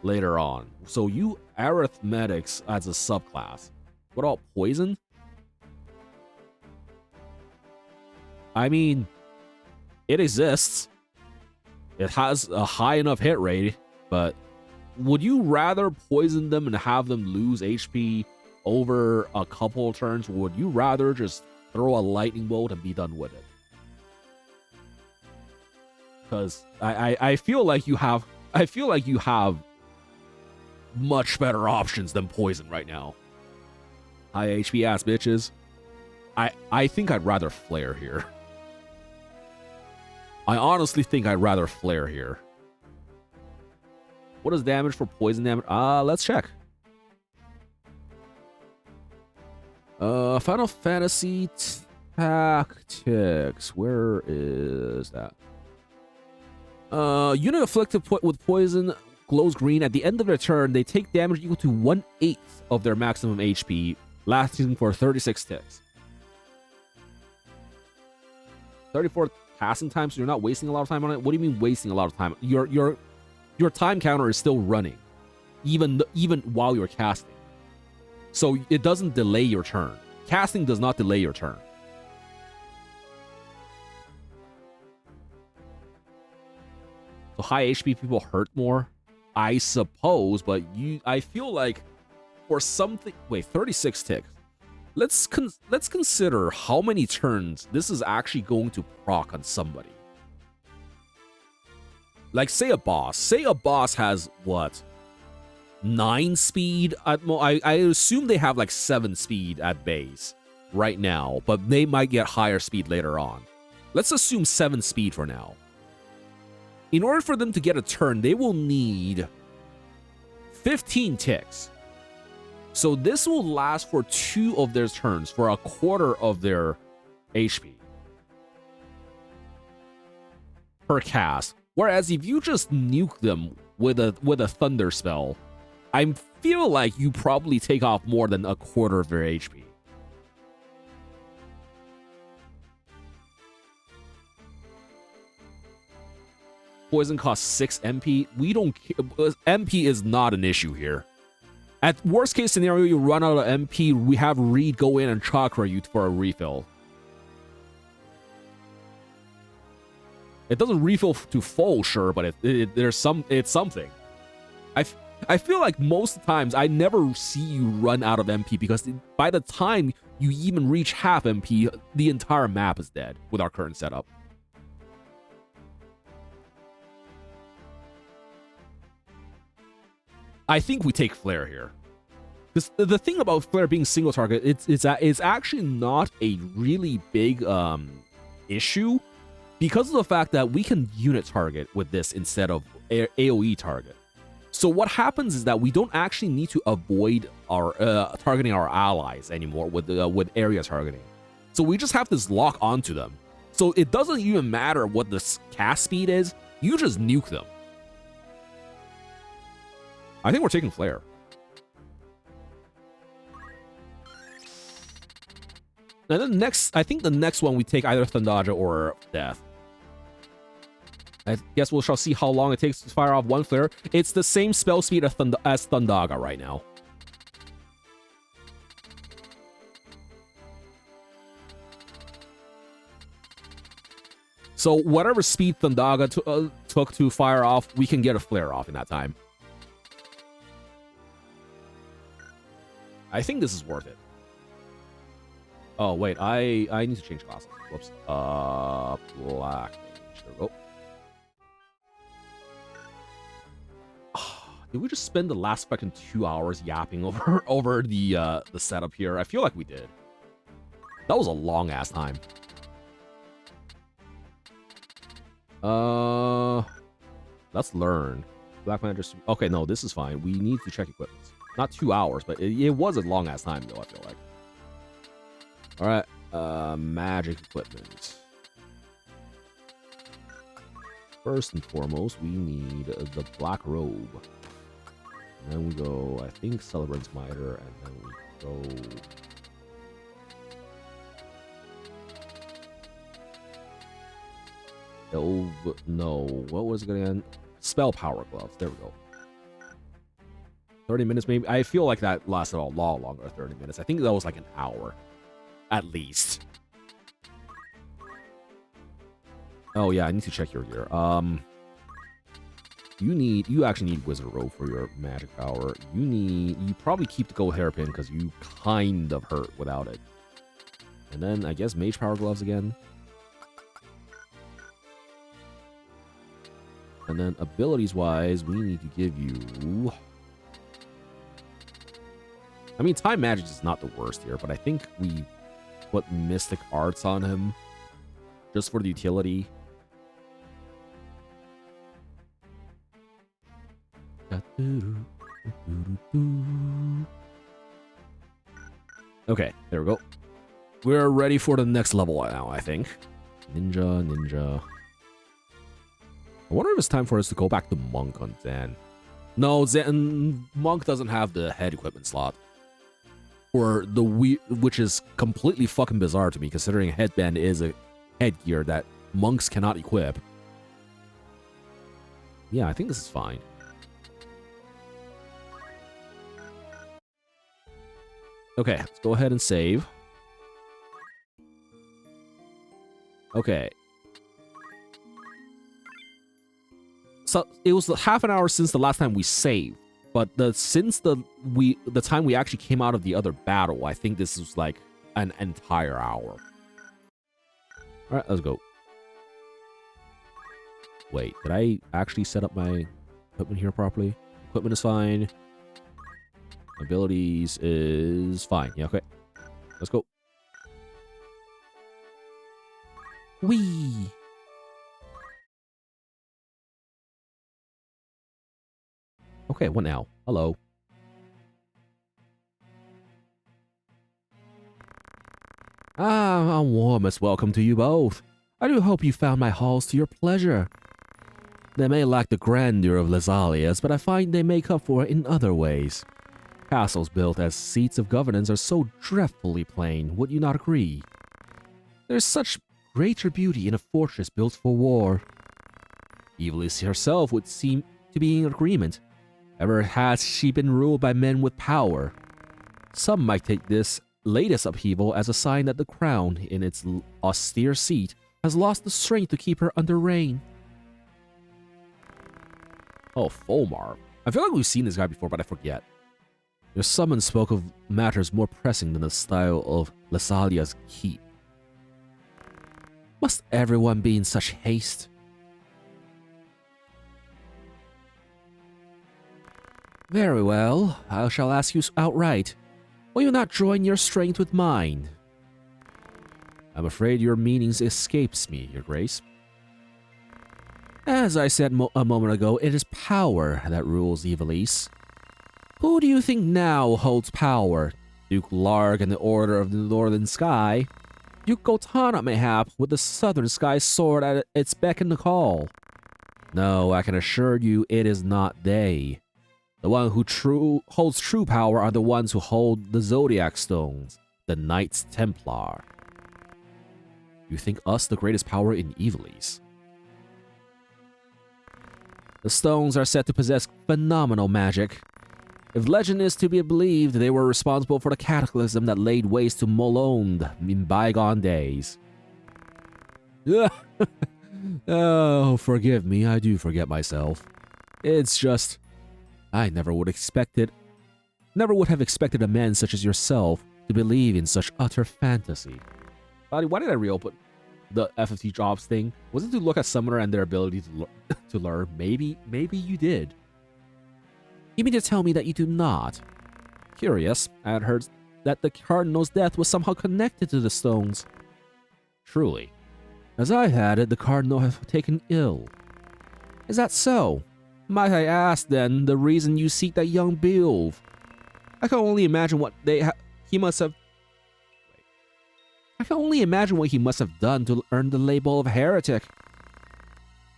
later on? So you arithmetics as a subclass. What about poison? I mean, it exists. It has a high enough hit rate, but would you rather poison them and have them lose HP over a couple of turns? Or would you rather just throw a lightning bolt and be done with it? Because I feel like you have much better options than poison right now. High HP ass bitches. I think I'd rather flare here. I honestly think I'd rather flare here. What is damage for poison damage? Let's check. Final Fantasy Tactics. Where is that? Unit afflicted with poison glows green. At the end of their turn, they take damage equal to 1/8 of their maximum HP, lasting for 36 ticks. 34 casting time, so you're not wasting a lot of time on it. What do you mean wasting a lot of time? Your time counter is still running, even while you're casting. So it doesn't delay your turn. Casting does not delay your turn. So high HP people hurt more, I suppose, but I feel like for something... Wait, 36 ticks. Let's consider how many turns this is actually going to proc on somebody. Like, say a boss. Say a boss has, what, 9 speed? I assume they have, like, 7 speed at base right now, but they might get higher speed later on. Let's assume 7 speed for now. In order for them to get a turn, they will need 15 ticks. So this will last for 2 of their turns, for a quarter of their HP per cast. Whereas if you just nuke them with a thunder spell, I feel like you probably take off more than a quarter of their HP. Poison costs 6 MP. We don't... MP is not an issue here. At worst case scenario, you run out of MP, we have Reed go in and chakra you for a refill. It doesn't refill to full, sure, but it's something. I feel like most times I never see you run out of MP because by the time you even reach half MP, the entire map is dead with our current setup. I think we take Flare here. Because the thing about Flare being single target, it's actually not a really big issue because of the fact that we can unit target with this instead of AoE target. So what happens is that we don't actually need to avoid our targeting our allies anymore with area targeting. So we just have this lock onto them. So it doesn't even matter what the cast speed is, you just nuke them. I think we're taking Flare. And then I think the next one we take either Thundaga or Death. I guess we shall see how long it takes to fire off one flare. It's the same spell speed as Thundaga right now. So whatever speed Thundaga took to fire off, we can get a flare off in that time. I think this is worth it. Oh, wait, I need to change classes. Whoops. Black. There we go. Did we just spend the last fucking 2 hours yapping over the setup here? I feel like we did. That was a long ass time. Let's learn. Black Manager. Okay, no, this is fine. We need to check equipment. Not 2 hours, but it was a long ass time though, I feel like. Alright, magic equipment. First and foremost, we need the black robe. And then we go, I think, Celebrant's Miter, and then we go... No, what was it again? Spell Power Gloves, there we go. 30 minutes maybe? I feel like that lasted a lot longer than 30 minutes. I think that was like an hour. At least. Oh yeah, I need to check your gear. You actually need Wizard Robe for your magic power. You probably keep the gold hairpin because you kind of hurt without it. And then I guess Mage Power Gloves again. And then abilities wise, we need to give you... I mean, Time Magic is not the worst here, but I think we put Mystic Arts on him just for the utility. Okay, there we go. We're ready for the next level now, I think. Ninja. I wonder if it's time for us to go back to Monk on Zen. No, Monk doesn't have the head equipment slot. Or which is completely fucking bizarre to me, considering a headband is a headgear that monks cannot equip. Yeah, I think this is fine. Okay, let's go ahead and save. Okay. So it was half an hour since the last time we saved. But since the time we actually came out of the other battle, I think this was like an entire hour. All right, let's go. Wait, did I actually set up my equipment here properly? Equipment is fine. Abilities is fine. Yeah, okay. Let's go. Whee! Okay, what now? Hello. A warmest welcome to you both. I do hope you found my halls to your pleasure. They may lack the grandeur of Lazalia's, but I find they make up for it in other ways. Castles built as seats of governance are so dreadfully plain, would you not agree? There's such greater beauty in a fortress built for war. Evilise herself would seem to be in agreement. Ever has she been ruled by men with power? Some might take this latest upheaval as a sign that the crown, in its austere seat, has lost the strength to keep her under rein. Oh, Folmar. I feel like we've seen this guy before, but I forget. Your summons spoke of matters more pressing than the style of Lasalia's keep. Must everyone be in such haste? Very well, I shall ask you outright. Will you not join your strength with mine? I'm afraid your meanings escapes me, Your Grace. As I said a moment ago, it is power that rules Ivalice. Who do you think now holds power? Duke Larg and the Order of the Northern Sky? Duke Gotana mayhap, with the Southern Sky sword at its beck and call. No, I can assure you it is not they. The one who holds true power are the ones who hold the Zodiac Stones, the Knights Templar. You think us the greatest power in Ivalice? The stones are said to possess phenomenal magic. If legend is to be believed, they were responsible for the cataclysm that laid waste to Molonde in bygone days. Oh, forgive me, I do forget myself. It's just, I never would have expected a man such as yourself to believe in such utter fantasy. Why did I reopen the FFT jobs thing? Was it to look at Summoner and their ability to learn? Maybe you did. You mean to tell me that you do not? Curious, I had heard that the Cardinal's death was somehow connected to the stones. Truly. As I had it, the Cardinal have taken ill. Is that so? Might I ask, then, the reason you seek that young Beowulf? I can only imagine what he must have... I can only imagine what he must have done to earn the label of heretic.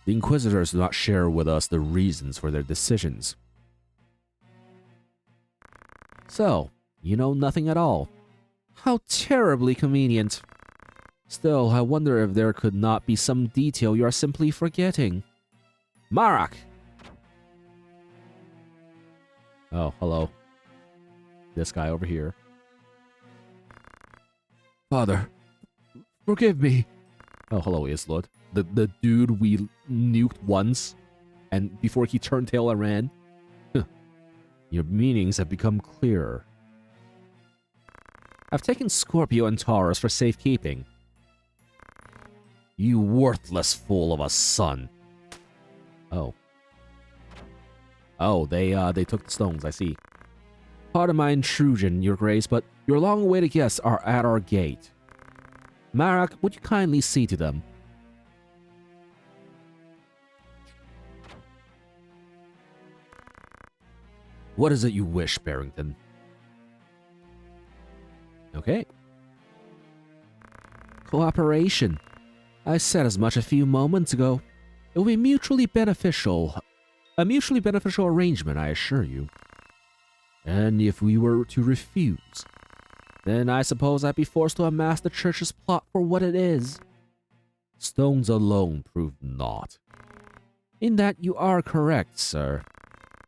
The Inquisitors do not share with us the reasons for their decisions. So, you know nothing at all. How terribly convenient. Still, I wonder if there could not be some detail you are simply forgetting. Marak! Oh, hello. This guy over here. Father, forgive me. Oh, hello, Islud. The dude we nuked once, and before he turned tail and ran. Your meanings have become clearer. I've taken Scorpio and Taurus for safekeeping. You worthless fool of a son. Oh. Oh, they took the stones, I see. Pardon my intrusion, Your Grace, but your long-awaited guests are at our gate. Marak, would you kindly see to them? What is it you wish, Barrington? Okay. Cooperation. I said as much a few moments ago. It will be mutually beneficial. A mutually beneficial arrangement, I assure you. And if we were to refuse? Then I suppose I'd be forced to amass the church's plot for what it is. Stones alone prove naught. In that you are correct, sir.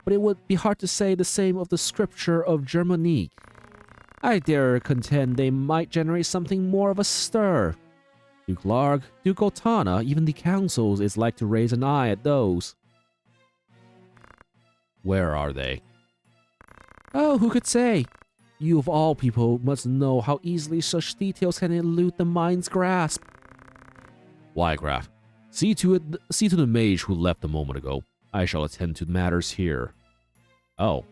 But it would be hard to say the same of the scripture of Germanique. I dare contend they might generate something more of a stir. Duke Larg, Duke Otana, even the councils is like to raise an eye at those. Where are they? Oh, who could say? You of all people must know how easily such details can elude the mind's grasp. Wygraf, see to the mage who left a moment ago. I shall attend to matters here. Oh.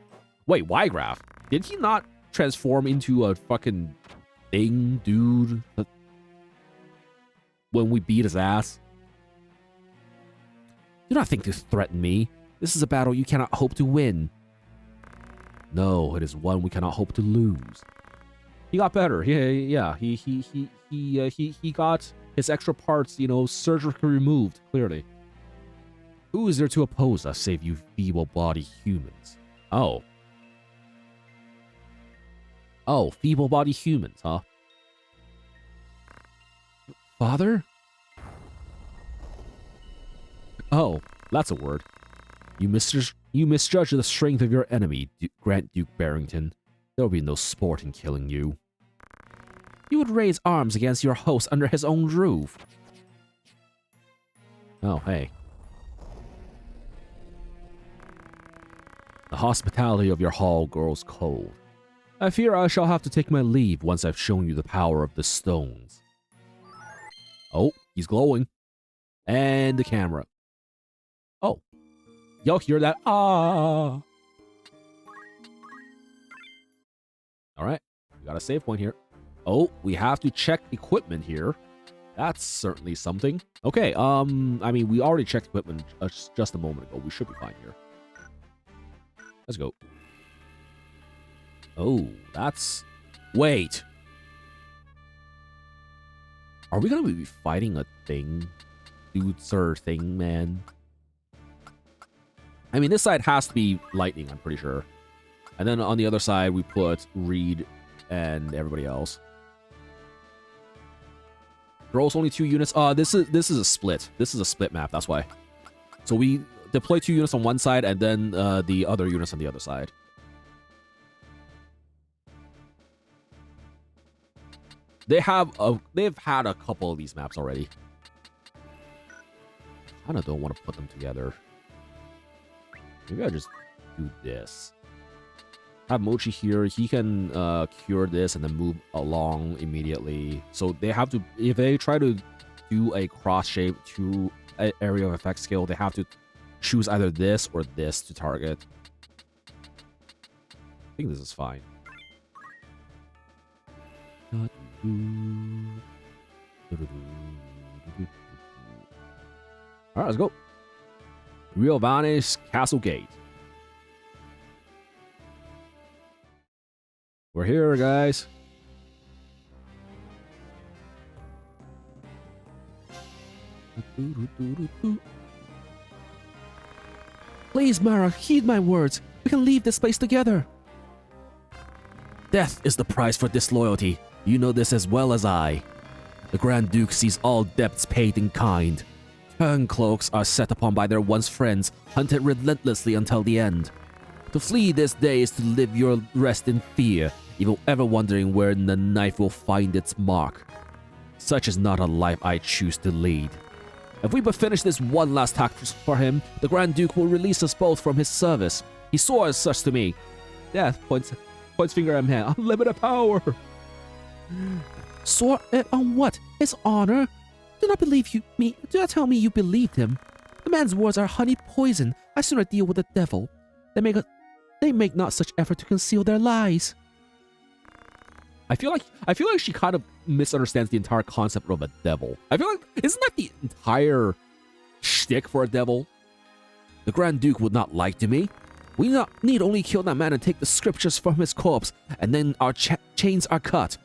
Wait, Wygraf? Did he not transform into a fucking thing, dude? When we beat his ass? Do not think to threaten me. This is a battle you cannot hope to win. No, it is one we cannot hope to lose. He got better. Yeah. He got his extra parts, surgically removed, clearly. Who is there to oppose us save you feeble-bodied humans? Oh. Oh, feeble-bodied humans, huh? Father? Oh, that's a word. You misjudge the strength of your enemy, Grand Duke Barrington. There will be no sport in killing you. You would raise arms against your host under his own roof. Oh, hey. The hospitality of your hall grows cold. I fear I shall have to take my leave once I've shown you the power of the stones. Oh, he's glowing. And the camera. Oh. Y'all hear that? Ah! Alright. We got a save point here. Oh, we have to check equipment here. That's certainly something. Okay, I mean, we already checked equipment just a moment ago. We should be fine here. Let's go. Oh, that's... Wait. Are we gonna be fighting a thing? Dude, sir, thing, man? I mean, this side has to be lightning, I'm pretty sure. And then on the other side, we put Reed and everybody else. Throws only 2 units. This is a split. This is a split map, that's why. So we deploy 2 units on one side and then the other units on the other side. They've had a couple of these maps already. I kind of don't want to put them together. Maybe I just do this. Have Mochi here. He can cure this and then move along immediately. So they have to, if they try to do a cross shape to an area of effect skill, they have to choose either this or this to target. I think this is fine. Alright, let's go. Rio Vanish Castle Gate. We're here, guys. Please, Mara, heed my words. We can leave this place together. Death is the price for disloyalty. You know this as well as I. The Grand Duke sees all debts paid in kind. Turncloaks are set upon by their once friends, hunted relentlessly until the end. To flee this day is to live your rest in fear, even ever wondering where the knife will find its mark. Such is not a life I choose to lead. If we but finish this one last task for him, the Grand Duke will release us both from his service. He swore as such to me. Death points finger at hand. Unlimited power. Swore it on what? His honor? Do not tell me you believed him. The man's words are honey poison. I sooner deal with the devil. They make not such effort to conceal their lies. I feel like she kind of misunderstands the entire concept of a devil. I feel like, isn't that the entire shtick for a devil? The Grand Duke would not lie to me. We need only kill that man and take the scriptures from his corpse, and then our chains are cut.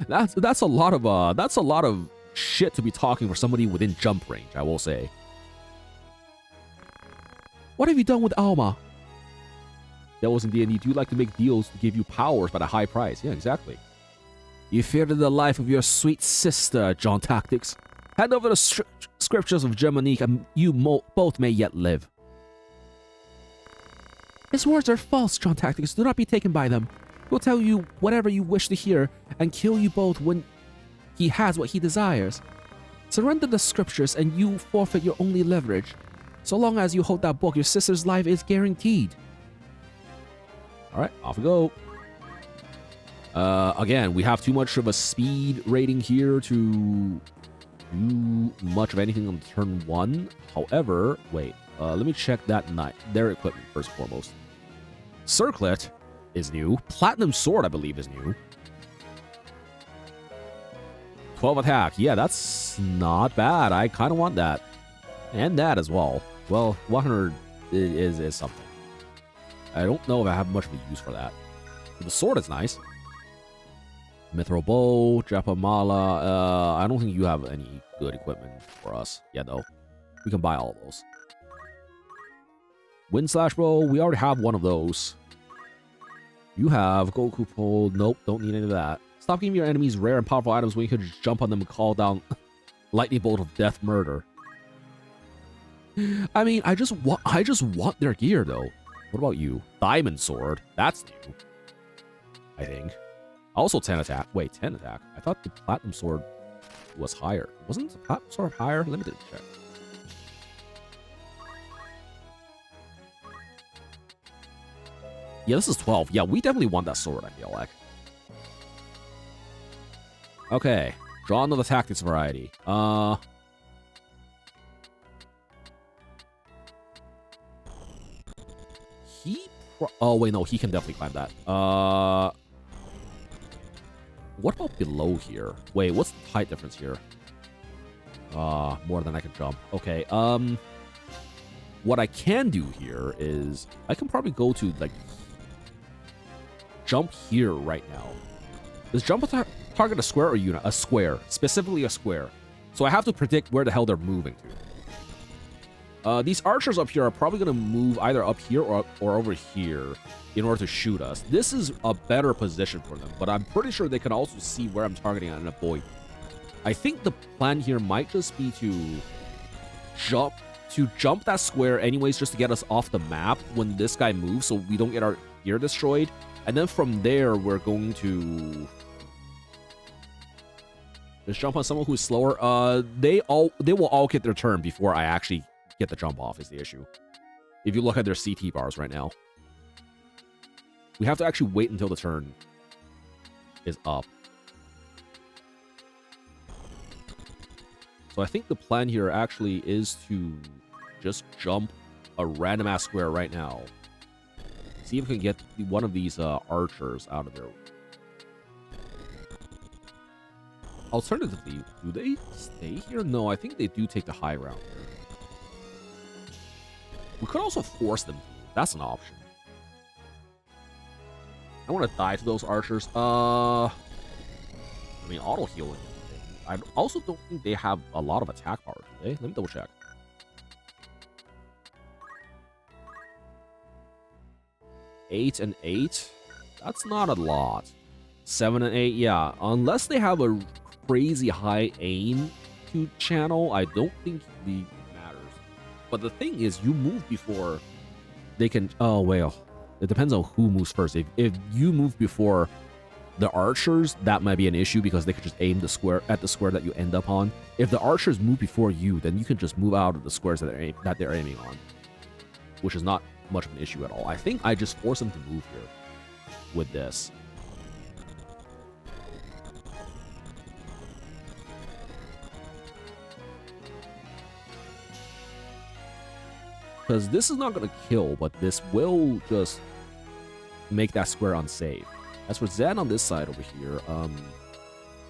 That's a lot of shit to be talking for somebody within jump range, I will say. What have you done with Alma? Devils in D&D do like to make deals to give you powers at a high price. Yeah, exactly. You feared the life of your sweet sister, John Tactics. Hand over the scriptures of Germanique and you both may yet live. His words are false, John Tactics. Do not be taken by them. He will tell you whatever you wish to hear and kill you both when he has what he desires. Surrender the scriptures and you forfeit your only leverage. So long as you hold that book, your sister's life is guaranteed. Alright, off we go. Again, we have too much of a speed rating here to do much of anything on turn 1. However, wait, let me check their equipment first and foremost. Circlet is new. Platinum Sword, I believe, is new. 12 attack. Yeah, that's not bad. I kind of want that. And that as well. Well, 100 is something. I don't know if I have much of a use for that. But the sword is nice. Mithril Bow, Japamala. I don't think you have any good equipment for us. Yeah, though. We can buy all of those. Wind Slash Bow. We already have one of those. You have Goku Pole. Nope, don't need any of that. Stop giving your enemies rare and powerful items when you could just jump on them and call down Lightning Bolt of Death Murder. I mean, I just want their gear, though. What about you? Diamond Sword. That's new. I think. Also 10 attack. Wait, 10 attack. I thought the platinum sword was higher. Wasn't the platinum sword higher? Limited check. Yeah, this is 12. Yeah, we definitely want that sword, I feel like. Okay. Draw another tactics variety. Oh, wait, no. He can definitely climb that. What about below here? Wait, what's the height difference here? More than I can jump. Okay, what I can do here is I can probably go to, like, jump here right now. Does jump target a square or unit? A square. Specifically a square. So I have to predict where the hell they're moving to. These archers up here are probably going to move either up here or over here in order to shoot us. This is a better position for them, but I'm pretty sure they can also see where I'm targeting and avoid. I think the plan here might just be to jump that square anyways, just to get us off the map when this guy moves so we don't get our gear destroyed. And then from there, we're going to just jump on someone who's slower. They will all get their turn before I actually get the jump off is the issue. If you look at their CT bars right now. We have to actually wait until the turn is up. So I think the plan here actually is to just jump a random ass square right now. See if we can get one of these archers out of there. Alternatively, do they stay here? No, I think they do take the high ground here. We could also force them to. That's an option. I want to die to those archers. I mean, auto healing. I also don't think they have a lot of attack power, do they? Let me double check. Eight and 8. That's not a lot. 7 and 8, yeah. Unless they have a crazy high aim to channel, I don't think the matters. But the thing is, you move before they can. Oh well, it depends on who moves first. If you move before the archers, that might be an issue because they could just aim the square at the square that you end up on. If the archers move before you, then you can just move out of the squares that they're aiming on, which is not much of an issue at all. I think I just force them to move here with this. Because this is not going to kill, but this will just make that square unsafe. As for Zen on this side over here,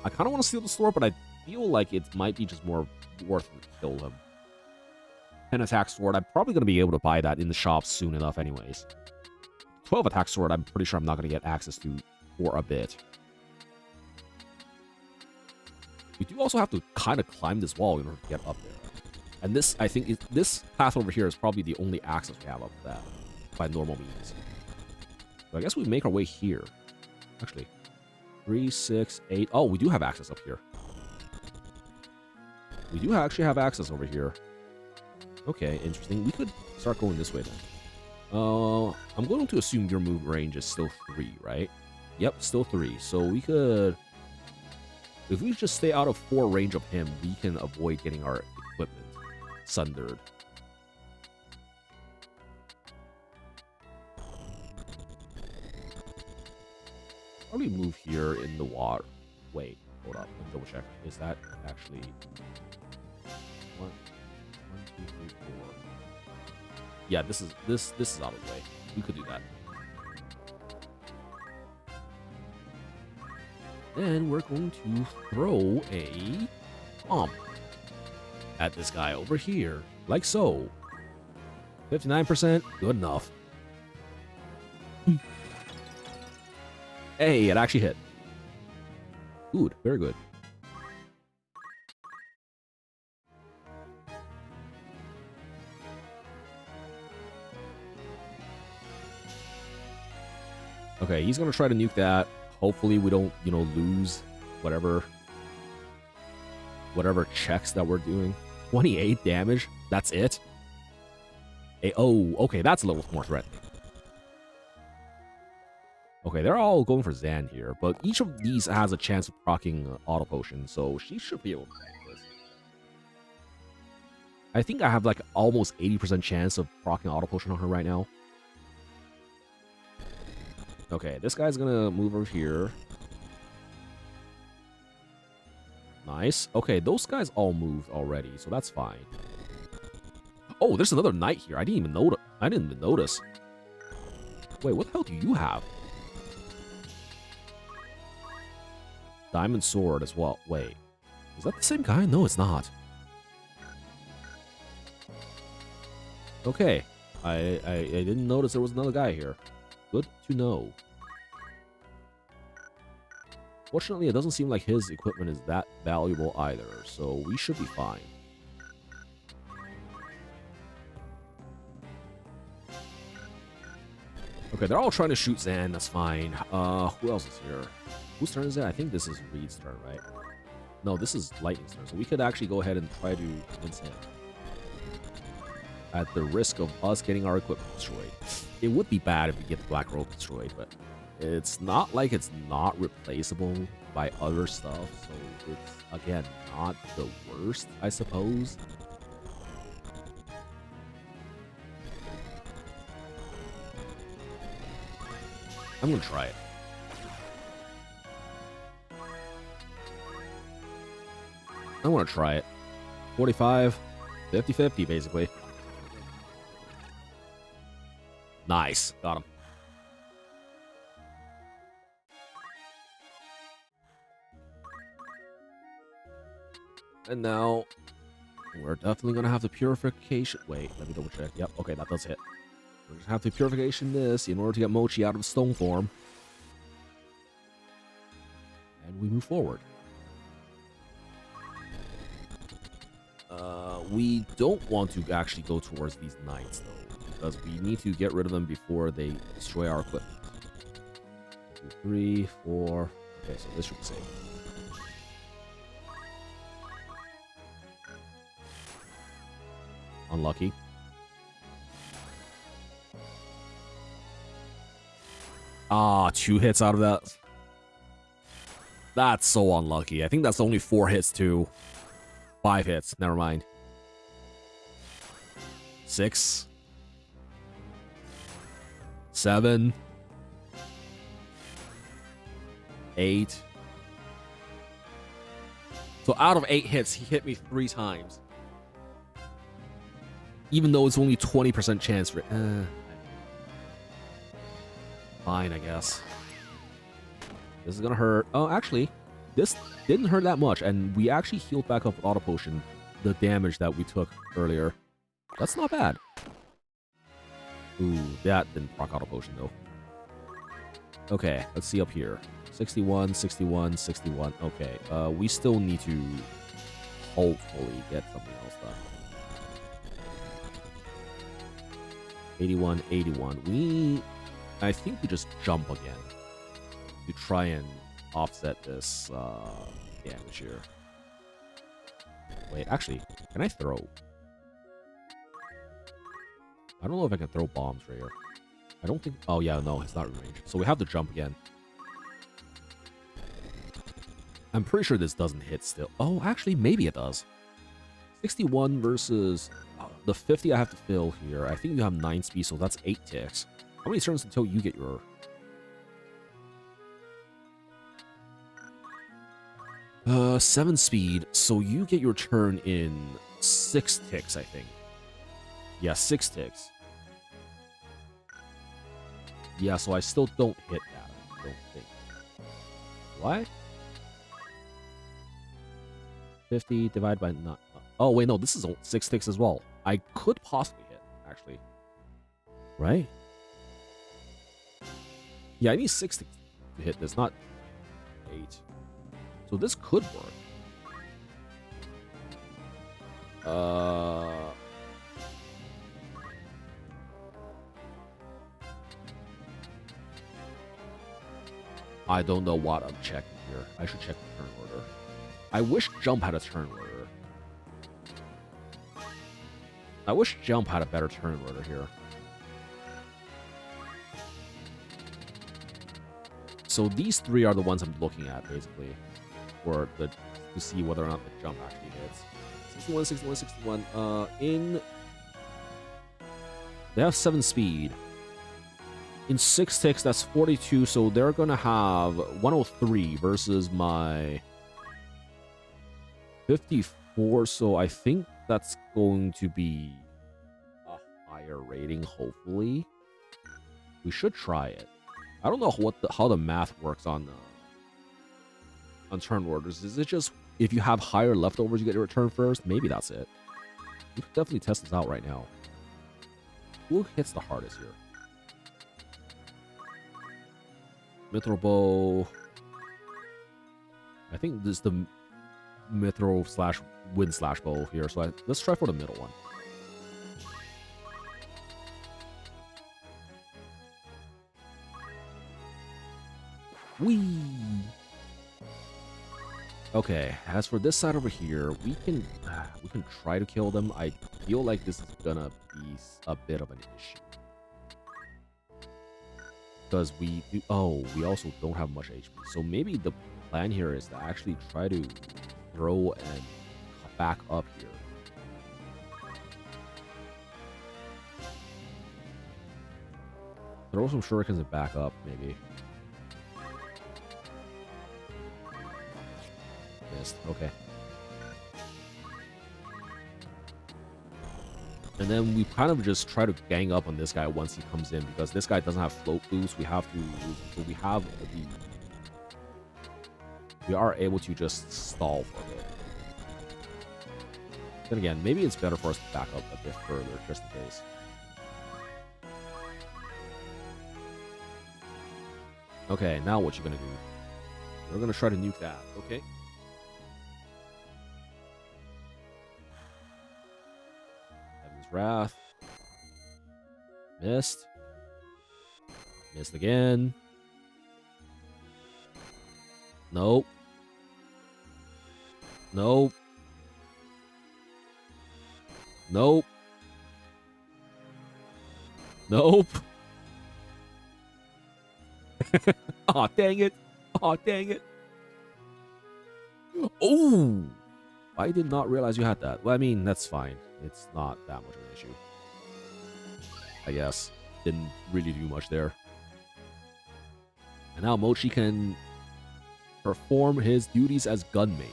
I kind of want to steal the sword, but I feel like it might be just more worth it to kill him. 10 attack sword, I'm probably going to be able to buy that in the shop soon enough anyways. 12 attack sword, I'm pretty sure I'm not going to get access to for a bit. We do also have to kind of climb this wall in order to get up there. And this, I think, this path over here is probably the only access we have up to that by normal means. So I guess we make our way here. Actually, 3, 6, 8. Oh, we do have access up here. We do actually have access over here. Okay, interesting. We could start going this way then. I'm going to assume your move range is still 3, right? Yep, still 3. So we could... If we just stay out of 4 range of him, we can avoid getting our equipment sundered. Probably move here in the water. Wait, hold up. Let me double check. Is that actually... 1, 2, 3, 4. Yeah, this is out of the way. We could do that. Then we're going to throw a bomb at this guy over here, like so. 59%, good enough. Hey, it actually hit. Good, very good. Okay, he's gonna try to nuke that. Hopefully we don't, lose whatever checks that we're doing. 28 damage, that's it? Oh, okay, that's a little more threatening. Okay, they're all going for Zan here, but each of these has a chance of proccing Auto Potion, so she should be able to tank this. I think I have like almost 80% chance of proccing Auto Potion on her right now. Okay, this guy's gonna move over here. Nice. Okay, those guys all moved already, so that's fine. Oh, there's another knight here. I didn't even notice. Wait, what the hell do you have? Diamond sword as well. Wait, is that the same guy? No, it's not. Okay, I didn't notice there was another guy here. Good to know. Fortunately, it doesn't seem like his equipment is that valuable either, so we should be fine. Okay, they're all trying to shoot Zan. That's fine. Who else is here? Whose turn is it? I think this is Reed's turn, right? No, this is Lightning's turn. So we could actually go ahead and try to convince him. At the risk of us getting our equipment destroyed. It would be bad if we get the Black Robe destroyed, but it's not like it's not replaceable by other stuff. So it's, again, not the worst, I suppose. I'm gonna try it. I want to try it. 45, 50-50, basically. Nice. Got him. And now, we're definitely going to have the purification. Wait, let me double check. Yep, okay, that does hit. We're going to have to purification this in order to get Mochi out of stone form. And we move forward. We don't want to actually go towards these knights, though, because we need to get rid of them before they destroy our equipment. 2, 3, 4. Okay, so this should be safe. Unlucky. Ah, 2 hits out of that. That's so unlucky. I think that's only 4 hits, too. 5 hits. Never mind. 6. 7. 8. So out of 8 hits, he hit me 3 times. Even though it's only 20% chance for fine, I guess. This is gonna hurt. Oh, actually, this didn't hurt that much, and we actually healed back up with Auto Potion the damage that we took earlier. That's not bad. Ooh, that didn't proc Auto Potion, though. Okay, let's see up here. 61, 61, 61. Okay, we still need to hopefully get something else done. 81, 81. I think we just jump again to try and offset this damage here. Wait, actually, can I throw? I don't know if I can throw bombs right here. I don't think... Oh, yeah, no, it's not in range. So we have to jump again. I'm pretty sure this doesn't hit still. Oh, actually, maybe it does. 61 versus the 50 I have to fill here. I think you have 9 speed, so that's 8 ticks. How many turns until you get your... 7 speed, so you get your turn in 6 ticks, I think. Yeah, 6 ticks. Yeah, so I still don't hit that, I don't think. What? 50 divided by 9. Oh, wait, no, this is 6 ticks as well. I could possibly hit, actually. Right? Yeah, I need 6 ticks to hit this, not 8. So this could work. I don't know what I'm checking here. I should check the turn order. I wish Jump had a turn order. I wish Jump had a better turn order here. So these three are the ones I'm looking at, basically, for the to see whether or not the jump actually hits. 61, 61, 61. They have 7 speed. In 6 ticks, that's 42, so they're gonna have 103 versus my 54, so I think that's going to be a higher rating, hopefully. We should try it. I don't know how the math works on turn orders. Is it just if you have higher leftovers, you get your return first? Maybe that's it. We could definitely test this out right now. Who hits the hardest here? Mithril bow. I think this is the mithril slash wind slash bow here. So let's try for the middle one. Whee! Okay, as for this side over here, we can try to kill them. I feel like this is gonna be a bit of an issue. Because we also don't have much HP. So maybe the plan here is to actually try to throw and back up here. Throw some shurikens and back up, maybe. Missed. Okay. And then we kind of just try to gang up on this guy once he comes in, because this guy doesn't have float boost. We have to, so we are able to just stall for a bit. Then again, maybe it's better for us to back up a bit further, just in case. Okay, now what you gonna do? We're gonna try to nuke that, okay? Wrath. Missed. Missed again. Nope. Nope. Nope. Nope. Aw, dang it. Aw, dang it. Oh! I did not realize you had that. Well, I mean, that's fine. It's not that much of an issue. I guess. Didn't really do much there. And now Mochi can perform his duties as gun mage.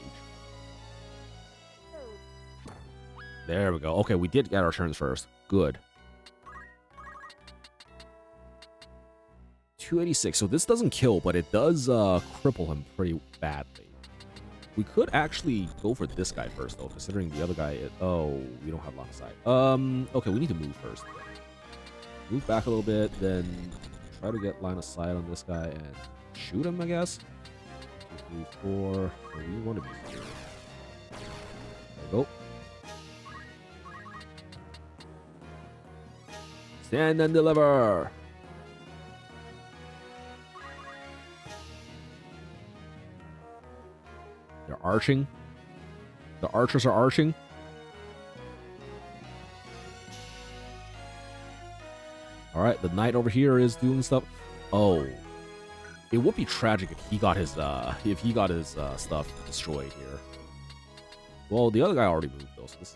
There we go. Okay, we did get our turns first. Good. 286. So this doesn't kill, but it does cripple him pretty badly. We could actually go for this guy first, though, considering the other guy... Oh, we don't have line of sight. Okay, we need to move first. Move back a little bit, then try to get line of sight on this guy and shoot him, I guess. 2, 3, 4. So we want to be here. There we go. Stand and deliver! They're arching. The archers are arching. All right, the knight over here is doing stuff. Oh, it would be tragic if he got his stuff destroyed here. Well, the other guy already moved though, so this is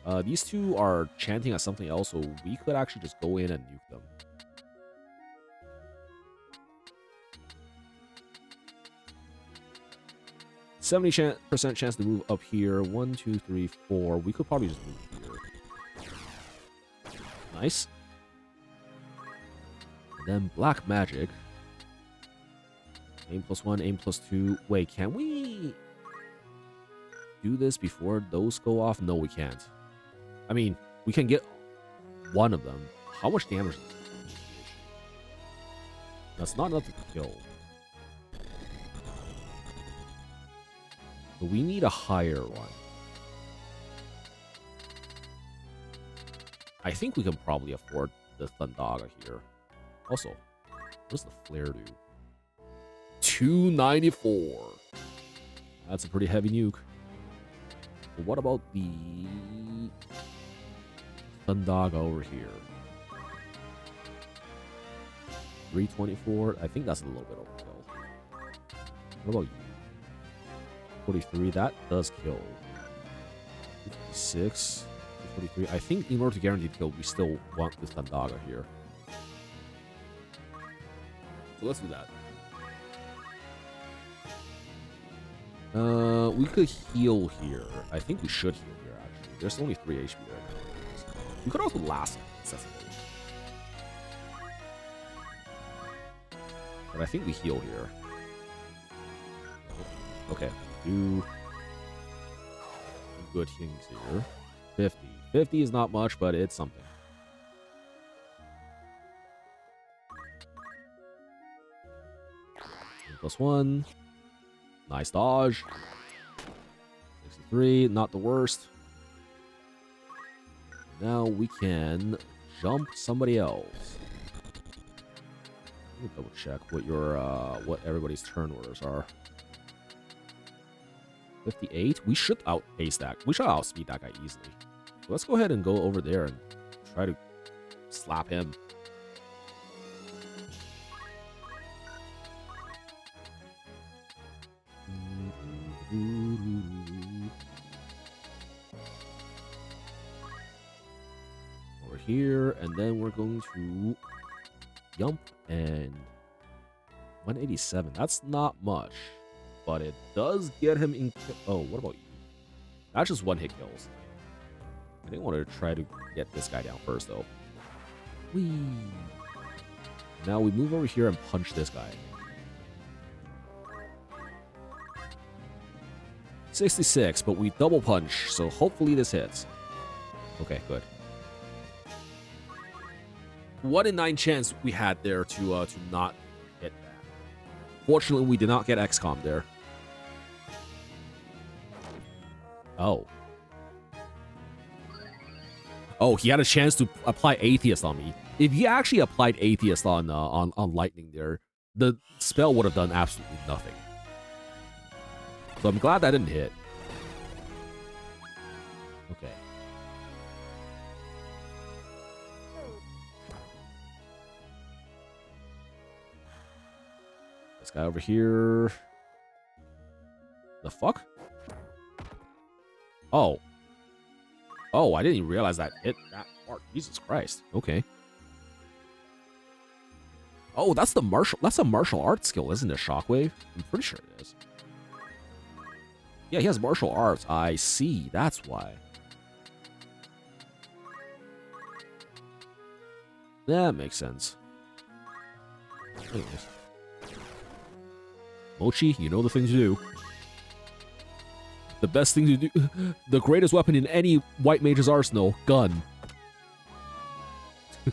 fine. These two are chanting at something else, so we could actually just go in and nuke them. %70 chance to move up here. 1, 2, 3, 4. We could probably just move here. Nice. And then black magic. Aim +1, aim +2. Wait, can we do this before those go off? No, we can't. I mean, we can get one of them. How much damage is this? That's not enough to kill. But we need a higher one. I think we can probably afford the Thundaga here. Also, what does the flare do? 294. That's a pretty heavy nuke. But what about the Thundaga over here? 324. I think that's a little bit overkill. What about you? 43, that does kill. 56, 43. I think in order to guarantee the kill, we still want this Tandaga here. So let's do that. We could heal here. I think we should heal here, actually. There's only 3 HP right now. We could also last incessantly. But I think we heal here. Okay. Do good things here. 50. 50 is not much, but it's something. +1. Nice dodge. 63, not the worst. Now we can jump somebody else. Let me double check what your what everybody's turn orders are. 58. We should outpace that. We should outspeed that guy easily. So let's go ahead and go over there and try to slap him. Over here, and then we're going to jump and 187. That's not much, but it does get him in. Oh, what about you? That's just 1 hit kills. I didn't want to try to get this guy down first, though. Whee! Now we move over here and punch this guy. 66, but we double punch, so hopefully this hits. Okay, good. 1 in 9 chance we had there to not hit that. Fortunately, we did not get XCOM there. Oh. Oh, he had a chance to apply Atheist on me. If he actually applied Atheist on Lightning there, the spell would have done absolutely nothing. So I'm glad that didn't hit. Okay. This guy over here. The fuck? Oh. Oh, I didn't even realize that hit that hard. Jesus Christ. Okay. Oh, that's a martial arts skill, isn't it? Shockwave? I'm pretty sure it is. Yeah, he has martial arts. I see. That's why. That makes sense. Anyways. Mochi, you know the thing to do. The best thing to do. The greatest weapon in any white mage's arsenal. Gun.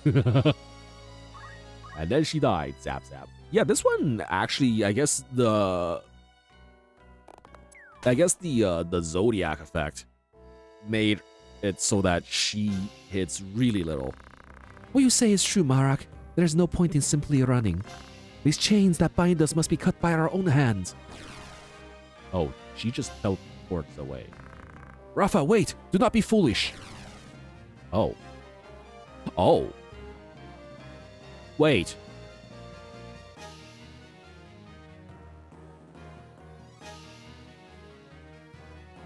And then she died. Zap, zap. Yeah, this one actually, I guess the Zodiac effect made it so that she hits really little. What you say is true, Marak. There's no point in simply running. These chains that bind us must be cut by our own hands. Oh, she just teleports away. Rafa, wait! Do not be foolish! Oh. Oh. Wait.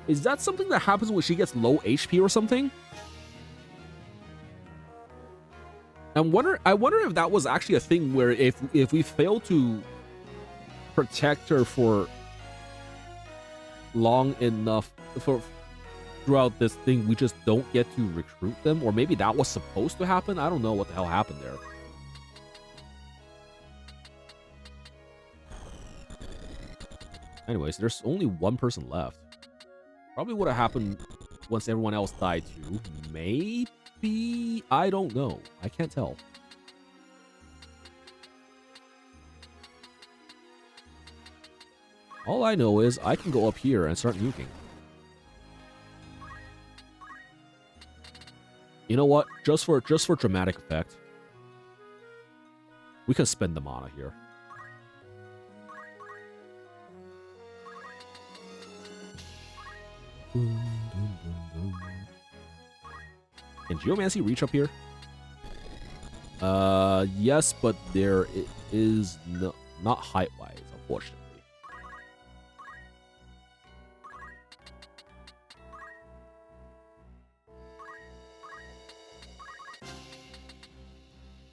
Is that something that happens when she gets low HP or something? I wonder if that was actually a thing where if we fail to protect her for long enough throughout this thing, we just don't get to recruit them, or maybe that was supposed to happen. I don't know what the hell happened there. Anyways, there's only 1 person left. Probably would have happened once everyone else died too. Maybe? I don't know. I can't tell. All I know is I can go up here and start nuking. You know what? Just for dramatic effect, we can spend the mana here. Can Geomancy reach up here? Yes, but there is not height-wise, unfortunately.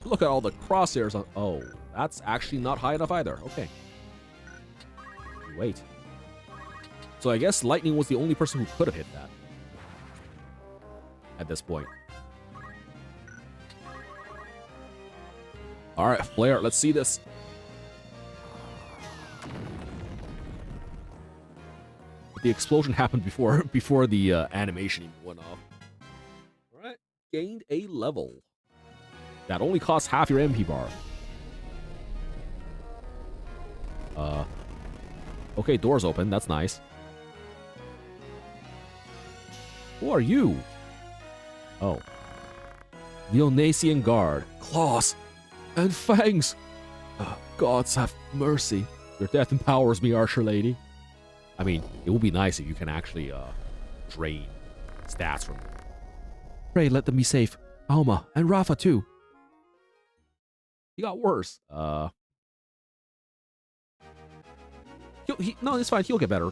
Look at all the crosshairs on. Oh, that's actually not high enough either. Okay. Wait. So I guess Lightning was the only person who could have hit that at this point. All right, Flare, let's see this. The explosion happened before the animation even went off. All right, gained a level. That only costs half your MP bar. Okay, doors open. That's nice. Who are you? Oh. The Onasian Guard. Claws and fangs. Gods have mercy. Your death empowers me, Archer Lady. I mean, it would be nice if you can actually drain stats from them. Pray let them be safe. Alma and Rafa too. He got worse. No, it's fine. He'll get better.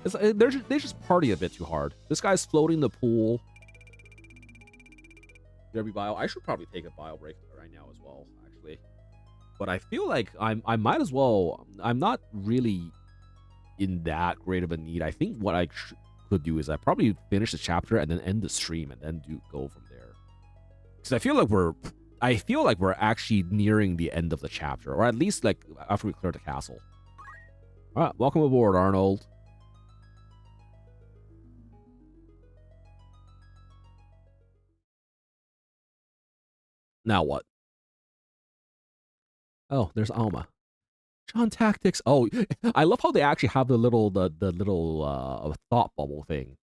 They just party a bit too hard. This guy's floating the pool. JRPG bio. I should probably take a bio break right now as well, actually. But I feel like I might as well. I'm not really in that great of a need. I think what I could do is I probably finish the chapter and then end the stream and then go from there. Because I feel like we're actually nearing the end of the chapter, or at least like after we clear the castle. All right, welcome aboard, Arnold. Now what? Oh, there's Alma. John Tactics. Oh, I love how they actually have the little thought bubble thing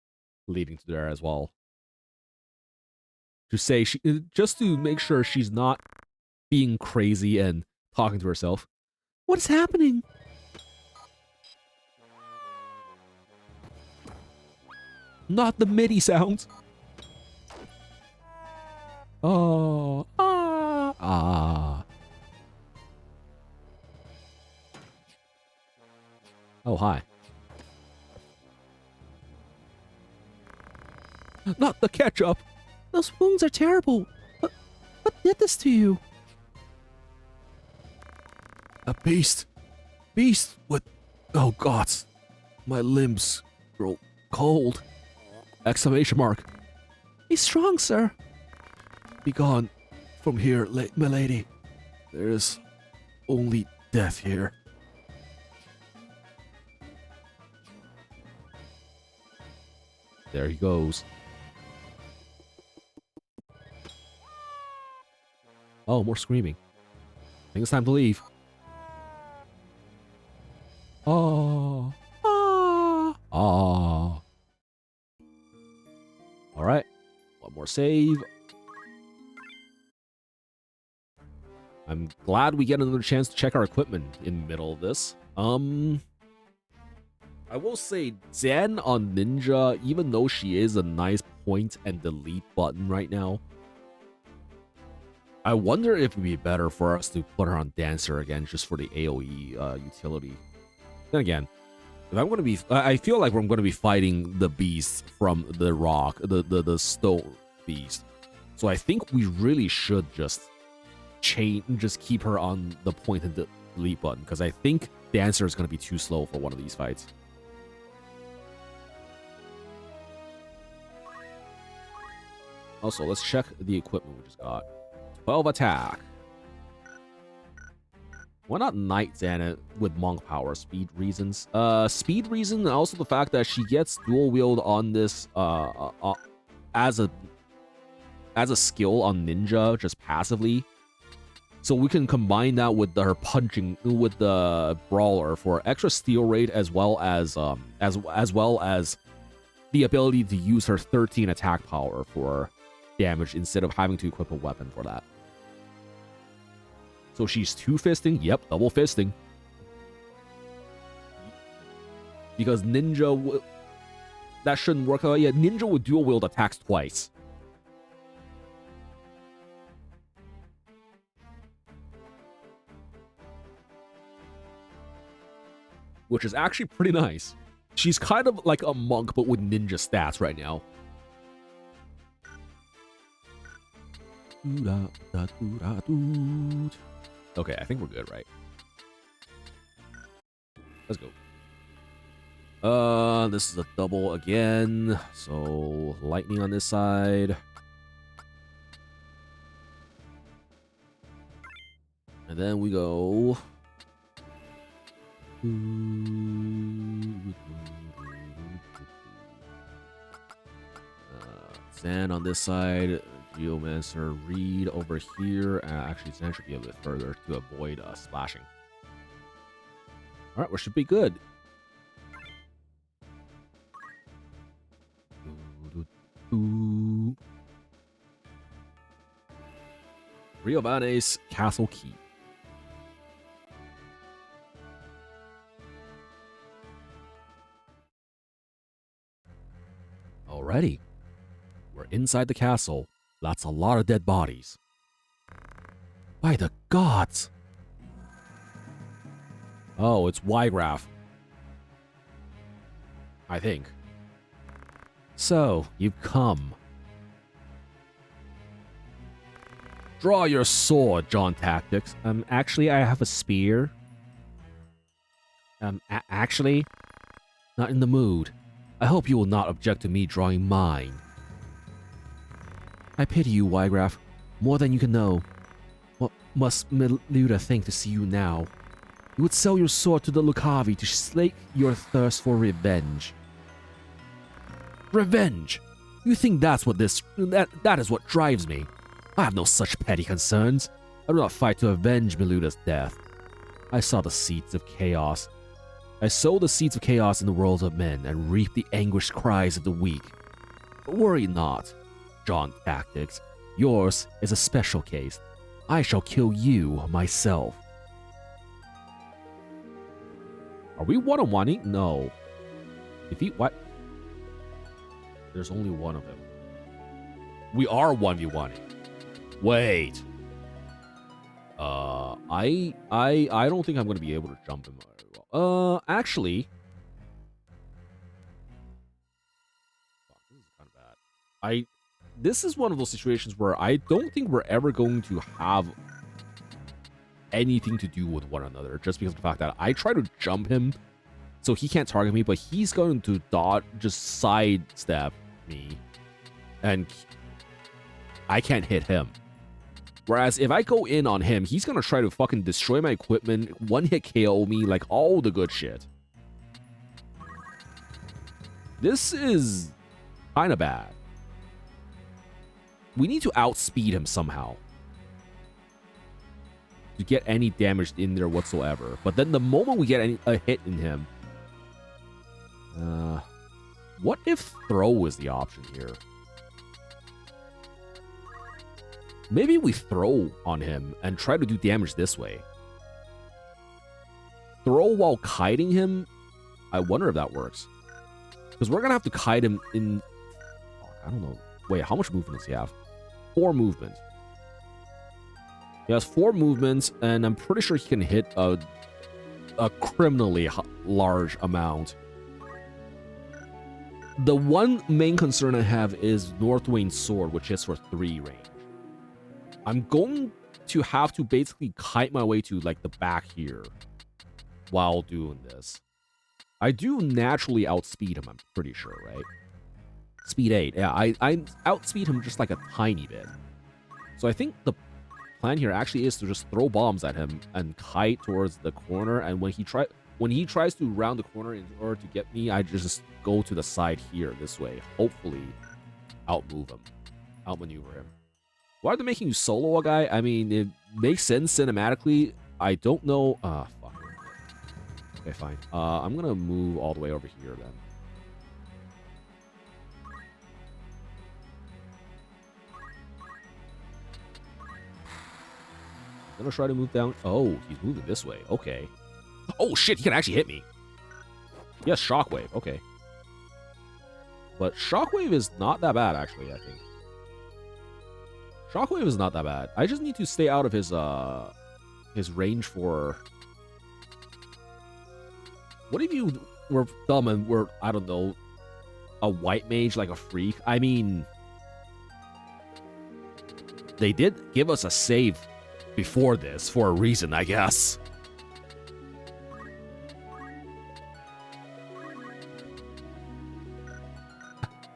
leading to there as well. To say just to make sure she's not being crazy and talking to herself. What is happening? Not the MIDI sounds. Oh, ah. Oh, hi. Not the ketchup. Those wounds are terrible. What did this to you? A beast. Beast with... Oh, gods. My limbs grow cold. Exclamation mark. Be strong, sir. Be gone from here, milady. There is only death here. There he goes. Oh, more screaming. I think it's time to leave. Oh. All right. One more save. I'm glad we get another chance to check our equipment in the middle of this. I will say Zen on Ninja, even though she is a nice point and delete button right now, I wonder if it would be better for us to put her on Dancer again just for the AoE utility. Then again, if I'm going to be... I feel like we're going to be fighting the beast from the rock, the stone beast. So I think we really should just keep her on the point and delete button, because I think Dancer is going to be too slow for one of these fights. Also, let's check the equipment we just got. 12 attack. Why not Knight Xana with Monk Power? Speed reasons. Speed reason, and also the fact that she gets dual wield on this as a skill on Ninja, just passively. So we can combine that with her punching with the Brawler for extra steal rate, as well as the ability to use her 13 attack power for damage instead of having to equip a weapon for that. So she's two-fisting? Yep, double fisting. Because Ninja... that shouldn't work. Yeah, Ninja would dual wield attacks twice. Which is actually pretty nice. She's kind of like a monk, but with ninja stats right now. Okay, I think we're good, right? Let's go. This is a double again. So lightning on this side. And then we go. Sand on this side. Geomancer Reed over here. Actually, Sand should be a bit further to avoid splashing. Alright, we should be good. Riobane's Castle Keep. Alrighty. We're inside the castle. That's a lot of dead bodies. By the gods! Oh, it's Y-Graph. I think. So, you've come. Draw your sword, John Tactics. Actually, I have a spear. Actually, not in the mood. I hope you will not object to me drawing mine. I pity you, Y-Graph, more than you can know. What must Meluda think to see you now? You would sell your sword to the Lucavi to slake your thirst for revenge. Revenge! You think that's what that is what drives me? I have no such petty concerns. I do not fight to avenge Meluda's death. I saw the seeds of chaos. I sow the seeds of chaos in the world of men and reap the anguished cries of the weak. But worry not, John Tactics. Yours is a special case. I shall kill you myself. Are we one-on-one-ing? No. Defeat what? There's only one of them. We are 1v1-ing. Wait. I don't think I'm gonna be able to jump him very well. Actually. Fuck, this is kind of bad. This is one of those situations where I don't think we're ever going to have anything to do with one another, just because of the fact that I try to jump him so he can't target me, but he's going to just sidestep me, and I can't hit him. Whereas if I go in on him, he's gonna try to fucking destroy my equipment, one-hit KO me, like all the good shit. This is kind of bad. We need to outspeed him somehow to get any damage in there whatsoever. But then the moment we get a hit in him, what if throw is the option here? Maybe we throw on him and try to do damage this way. Throw while kiting him? I wonder if that works. Because we're going to have to kite him in... I don't know. Wait, how much movement does he have? 4 movement. He has 4 movements, and I'm pretty sure he can hit a criminally large amount. The one main concern I have is Northwayne's sword, which hits for 3 range. I'm going to have to basically kite my way to like the back here while doing this. I do naturally outspeed him, I'm pretty sure, right? Speed 8. Yeah, I outspeed him just like a tiny bit. So I think the plan here actually is to just throw bombs at him and kite towards the corner, and when he tries to round the corner in order to get me, I just go to the side here this way. Hopefully outmove him. Outmaneuver him. Why are they making you solo a guy? I mean, it makes sense cinematically. I don't know. Fuck. Okay, fine. I'm gonna move all the way over here then. I'm gonna try to move down. Oh, he's moving this way. Okay. Oh shit, he can actually hit me. Yes, Shockwave. Okay. But Shockwave is not that bad, actually, I think. Shockwave is not that bad. I just need to stay out of his range for... What if you were dumb and were, I don't know, a white mage like a freak? I mean... They did give us a save before this for a reason, I guess.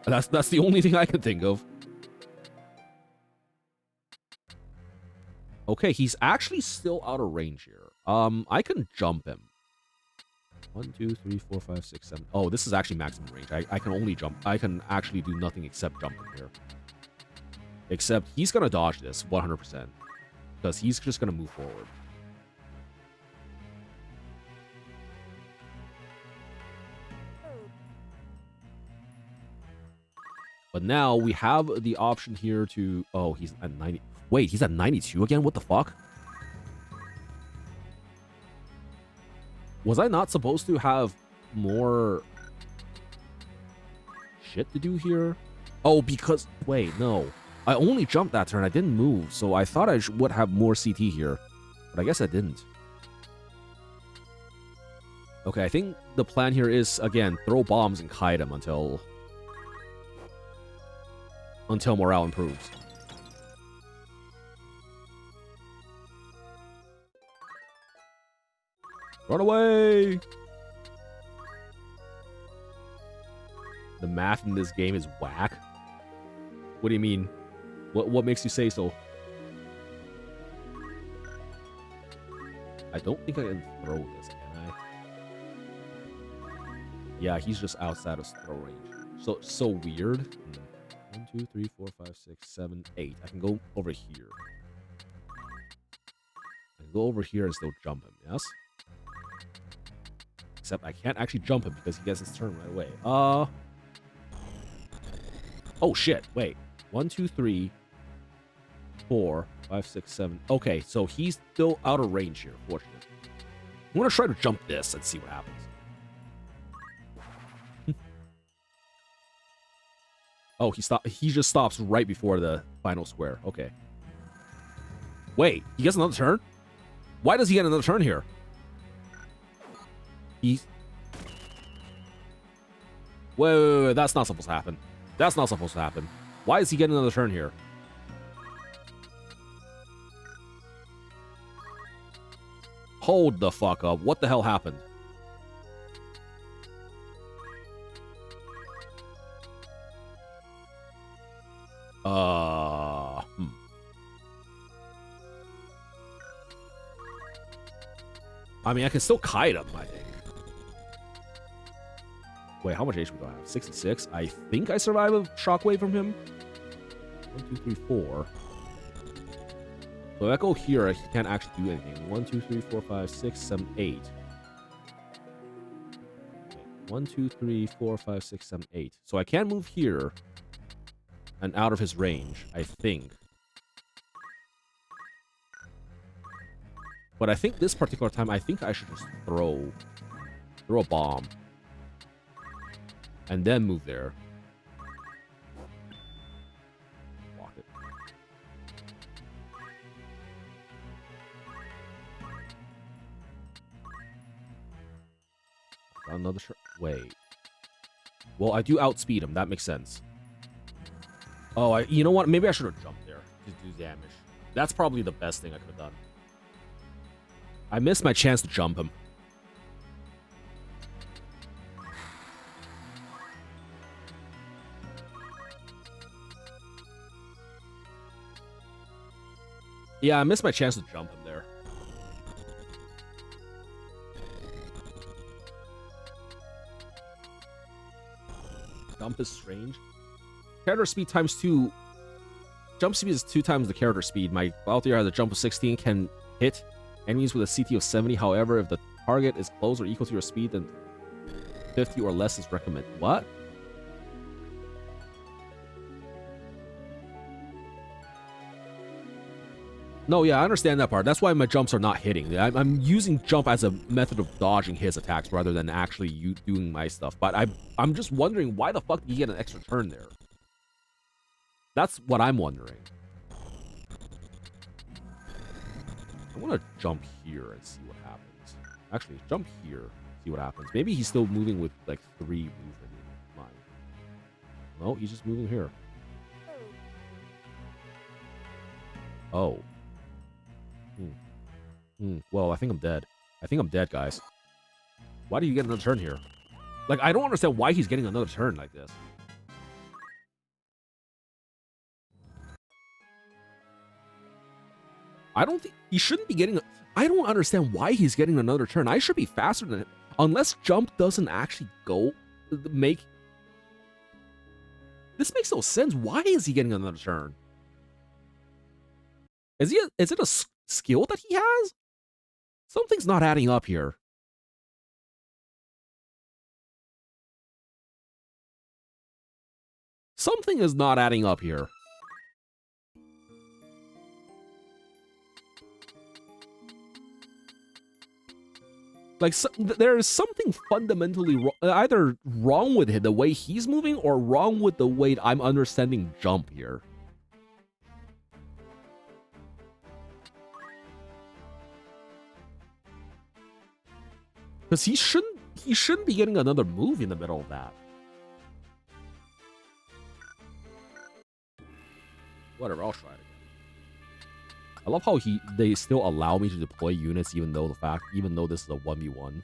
That's the only thing I can think of. Okay, he's actually still out of range here. I can jump him. 1, 2, 3, 4, 5, 6, 7. Oh, this is actually maximum range. I can only jump. I can actually do nothing except jumping here. Except he's gonna dodge this 100%. Because he's just gonna move forward. But now we have the option here to... Oh, he's at 90... Wait, he's at 92 again? What the fuck? Was I not supposed to have more shit to do here? Oh, because... Wait, no. I only jumped that turn. I didn't move, so I thought I would have more CT here. But I guess I didn't. Okay, I think the plan here is, again, throw bombs and kite him until morale improves. Run away! The math in this game is whack. What do you mean? What makes you say so? I don't think I can throw this, can I? Yeah, he's just outside of throw range. So weird. 1, 2, 3, 4, 5, 6, 7, 8. I can go over here. I can go over here and still jump him, yes? Except I can't actually jump him because he gets his turn right away. Oh, shit. Wait. 1, 2, 3, 4, 5, 6, 7. Okay, so he's still out of range here, fortunately. I'm going to try to jump this and see what happens. Oh, he just stops right before the final square. Okay. Wait, he gets another turn? Why does he get another turn here? Wait, that's not supposed to happen. That's not supposed to happen. Why is he getting another turn here? Hold the fuck up. What the hell happened? I mean, I can still kite him, I think. Wait, how much HP do I have? 66? I think I survive a shockwave from him. 1, 2, 3, 4. So if I go here, he can't actually do anything. 1, 2, 3, 4, 5, 6, 7, 8. Okay. 1, 2, 3, 4, 5, 6, 7, 8. So I can move here and out of his range, I think. But I think this particular time, I think I should just throw a bomb. And then move there. Block it. Got another shot. Wait. Well, I do outspeed him. That makes sense. Oh, you know what? Maybe I should have jumped there to do damage. That's probably the best thing I could have done. I missed my chance to jump him. Yeah, I missed my chance to jump him there. Jump is strange. Character speed times 2. Jump speed is 2 times the character speed. My Valtier has a jump of 16, can hit enemies with a CT of 70. However, if the target is close or equal to your speed, then 50 or less is recommended. What? No, yeah, I understand that part. That's why my jumps are not hitting. I'm using jump as a method of dodging his attacks rather than actually doing my stuff. But I'm just wondering, why the fuck did he get an extra turn there? That's what I'm wondering. I want to jump here and see what happens. Actually, jump here, see what happens. Maybe he's still moving with like 3 movement in mind. No, he's just moving here. Oh. Well, I think I'm dead. I think I'm dead, guys. Why do you get another turn here? Like, I don't understand why he's getting another turn like this. I don't think he shouldn't be getting. I don't understand why he's getting another turn. I should be faster than him. Unless jump doesn't actually go. This makes no sense. Why is he getting another turn? Is it a skill that he has? Something's not adding up here. Something is not adding up here. Like, there is something fundamentally either wrong with the way he's moving or wrong with the way I'm understanding jump here. Because he shouldn't be getting another move in the middle of that. Whatever, I'll try it again. I love how they still allow me to deploy units even though this is a 1v1.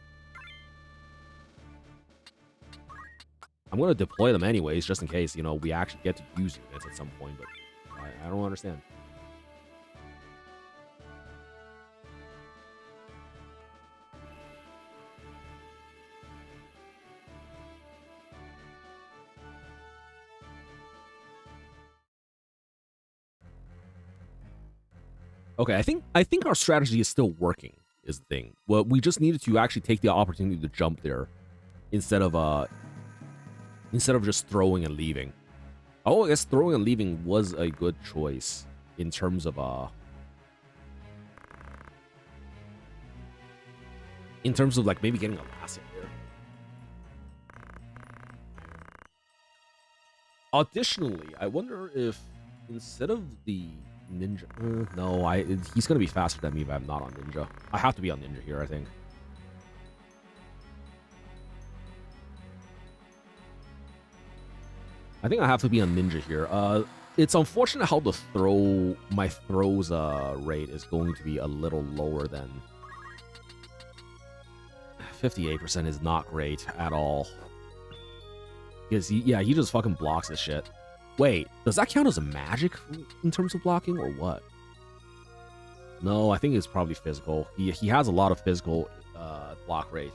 I'm gonna deploy them anyways, just in case, you know, we actually get to use units at some point, but I don't understand. Okay, I think our strategy is still working, is the thing. Well, we just needed to actually take the opportunity to jump there instead of just throwing and leaving. Oh, I guess throwing and leaving was a good choice in terms of like maybe getting a last hit there. Additionally, I wonder if instead of the ninja, no, he's gonna be faster than me if I'm not on ninja. I have to be on ninja here, I think. I think I have to be on ninja here. It's unfortunate how my throws rate is going to be a little lower than 58% is not great at all. Because he just fucking blocks this shit. Wait, does that count as a magic in terms of blocking or what? No, I think it's probably physical. He has a lot of physical block rate.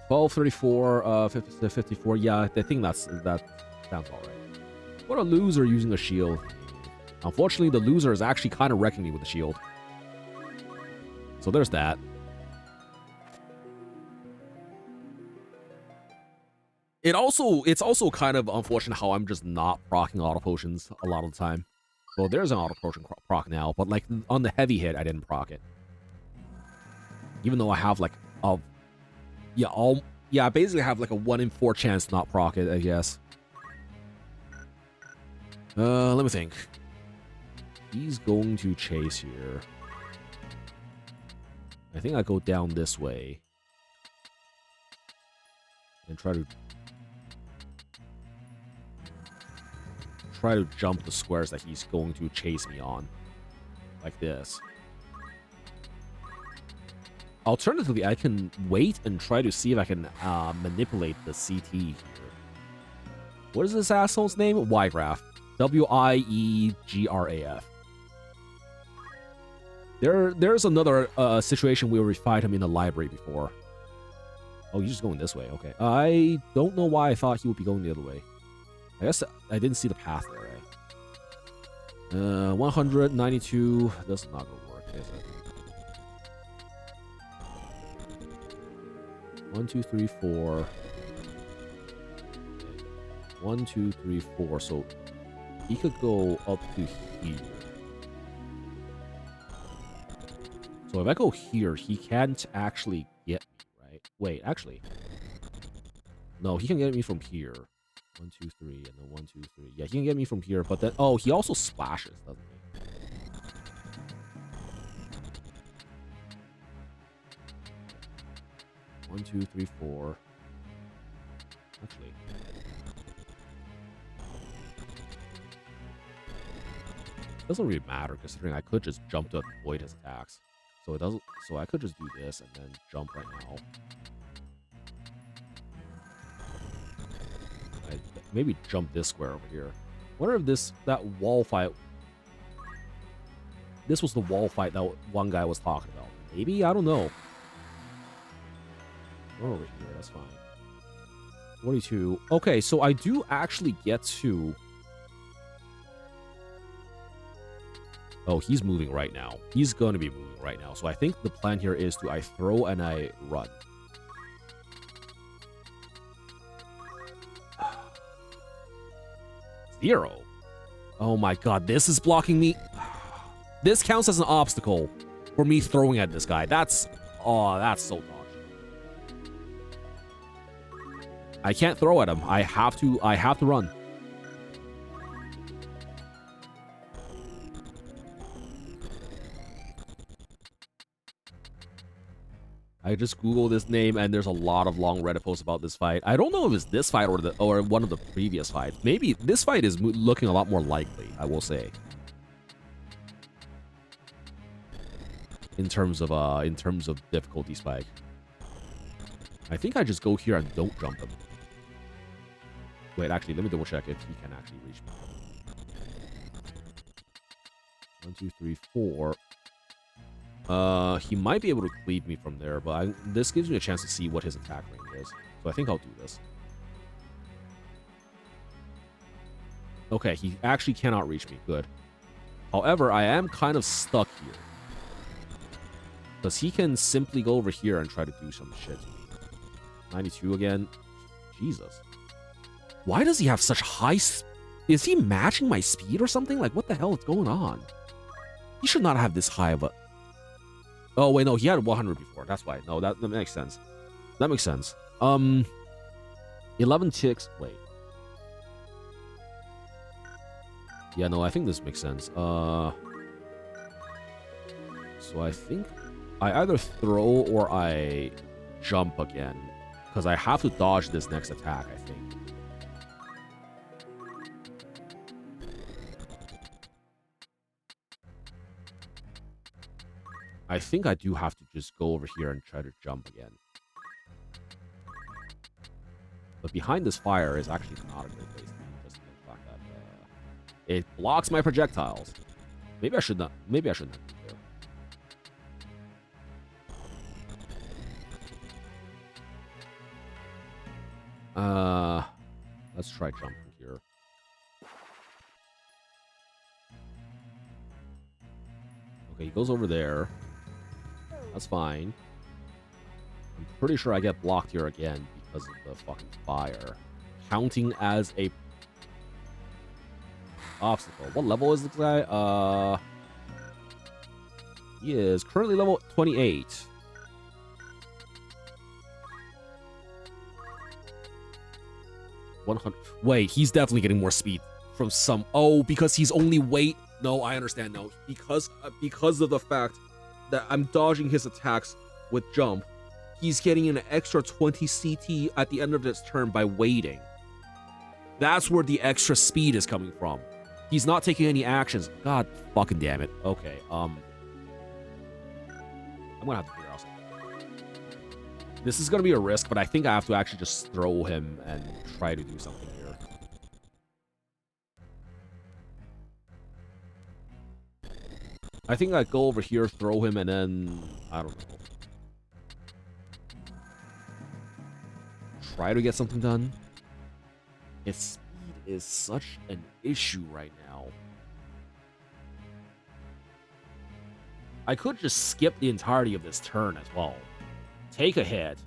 12, 34, 50, 54. Yeah, I think that sounds all right. What a loser using a shield. Unfortunately, the loser is actually kind of wrecking me with the shield. So there's that. It's also kind of unfortunate how I'm just not proccing auto potions a lot of the time. Well, there's an auto potion proc now, but like on the heavy hit, I didn't proc it. Even though I have like a I basically have like a 1 in 4 chance to not proc it, I guess. Let me think. He's going to chase here. I think I go down this way and try to jump the squares that he's going to chase me on, like this. Alternatively, I can wait and try to see if I can manipulate the CT here. What is this asshole's name? Wiegraf. Wiegraf. There's another situation where we fight him in the library before. Oh, he's just going this way. Okay. I don't know why I thought he would be going the other way. I guess I didn't see the path there, right? 192. That's not gonna work, is it? 1, 2, 3, 4. 1, 2, 3, 4. So he could go up to here. So if I go here, he can't actually get me, right? Wait, actually. No, he can get me from here. 1, 2, 3, and then 1, 2, 3. Yeah, he can get me from here, but then... Oh, he also splashes, doesn't he? 1, 2, 3, 4. Actually... Doesn't really matter considering I could just jump to avoid his attacks. So it doesn't. So I could just do this and then jump right now. I maybe jump this square over here. Wonder if that wall fight. This was the wall fight that one guy was talking about. Maybe, I don't know. We're over here. That's fine. 42. Okay, so I do actually get to. Oh, he's moving right now. He's going to be moving right now. So I think the plan here is to I throw and I run. Zero. Oh my god, this is blocking me. This counts as an obstacle for me throwing at this guy. That's... Oh, that's so dodgy. I can't throw at him. I have to run. I just Googled this name, and there's a lot of long Reddit posts about this fight. I don't know if it's this fight or one of the previous fights. Maybe this fight is looking a lot more likely, I will say. In terms of difficulty spike. I think I just go here and don't jump him. Wait, actually, let me double check if he can actually reach me. 1, 2, 3, 4. He might be able to cleave me from there, but this gives me a chance to see what his attack range is. So I think I'll do this. Okay, he actually cannot reach me. Good. However, I am kind of stuck here. Because he can simply go over here and try to do some shit to me. 92 again. Jesus. Why does he have such high... Is he matching my speed or something? Like, what the hell is going on? He should not have this high of a... Oh, wait, no, he had 100 before. That's why. No, that makes sense. That makes sense. 11 ticks. Wait. Yeah, no, I think this makes sense. So I think I either throw or I jump again. Because I have to dodge this next attack, I think. I think I do have to just go over here and try to jump again. But behind this fire is actually not a great place to be, just the fact that it blocks my projectiles. Maybe I should not. Maybe I shouldn't have been there. Let's try jumping here. Okay, he goes over there. That's fine. I'm pretty sure I get blocked here again because of the fucking fire. Counting as a obstacle. What level is this guy? He is currently level 28. Wait, he's definitely getting more speed from some... Oh, because he's only weight... No, I understand now. Because of the fact that I'm dodging his attacks with jump, he's getting an extra 20 CT at the end of this turn by waiting. That's where the extra speed is coming from. He's not taking any actions. God fucking damn it. Okay, I'm gonna have to figure out something. This is gonna be a risk, but I think I have to actually just throw him and try to do something here. I think I go over here, throw him, and then... I don't know. Try to get something done. His speed is such an issue right now. I could just skip the entirety of this turn as well. Take a hit,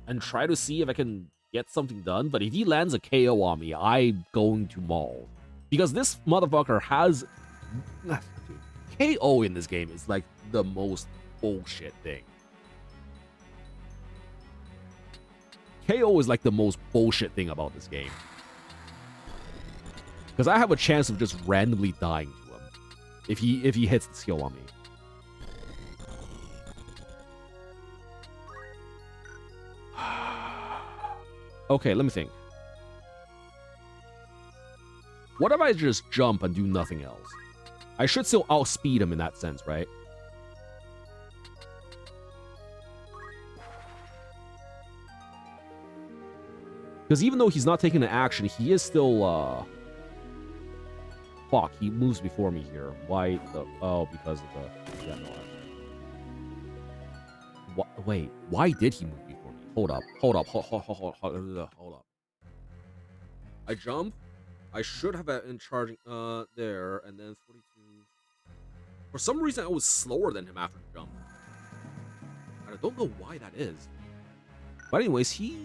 and try to see if I can get something done, but if he lands a KO on me, I'm going to maul. Because this motherfucker has... KO in this game is like the most bullshit thing. KO is like the most bullshit thing about this game. Because I have a chance of just randomly dying to him if he hits the skill on me. Okay, let me think. What if I just jump and do nothing else? I should still outspeed him in that sense, right? Because even though he's not taking an action, he is still, fuck, he moves before me here. Why the... Oh, because of the... Yeah, no, wait, why did he move before me? Hold up. Hold up. I jump. I should have been charging, there, and then 42... For some reason, I was slower than him after the jump. And I don't know why that is. But anyways, he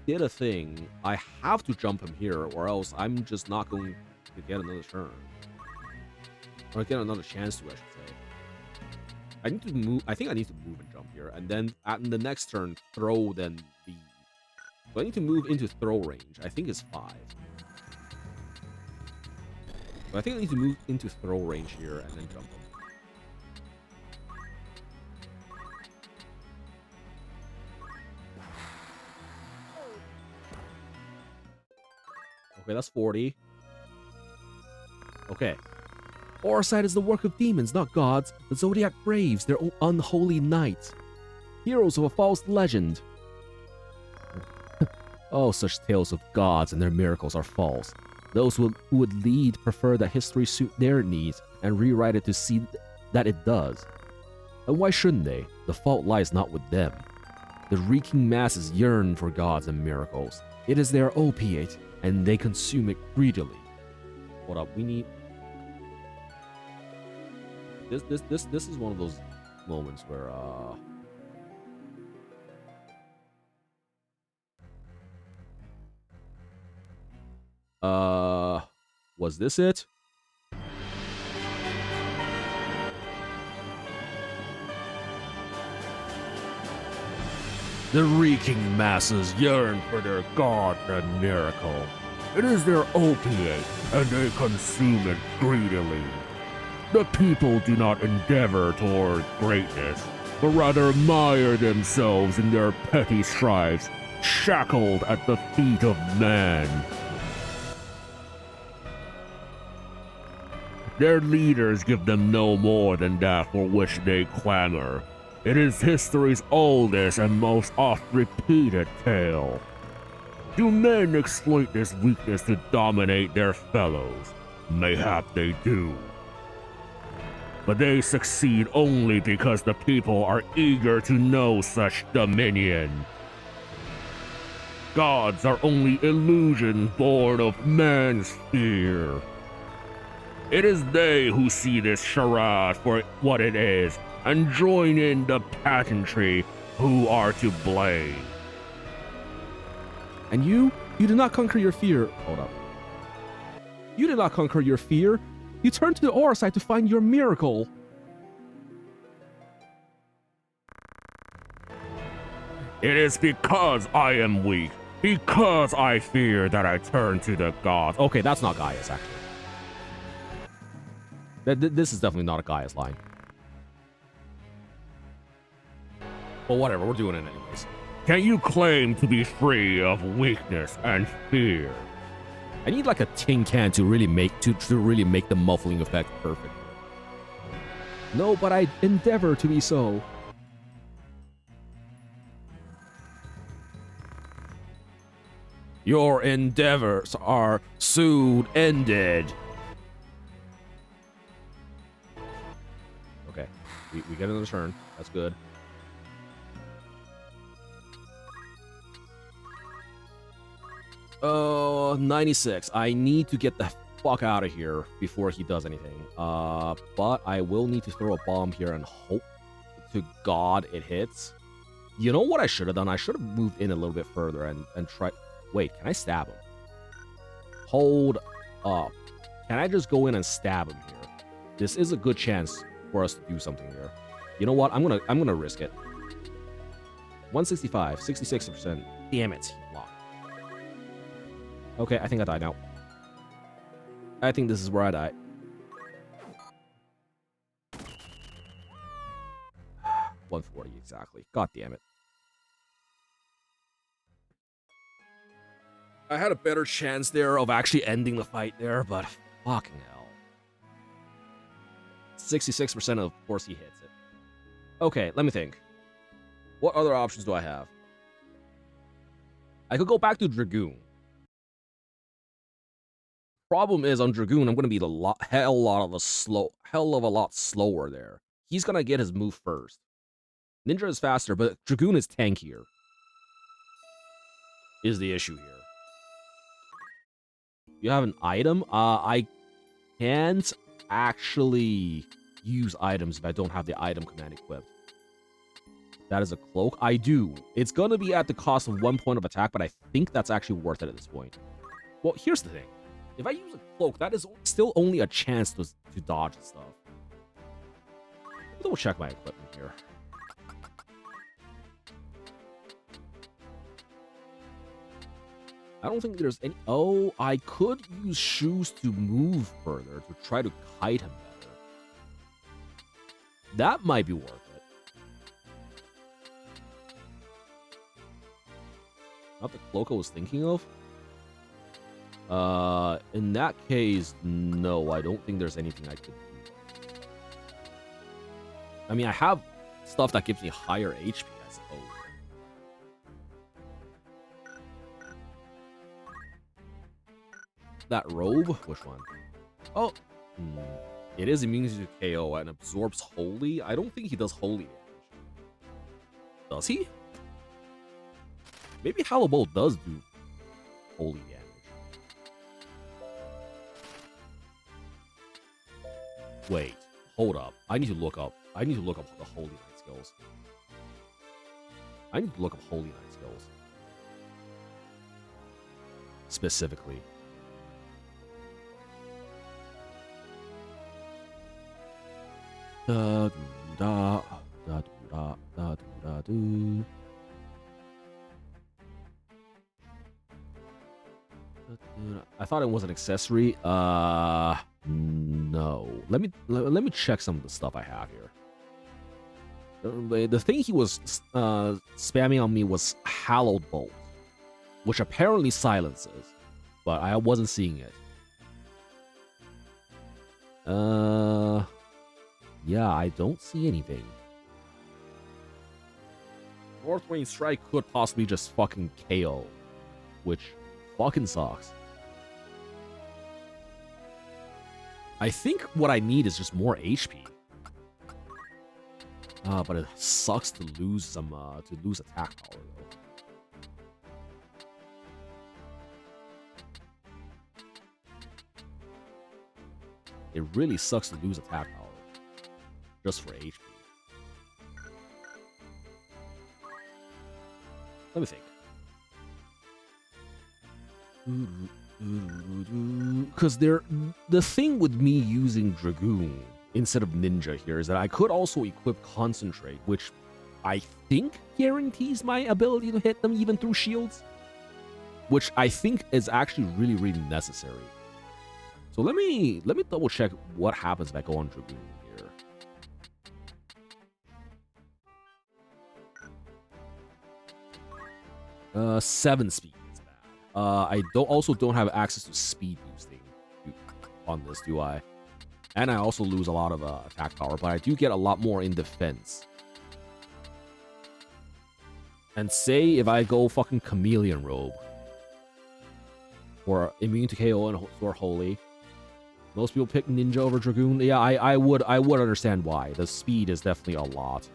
did a thing. I have to jump him here, or else I'm just not going to get another turn. Or get another chance to, I should say. I need to move. I think I need to move and jump here, and then at the next turn, throw, then leave. So I need to move into throw range. I think it's 5. So I think I need to move into throw range here and then jump him. Okay, that's 40. Okay. Orside is the work of demons, not gods. The Zodiac Braves, their unholy knights. Heroes of a false legend. Oh, such tales of gods and their miracles are false. Those who would lead prefer that history suit their needs and rewrite it to see that it does. And why shouldn't they? The fault lies not with them. The reeking masses yearn for gods and miracles. It is their opiate, and they consume it greedily. Hold up, we need... This is one of those moments where, was this it? The reeking masses yearn for their god and miracle. It is their opiate, and they consume it greedily. The people do not endeavor toward greatness, but rather mire themselves in their petty strifes, shackled at the feet of man. Their leaders give them no more than that for which they clamor. It is history's oldest and most oft-repeated tale. Do men exploit this weakness to dominate their fellows? Mayhap they do. But they succeed only because the people are eager to know such dominion. Gods are only illusions born of man's fear. It is they who see this charade for what it is and join in the pageantry who are to blame. And you did not conquer your fear. Hold up. You did not conquer your fear. You turned to the aura side to find your miracle. It is because I am weak. Because I fear that I turn to the gods. Okay, that's not Gaius, actually. This is definitely not a Gaius line. But whatever, we're doing it anyways. Can you claim to be free of weakness and fear? I need like a tin can to really make to really make the muffling effect perfect. No, but I endeavor to be so. Your endeavors are soon ended. Okay, we get another turn. That's good. Oh, 96. I need to get the fuck out of here before he does anything. But I will need to throw a bomb here and hope to God it hits. You know what I should have done? I should have moved in a little bit further and try... Wait, can I stab him? Hold up. Can I just go in and stab him here? This is a good chance for us to do something here. You know what? I'm gonna risk it. 165, 66%. Damn it. Lock. Okay, I think I died now. I think this is where I die. $140 exactly. God damn it. I had a better chance there of actually ending the fight there, but fucking hell. 66%, of course he hits it. Okay, let me think. What other options do I have? I could go back to Dragoon. Problem is, on Dragoon, I'm gonna be hell of a lot slower there. He's gonna get his move first. Ninja is faster, but Dragoon is tankier. Is the issue here. You have an item? I can't actually use items if I don't have the item command equipped. That is a cloak. I do. It's gonna be at the cost of 1 point of attack, but I think that's actually worth it at this point. Well, here's the thing. If I use a cloak, that is still only a chance to dodge stuff. Double check my equipment here. I don't think there's any... Oh, I could use shoes to move further, to try to kite him better. That might be worth it. Not the cloak I was thinking of. In that case, no, I don't think there's anything I could do. I mean, I have stuff that gives me higher HP, I suppose. That robe? Which one? Oh, it is immune to KO and absorbs holy. I don't think he does holy damage. Does he? Maybe Hollow Bolt does do holy damage. Wait, hold up. I need to look up the Holy Knight skills. I need to look up Holy Knight skills. Specifically. Da da da da da da do. I thought it was an accessory. No. Let me check some of the stuff I have here. The thing he was spamming on me was Hallowed Bolt, which apparently silences, but I wasn't seeing it. Yeah, I don't see anything. North Wing Strike could possibly just fucking KO, which fucking sucks. I think what I need is just more HP. But it sucks to lose some attack power though. It really sucks to lose attack power just for HP. Let me think. Because the thing with me using Dragoon instead of Ninja here is that I could also equip Concentrate, which I think guarantees my ability to hit them even through shields, which I think is actually really, really necessary. So let me double check what happens if I go on Dragoon here. 7 speed. I also don't have access to speed boosting on this, do I? And I also lose a lot of attack power, but I do get a lot more in defense. And say if I go fucking Chameleon Robe, or immune to KO and or Holy, most people pick Ninja over Dragoon. Yeah, I would understand why. The speed is definitely a lot.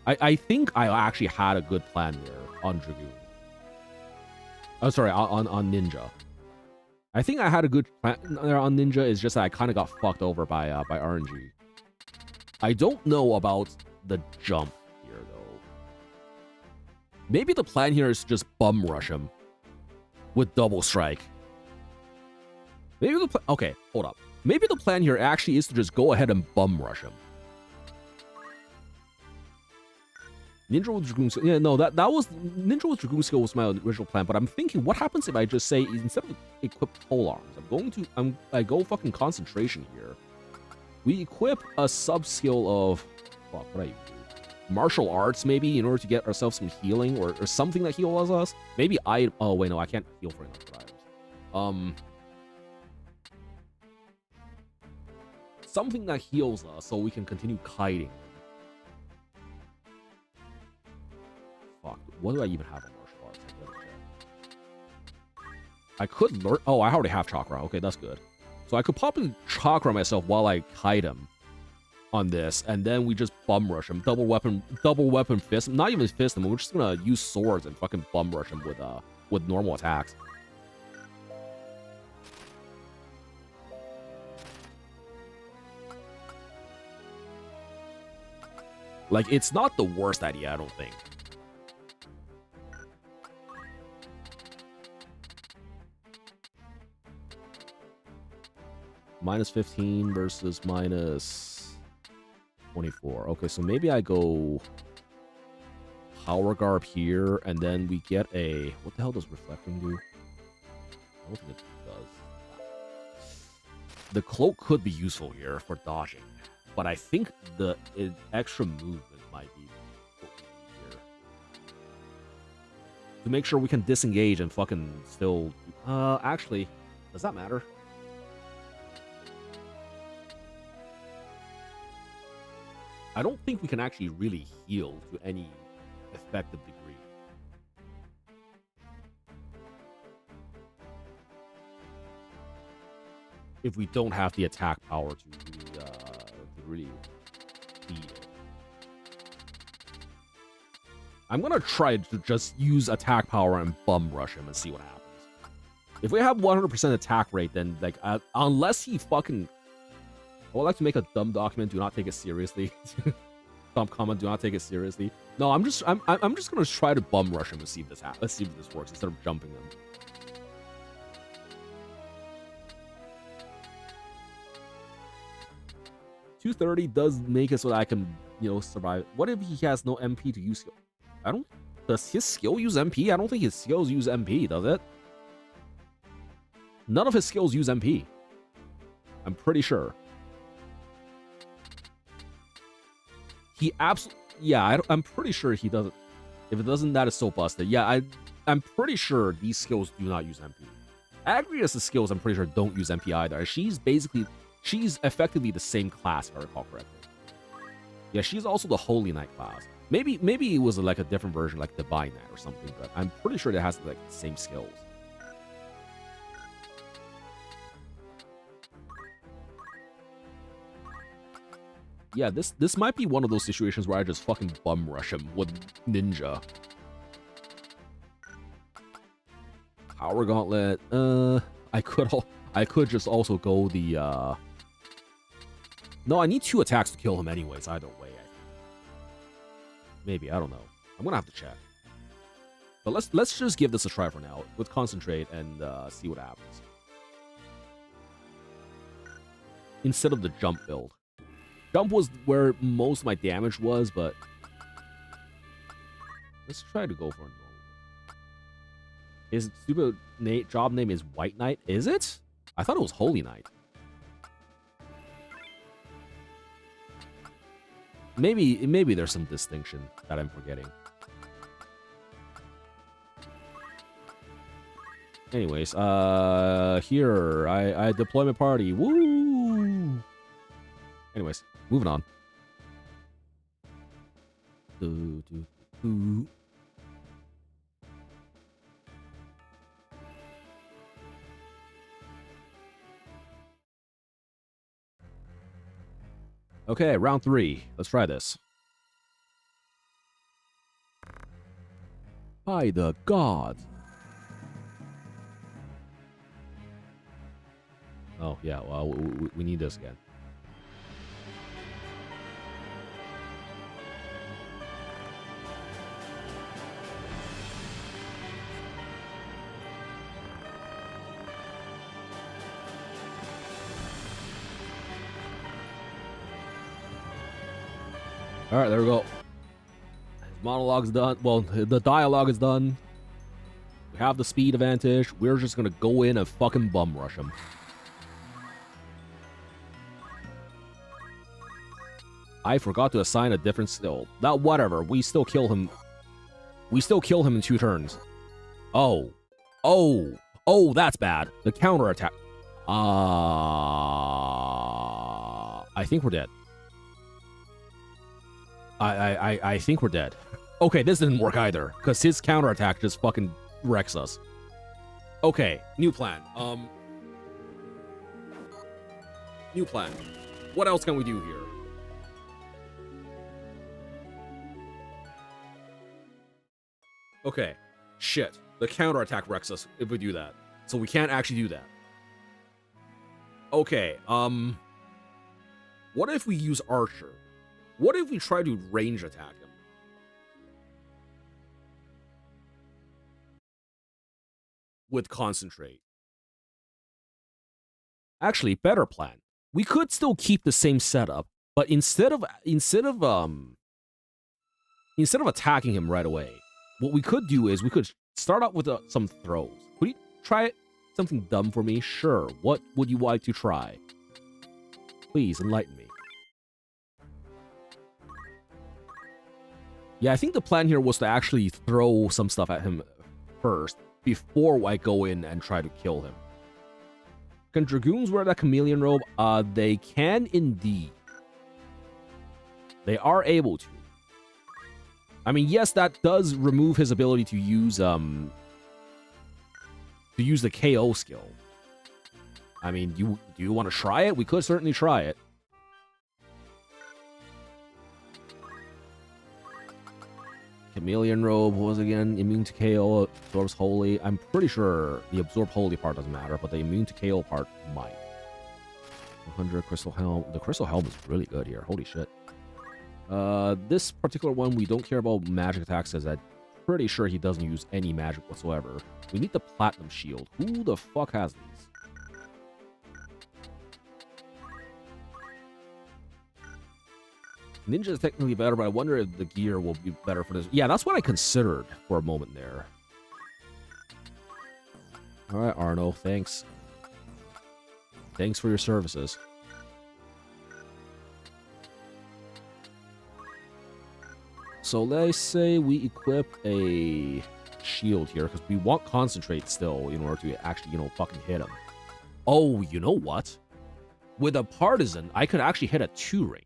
I think I actually had a good plan there on Dragoon. Oh, sorry, on Ninja. I think I had a good plan there on Ninja. It's just that I kind of got fucked over by RNG. I don't know about the jump here, though. Maybe the plan here is to just bum rush him with double strike. Maybe the okay, hold up. Maybe the plan here actually is to just go ahead and bum rush him. Ninja with Dragoon skill. Yeah, no, that was Ninja with Dragoon skill was my original plan. But I'm thinking, what happens if I just say instead of equip pole arms, I go fucking concentration here. We equip a sub skill of fuck, what do I do? Martial arts maybe in order to get ourselves some healing or something that heals us. Maybe oh wait, no, I can't heal for enough items. something that heals us so we can continue kiting. Fuck, what do I even have on martial arts? I could learn. Oh, I already have chakra. Okay, that's good. So I could pop in chakra myself while I kite him on this, and then we just bum rush him. Double weapon fist. Not even fist him. We're just gonna use swords and fucking bum rush him with normal attacks. Like, it's not the worst idea, I don't think. Minus 15 versus minus 24. Okay, so maybe I go Power Garb here, and then we get a... What the hell does Reflecting do? I don't think it does. The Cloak could be useful here for dodging, but I think the extra movement might be what we need here. To make sure we can disengage and fucking still... actually, does that matter? I don't think we can actually really heal to any effective degree. If we don't have the attack power to really beat it. I'm gonna try to just use attack power and bum rush him and see what happens. If we have 100% attack rate, then like unless he fucking... I would like to make a dumb document. Do not take it seriously. Dumb comment. Do not take it seriously. No, I'm just gonna try to bum rush him and see if this happens. Let's see if this works instead of jumping him. $230 does make it so that I can, survive. What if he has no MP to use? Does his skill use MP? I don't think his skills use MP, does it? None of his skills use MP. I'm pretty sure. He absolutely... Yeah, I'm pretty sure he doesn't. If it doesn't, that is so busted. Yeah, I'm pretty sure these skills do not use MP. Agrius' skills, I'm pretty sure, don't use MP either. She's effectively the same class, if I recall correctly. Yeah, she's also the Holy Knight class. Maybe it was like a different version, like Divine Knight or something, but I'm pretty sure it has like the same skills. Yeah, this might be one of those situations where I just fucking bum rush him with Ninja. Power Gauntlet. I could just also go the No, I need 2 attacks to kill him anyways, either way, I think. Maybe, I don't know. I'm gonna have to check. But let's just give this a try for now with Concentrate and see what happens. Instead of the jump build. Jump was where most of my damage was, but let's try to go for a normal. His stupid job name is White Knight. Is it? I thought it was Holy Knight. Maybe there's some distinction that I'm forgetting. Anyways, here I deploy my party. Woo! Anyways, moving on. Okay, round 3. Let's try this. By the gods. Oh, yeah, well, we need this again. All right, there we go. Monologue's done. Well, the dialogue is done. We have the speed advantage. We're just gonna go in and fucking bum rush him. I forgot to assign a different skill. That whatever. We still kill him. We still kill him in 2 turns. Oh, that's bad. The counter attack. I think we're dead. I think we're dead. Okay, this didn't work either, because his counterattack just fucking wrecks us. Okay, new plan. New plan. What else can we do here? Okay, shit. The counterattack wrecks us if we do that. So we can't actually do that. Okay, what if we use Archer? What if we try to range attack him? With Concentrate. Actually, better plan. We could still keep the same setup, but instead of attacking him right away, what we could do is we could start out with some throws. Could you try something dumb for me? Sure. What would you like to try? Please enlighten me. Yeah, I think the plan here was to actually throw some stuff at him first before I go in and try to kill him. Can Dragoons wear that chameleon robe? They can indeed. They are able to. I mean, yes, that does remove his ability to use the KO skill. I mean, do you want to try it? We could certainly try it. Chameleon robe was again immune to KO, absorbs holy. I'm pretty sure the absorb holy part doesn't matter, but the immune to KO part might. 100 crystal helm. The crystal helm is really good here. Holy shit. This particular one, we don't care about magic attacks, as I'm pretty sure he doesn't use any magic whatsoever. We need the platinum shield. Who the fuck has these? Ninja is technically better, but I wonder if the gear will be better for this. Yeah, that's what I considered for a moment there. All right, Arno, thanks. Thanks for your services. So let's say we equip a shield here, because we want Concentrate still in order to actually, fucking hit him. Oh, you know what? With a Partisan, I could actually hit at 2 range.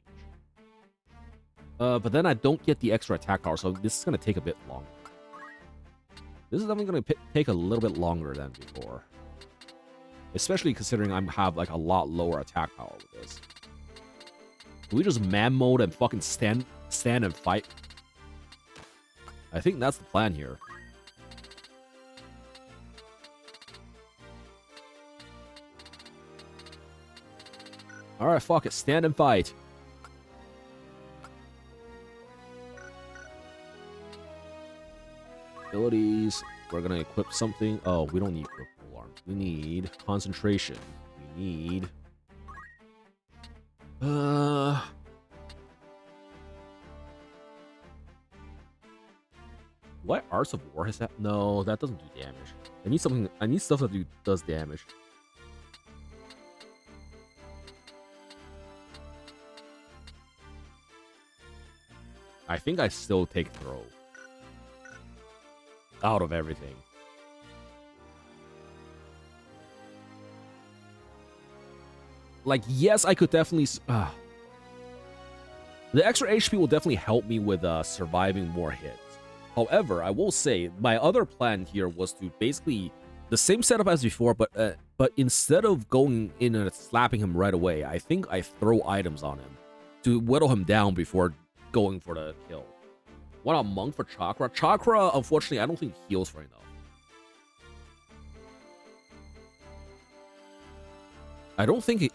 But then I don't get the extra attack power, so this is going to take a bit longer. This is definitely going to take a little bit longer than before. Especially considering I have, like, a lot lower attack power with this. Do we just man mode and fucking stand and fight? I think that's the plan here. Alright, fuck it. Stand and fight. Abilities. We're gonna equip something. Oh, we don't need purple alarm. We need concentration. We need what Arts of War has that? No, that doesn't do damage. I need something. I need stuff that does damage. I think I still take throw out of everything. Like, yes, I could definitely. The extra HP will definitely help me with surviving more hits. However, I will say my other plan here was to basically the same setup as before, but instead of going in and slapping him right away, I think I throw items on him to whittle him down before going for the kill. What a monk for Chakra? Chakra, unfortunately, I don't think heals for enough. I don't think it...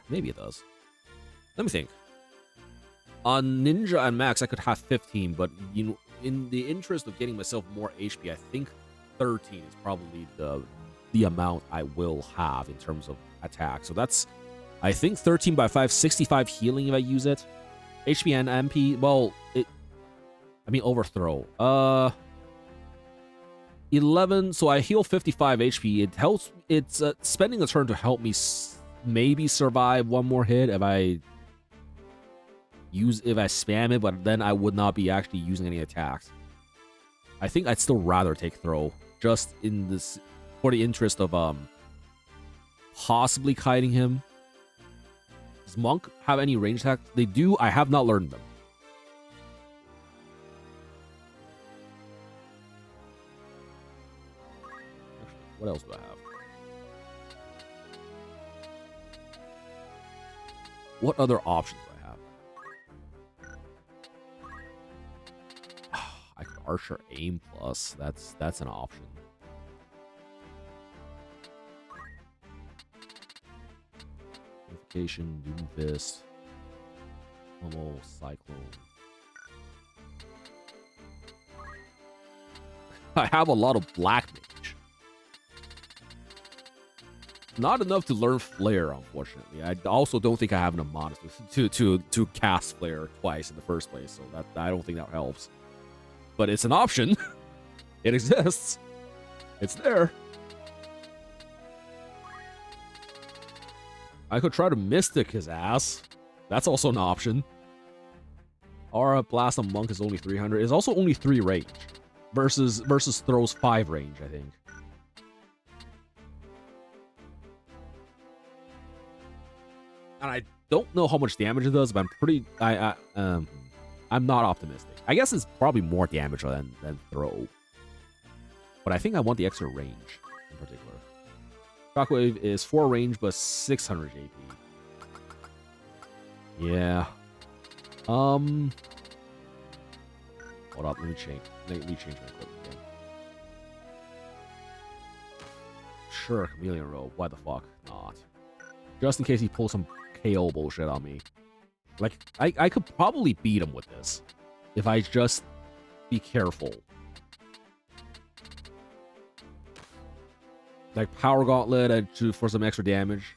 maybe it does. Let me think. On Ninja and Max, I could have 15, but in the interest of getting myself more HP, I think 13 is probably the amount I will have in terms of attack. So that's, I think 13 by 5, 65 healing if I use it. HP and MP, well, overthrow. 11, so I heal 55 HP. It helps, it's spending a turn to help me maybe survive one more hit if I spam it, but then I would not be actually using any attacks. I think I'd still rather take throw, just in this, for the interest of possibly kiting him. Does Monk have any range attack? They do. I have not learned them. Actually, what else do I have? What other options do I have? I could Archer Aim Plus. That's an option. Doom Fist, Pummel, Cyclone. I have a lot of Black Mage. Not enough to learn Flare, unfortunately. I also don't think I have enough mana to cast Flare twice in the first place, so that I don't think that helps. But it's an option. It exists. It's there. I could try to Mystic his ass. That's also an option. Aura Blast on Monk is only 300. It's also only 3 range. Versus Throw's 5 range, I think. And I don't know how much damage it does, but I'm not optimistic. I guess it's probably more damage than Throw. But I think I want the extra range in particular. Shockwave is 4 range, but 600 JP. Yeah. Hold up, let me change my equipment again. Sure, Chameleon Robe. Why the fuck not? Just in case he pulls some KO bullshit on me. Like, I could probably beat him with this. If I just be careful. Like Power Gauntlet and for some extra damage.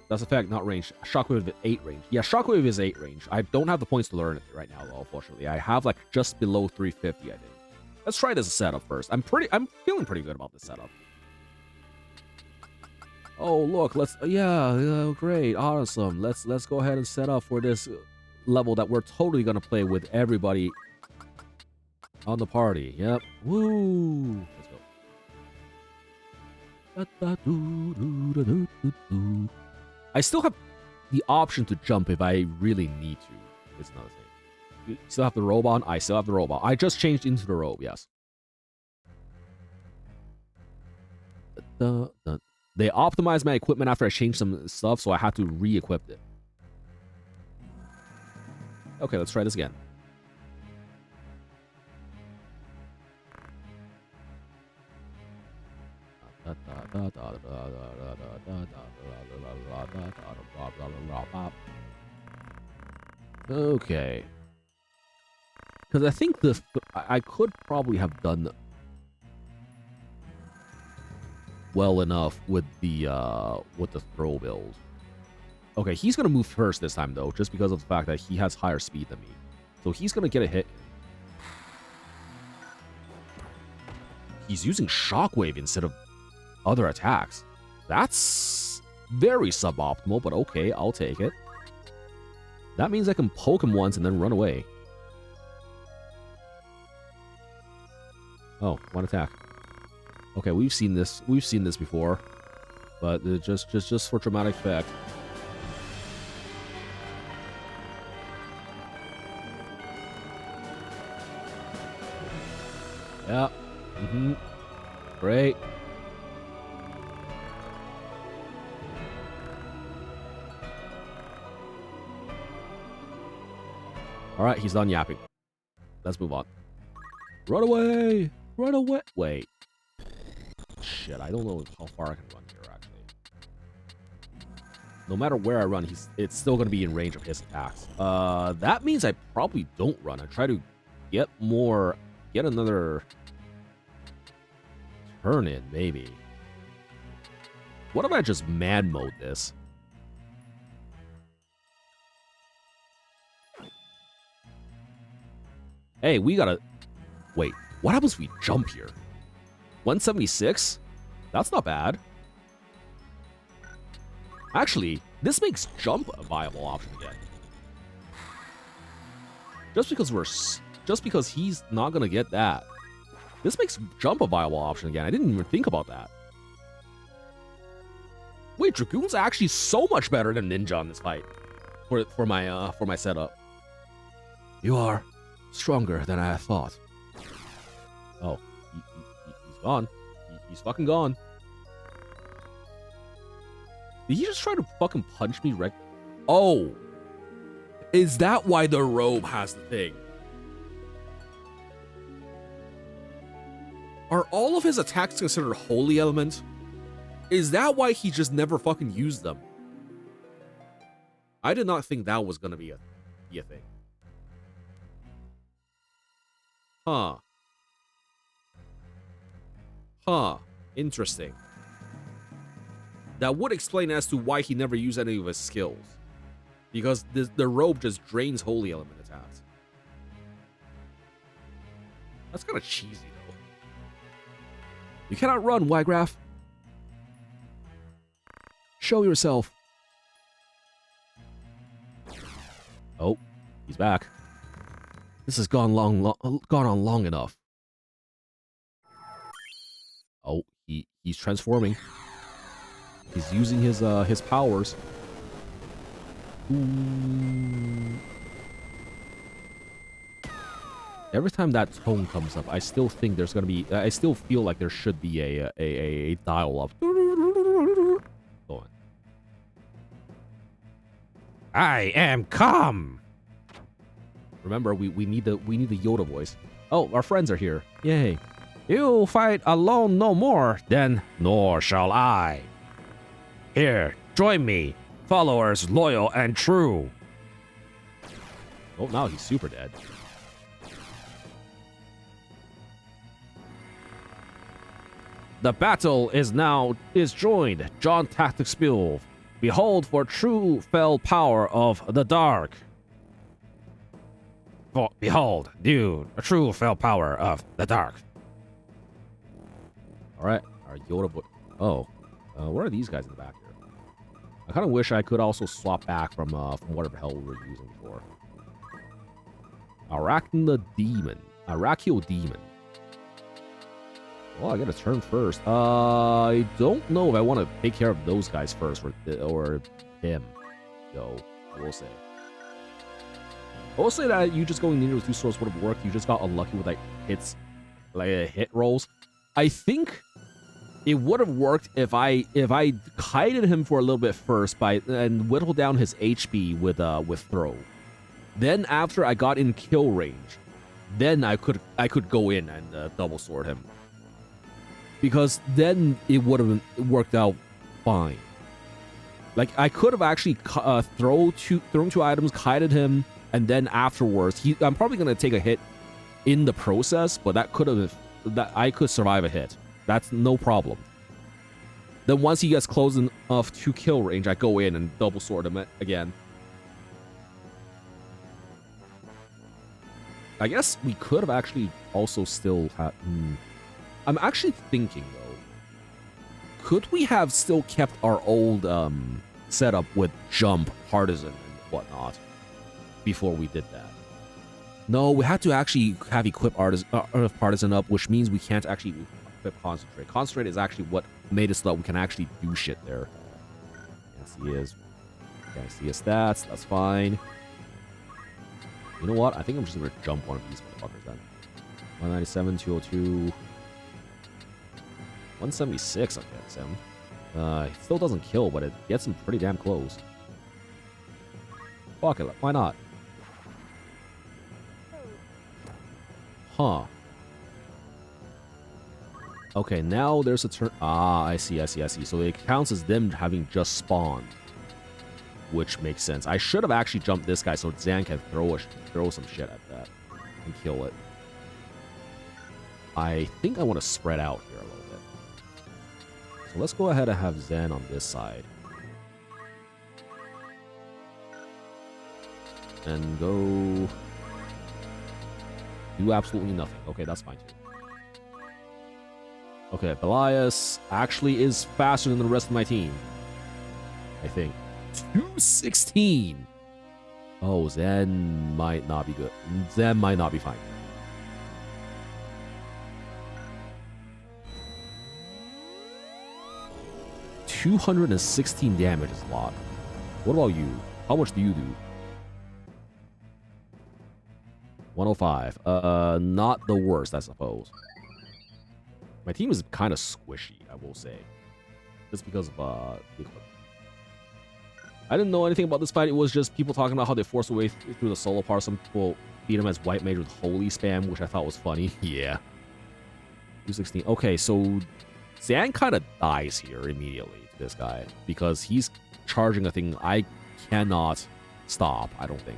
That's effect, not range. Shockwave is 8 range. Yeah, Shockwave is 8 range. I don't have the points to learn it right now, though, unfortunately. I have like just below 350, I think. Let's try this setup first. I'm feeling pretty good about this setup. Oh, look, great, awesome. Let's go ahead and set up for this level that we're totally gonna play with everybody on the party. Yep. Woo! Let's go. I still have the option to jump if I really need to. It's another thing. You still have the robe on? I still have the robe on. I just changed into the robe, yes. They optimized my equipment after I changed some stuff, so I had to re-equip it. Okay, let's try this again. Okay. Because I think I could probably have done well enough with the throw build. Okay, he's gonna move first this time though, just because of the fact that he has higher speed than me. So he's gonna get a hit. He's using Shockwave instead of other attacks. That's very suboptimal, but okay, I'll take it. That means I can poke him once and then run away. Oh, one attack. Okay, we've seen this. We've seen this before, but just for dramatic effect. Yeah. Great. All right, he's done yapping. Let's move on. Run away! Run away! Wait. Shit, I don't know how far I can run here, actually. No matter where I run, it's still going to be in range of his attacks. That means I probably don't run. I try to get another turn in, maybe. What if I just man mode this? Hey, we gotta... Wait, what happens if we jump here? 176? That's not bad. Actually, this makes jump a viable option again. Just because he's not gonna get that. This makes jump a viable option again. I didn't even think about that. Wait, Dragoon's actually so much better than Ninja in this fight. For my setup. You are stronger than I thought. Oh, he's gone. He's fucking gone. Did he just try to fucking punch me right? Oh, is that why the robe has the thing? Are all of his attacks considered holy element? Is that why he just never fucking used them? I did not think that was gonna be a thing. Huh. Huh. Interesting. That would explain as to why he never used any of his skills. Because the robe just drains holy element attacks. That's kind of cheesy, though. You cannot run, Wygraph. Show yourself. Oh, he's back. This has gone on long enough. Oh, he's transforming. He's using his powers. Ooh. Every time that tone comes up, I still think there's gonna be. I still feel like there should be a dial-up. Go on. I am come. Remember, we need the Yoda voice. Oh, our friends are here. Yay. You fight alone no more, then nor shall I. Here, join me, followers loyal and true. Oh, now he's super dead. The battle is joined, John Tactic Spill. Behold for true fell power of the dark. Behold, dude, a true fell power of the dark. All right, our Yoda voice. Oh, what are these guys in the back here? I kind of wish I could also swap back from whatever the hell we were using before. Arachno Demon. Well, I gotta turn first. I don't know if I want to take care of those guys first or him. So, we'll say. I will say that you just going Ninja with 2 swords would have worked. You just got unlucky with like hits, like hit rolls. I think it would have worked if I kited him for a little bit first and whittled down his HP with throw. Then after I got in kill range, then I could go in and double sword him. Because then it would have worked out fine. Like I could have actually thrown 2 items, kited him, and then afterwards I'm probably gonna take a hit in the process, but that I could survive a hit. That's no problem. Then once he gets close enough to kill range, I go in and double sword him again. I guess we could have actually also still had... I'm actually thinking, though. Could we have still kept our old setup with jump, partisan, and whatnot before we did that? No, we had to actually have equip partisan up, which means we can't actually equip concentrate. Concentrate is actually what made it so that we can actually do shit there. Can't see his stats. That's fine. You know what? I think I'm just gonna jump one of these motherfuckers then. 197, 202, 176 against him. It still doesn't kill, but it gets him pretty damn close. Fuck it, why not? Huh. Okay, now there's a turn. Ah, I see. So it counts as them having just spawned, which makes sense. I should have actually jumped this guy so Zan can throw some shit at that and kill it. I think I want to spread out here a little bit. So let's go ahead and have Zen on this side. And go... do absolutely nothing. Okay, that's fine too. Okay, Belias actually is faster than the rest of my team. I think. 216! Oh, Zen might not be good. Zen might not be fine. 216 damage is a lot. What about you? How much do you do? 105. Not the worst, I suppose. My team is kind of squishy, I will say. Just because of the equipment. I didn't know anything about this fight. It was just people talking about how they forced their way through the solo part. Some people beat him as white mage with holy spam, which I thought was funny. Yeah. 216. Okay, so Zan kind of dies here immediately to this guy because he's charging a thing I cannot stop, I don't think.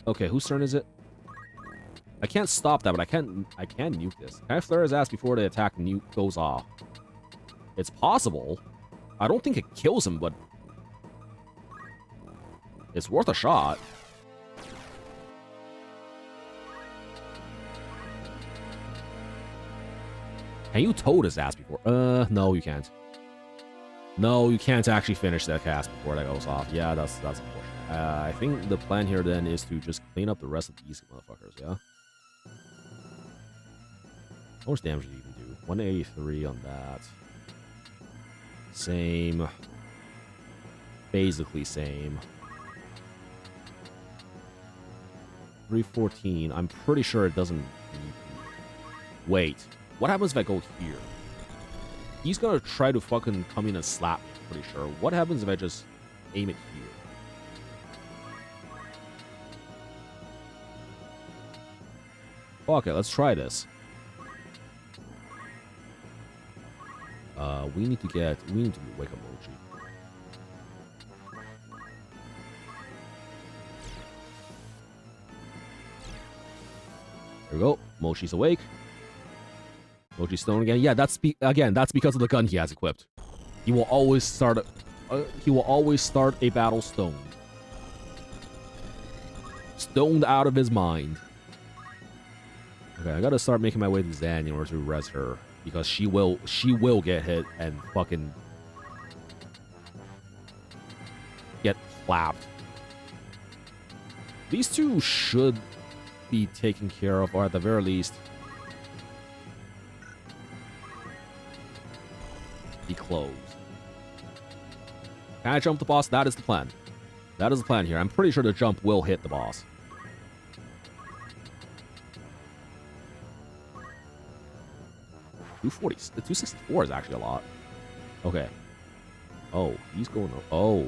Okay, whose turn is it? I can't stop that, but I can nuke this. Can I flare his ass before the attack nuke goes off? It's possible. I don't think it kills him, but it's worth a shot. Can you toad his ass before? No, you can't. No, you can't actually finish that cast before that goes off. Yeah, that's unfortunate. I think the plan here then is to just clean up the rest of these motherfuckers, yeah? How much damage do you even do? 183 on that. Same. Basically same. 314. I'm pretty sure it doesn't... Wait. What happens if I go here? He's gonna try to fucking come in and slap me, I'm pretty sure. What happens if I just aim it here? Fuck it, let's try this. We need to wake up Mochi. There we go. Mochi's awake. Mochi's stone again. Yeah, that's because of the gun he has equipped. He will always start a battle stoned. Stoned out of his mind. Okay, I gotta start making my way to Zan in order to res her. Because she will get hit and fucking get clapped. These two should be taken care of, or at the very least be closed. Can I jump the boss? That is the plan. That is the plan here. I'm pretty sure the jump will hit the boss. 264 is actually a lot. Okay. Oh, he's going... Oh,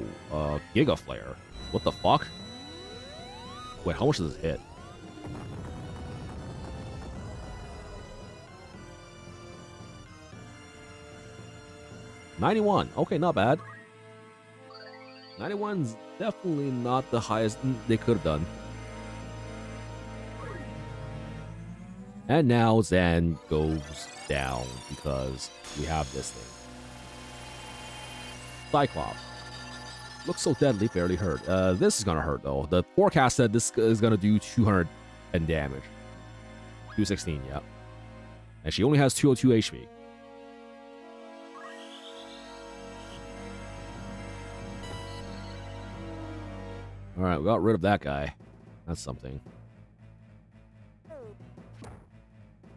Giga Flare. What the fuck? Wait, how much does this hit? $91. Okay, not bad. 91's definitely not the highest they could have done. And now Zan goes down because we have this thing. Cyclops. Looks so deadly, barely hurt. This is gonna hurt though. The forecast said this is gonna do 200 and damage. 216, yeah. And she only has 202 HP. Alright, we got rid of that guy. That's something.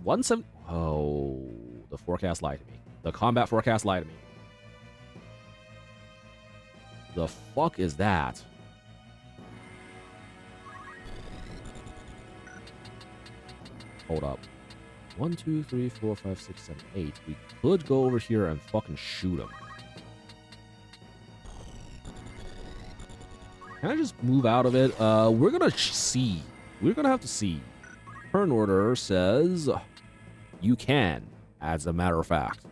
170. Oh, the forecast lied to me. The combat forecast lied to me. The fuck is that? Hold up. 1, 2, 3, 4, 5, 6, 7, 8. We could go over here and fucking shoot him. Can I just move out of it? We're gonna see. We're gonna have to see. Turn order says you can, as a matter of fact.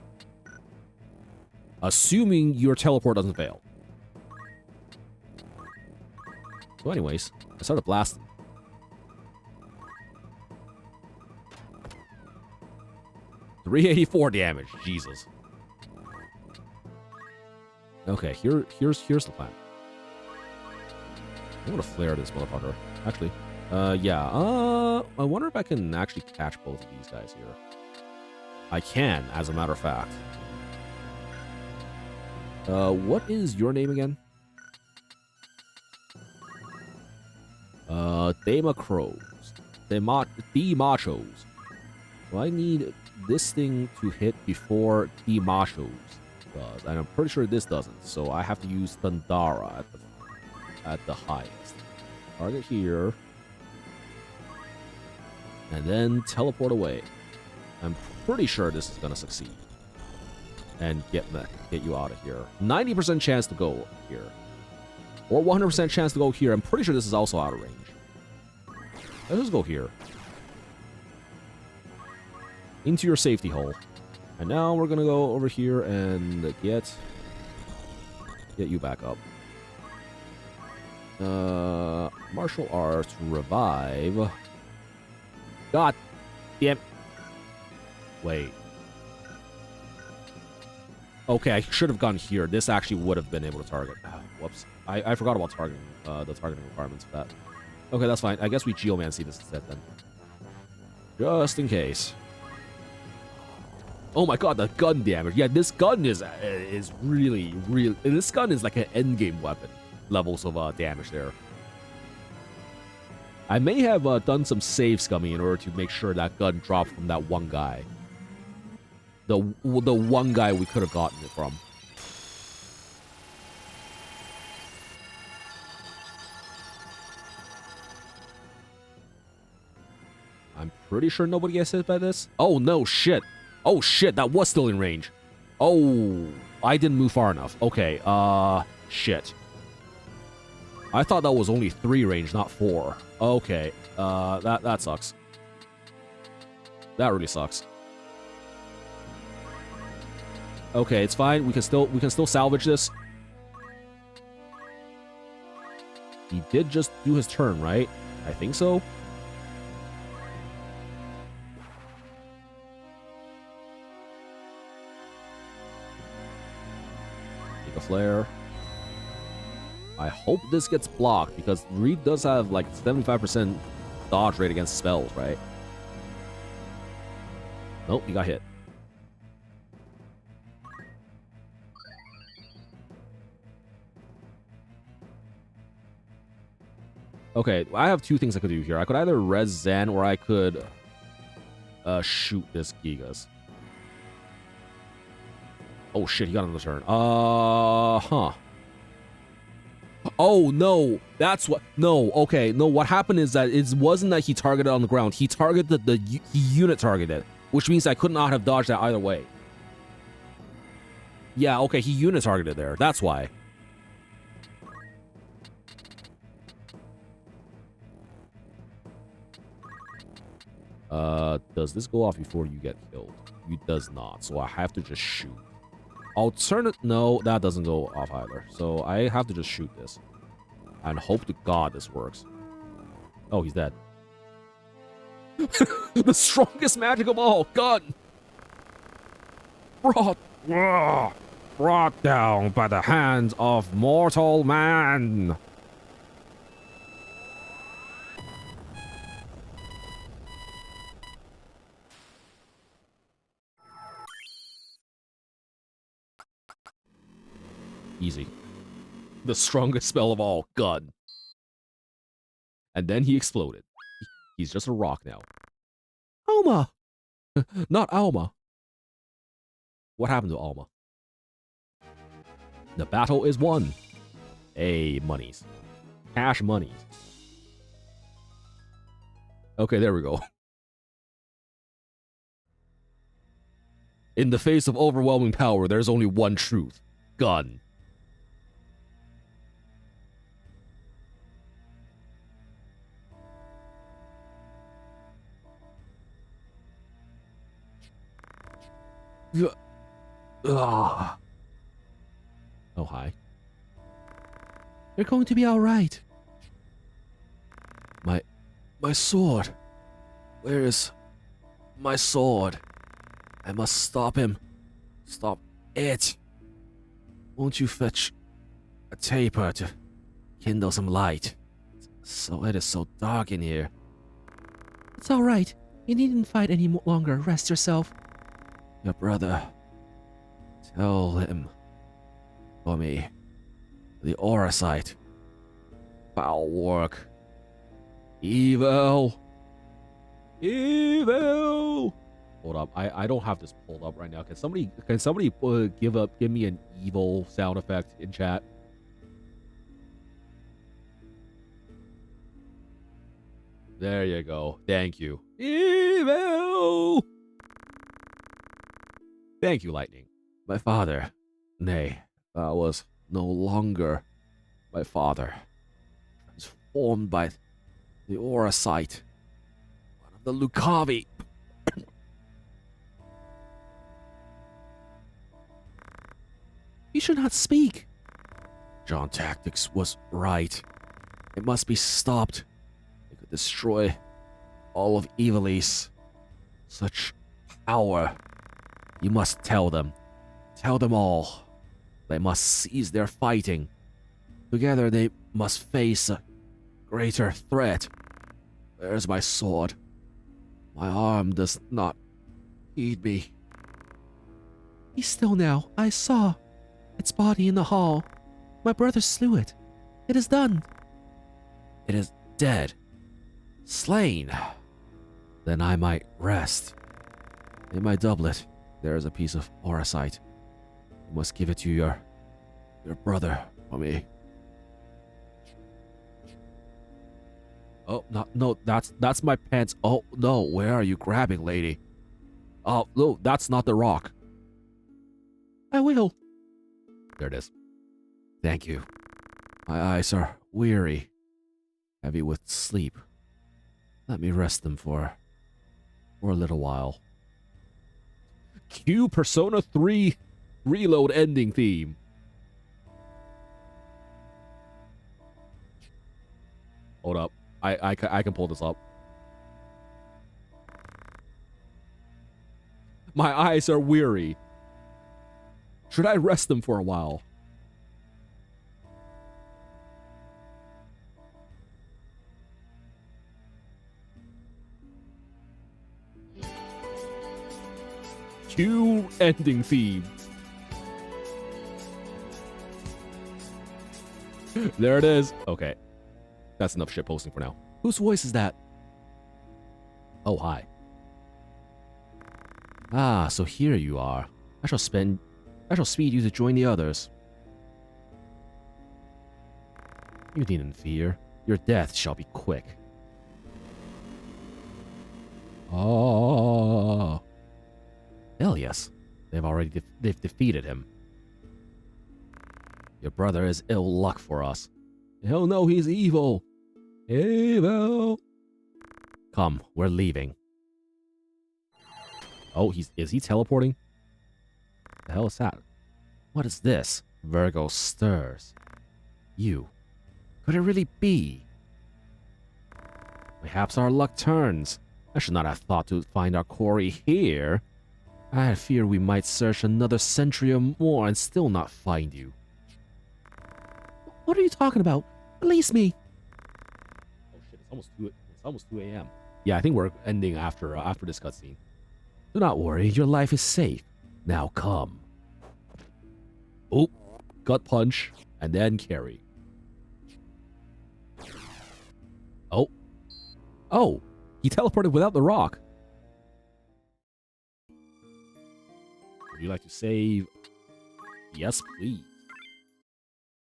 Assuming your teleport doesn't fail. So anyways, I started blasting. $384 damage. Jesus. Okay, here's the plan. I'm gonna flare this motherfucker. Actually, yeah. I wonder if I can actually catch both of these guys here. I can, as a matter of fact. What is your name again? Demacros. Demachos. So I need this thing to hit before Demachos does. And I'm pretty sure this doesn't. So I have to use Thundara at the highest. Target here. And then teleport away. I'm pretty sure this is gonna succeed. And get you out of here. 90% chance to go here. Or 100% chance to go here. I'm pretty sure this is also out of range. Let's just go here. Into your safety hole. And now we're gonna go over here and get you back up. Martial arts revive. God damn. Wait. Okay, I should have gone here. This actually would have been able to target. Whoops. I forgot about targeting, the targeting requirements for that. Okay, that's fine. I guess we Geomancy this instead then. Just in case. Oh my god, the gun damage. Yeah, this gun is really. This gun is like an endgame weapon. Levels of damage there. I may have done some save scumming in order to make sure that gun dropped from that one guy. The one guy we could have gotten it from. I'm pretty sure nobody gets hit by this. Oh no, shit. Oh shit, that was still in range. Oh, I didn't move far enough. Okay, shit. I thought that was only 3 range, not 4. Okay, that sucks. That really sucks. Okay, it's fine. We can still salvage this. He did just do his turn, right? I think so. Take a flare. I hope this gets blocked because Reed does have like 75% dodge rate against spells, right? Nope, he got hit. Okay, I have 2 things I could do here. I could either res Zen or I could shoot this Gigas. Oh shit, he got another turn. Huh. Oh no, that's what. No, okay, no. What happened is that it wasn't that he targeted on the ground. He targeted he unit targeted, which means I could not have dodged that either way. Yeah, okay, he unit targeted there. That's why. Does this go off before you get killed? It does not, so I have to just shoot. No, that doesn't go off either. So I have to just shoot this. And hope to God this works. Oh, he's dead. The strongest magic of all, gun! Brought down by the hands of mortal man. Easy. The strongest spell of all, gun. And then he exploded. He's just a rock now. Alma! Not Alma. What happened to Alma? The battle is won. Hey, monies. Cash monies. Okay, there we go. In the face of overwhelming power, there's only one truth. Gun. Oh, hi. You're going to be all right. My sword. Where is my sword? I must stop him. Stop it. Won't you fetch a taper to kindle some light? So it is so dark in here. It's all right. You needn't fight any longer. Rest yourself. Your brother. Tell him for me. The aura sight. Foul work. Evil! Evil! Hold up, I don't have this pulled up right now. Can somebody give me an evil sound effect in chat? There you go. Thank you. Evil! Thank you, Lightning. My father. Nay, that was no longer my father. Transformed by the aura sight. One of the Lucavi. You should not speak. John Tactics was right. It must be stopped. It could destroy all of Evilise. Such power. You must tell them. Tell them all. They must cease their fighting. Together they must face a greater threat. Where's my sword? My arm does not heed me. Be still now. I saw its body in the hall. My brother slew it. It is done. It is dead. Slain. Then I might rest. In my doublet, there is a piece of auracite. You must give it to your brother for me. Oh, no, that's my pants. Oh, no, where are you grabbing, lady? Oh, no, that's not the rock. I will. There it is. Thank you. My eyes are weary, heavy with sleep. Let me rest them for a little while. Cue Persona 3 Reload ending theme. Hold up. I can pull this up. My eyes are weary. Should I rest them for a while? Cue ending theme. There it is. Okay. That's enough shit posting for now. Whose voice is that? Oh, hi. Ah, so here you are. I shall speed you to join the others. You needn't fear. Your death shall be quick. Oh. Hell yes. They've defeated him. Your brother is ill luck for us. Hell no, he's evil. Evil. Come, we're leaving. Oh, is he teleporting? The hell is that? What is this? Virgo stirs. You. Could it really be? Perhaps our luck turns. I should not have thought to find our quarry here. I fear we might search another century or more and still not find you. What are you talking about? Release me. Oh shit, it's almost 2 a.m. Yeah, I think we're ending after this cutscene. Do not worry, your life is safe. Now come. Oh, gut punch, and then carry. Oh, he teleported without the rock. Would you like to save? Yes, please.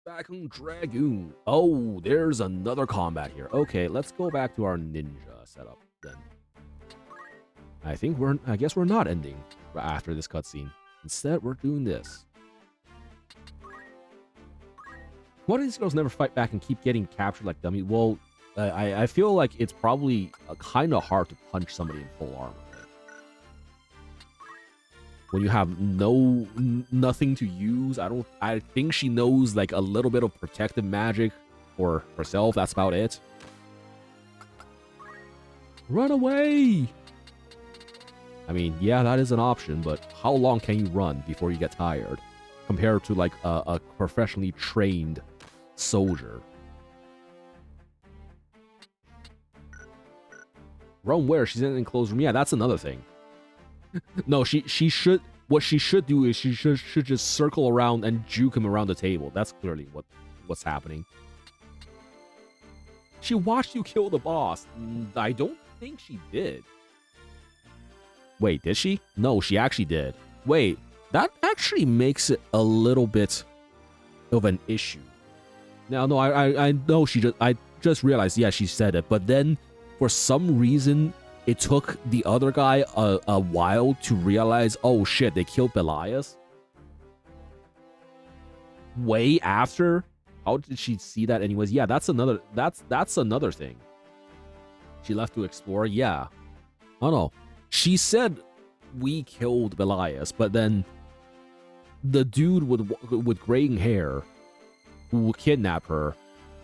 Back on Dragoon. Oh, there's another combat here. Okay, let's go back to our ninja setup then. I guess we're not ending after this cutscene. Instead, we're doing this. Why do these girls never fight back and keep getting captured like dummies? Well, I feel like it's probably kind of hard to punch somebody in full armor. When you have nothing to use. I think she knows like a little bit of protective magic for herself. That's about it. Run away! I mean, yeah, that is an option, but how long can you run before you get tired? Compared to like a professionally trained soldier. Run where? She's in an enclosed room. Yeah, that's another thing. No, she should. What she should do is she should just circle around and juke him around the table. That's clearly what's happening. She watched you kill the boss. I don't think she did. Wait, did she? No, she actually did. Wait, that actually makes it a little bit of an issue. Now, no, I know I just realized, yeah, she said it, but then for some reason, it took the other guy a while to realize, oh shit, they killed Belias. Way after? How did she see that anyways? Yeah, that's another thing. She left to explore, yeah. Oh no. She said we killed Belias, but then the dude with graying hair who kidnapped her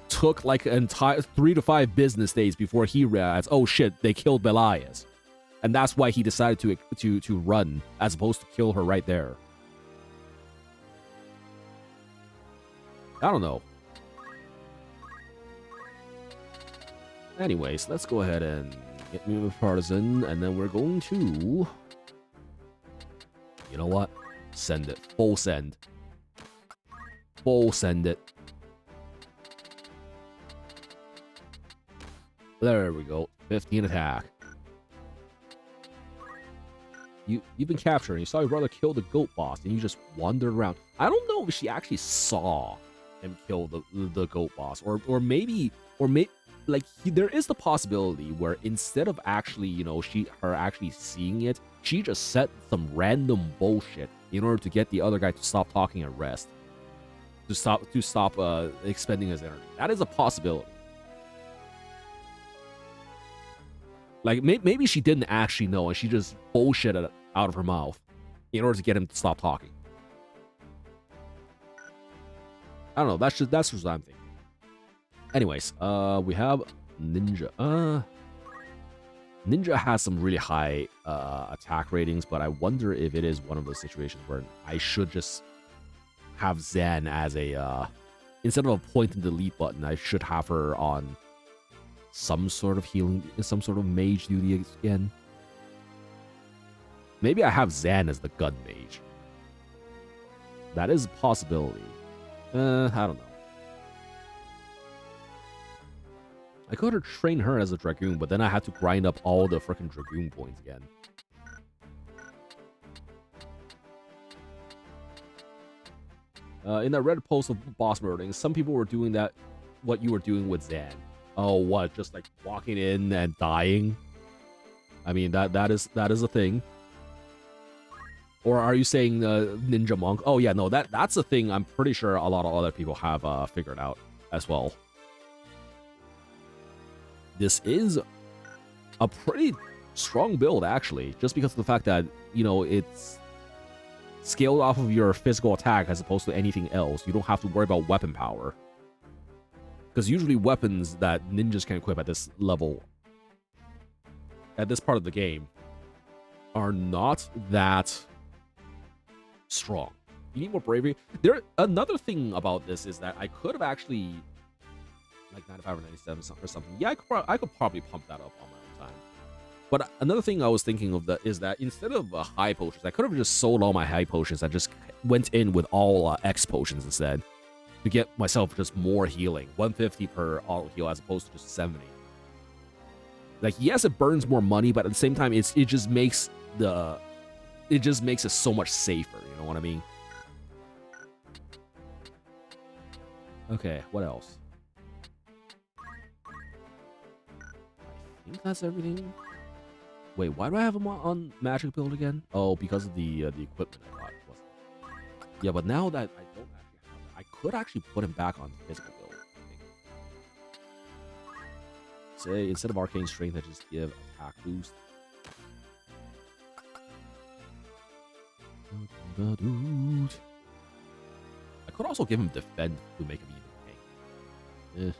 took like an entire 3 to 5 business days before he realized, oh shit, they killed Belias. And that's why he decided to run as opposed to kill her right there. I don't know. Anyways, let's go ahead and get me with Partisan, and then we're going to... You know what? Send it. Full send. Full send it. There we go. 15 attack. You've been captured, and you saw your brother kill the goat boss, and you just wandered around. I don't know if she actually saw him kill the goat boss, or maybe like there is the possibility where instead of actually, you know, her actually seeing it, she just said some random bullshit in order to get the other guy to stop talking and rest, to stop expending his energy. That is a possibility. Like maybe she didn't actually know and she just bullshitted out of her mouth in order to get him to stop talking. I don't know. That's just what I'm thinking. Anyways, we have Ninja. Ninja has some really high attack ratings, but I wonder if it is one of those situations where I should just have Zen as a instead of a point and delete button, I should have her on some sort of healing, some sort of mage duty again. Maybe I have Zan as the gun mage. That is a possibility. I don't know. I could have trained her as a Dragoon, but then I had to grind up all the freaking Dragoon points again. In that Reddit post of boss murdering, some people were doing that, what you were doing with Zan. Oh, what? Just like walking in and dying? I mean, that is a thing. Or are you saying Ninja Monk? Oh yeah, no, that's a thing. I'm pretty sure a lot of other people have figured out as well. This is a pretty strong build, actually, just because of the fact that, you know, it's scaled off of your physical attack as opposed to anything else. You don't have to worry about weapon power. Because usually weapons that ninjas can equip at this level, at this part of the game, are not that strong. You need more bravery. Another thing about this is that I could have actually, like 95 or 97 or something. Yeah, I could probably pump that up on my own time. But another thing I was thinking of is that instead of high potions, I could have just sold all my high potions and just went in with all X potions instead, to get myself just more healing, 150 per auto heal as opposed to just 70. Like, yes, it burns more money, but at the same time, it just makes it so much safer. You know what I mean? Okay, what else? I think that's everything. Wait, why do I have him on magic build again? Oh, because of the equipment I got. Yeah, but now that I don't actually have it, I could actually put him back on physical build. Say, instead of arcane strength, I just give attack boost. I could also give him defend to make him even tank.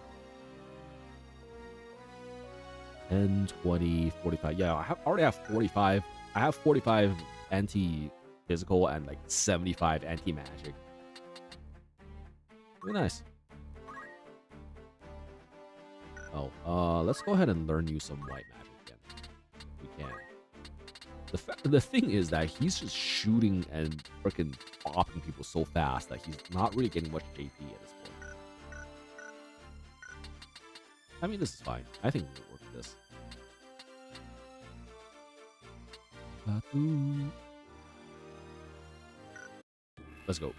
10, 20, 45. Yeah, I already have 45. I have 45 anti-physical and like 75 anti-magic. Very nice. Oh, let's go ahead and learn you some white magic again. We can. The thing is that he's just shooting and freaking bopping people so fast that he's not really getting much JP at this point. I mean, this is fine. I think we can work with this. Let's go.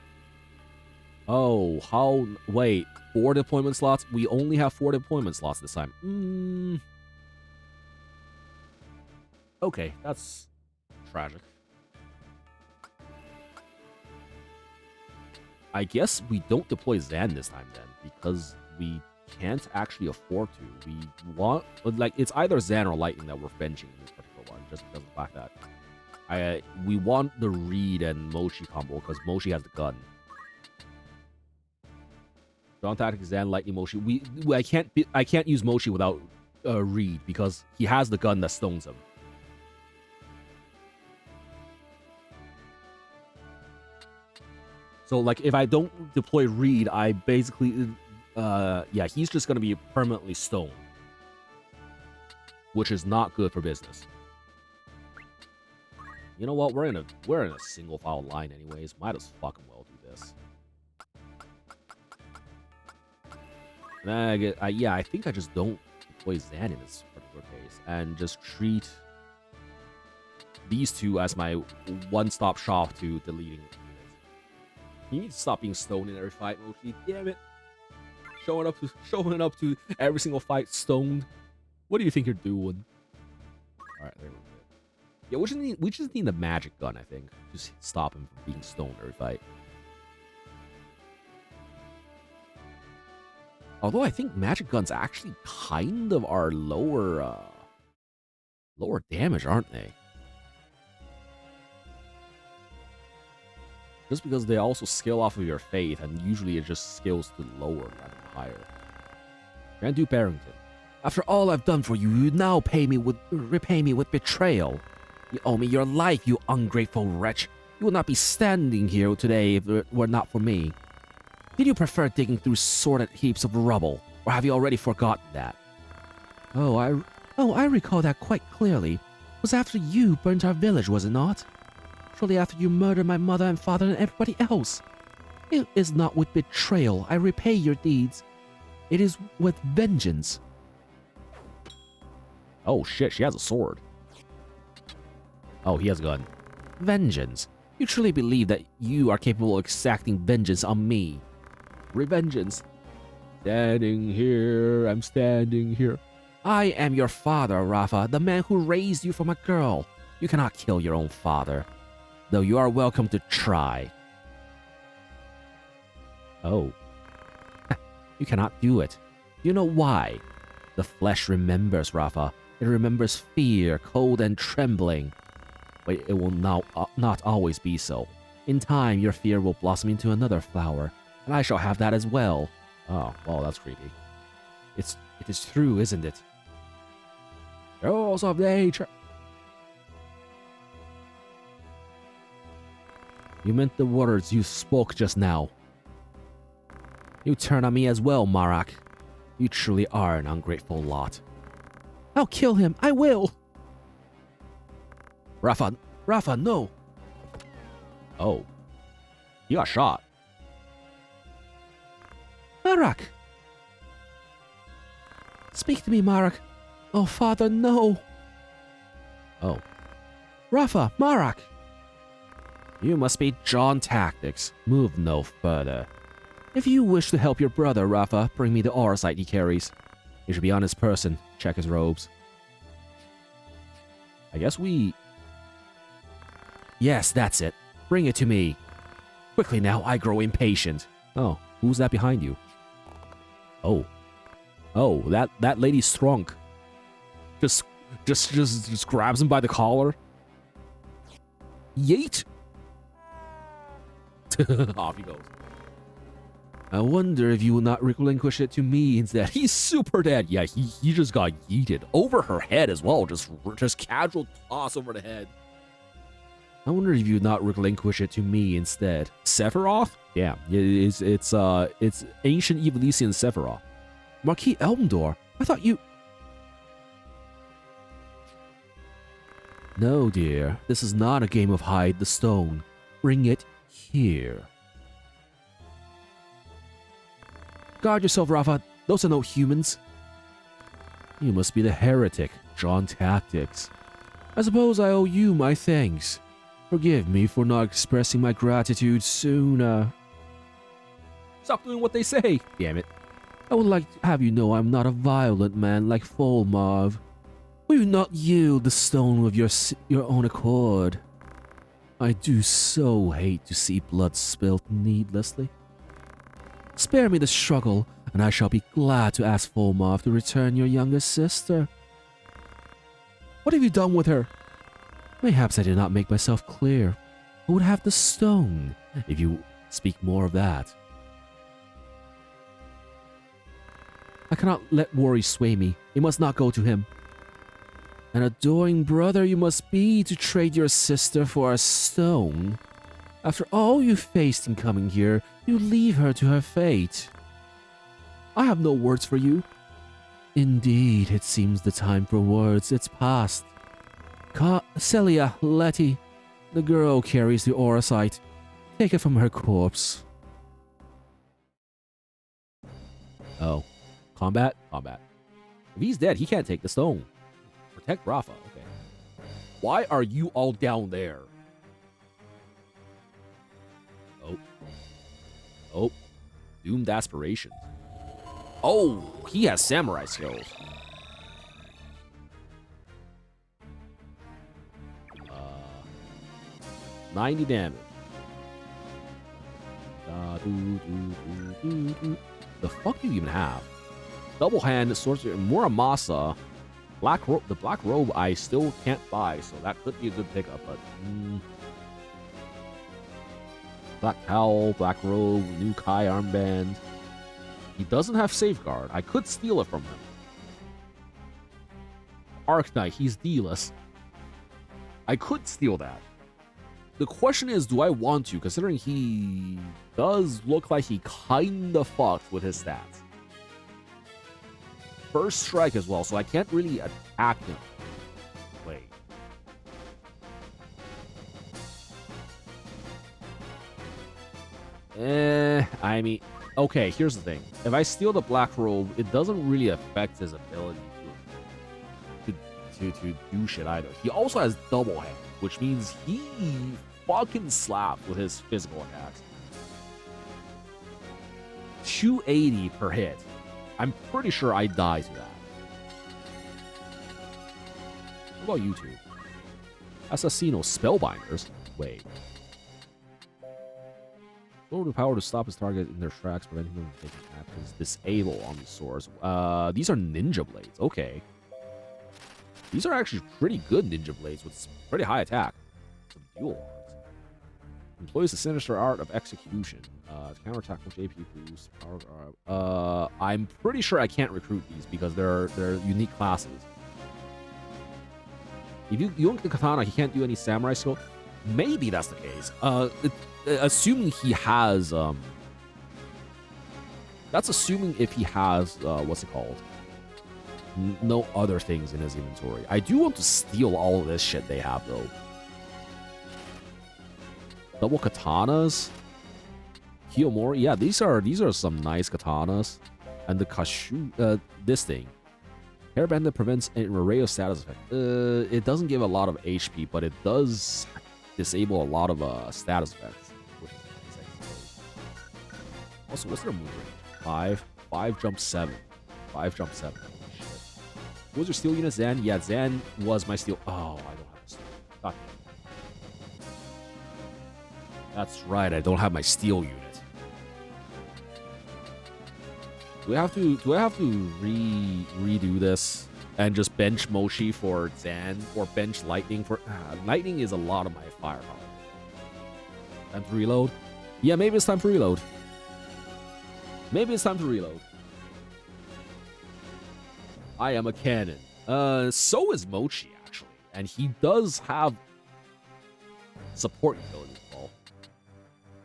Oh, how... Wait, 4 deployment slots? We only have 4 deployment slots this time. Okay, that's tragic. I guess we don't deploy Zan this time then, because we can't actually afford to. We want... Like, it's either Zan or Lightning that we're benching in this particular one, just because of the fact that we want the Reed and Moshi combo, because Moshi has the gun. Dawn Tactic, Zan, Lightning, Moshi. I can't use Moshi without Reed, because he has the gun that stones him. So, like, if I don't deploy Reed, I basically... yeah, he's just gonna be permanently stoned. Which is not good for business. You know what? We're in a single file line anyways. Might as fucking well do this. And yeah, I think I just don't deploy Zan in this particular case. And just treat these two as my one-stop shop to deleting units. You need to stop being stoned in every fight, Mochi. Damn it. Showing up to every single fight stoned. What do you think you're doing? Alright, there we go. Yeah, we just need the magic gun, I think. Just stop him from being stoned every fight. Although I think magic guns actually kind of are lower damage, aren't they? Just because they also scale off of your faith, and usually it just scales to lower rather than higher. Grand Duke Barrington. After all I've done for you, you now repay me with betrayal. You owe me your life, you ungrateful wretch. You would not be standing here today if it were not for me. Did you prefer digging through sordid heaps of rubble, or have you already forgotten that? Oh, I recall that quite clearly. It was after you burnt our village, was it not? Shortly after you murdered my mother and father and everybody else. It is not with betrayal I repay your deeds. It is with vengeance. Oh shit, she has a sword. Oh, he has a gun. Vengeance. You truly believe that you are capable of exacting vengeance on me. Revengeance. Standing here, I'm standing here. I am your father, Rafa, the man who raised you from a girl. You cannot kill your own father, though you are welcome to try. Oh. You cannot do it. You know why? The flesh remembers, Rafa. It remembers fear, cold, and trembling. But it will not always be so. In time, your fear will blossom into another flower, and I shall have that as well. Oh, well, that's creepy. It is true, isn't it? Rules of nature. You meant the words you spoke just now. You turn on me as well, Marak. You truly are an ungrateful lot. I'll kill him. I will. Rafa, no. Oh. He got shot. Marak. Speak to me, Marak. Oh, father, no. Oh. Rafa, Marak. You must be John Tactics. Move no further. If you wish to help your brother, Rafa, bring me the aura sight he carries. He should be on his person. Check his robes. I guess we... Yes, that's it. Bring it to me. Quickly now, I grow impatient. Oh, who's that behind you? Oh. Oh, that lady's Strunk. Just grabs him by the collar. Yeet! Off he goes. I wonder if you will not relinquish it to me instead. He's super dead. Yeah, he just got yeeted. Over her head as well. Just casual toss over the head. I wonder if you would not relinquish it to me instead. Sephiroth? Yeah, it's ancient Evolution Sephiroth. Marquis Elmdor, I thought you... No, dear. This is not a game of hide the stone. Bring it here. Guard yourself, Rafa. Those are no humans. You must be the heretic, John Tactics. I suppose I owe you my thanks. Forgive me for not expressing my gratitude sooner. Stop doing what they say. Damn it. I would like to have you know I'm not a violent man like Folmarv. Will you not yield the stone of your own accord? I do so hate to see blood spilt needlessly. Spare me the struggle, and I shall be glad to ask Folmarv to return your younger sister. What have you done with her? Mayhaps I did not make myself clear. I would have the stone, if you speak more of that. I cannot let worry sway me. It must not go to him. An adoring brother you must be to trade your sister for a stone. After all you faced in coming here, you leave her to her fate. I have no words for you. Indeed, it seems the time for words it's past. Celia, Letty, the girl carries the auracite. Take it from her corpse. Oh. Combat? Combat. If he's dead, he can't take the stone. Protect Rafa. Okay. Why are you all down there? Oh. Oh. Doomed aspirations. Oh, he has samurai skills. 90 damage. The fuck do you even have? Double hand, sorcerer, Muramasa. The black robe I still can't buy, so that could be a good pickup, but black cowl, black robe, new Kai armband. He doesn't have safeguard. I could steal it from him. Arc Knight, he's D-less. I could steal that. The question is, do I want to, considering he does look like he kinda fucked with his stats. First strike as well, so I can't really attack him. Wait. I mean, okay, here's the thing. If I steal the black robe, it doesn't really affect his ability to do shit either. He also has double hand, which means he fucking slaps with his physical attacks. 280 per hit. I'm pretty sure I die to that. What about you two? Assassino Spellbinders? Wait. Lower the power to stop his target in their tracks, preventing them from taking actions. Disable on these swords. These are ninja blades. Okay. These are actually pretty good ninja blades with pretty high attack. Some dual arms. Employs the sinister art of execution. Counterattack with JP boost. Power. I'm pretty sure I can't recruit these because they're unique classes. If you yoink the katana, he can't do any samurai skill. Maybe that's the case. Assuming he has that's assuming if he has what's it called? No other things in his inventory. I do want to steal all of this shit they have though. Double katanas. Kiyomori. Yeah, these are some nice katanas. And the kashu this thing. Hairband that prevents an array of status effects. It doesn't give a lot of HP, but it does disable a lot of status effects. Also, what's their move range? 5 jump 7. 5 jump 7. Holy shit. Who was your steel unit? Zan? Yeah, Zan was my steel. Oh, I don't have a steel. God damn. That's right, I don't have my steel unit. Do I have to redo this and just bench Moshi for Zan or bench Lightning for Lightning is a lot of my firepower. Time to reload? Yeah, maybe it's time to reload. Maybe it's time to reload. I am a cannon. So is Mochi actually, and he does have support ability as well.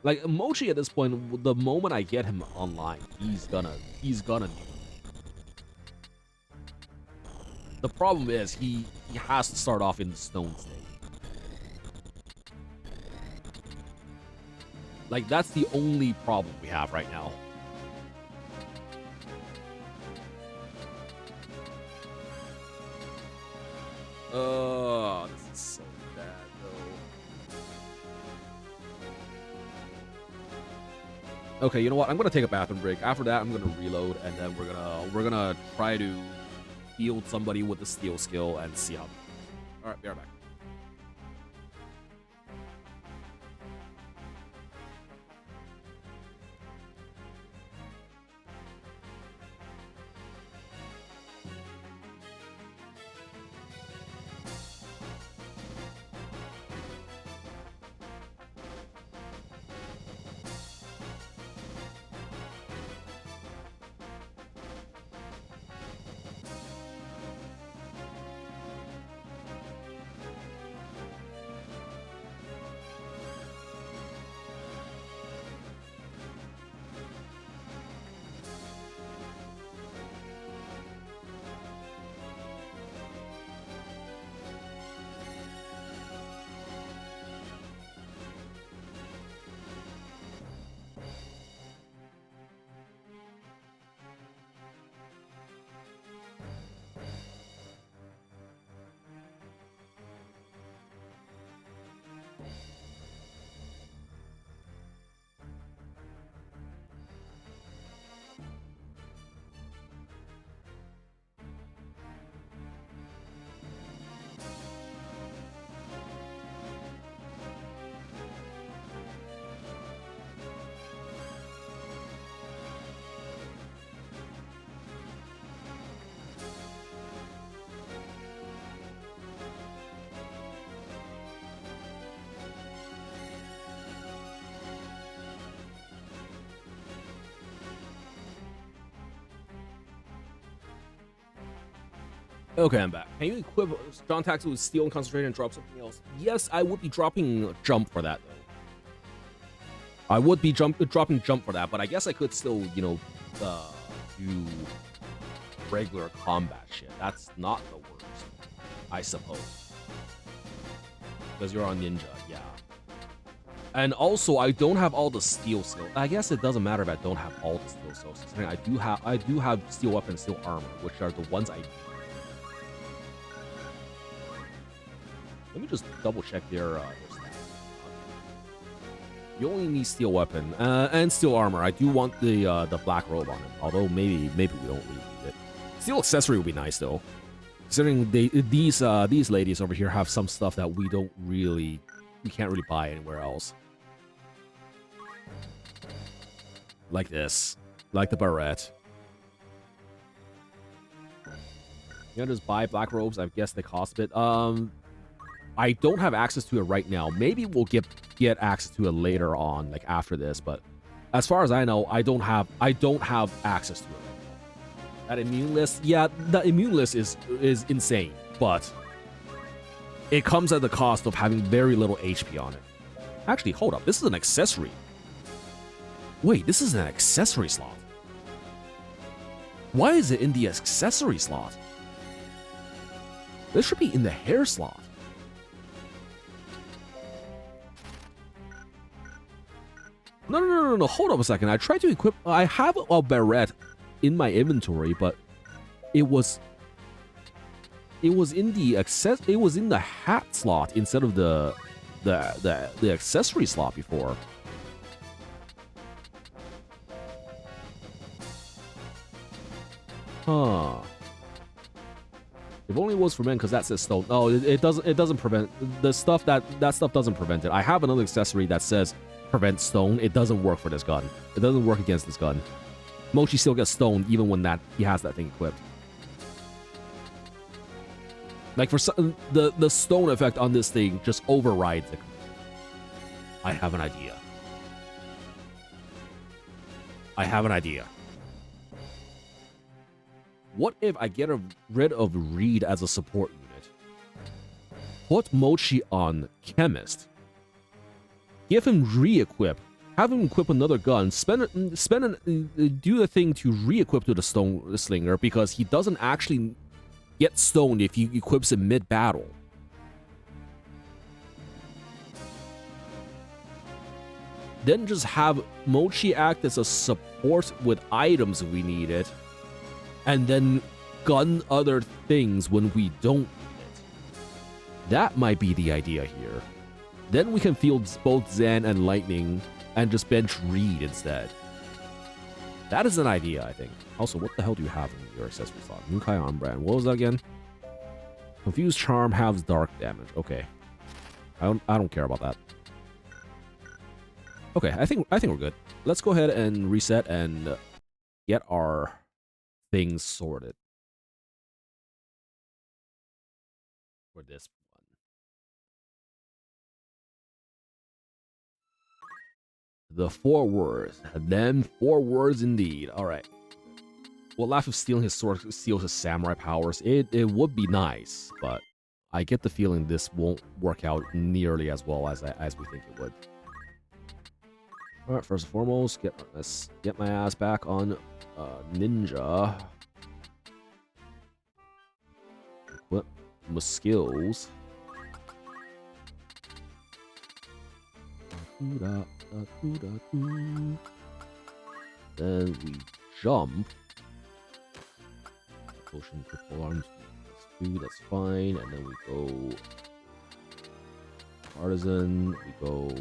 Like Mochi at this point, the moment I get him online, he's gonna nuke. The problem is he has to start off in the stone state. Like that's the only problem we have right now. Oh, this is so bad, though. Okay, you know what? I'm gonna take a bathroom break. After that, I'm gonna reload, and then we're gonna try to field somebody with the steel skill and see how. All right, be right back. Okay, I'm back. Can you equip John Taxi with steel and concentrate and drop something else? Yes, I would be dropping jump for that, though. I would be dropping jump for that, but I guess I could still, you know, do regular combat shit. That's not the worst, I suppose. Because you're on ninja, yeah. And also, I don't have all the steel skill. I guess it doesn't matter if I don't have all the steel skills. I do have steel weapon and steel armor, which are the ones I need. Let me just double check their stats. You only need steel weapon and steel armor. I do want the black robe on him, although maybe we don't really need it. Steel accessory would be nice though, considering these ladies over here have some stuff that we can't really buy anywhere else. Like this, like the barrette. You know, just buy black robes. I guess they cost a bit. I don't have access to it right now. Maybe we'll get access to it later on, like after this. But as far as I know, I don't have access to it right now. That immune list, yeah, the immune list is insane, but it comes at the cost of having very little HP on it. Actually, hold up, this is an accessory. Wait, this is an accessory slot. Why is it in the accessory slot? This should be in the hair slot. No, hold up a second. I tried to equip... I have a barrette in my inventory, but it was in the hat slot instead of the accessory slot before. Huh. If only it was for men, because that says stone. No, it doesn't prevent the stuff that stuff doesn't prevent it. I have another accessory that says prevent stone. It doesn't work for this gun. It doesn't work against this gun. Mochi still gets stoned even when he has that thing equipped. Like for some, the stone effect on this thing just overrides it. I have an idea. What if I get rid of Reed as a support unit? Put Mochi on Chemist. Give him re-equip. Have him equip another gun. Do the thing to re-equip to the Stone Slinger because he doesn't actually get stoned if he equips it mid-battle. Then just have Mochi act as a support with items if we need it. And then gun other things when we don't need it. That might be the idea here. Then we can field both Zen and Lightning and just bench Reed instead. That is an idea, I think. Also, what the hell do you have in your accessory slot? Moonkai Armbrand. What was that again? Confused Charm halves dark damage. Okay. I don't care about that. Okay, I think we're good. Let's go ahead and reset and get our things sorted for this one. The 4 words. Them 4 words indeed. All right. Well, laugh if stealing his sword steals his samurai powers. It would be nice, but I get the feeling this won't work out nearly as well as we think it would. All right, first and foremost, let's get my ass back on ninja. Equip my skills. Then we jump. Potion triple arms. That's fine. And then we go artisan. We go.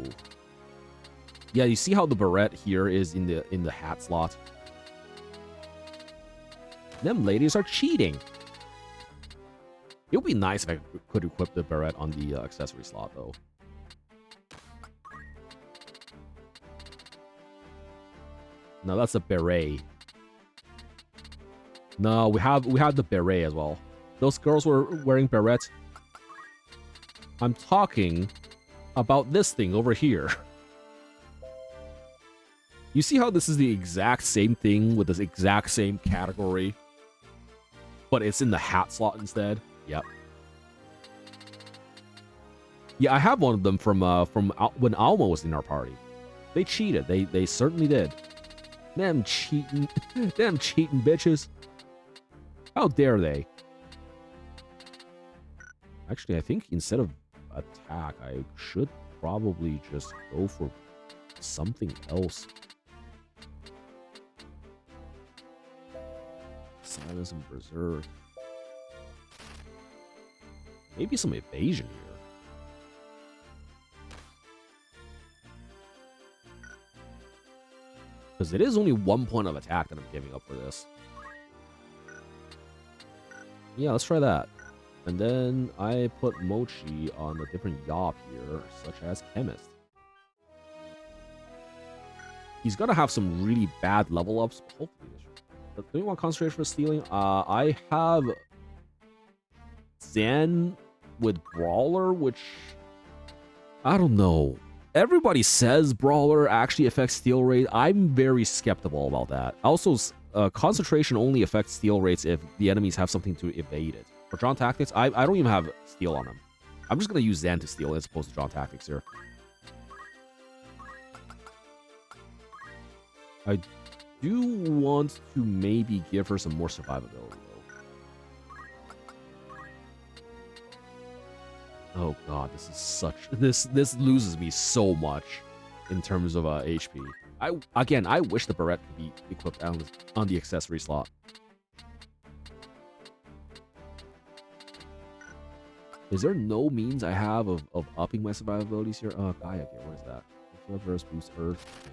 Yeah, you see how the barrette here is in the hat slot. Them ladies are cheating. It would be nice if I could equip the barrette on the accessory slot, though. No, that's a beret. No, we have the beret as well. Those girls were wearing berets. I'm talking about this thing over here. You see how this is the exact same thing with this exact same category, but it's in the hat slot instead? Yep. Yeah, I have one of them from when Alma was in our party. They cheated. They certainly did. Them cheating, them cheating bitches. How dare they? Actually, I think instead of attack, I should probably just go for something else. Silence and Berserk. Maybe some evasion here. Because it is only 1 point of attack that I'm giving up for this. Yeah, let's try that. And then I put Mochi on a different Yop here, such as Chemist. He's gonna have some really bad level ups. Hopefully this should. Do you want concentration for stealing? I have Zen with Brawler, which I don't know. Everybody says Brawler actually affects steal rate. I'm very skeptical about that. Also, concentration only affects steal rates if the enemies have something to evade it. For John Tactics, I don't even have steal on them. I'm just going to use Zen to steal as opposed to John Tactics here. I do want to maybe give her some more survivability, though. Oh god, this is such... This loses me so much in terms of HP. I wish the barrette could be equipped on the accessory slot. Is there no means I have of upping my survivabilities here? Oh, Gaia gear, what is that? Reverse boost Earth.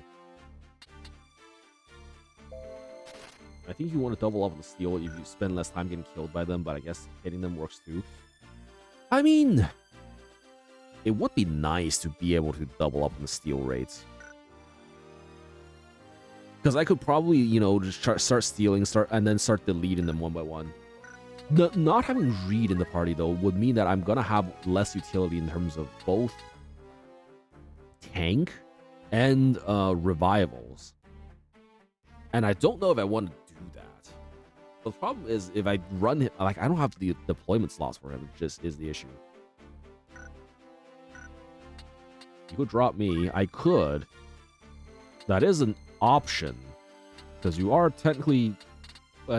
I think you want to double up on the steel if you spend less time getting killed by them, but I guess hitting them works too. I mean, it would be nice to be able to double up on the steel rates. Because I could probably, you know, just start stealing, and then start deleting them one by one. Not having Reed in the party, though, would mean that I'm going to have less utility in terms of both tank and revivals. And I don't know if I want to do that. The problem is, if I run him, like, I don't have the deployment slots for him, it just is the issue. You could drop me. I could. That is an option. Because you are technically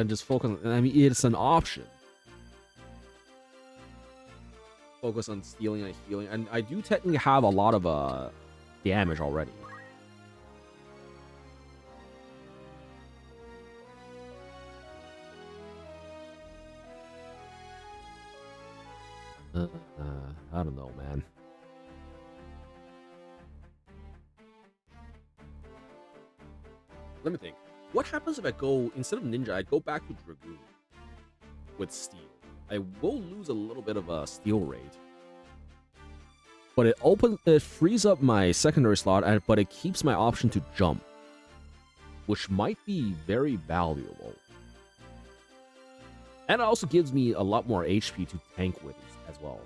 just focus on, I mean, it's an option. Focus on stealing and healing. And I do technically have a lot of damage already. I don't know, man. Let me think. What happens if I go, instead of ninja, I go back to Dragoon with steel? I will lose a little bit of a steel rate. But it frees up my secondary slot, but it keeps my option to jump, which might be very valuable. And it also gives me a lot more HP to tank with as well.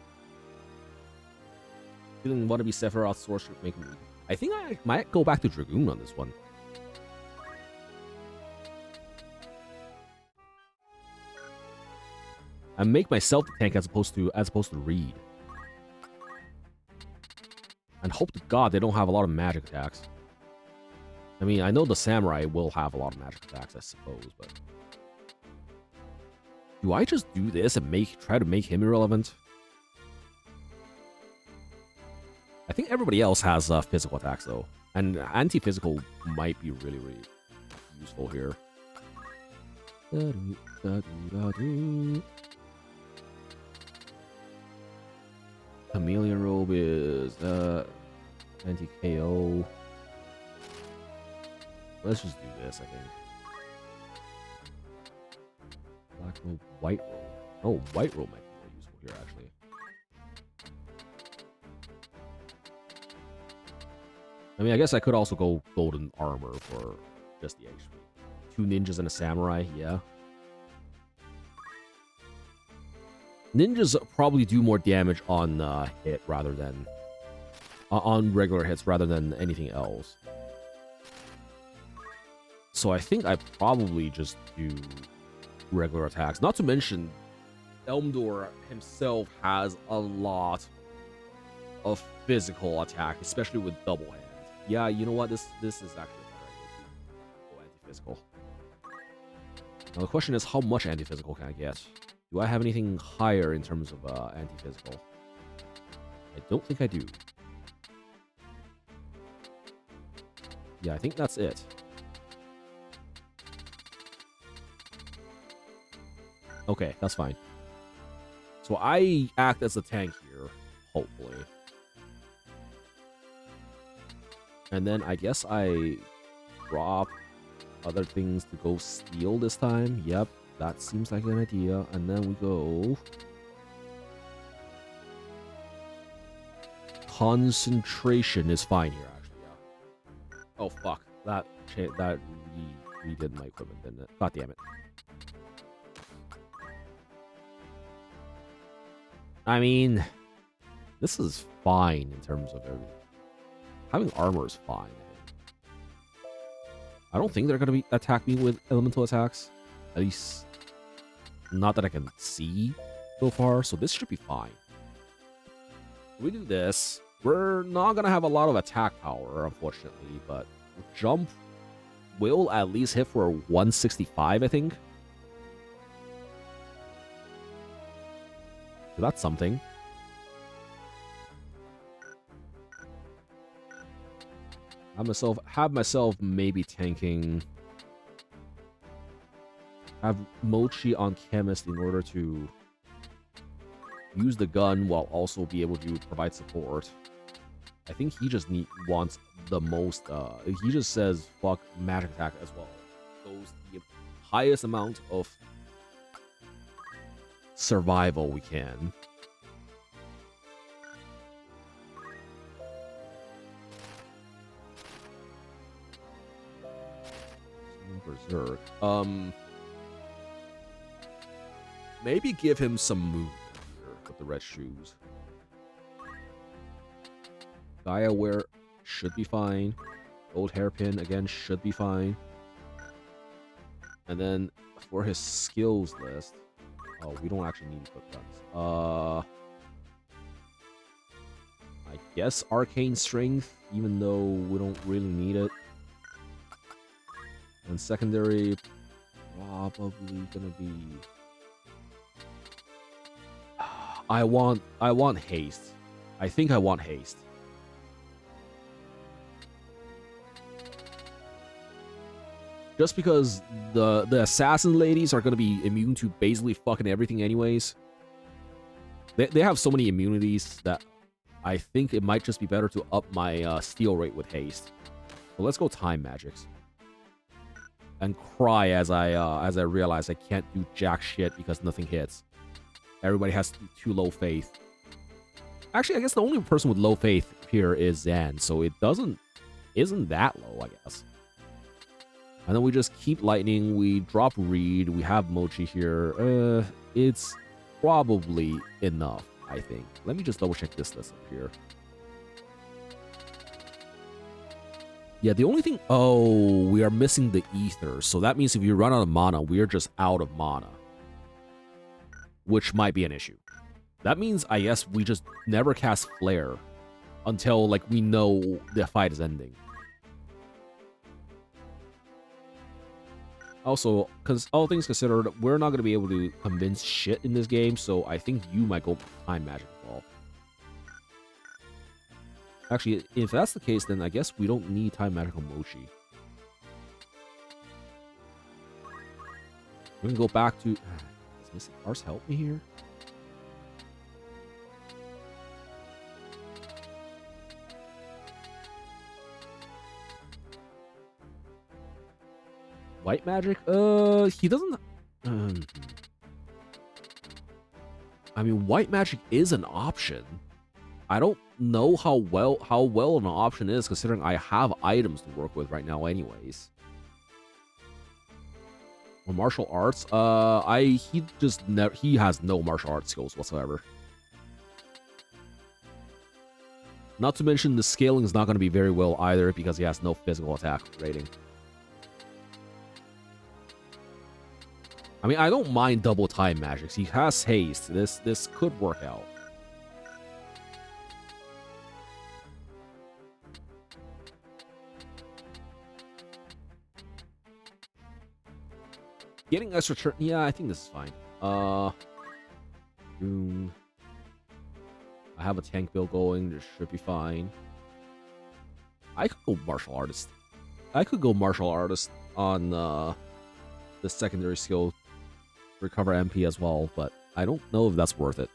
Didn't want to be Sephiroth's sorcerer making me. I think I might go back to Dragoon on this one. And make myself the tank as opposed to Reed. And hope to God they don't have a lot of magic attacks. I mean, I know the samurai will have a lot of magic attacks, I suppose, but do I just do this and try to make him irrelevant? I think everybody else has physical attacks though, and anti-physical might be really, really useful here. Chameleon robe is anti-KO. Let's just do this, I think. Black robe, white robe. Oh, white robe might be more useful here, actually. I mean, I guess I could also go golden armor for just the HP. 2 ninjas and a samurai, yeah. Ninjas probably do more damage on hit rather than on regular hits rather than anything else. So I think I probably just do regular attacks. Not to mention, Elmdor himself has a lot of physical attack, especially with double hand. Yeah, you know what? This is actually a better idea to go anti-physical. Now the question is, how much anti-physical can I get? Do I have anything higher in terms of anti-physical? I don't think I do. Yeah, I think that's it. Okay, that's fine. So I act as the tank here, hopefully. And then I guess I drop other things to go steal this time. Yep, that seems like an idea. And then we go... Concentration is fine here, actually, yeah. Oh, fuck. That redid my equipment, didn't it? God damn it. I mean, this is fine in terms of everything. Having armor is fine. I don't think they're going to attack me with elemental attacks. At least, not that I can see so far. So this should be fine. We do this. We're not going to have a lot of attack power, unfortunately. But jump will at least hit for 165, I think. So that's something. Have myself maybe tanking. Have Mochi on Chemist in order to use the gun while also be able to provide support. I think he just wants the most. He just says fuck magic attack as well. Goes the highest amount of survival we can. Berserk. Maybe give him some movement here with the red shoes. Gaia wear should be fine. Gold hairpin again should be fine. And then for his skills list, oh, we don't actually need equip guns. I guess arcane strength, even though we don't really need it. And secondary, probably gonna be. I want haste. I think I want haste. Just because the assassin ladies are gonna be immune to basically fucking everything anyways. They have so many immunities that I think it might just be better to up my steal rate with haste. So let's go time magics. And cry as I realize I can't do jack shit because nothing hits. Everybody has too low faith. Actually, I guess the only person with low faith here is Zan, so it isn't that low, I guess. And then we just keep lightning, we drop Reed, we have Mochi here. It's probably enough, I think. Let me just double check this list up here. Yeah, the only thing... Oh, we are missing the ether. So that means if you run out of mana, we're just out of mana. Which might be an issue. That means, I guess, we just never cast Flare until, like, we know the fight is ending. Also, because all things considered, we're not going to be able to convince shit in this game, so I think you might go time magic as well. Actually, if that's the case, then I guess we don't need time magic on Mochi. We can go back to... Does Missing Ars help me here? White magic? He doesn't... I mean, white magic is an option. I don't know how well an option is, considering I have items to work with right now anyways. Or martial arts? He has no martial arts skills whatsoever. Not to mention the scaling is not going to be very well either because he has no physical attack rating. I mean, I don't mind double time magics. He has haste. This could work out. Getting extra turn. Yeah, I think this is fine. Boom. I have a tank build going. This should be fine. I could go martial artist. I could go martial artist on the secondary skill. Recover MP as well, but I don't know if that's worth it.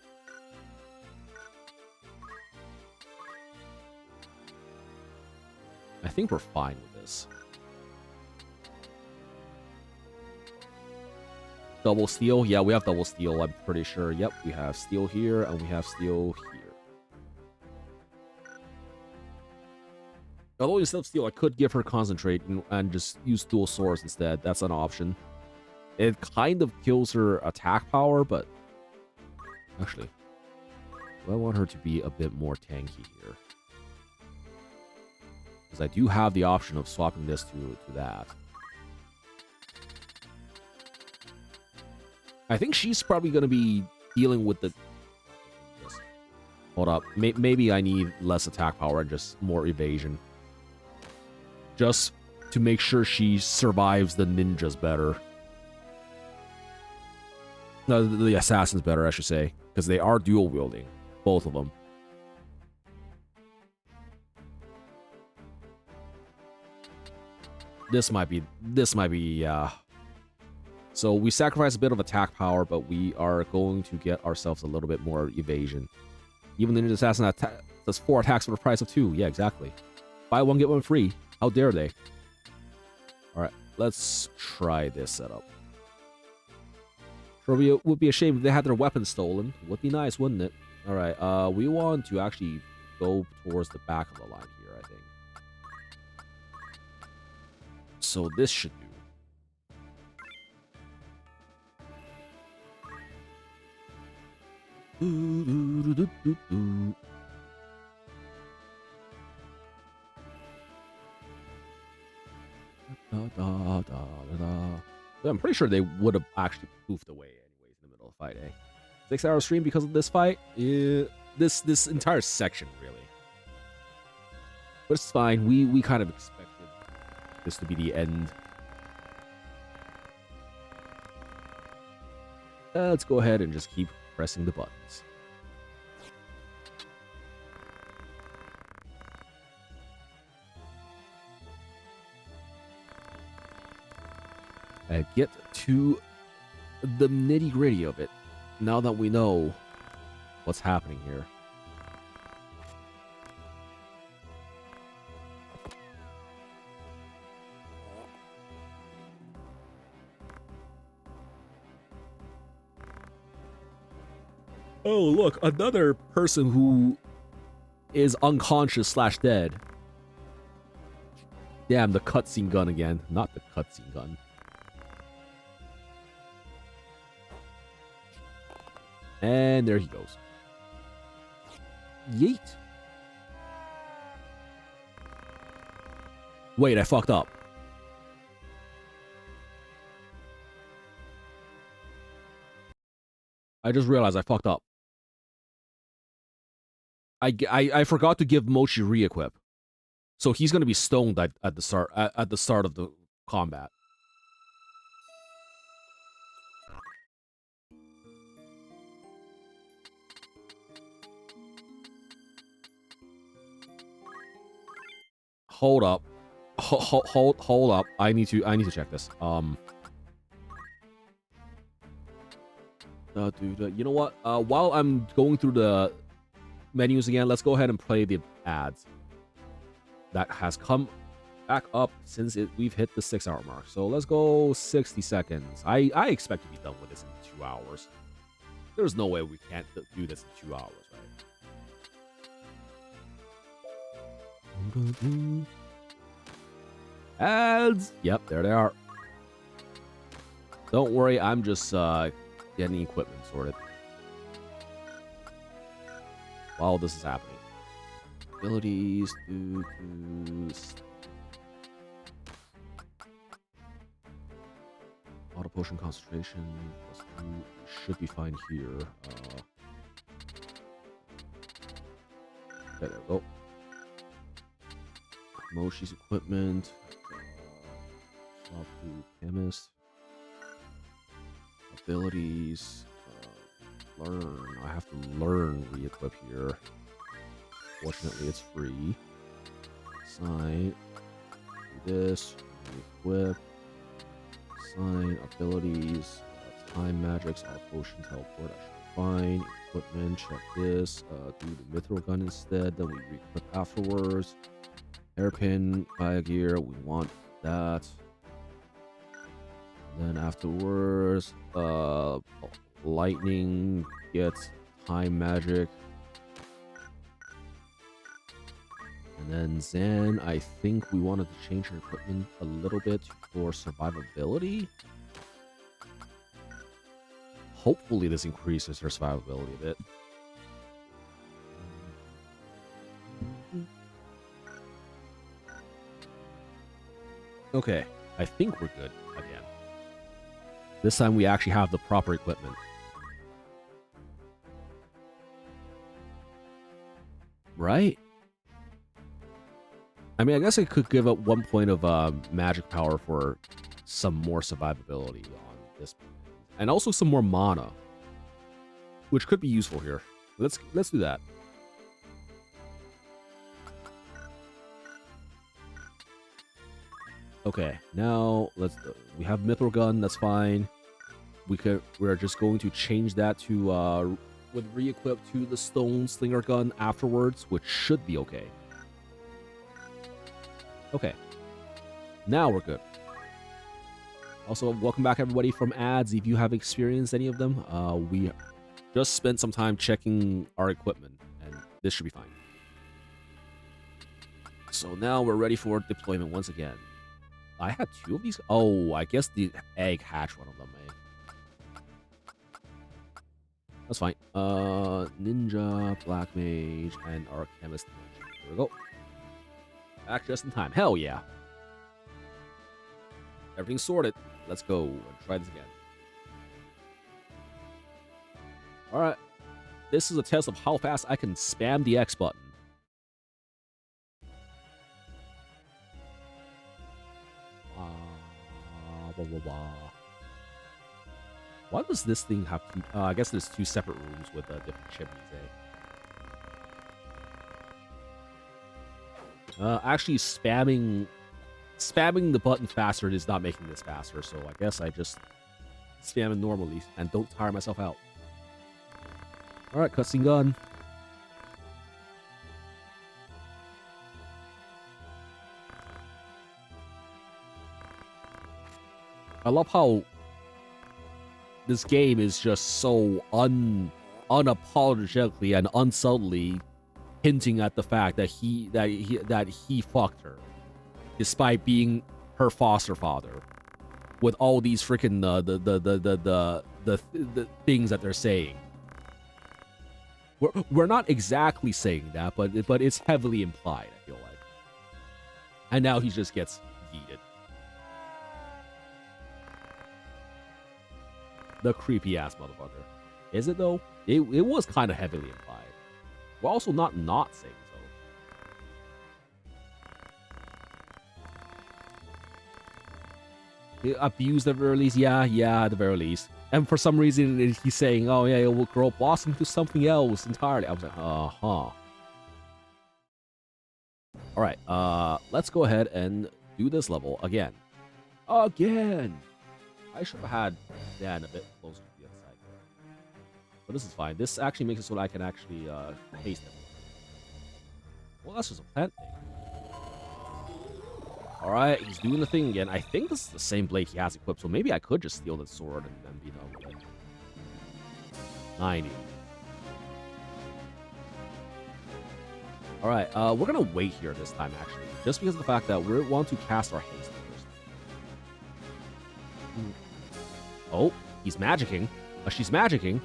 I think we're fine with this. Double steel? Yeah, we have double steel, I'm pretty sure. Yep, we have steel here, and we have steel here. Although instead of steel, I could give her concentrate and just use dual swords instead. That's an option. It kind of kills her attack power, but... Actually, do I want her to be a bit more tanky here? Because I do have the option of swapping this to that. I think she's probably going to be dealing with the... Hold up. Maybe I need less attack power and just more evasion. Just to make sure she survives the ninjas better. No, the assassins better, I should say. Because they are dual wielding. Both of them. This might be, yeah. So we sacrifice a bit of attack power, but we are going to get ourselves a little bit more evasion. Even the ninja assassin does 4 attacks for the price of 2. Yeah, exactly. Buy one, get one free. How dare they? Alright, let's try this setup. Sure, it would be a shame if they had their weapons stolen. Would be nice, wouldn't it? Alright, we want to actually go towards the back of the line here, I think. So this should do. I'm pretty sure they would have actually poofed away anyways in the middle of the fight, eh? 6-hour stream because of this fight? This entire section, really. But it's fine. We kind of expected this to be the end. Let's go ahead and just keep pressing the buttons. And get to the nitty-gritty of it. Now that we know What's happening here? Oh, look, another person who is unconscious slash dead. Damn, the cutscene gun again. Not the cutscene gun. And there he goes. Yeet. Wait, I fucked up. I just realized I fucked up. I forgot to give Mochi re-equip. So he's gonna be stoned at the start at the start of the combat. Hold up. Hold up. I need to check this. Dude, you know what? While I'm going through the menus again, let's go ahead and play the ads. That has come back up since we've hit the 6-hour mark. So let's go 60 seconds. I expect to be done with this in 2 hours. There's no way we can't do this in 2 hours, right? Ads! Yep, there they are. Don't worry, I'm just getting equipment sorted while this is happening. Abilities, auto potion concentration should be fine here. There we go. Moshi's equipment. Shop to chemist. Abilities. Learn. I have to learn re-equip here. Fortunately, it's free. Sign. Do this. Re-equip. Sign. Abilities. Time magics. Auto potion. Teleport. I should be fine. Equipment. Check this. Do the mithril gun instead. Then we re-equip afterwards. Hairpin. Fire gear. We want that. And then afterwards, lightning gets time magic. And then Zen, I think we wanted to change her equipment a little bit for survivability. Hopefully this increases her survivability a bit. Okay, I think we're good again. This time we actually have the proper equipment. Right? I mean, I guess I could give up 1 point of magic power for some more survivability on this. And also some more mana, which could be useful here. Let's do that. Okay, now we have mithril gun, that's fine. We're just going to change that to with re-equip to the stone slinger gun afterwards, which should be okay. Okay. Now we're good. Also, welcome back everybody from ads. If you have experienced any of them, we just spent some time checking our equipment, and this should be fine. So now we're ready for deployment once again. I had 2 of these. Oh, I guess the egg hatched one of them, eh? That's fine. Ninja, Black Mage, and our Chemist. Here we go. Back just in time. Hell yeah. Everything's sorted. Let's go and try this again. Alright. This is a test of how fast I can spam the X button. Why does this thing have to... I guess there's 2 separate rooms with different chimneys, eh? Actually, spamming the button faster is not making this faster, so I guess I just spam it normally and don't tire myself out. All right, cutscene gun. I love how this game is just so unapologetically and unsubtly hinting at the fact that he fucked her, despite being her foster father, with all these freaking the things that they're saying. We're not exactly saying that, but it's heavily implied, I feel like. And now he just gets yeeted. The creepy ass motherfucker. Is it though? It was kind of heavily implied. We're also not saying so. Abused at the very least? Yeah, at the very least. And for some reason, he's saying, oh yeah, it will grow blossom to something else entirely. I was like, uh-huh. Alright, let's go ahead and do this level again. Again! I should have had Dan a bit closer to the other side there. But this is fine. This actually makes it so that I can actually haste him. Well, that's just a plant thing. Alright, he's doing the thing again. I think this is the same blade he has equipped, so maybe I could just steal the sword and be done with it. 90. Alright, we're gonna wait here this time, actually. Just because of the fact that we want to cast our haste first. Oh, he's magicking. She's magicking.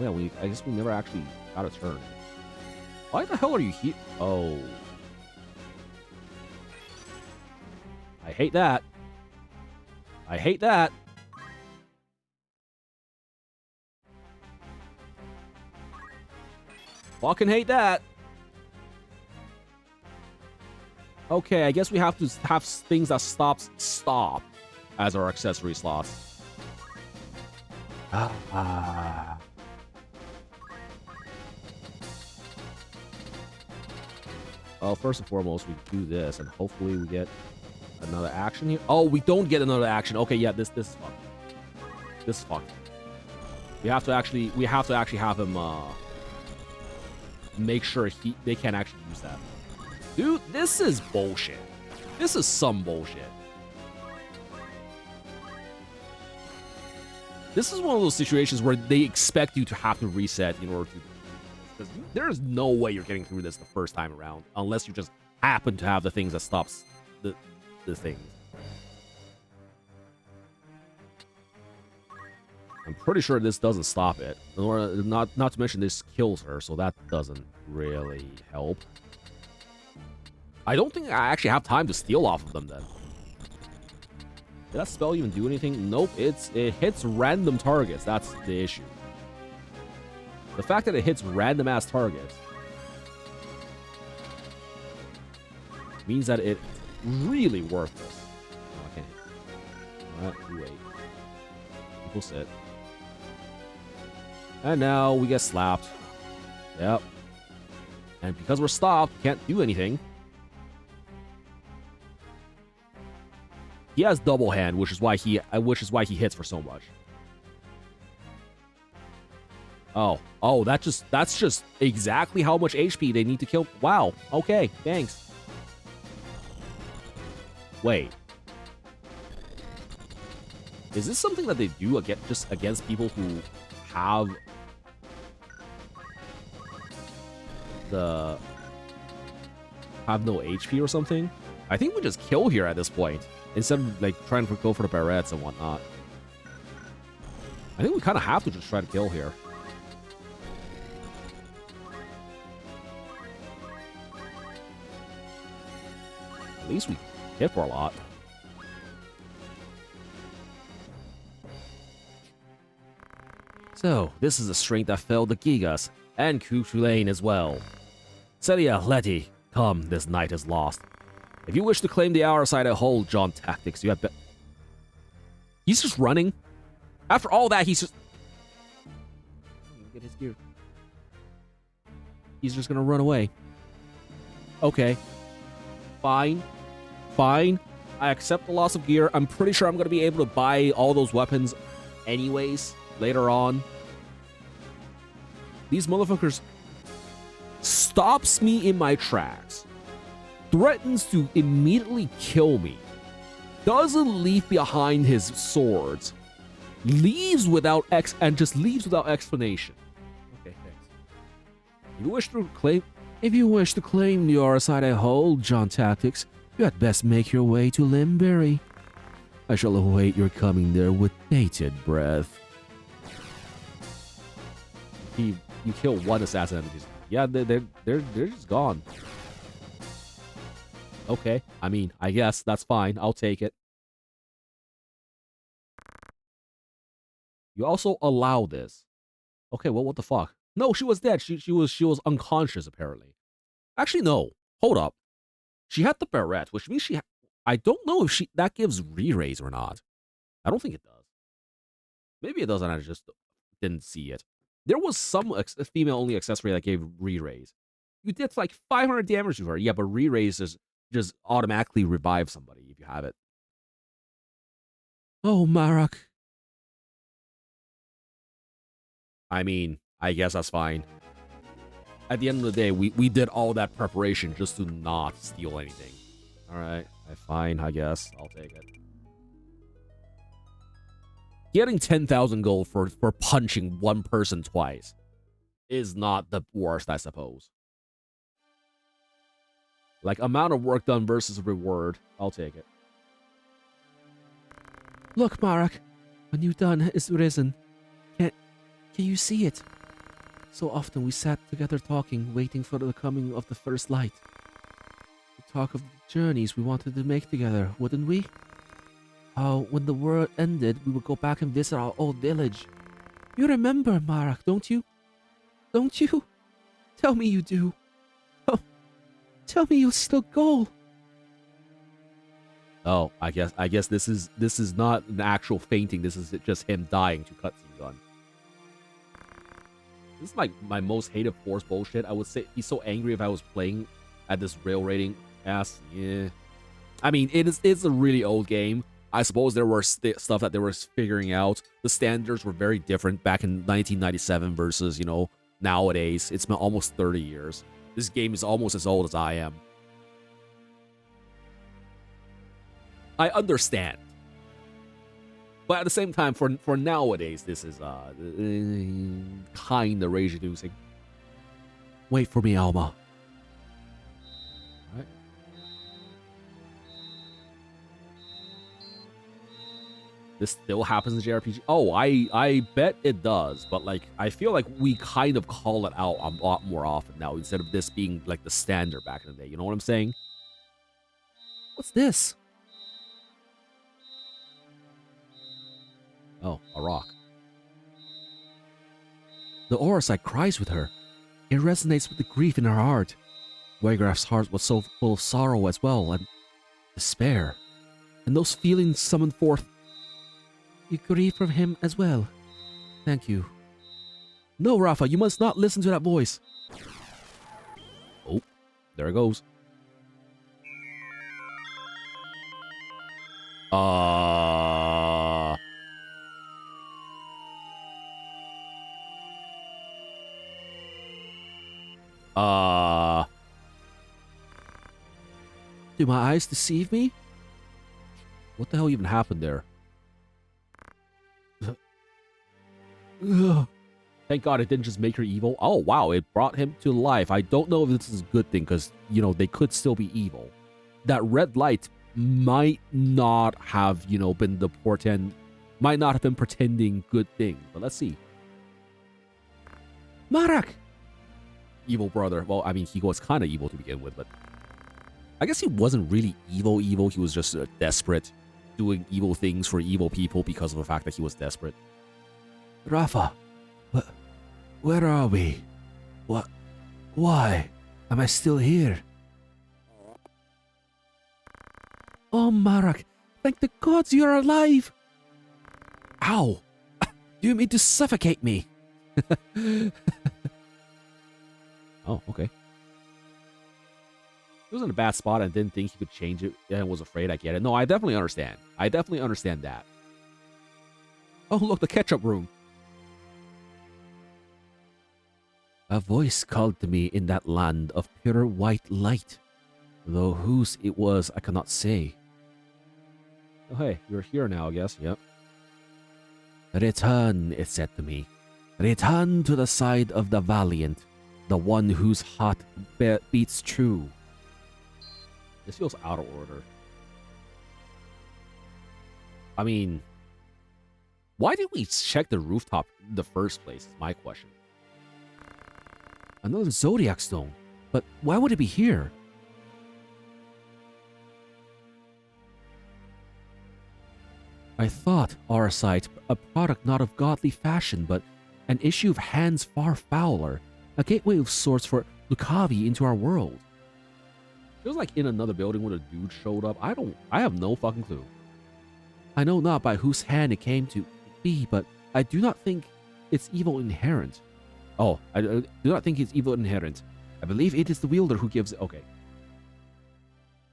Oh, yeah, I guess we never actually got a turn. Why the hell are you here? Oh. I hate that. I hate that. Fucking hate that. Okay, I guess we have to have things that stop as our accessory slots. Well, first and foremost, we do this, and hopefully we get another action here. Oh, we don't get another action. Okay, yeah, this is fucked. This is fucked. We have to actually have him make sure they can't actually use that. Dude, this is bullshit. This is some bullshit. This is one of those situations where they expect you to have to reset in order to... Because there's no way you're getting through this the first time around, unless you just happen to have the things that stops the things. I'm pretty sure this doesn't stop it. Or not to mention this kills her, so that doesn't really help. I don't think I actually have time to steal off of them then. Did that spell even do anything? Nope, it hits random targets. That's the issue. The fact that it hits random ass targets means that it's really worthless. Oh, I can't hit. Alright, 2-8. Equal sit. And now we get slapped. Yep. And because we're stopped, can't do anything. He has double hand, which is why he hits for so much. Oh, that's just exactly how much HP they need to kill. Wow. Okay, thanks. Wait. Is this something that they do just against people who have no HP or something? I think we just kill here at this point instead of like trying to go for the barrettes and whatnot. I think we kind of have to just try to kill here. At least we hit for a lot. So, this is the strength that felled the Gigas, and Kutulain as well. Celia, Letty, come, this night is lost. If you wish to claim the hour side at hold, John Tactics, you have He's just running. After all that, he's just... Get his gear. He's just gonna run away. Okay. Fine. Fine. I accept the loss of gear. I'm pretty sure I'm gonna be able to buy all those weapons anyways later on. These motherfuckers stops me in my tracks, threatens to immediately kill me, doesn't leave behind his swords, leaves without just leaves without explanation. Okay, thanks. If you wish to claim the side I hold, John Tactics, you had best make your way to Limberry. I shall await your coming there with bated breath. You kill one assassin and he's, yeah, they're just gone. Okay, I mean, I guess that's fine. I'll take it. You also allow this. Okay, well, what the fuck? No, she was dead. She was unconscious apparently. Actually, no. Hold up. She had the barrette, which means I don't know if that gives re-raise or not. I don't think it does. Maybe it does, and I just didn't see it. There was some female-only accessory that gave re-raise. You did like 500 damage to her. Yeah, but re-raise is just automatically revive somebody if you have it. Oh, Marak. I mean, I guess that's fine. At the end of the day, we did all that preparation just to not steal anything. Alright, fine, I guess. I'll take it. Getting 10,000 gold for punching one person twice is not the worst, I suppose. Like, amount of work done versus reward, I'll take it. Look, Marak, a new dawn is risen. Can you see it? So often we sat together talking, waiting for the coming of the first light. We talk of the journeys we wanted to make together, wouldn't we? How, when the world ended, we would go back and visit our old village. You remember, Marak, don't you? Don't you? Tell me you do. Oh, tell me you'll still go. Oh, I guess this is not an actual fainting. This is just him dying to cutscene gun. This is like my most hated force bullshit. I would say he's so angry if I was playing at this rail rating ass. Yeah, I mean it's a really old game. I suppose there were stuff that they were figuring out. The standards were very different back in 1997 versus nowadays. It's been almost 30 years. This game is almost as old as I am. I understand. But at the same time, for nowadays, this is kind of rage-inducing. Wait for me, Alma. Right. This still happens in JRPG? Oh, I bet it does. But like, I feel like we kind of call it out a lot more often now instead of this being like the standard back in the day. You know what I'm saying? What's this? Oh, a rock. The Orosite cries with her. It resonates with the grief in her heart. Waygraph's heart was so full of sorrow as well, and despair. And those feelings summoned forth. You grieve from him as well. Thank you. No, Rafa, you must not listen to that voice. Oh, there it goes. Do my eyes deceive me? What the hell even happened there? Thank God it didn't just make her evil. Oh, wow, it brought him to life. I don't know if this is a good thing, because, they could still be evil. That red light might not have, been the portend... Might not have been pretending good things, but let's see. Marak! Evil brother. Well, I mean, he was kind of evil to begin with, but... I guess he wasn't really evil. He was just desperate, doing evil things for evil people because of the fact that he was desperate. Rafa, where are we? What? Why am I still here? Oh, Marak, thank the gods you're alive! Ow! You mean to suffocate me? Oh, okay. He was in a bad spot and didn't think he could change it and was afraid. I get it. No, I definitely understand. I definitely understand that. Oh, look, the ketchup room. A voice called to me in that land of pure white light, though whose it was I cannot say. Oh, hey, you're here now, I guess. Yep. Return, it said to me. Return to the side of the valiant, the one whose heart beats true. This feels out of order. I mean, why did we check the rooftop in the first place? Is my question. Another Zodiac stone, but why would it be here? I thought Arcite a product not of godly fashion, but an issue of hands far fouler, a gateway of sorts for Lucavi into our world. Feels like in another building when a dude showed up. I have no fucking clue. I know not by whose hand it came to be, but I do not think its evil inherent. Oh, I do not think it's evil inherent. I believe it is the wielder who gives it. Okay.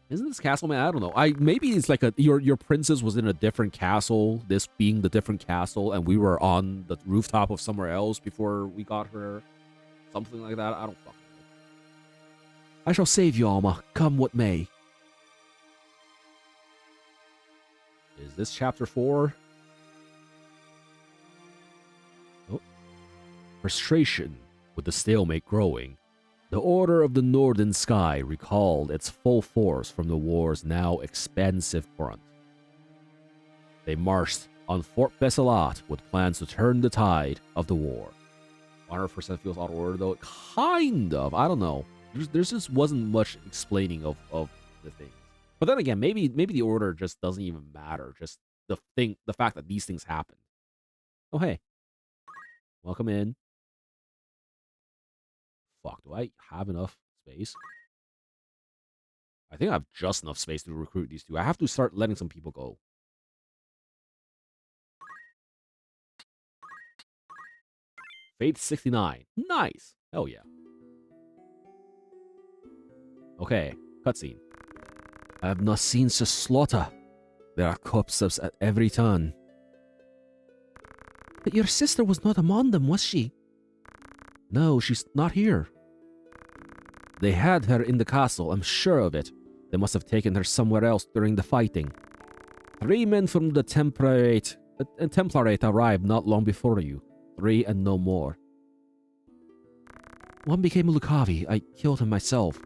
Isn't this castle, man? I don't know. Maybe it's like your princess was in a different castle, this being the different castle, and we were on the rooftop of somewhere else before we got her. Something like that. I don't fucking know. I shall save you, Alma, come what may. Is this chapter 4? Oh. Frustration with the stalemate growing. The Order of the Northern Sky recalled its full force from the war's now expansive front. They marched on Fort Besselat with plans to turn the tide of the war. 100% feels out of order, though. Kind of. I don't know. There just wasn't much explaining of the things. But then again, maybe the order just doesn't even matter. Just the fact that these things happen. Oh, hey. Welcome in. Fuck, do I have enough space? I think I have just enough space to recruit these two. I have to start letting some people go. Faith 69. Nice. Hell yeah. Okay, cutscene. I have not seen such slaughter. There are corpses at every turn. But your sister was not among them, was she? No, she's not here. They had her in the castle, I'm sure of it. They must have taken her somewhere else during the fighting. 3 men from the Template arrived not long before you. 3 and no more. One became Lucavi. I killed him myself.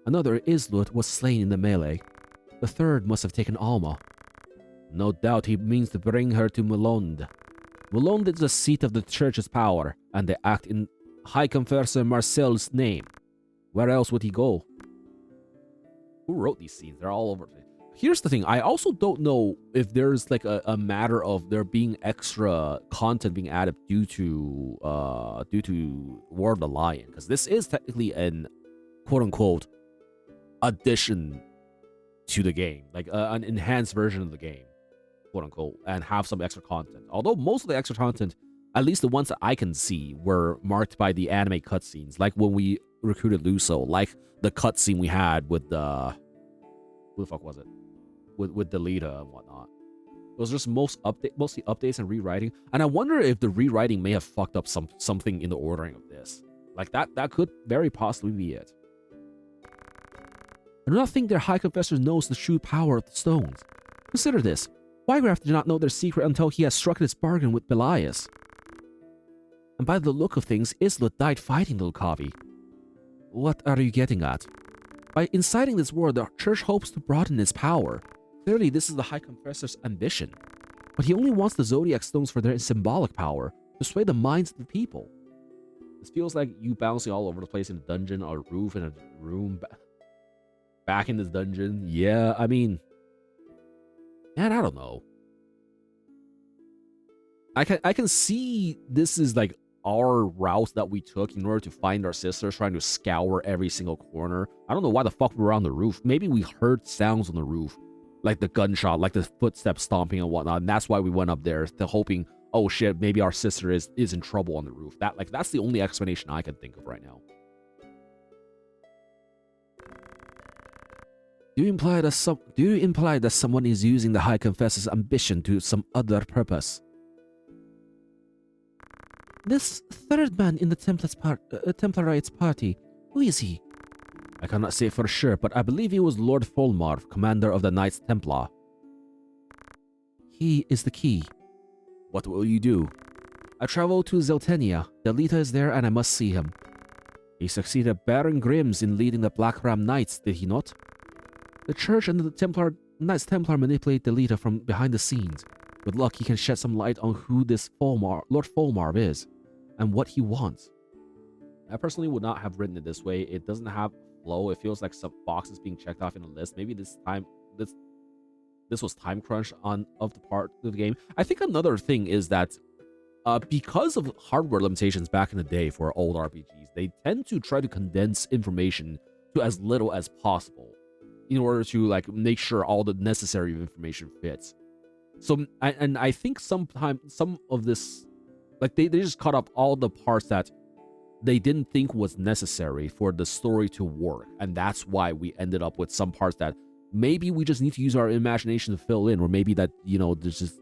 Another, Islut, was slain in the melee. The third must have taken Alma. No doubt he means to bring her to Mulond. Mulond is the seat of the church's power, and they act in High Confessor Marcel's name. Where else would he go? Who wrote these scenes? They're all over. Here's the thing. I also don't know if there's like a matter of there being extra content being added due to War of the Lion, because this is technically an quote-unquote addition to the game, like an enhanced version of the game, quote-unquote, and have some extra content. Although most of the extra content, at least the ones that I can see, were marked by the anime cutscenes, like when we recruited Luso, like the cutscene we had with the... Who the fuck was it? With Delita and whatnot. It was just mostly updates and rewriting. And I wonder if the rewriting may have fucked up something in the ordering of this. Like that could very possibly be it. I do not think their High Confessor knows the true power of the stones. Consider this. Wygraf did not know their secret until he had struck his bargain with Belias. And by the look of things, Islut died fighting the Lucavi. What are you getting at? By inciting this war, the church hopes to broaden its power. Clearly, this is the High Confessor's ambition. But he only wants the Zodiac stones for their symbolic power, to sway the minds of the people. This feels like you bouncing all over the place in a dungeon or a roof in a room. Back in this dungeon. Yeah, I mean... Man, I don't know. I can see this is like our route that we took in order to find our sisters, trying to scour every single corner. I don't know why the fuck we were on the roof. Maybe we heard sounds on the roof, like the gunshot, like the footsteps stomping and whatnot, and that's why we went up there, to hoping, oh shit, maybe our sister is in trouble on the roof. That's the only explanation I can think of right now. Do you imply that someone is using the High Confessor's ambition to some other purpose? This third man in the Templarites party, who is he? I cannot say for sure, but I believe he was Lord Folmar, commander of the Knights Templar. He is the key. What will you do? I travel to Zeltenia. Delita is there and I must see him. He succeeded Baron Grimm's in leading the Black Ram Knights, did he not? The Church and the Knights Templar manipulate Delita from behind the scenes. With luck, he can shed some light on who this Lord Folmar is, and what he wants. I personally would not have written it this way. It doesn't have flow. It feels like some boxes being checked off in a list. Maybe this was time crunch of the part of the game. I think another thing is that because of hardware limitations back in the day for old RPGs, they tend to try to condense information to as little as possible in order to like make sure all the necessary information fits. So I think sometimes some of this, like they just cut up all the parts that they didn't think was necessary for the story to work, and that's why we ended up with some parts that maybe we just need to use our imagination to fill in, or maybe that, you know, there's just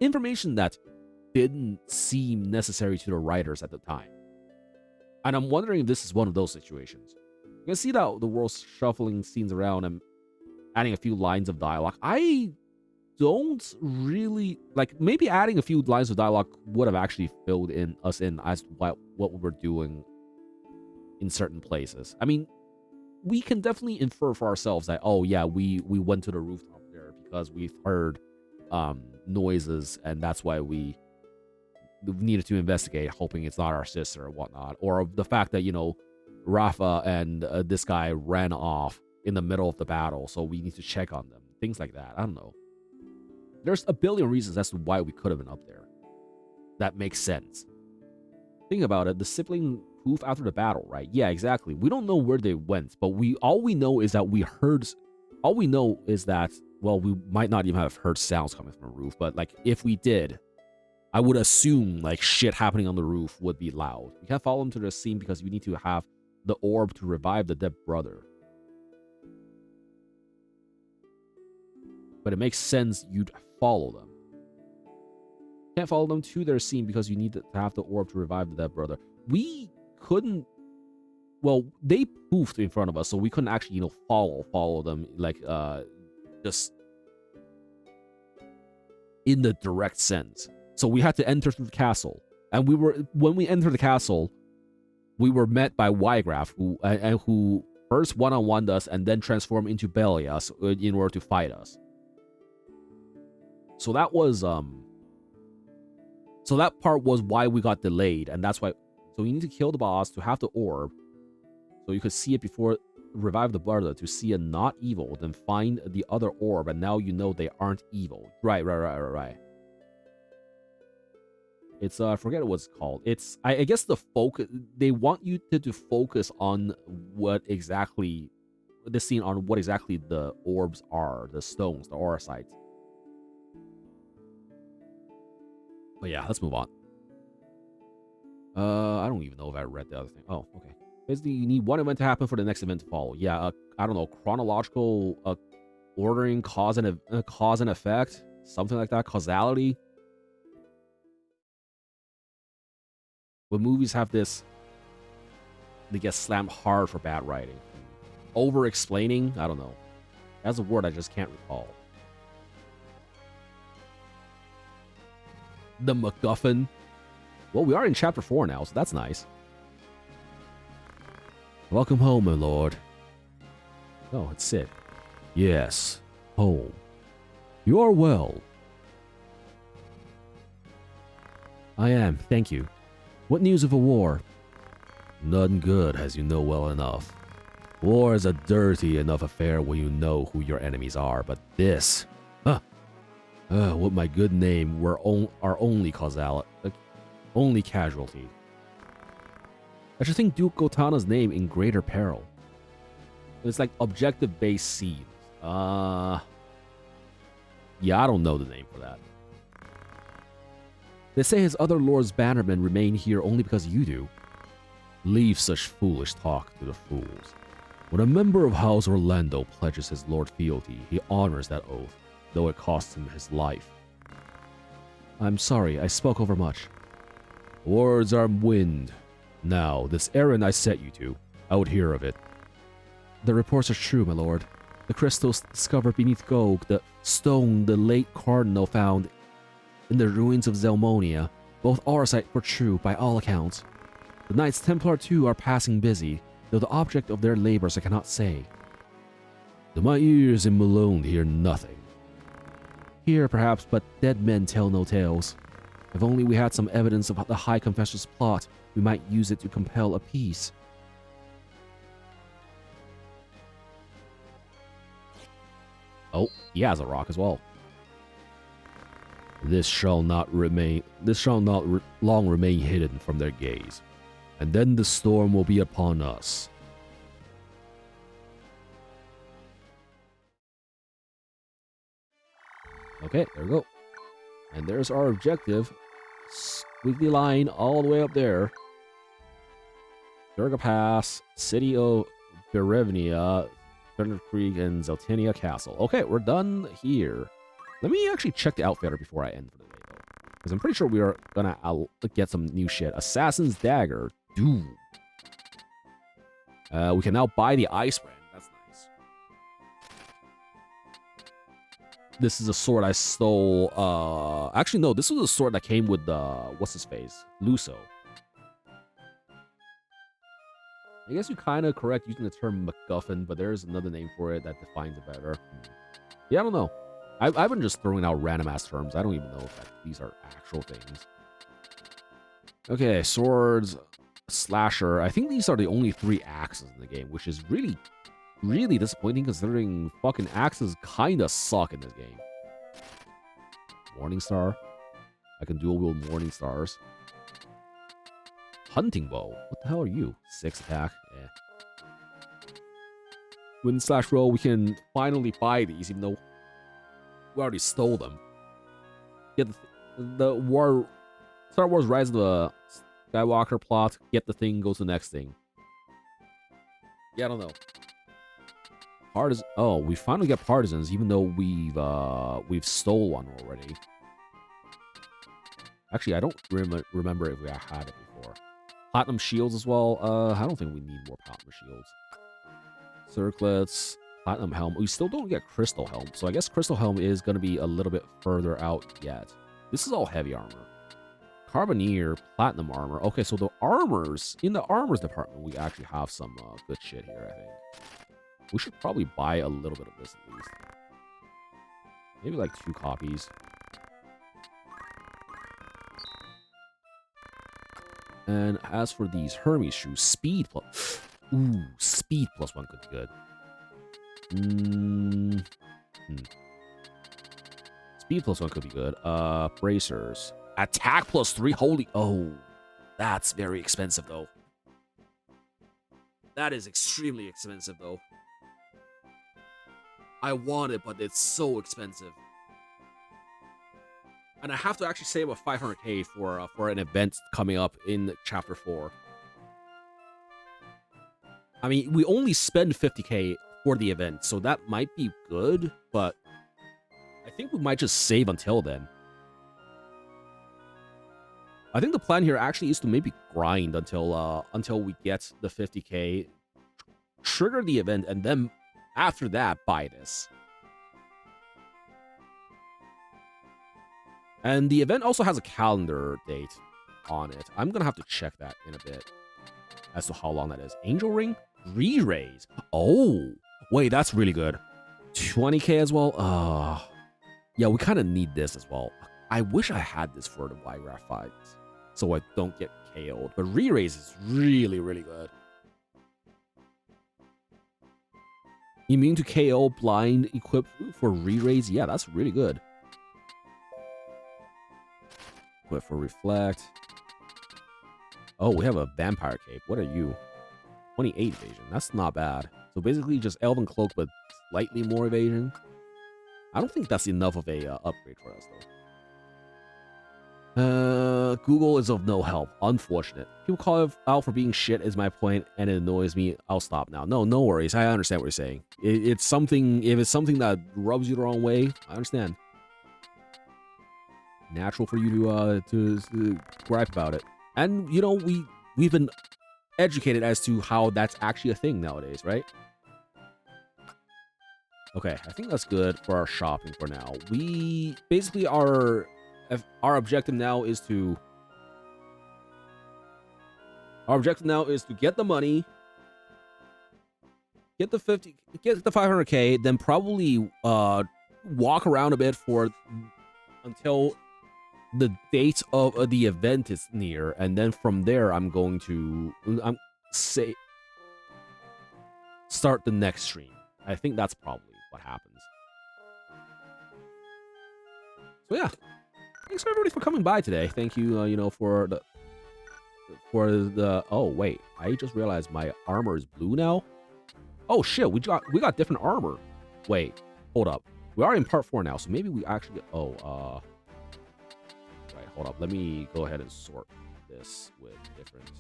information that didn't seem necessary to the writers at the time. And I'm wondering if this is one of those situations. You can see that the world's shuffling scenes around and adding a few lines of dialogue. I don't really like, maybe adding a few lines of dialogue would have actually filled us in as to what we were doing in certain places. I mean, we can definitely infer for ourselves that, oh yeah, we went to the rooftop there because we've heard noises, and that's why we needed to investigate, hoping it's not our sister or whatnot. Or the fact that, you know, Rafa and this guy ran off in the middle of the battle, so we need to check on them. Things like that. I don't know. There's a billion reasons as to why we could have been up there. That makes sense. Think about it. The sibling poof after the battle, right? Yeah, exactly. We don't know where they went, but all we know is that we heard. All we know is that, well, we might not even have heard sounds coming from the roof, but like if we did, I would assume like shit happening on the roof would be loud. You can't follow them to the scene because you need to have the orb to revive the dead brother. But it makes sense you'd follow them. Can't follow them to their scene because you need to have the orb to revive the dead brother. We couldn't. Well, they poofed in front of us, so we couldn't actually, you know, follow them like just in the direct sense. So we had to enter through the castle, and when we entered the castle, we were met by Ygraf, who first one-on-one'd us and then transformed into Belias in order to fight us. So that was so that part was why we got delayed, and that's why. So you need to kill the boss to have the orb, so you could see it before revive the brother to see a not evil, then find the other orb, and now you know they aren't evil. Right. It's I forget what it's called. It's I guess the focus. They want you to focus on what exactly the scene on what exactly the orbs are, the stones, the aura sites. But yeah, let's move on. I don't even know if I read the other thing. Oh, okay. Basically, you need one event to happen for the next event to follow. Yeah, I don't know, chronological ordering, cause and effect, something like that, causality. When movies have this, they get slammed hard for bad writing. Over-explaining, I don't know. That's a word I just can't recall. The MacGuffin. Well, we are in chapter 4 now, so that's nice. Welcome home, my lord. Oh, it's Sid. Yes, home. You are well. I am, thank you. What news of a war? None good, as you know well enough. War is a dirty enough affair when you know who your enemies are, but this... with my good name, we're our only casualty. I should think Duke Gotana's name in greater peril. It's like objective-based scenes. Yeah, I don't know the name for that. They say his other lord's bannermen remain here only because you do. Leave such foolish talk to the fools. When a member of House Orlando pledges his lord fealty, he honors that oath, though it costs him his life. I'm sorry, I spoke overmuch. Words are wind. Now, this errand I set you to, I would hear of it. The reports are true, my lord. The crystals discovered beneath Gog, the stone the late cardinal found in the ruins of Zelmonia, both our side were true by all accounts. The Knights Templar too are passing busy, though the object of their labors I cannot say. To my ears in Malone hear nothing. Here perhaps, but dead men tell no tales. If only we had some evidence of the High Confessor's plot, we might use it to compel a peace. Oh, he has a rock as well. This shall not long remain hidden from their gaze, and then the storm will be upon us. Okay, there we go. And there's our objective. Squiggly line all the way up there. Durga Pass, City of Berevnia, Thunder Creek, and Zeltinia Castle. Okay, we're done here. Let me actually check the outfitter before I end for the day, though. Because I'm pretty sure we are gonna get some new shit. Assassin's Dagger. Doom. We can now buy the Ice Brand. That's nice. This is a sword I stole. Actually, no. This was a sword that came with, what's his face? Luso. I guess you're kind of correct using the term MacGuffin, but there's another name for it that defines it better. Yeah, I don't know. I've been just throwing out random-ass terms. I don't even know if these are actual things. Okay, swords, slasher. I think these are the only 3 axes in the game, which is really, really disappointing considering fucking axes kind of suck in this game. Morningstar. I can dual wield Morningstars. Hunting bow. What the hell are you? 6 attack. Eh. Wind slash roll. We can finally buy these, even though we already stole them. Get the Star Wars Rise of the Skywalker plot. Get the thing, goes to the next thing. Yeah, I don't know. Oh, we finally get partisans, even though we've stole one already. Actually, I don't remember if we had it before. Platinum shields as well. I don't think we need more platinum shields. Circlets, platinum helm. We still don't get crystal helm, so I guess crystal helm is going to be a little bit further out yet. This is all heavy armor. Carboneer, platinum armor. Okay, so the armors, in the armors department, we actually have some good shit here, I think. We should probably buy a little bit of this at least. Maybe like 2 copies. And as for these Hermes shoes, speed plus... Ooh, speed plus 1 could be good. Speed plus 1 could be good. Bracers. Attack plus 3. Holy... Oh, that's very expensive, though. That is extremely expensive, though. I want it, but it's so expensive. And I have to actually save a 500k for an event coming up in Chapter 4. I mean, we only spend 50k for the event, so that might be good, but I think we might just save until then. I think the plan here actually is to maybe grind until we get the 50k, trigger the event, and then after that, buy this. And the event also has a calendar date on it. I'm going to have to check that in a bit as to how long that is. Angel Ring? Re-raise. Oh, wait, that's really good. 20k as well. Yeah, we kind of need this as well. I wish I had this for the Wygraph fights so I don't get KO'd. But re-raise is really, really good. Immune to KO, blind, equipped for re-raise. Yeah, that's really good. Equipped for reflect. Oh, we have a vampire cape. What are you? 28 evasion. That's not bad. So basically just Elven Cloak, but slightly more evasion. I don't think that's enough of a upgrade for us, though. Google is of no help. Unfortunate. People call it out for being shit is my point, and it annoys me. I'll stop now. No worries. I understand what you're saying. It's something, if it's something that rubs you the wrong way, I understand. Natural for you to gripe about it. And you know, we've been educated as to how that's actually a thing nowadays, right? Okay, I think that's good for our shopping for now. We basically our objective now is to get the money, get the 500k, then probably walk around a bit for until the date of the event is near, and then from there I'm going to start the next stream. I think that's probably what happens. So yeah, thanks everybody for coming by today. Thank you, you know, for the oh wait, I just realized my armor is blue now. Oh shit, we got different armor. Wait, hold up. We are in part 4 now, so maybe we actually right, hold up. Let me go ahead and sort this with different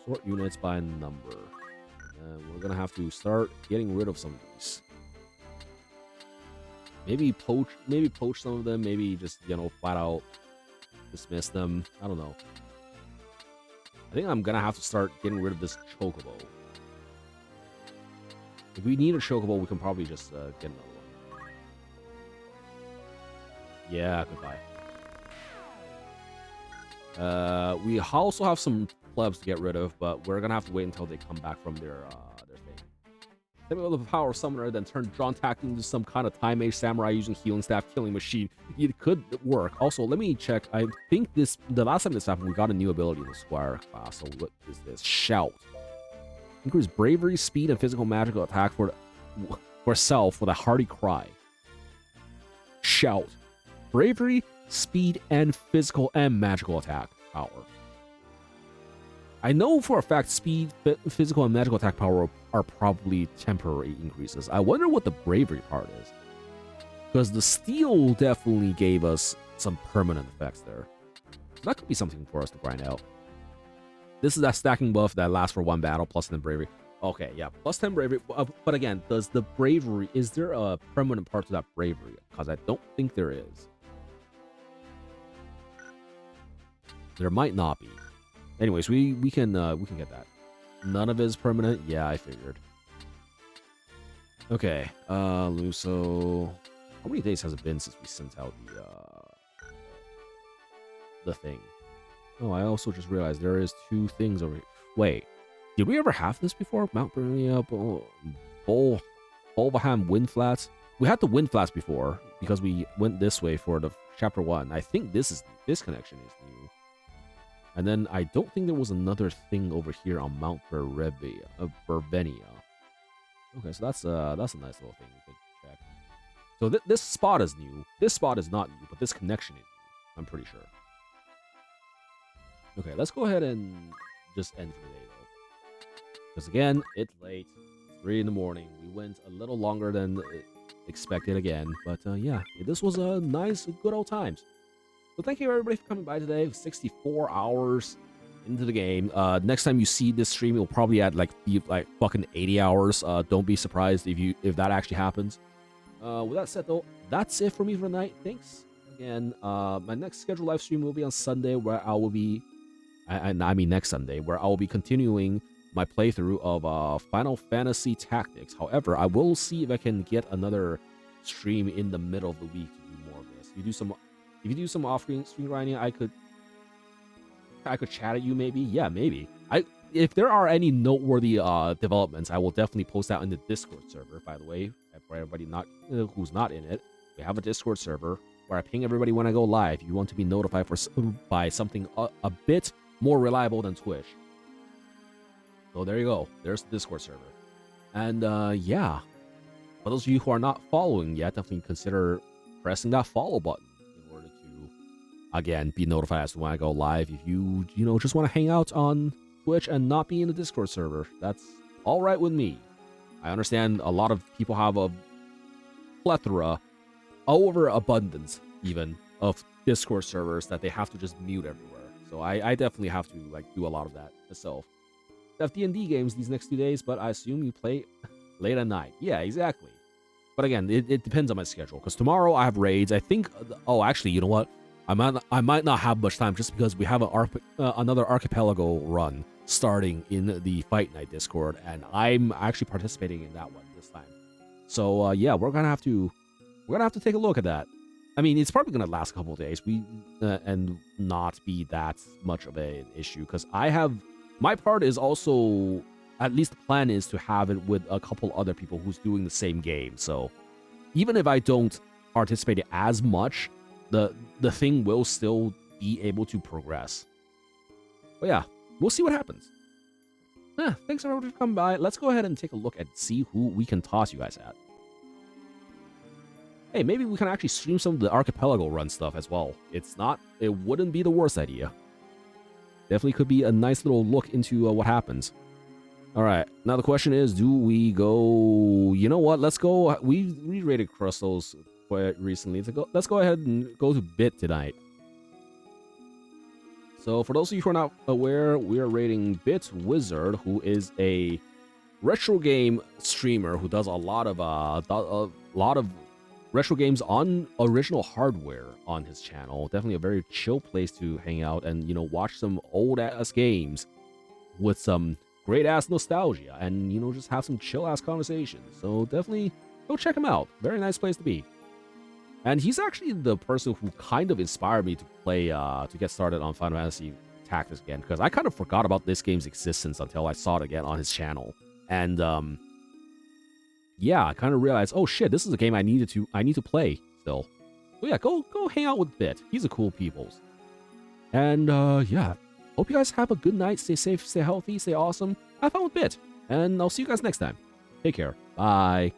sort units by number. And we're gonna have to start getting rid of some of these. Maybe poach some of them, maybe just, you know, flat out dismiss them. I don't know. I think I'm gonna have to start getting rid of this chocobo. If we need a chocobo, we can probably just get another one. Yeah, goodbye. We also have some plebs to get rid of, but we're gonna have to wait until they come back from their thing. Then we have the power summoner, then turn John Tack into some kind of time age samurai using healing staff killing machine. It could work. Also, let me check. I think the last time this happened, we got a new ability in the Squire class. So what is this? Shout. Increase bravery, speed, and physical magical attack for self with a hearty cry. Shout. Bravery, speed, and physical and magical attack power. I know for a fact speed, physical, and magical attack power are probably temporary increases. I wonder what the bravery part is. Because the steel definitely gave us some permanent effects there. That could be something for us to grind out. This is that stacking buff that lasts for 1 battle, plus 10 bravery. Okay, yeah, plus 10 bravery. But again, is there a permanent part to that bravery? Because I don't think there is. There might not be. Anyways, we can get that. None of it is permanent. Yeah, I figured. Okay, Luso. How many days has it been since we sent out the thing? Oh, I also just realized there is 2 things over here. Wait, did we ever have this before? Mount Bernia, Bolvaham Wind Flats. We had the Wind Flats before because we went this way for the chapter 1. I think this connection is new. And then I don't think there was another thing over here on Mount Berbenia. Okay, so that's a nice little thing we could check. So this spot is new. This spot is not new, but this connection is new. I'm pretty sure. Okay, let's go ahead and just end for the day, though. Because again, it's late. It's 3 in the morning. We went a little longer than expected again. But yeah, this was a nice, good old times. So thank you, everybody, for coming by today. 64 hours into the game. Next time you see this stream, it will probably be fucking 80 hours. Don't be surprised if that actually happens. With that said, though, that's it for me for the night. Thanks again. My next scheduled live stream will be on Sunday, where I will be... I mean next Sunday, where I will be continuing my playthrough of Final Fantasy Tactics. However, I will see if I can get another stream in the middle of the week to do more of this. If you do some off-screen grinding, I could chat at you maybe. Yeah, maybe. If there are any noteworthy developments, I will definitely post that in the Discord server. By the way, for everybody who's not in it, we have a Discord server where I ping everybody when I go live. If you want to be notified by something a bit more reliable than Twitch. So there you go. There's the Discord server. And yeah, for those of you who are not following yet, definitely consider pressing that follow button in order to, again, be notified as to when I go live. If you just want to hang out on Twitch and not be in the Discord server, that's all right with me. I understand a lot of people have a plethora, overabundance even, of Discord servers that they have to just mute everywhere. So I definitely have to do a lot of that myself. I have D&D games these next 2 days, but I assume you play late at night. Yeah, exactly. But again, it depends on my schedule, because tomorrow I have raids. I think... Oh, actually, you know what? I might not have much time just because we have another archipelago run starting in the Fight Night Discord, and I'm actually participating in that one this time. So yeah, we're gonna have to take a look at that. I mean, it's probably gonna last a couple of days. And not be that much of an issue because my part is also, at least the plan is to have it with a couple other people who's doing the same game. So even if I don't participate as much, the thing will still be able to progress. But yeah, we'll see what happens. Thanks everyone for coming by. Let's go ahead and take a look and see who we can toss you guys at. Hey, maybe we can actually stream some of the archipelago run stuff as well. It wouldn't be the worst idea. Definitely could be a nice little look into what happens. All right, now the question is, do we go, you know what, let's go, we rated Crystals quite recently. Let's go ahead and go to Bit tonight. So for those of you who are not aware, we are rating Bit Wizard, who is a retro game streamer who does a lot of retro games on original hardware on his channel. Definitely a very chill place to hang out and, you know, watch some old ass games with some great ass nostalgia and, you know, just have some chill ass conversations. So definitely go check him out. Very nice place to be. And he's actually the person who kind of inspired me to play, to get started on Final Fantasy Tactics again, because I kind of forgot about this game's existence until I saw it again on his channel. And, yeah, I kind of realized, oh shit, this is a game I need to play still. So yeah, go hang out with Bit. He's a cool peoples. And, yeah, hope you guys have a good night. Stay safe, stay healthy, stay awesome. Have fun with Bit. And I'll see you guys next time. Take care. Bye.